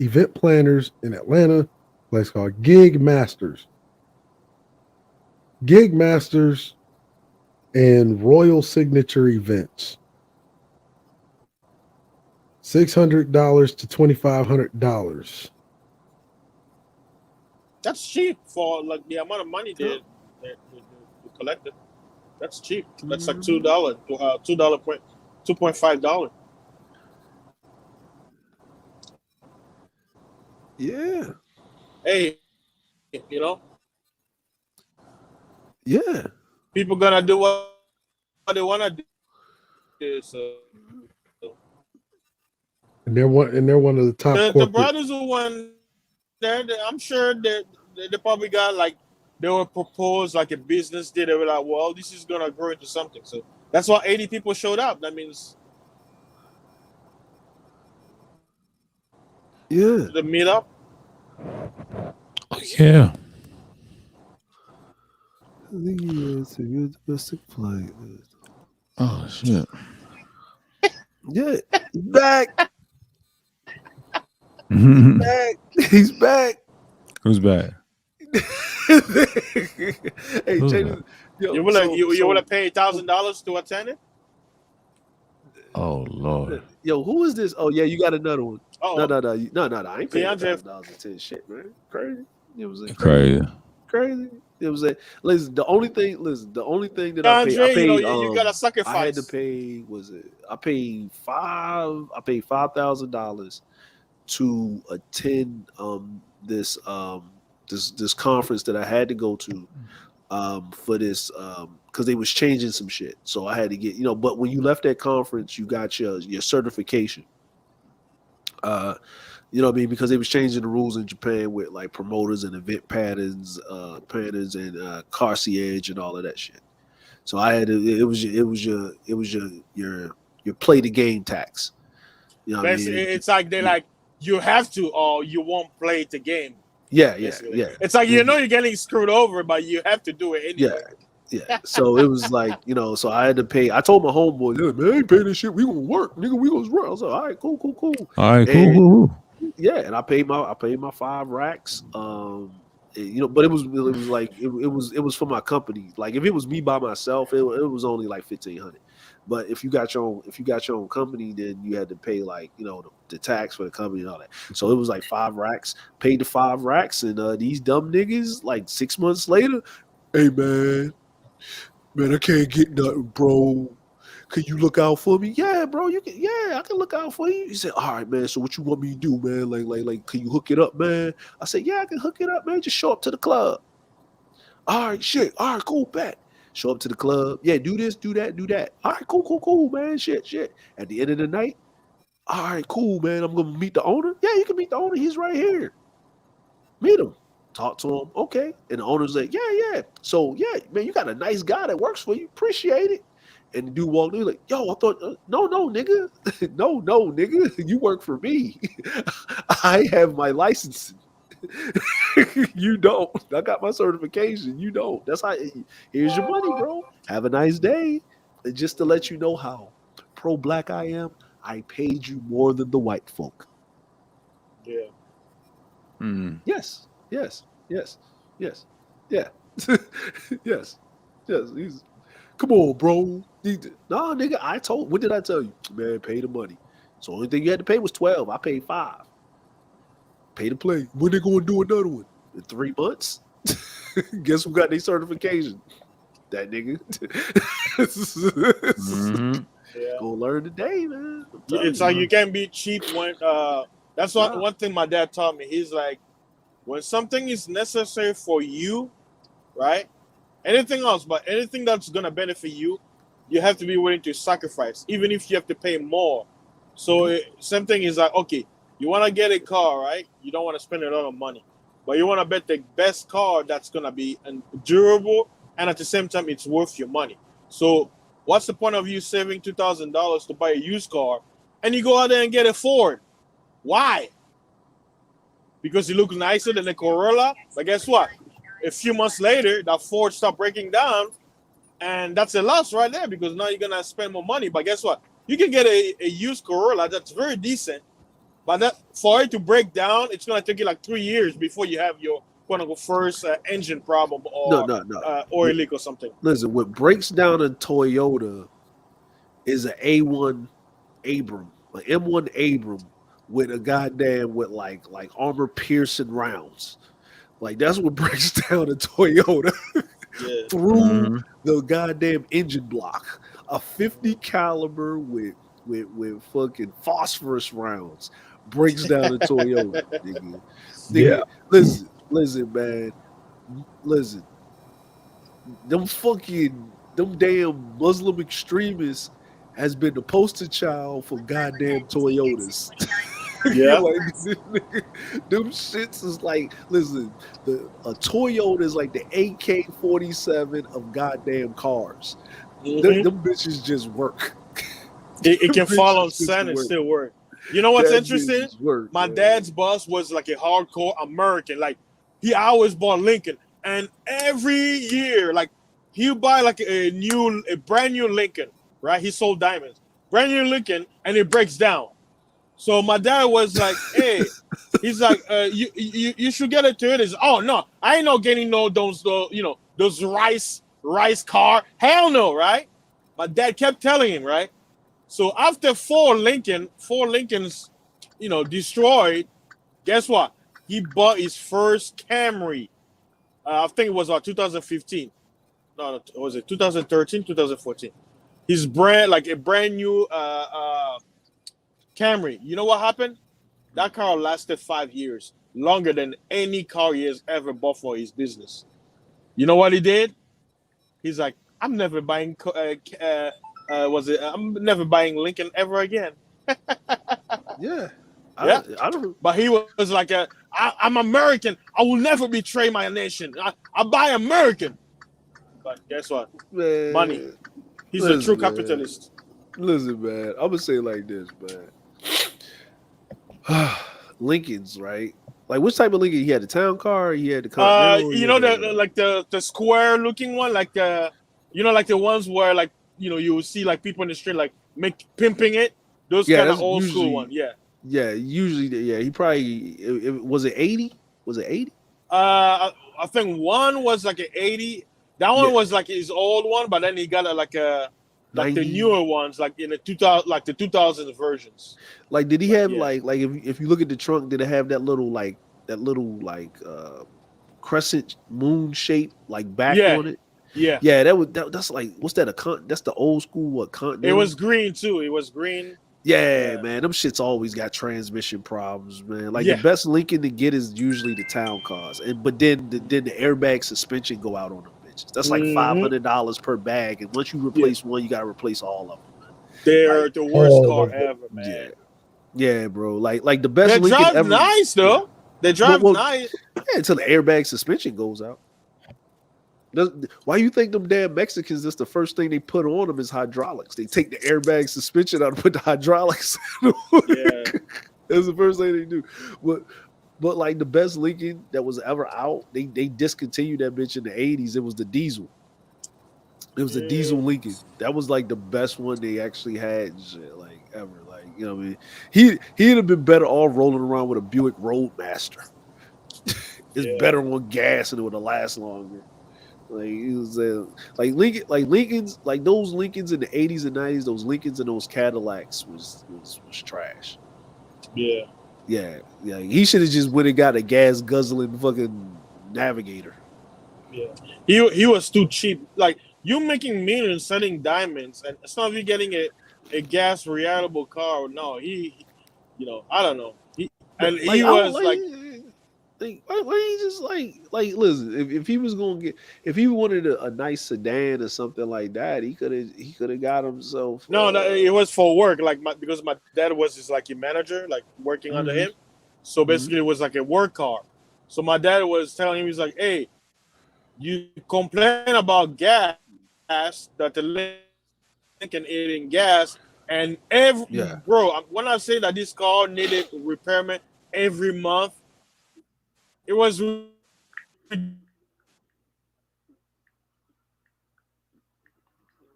event planners in Atlanta, a place called Gig Masters. Gig Masters and Royal Signature Events. $600 to $2,500. That's cheap for like the amount of money they collected. That's cheap. That's like $2.5. Yeah. Hey, you know. Yeah. People gonna do what they wanna do. So. And they're one of the top. The brothers who won there, I'm sure that they probably got like they were proposed like a business deal. They were like, well, this is gonna grow into something. So that's why 80 people showed up. That means the meetup. Oh, yeah. I think he is a good domestic flight. Oh shit. Yeah, he's back. He's back. Who's back? Hey, Who's Jay, You wanna pay $1,000 to attend it? Oh Lord. Yo, who is this? Oh yeah, you got another one. Oh, no. I ain't paying DeAndre. $1,000 to shit, man. Crazy. It was Crazy. Crazy. It was the only thing that DeAndre, I paid, you gotta sacrifice. I had to pay I paid $5,000 to attend this conference that I had to go to for this because they was changing some shit. So I had to get, but when you left that conference, you got your certification. You know what I mean? Because they was changing the rules in Japan with like promoters and event patterns and concierge and all of that shit. So I had to, it was your play the game tax. You know what I mean? It's like they're like, you have to or you won't play the game. Yeah. It's like you're getting screwed over, but you have to do it anyway. Yeah. So it was like, so I had to pay. I told my homeboy, yeah, man, I ain't paying this shit. We gonna work, nigga. We gonna work. I was like, all right, cool. All right, cool. Yeah, and I paid my 5 racks. But it was like it was for my company. Like if it was me by myself, it was only like $1,500. But if you got your own company, then you had to pay like the tax for the company and all that. So it was like 5 racks. Paid the 5 racks, and these dumb niggas like 6 months later, hey man, I can't get nothing, bro. Can you look out for me? Yeah, bro, you can. Yeah, I can look out for you. He said, all right, man. So what you want me to do, man? Like, can you hook it up, man? I said, yeah, I can hook it up, man. Just show up to the club. All right, shit. All right, cool, bet. Show up to the club. Yeah, do this, do that, do that. All right, cool, man. Shit. At the end of the night, all right, cool, man. I'm gonna meet the owner. Yeah, you can meet the owner. He's right here. Meet him. Talk to him. Okay. And the owner's like, yeah. So yeah, man, you got a nice guy that works for you. Appreciate it. And the dude walked in like, yo, I thought, no, nigga. no, nigga. You work for me. I have my license. You don't. I got my certification. You don't. That's how. Here's your money, bro. Have a nice day. And just to let you know how pro-black I am, I paid you more than the white folk. Yeah. Yes. Yeah. yes. He's, come on, bro. No, nigga. What did I tell you? Man, pay the money. So the only thing you had to pay was 12. I paid 5. Pay to play. When they gonna do another one? In 3 months? Guess who got their certification? That nigga. Go learn today, man. It's like you can't be cheap when that's one thing my dad taught me. He's like, when something is necessary for you, right? Anything else, but anything that's gonna benefit you, you have to be willing to sacrifice, even if you have to pay more. So same thing is like, okay, you want to get a car, right? You don't want to spend a lot of money, but you want to bet the best car that's gonna be durable, and at the same time, it's worth your money. So what's the point of you saving $2,000 to buy a used car, and you go out there and get a Ford? Why? Because it looks nicer than a Corolla. But guess what? A few months later, that Ford stopped breaking down, and that's a loss right there because now you're gonna spend more money. But guess what? You can get a used Corolla that's very decent, but that for it to break down, it's gonna take you like 3 years before you have your quote unquote first engine problem or oil leak or something. Listen, what breaks down a Toyota is an A1 Abram, an M1 Abram with a goddamn with like armor piercing rounds. Like that's what breaks down a Toyota through the goddamn engine block. A 50 caliber with fucking phosphorus rounds breaks down a Toyota. Nigga. Listen, man. Listen. Them damn Muslim extremists has been the poster child for goddamn Toyotas. Yeah. Them shits is like, listen, a Toyota is like the AK-47 of goddamn cars. Them bitches just work. It can fall on sand and still work. You know what's interesting? My dad's boss was like a hardcore American. Like he always bought Lincoln, and every year, like he'll buy like a brand new Lincoln. Right? He sold diamonds, brand new Lincoln, and it breaks down. So my dad was like, "Hey," he's like, "You should get a Toyota." Oh no, I ain't no getting those rice car. Hell no, right? My dad kept telling him, right? So after four Lincolns, destroyed, guess what? He bought his first Camry. I think it was 2015. No, was it 2013, 2014? His brand new Camry. You know what happened? That car lasted 5 years, longer than any car he has ever bought for his business. You know what he did? He's like, I'm never buying. I'm never buying Lincoln ever again. Yeah. I don't. But he was like, I'm American. I will never betray my nation. I buy American. But guess what? Man, money. He's a true capitalist. Listen, man. I'm gonna say it like this, man. Lincolns, right? Like which type of Lincoln? He had the town car. Or he had the Continental. The square looking one, like the ones where you will see like people in the street like pimping it. Those kind of old school one. Yeah. Yeah, usually. Yeah, he probably was it 80? Was it 80? I think one was like an 80. That one was like his old one, but then he got the newer ones, like in the 2000s versions. Like, did he have like if you look at the trunk, did it have that little crescent moon shape like back on it? Yeah. Yeah, that's like what's that? That's the old school what It Continental? was green too. It was green. Yeah, man, them shits always got transmission problems, man. Like Yeah. the best Lincoln to get is usually the town cars, but then the airbag suspension go out on them bitches. That's like $500 per bag, and once you replace one, you gotta replace all of them. They're Like, the worst car ever, man. Yeah, bro. Like the best They Lincoln drive ever. nice though. They drive nice. Yeah, until the airbag suspension goes out. Why you think them damn Mexicans? That's the first thing they put on them is hydraulics. They take the airbag suspension out and put the hydraulics. Yeah, that's the first thing they do. But like the best Lincoln that was ever out, they discontinued that bitch in the 80s. It was the diesel. It was a diesel Lincoln. That was like the best one they actually had, and shit, like ever. Like, you know what I mean? He'd have been better off rolling around with a Buick Roadmaster. It's better on gas and it would have lasted longer. Like it was like Lincolns, like those Lincolns in the 80s and 90s, those Lincolns and those Cadillacs was trash. Yeah. Yeah. He should have just went and got a gas guzzling fucking Navigator. Yeah. He was too cheap. Like you making millions selling diamonds, and it's not even getting a gas reliable car. No, he I don't know. He was like. Why he just like listen, if he was gonna get, if he wanted a nice sedan or something like that, he could have got himself. No, it was for work, like because my dad was just like a manager, like working under him. So basically, it was like a work car. So my dad was telling him, he's like, "Hey, you complain about gas, that the Lincoln eating gas, and bro, when I say that this car needed repairment every month." It was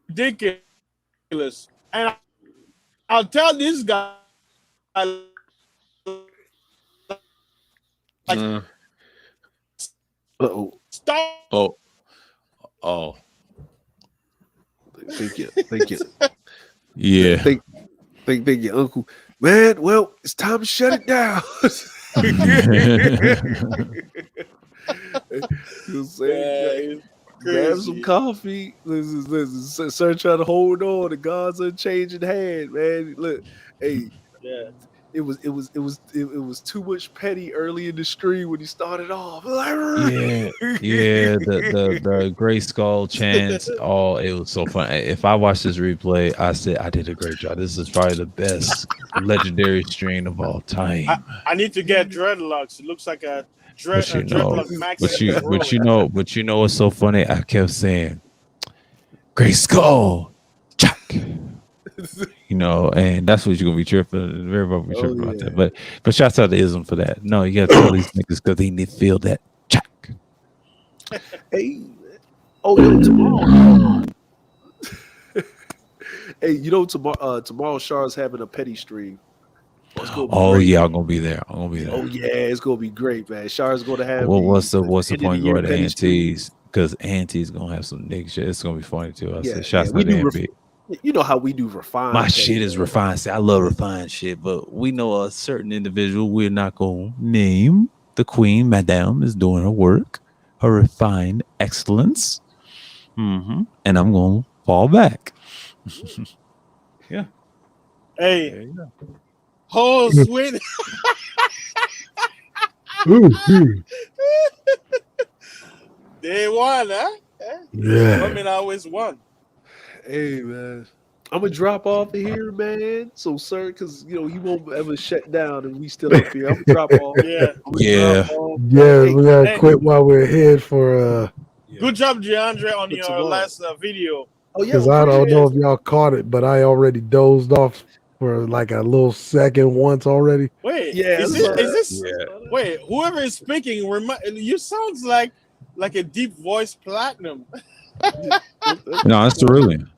ridiculous. And I'll tell this guy, like, stop. Oh. Thank you. Yeah. Thank your uncle. Man, well, it's time to shut it down. Grab some coffee. Listen, sir, trying to hold on. The God's unchanging hand, man. Look, hey, it was too much petty early in the stream when he started off. The gray skull chants. Oh, it was so fun. If I watch this replay, I said I did a great job. This is probably the best legendary stream of all time. I need to get dreadlocks. It looks like a dreadlock max. But you know what's so funny? I kept saying, "Gray skull, Chuck." And that's what you're gonna be tripping. Very much be tripping about that. But shouts out to Ism for that. No, you gotta tell these niggas because they need to feel that check. Hey, tomorrow. Hey, tomorrow Char's having a petty stream. Oh yeah, I'm gonna be there. Oh yeah, it's gonna be great, man. Char's gonna have. Well, what's the point going to Auntie's? Because Auntie's gonna have some nigga shit. It's gonna be funny too. I said, shouts out to Auntie. You know how we do refined. My shit is refined. See, I love refined shit, but we know a certain individual we're not going to name. The queen, madame, is doing her work, her refined excellence. And I'm going to fall back. Yeah. Hey. Oh, sweet. They won, huh? Yeah. Women always won. Hey man, I'm gonna drop off of here, man. So, sir, because he won't ever shut down, and we still up here. I'm gonna drop off. Yeah. We gotta quit while we're ahead for. Good job, DeAndre, on your last video. Oh yeah, because I don't know if y'all caught it, but I already dozed off for like a little second once already. Wait, is this? Wait, whoever is speaking, you sounds like a deep voice platinum. No, it's Cerulean.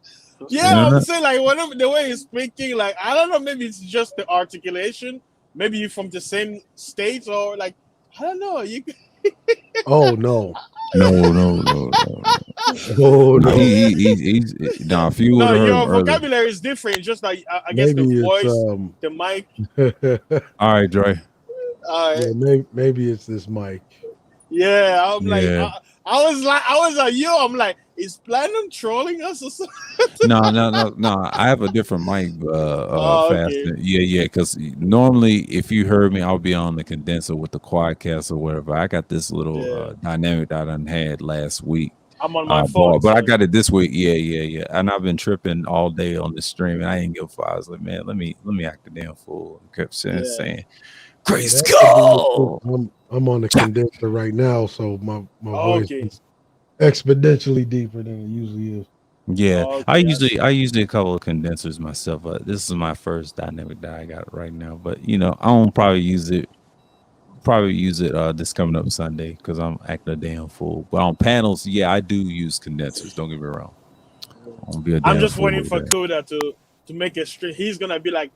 Yeah, I'm saying like whatever the way he's speaking, like I don't know, maybe it's just the articulation. Maybe you're from the same state or like I don't know. You. Oh no. No. Oh no. He's if you your vocabulary is different. Just like I guess maybe the voice, the mic. All right, Dre. Maybe it's this mic. Yeah, I'm like I was like, I'm like, Is Platinum trolling us or something? No. I have a different mic fast. Okay. Yeah. Because normally, if you heard me, I'll be on the condenser with the Quadcast or whatever. I got this little dynamic that I done had last week. I'm on my phone, But I so got it this week. Yeah. And I've been tripping all day on the stream, and I didn't give a fuck. I was like, man, let me act a damn fool. I kept saying, Grace, go. I'm on the condenser right now, so my voice okay. is exponentially deeper than it usually is. Yeah, Okay, I usually a couple of condensers myself. This is my first dynamic that I got right now, but I won't probably use it. This coming up Sunday because I'm acting a damn fool. But on panels, yeah, I do use condensers. Don't get me wrong. I'll be a damn I'm just fool waiting with for that. Kuda to make a stream. He's gonna be like,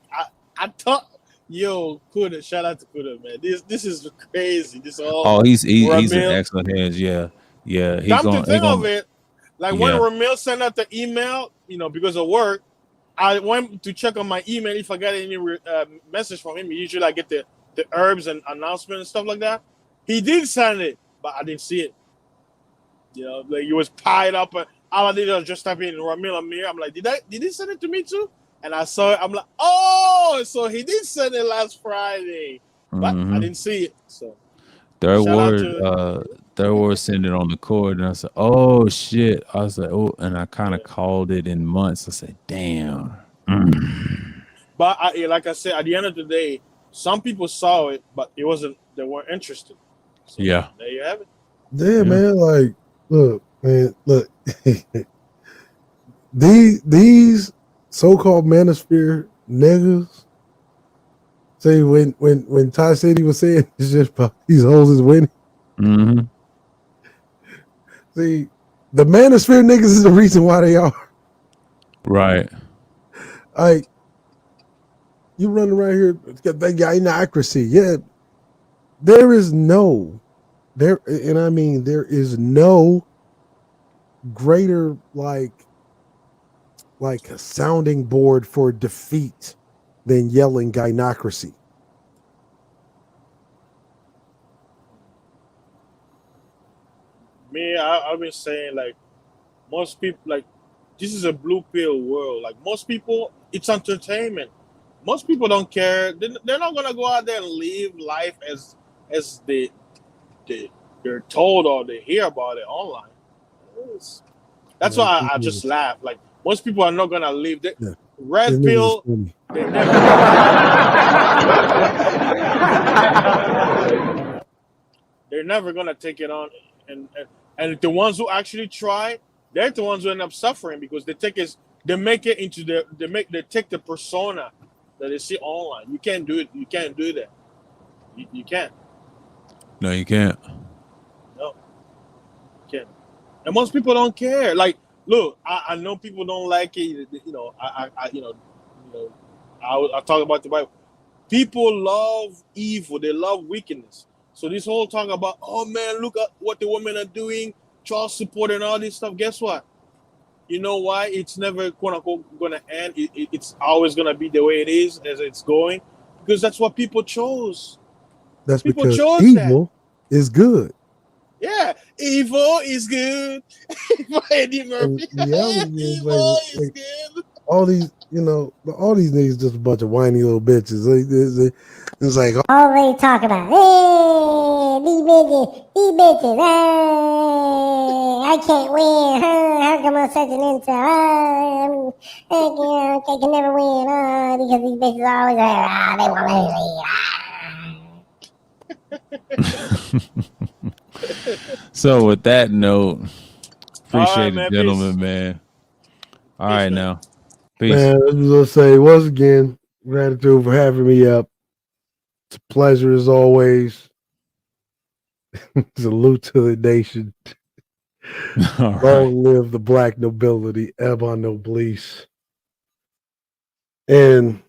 I thought, yo, Kuda, shout out to Kuda, man. This is crazy. This all. Oh, he's in Ramil. excellent hands. Yeah. He Come to gonna think of it, like when yeah. Ramil sent out the email, because of work, I went to check on my email if I got any message from him. Usually I get the herbs and announcement and stuff like that. He did send it, but I didn't see it. Like it was piled up. All I did was just type in Ramil Amir. I'm like, did he send it to me too? And I saw it. I'm like, oh, so he did send it last Friday, but I didn't see it. So Third shout word send it on the cord, and I said, "Oh shit!" I was like, "Oh," and I kind of called it in months. I said, "Damn." But like I said, at the end of the day, some people saw it, but it wasn't. They weren't interested. So Yeah. there you have it. Yeah, man. Like, look, man. Look, these so-called manosphere niggas. See, when Ty City was saying it's just about these hoes is winning. Mm-hmm. See, the manosphere niggas is the reason why they are. Right. Like, you run around here, that guy inaccuracy. Yeah. There is no greater like a sounding board for defeat than yelling gynocracy. Me, I've been saying, like, most people, like, this is a blue pill world. Like, most people, it's entertainment. Most people don't care. They're not gonna go out there and live life as they're told or they hear about it online. That's why I just laugh. Like, most people are not gonna live. Red pill. They're never gonna take it on, and the ones who actually try, they're the ones who end up suffering because they take the persona that they see online. You can't do it. You can't do that. You can't. No, you can't. No, you can't. And most people don't care. Like, look, I know people don't like it. I talk about the Bible. People love evil. They love wickedness. So this whole talk about, oh man, look at what the women are doing, child support and all this stuff. Guess what? You know why it's never quote unquote gonna end? It's always gonna be the way it is as it's going, because that's what people chose. That's people because chose evil is good. Yeah, evil is good. Eddie Murphy. Evil is good. All these niggas just a bunch of whiny little bitches. It's like all they talk about. Hey, these bitches. Hey, I can't win. How come I'm such an incel? I can never win. Because these bitches are always they want me. So with that note, appreciate right, it, gentlemen, man. All right, now. Peace. Man, I was gonna say once again, gratitude for having me up. It's a pleasure as always. Salute to the nation. Long live the black nobility, Ebon Noblesse. And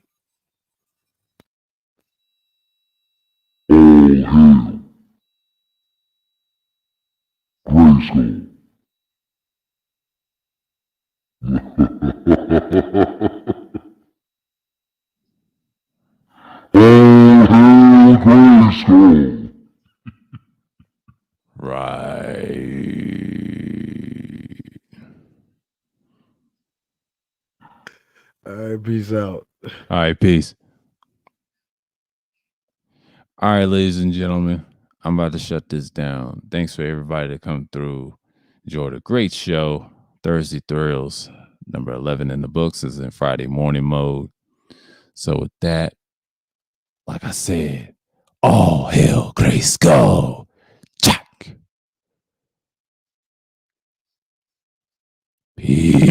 Grayskull. All hail Grayskull. Right. All right, peace out. All right, peace. All right, ladies and gentlemen, I'm about to shut this down. Thanks for everybody to come through. Enjoyed a great show. Thursday Thrills, number 11 in the books, is in Friday morning mode. So with that, like I said, all hail Grayskull. Jack. Peace.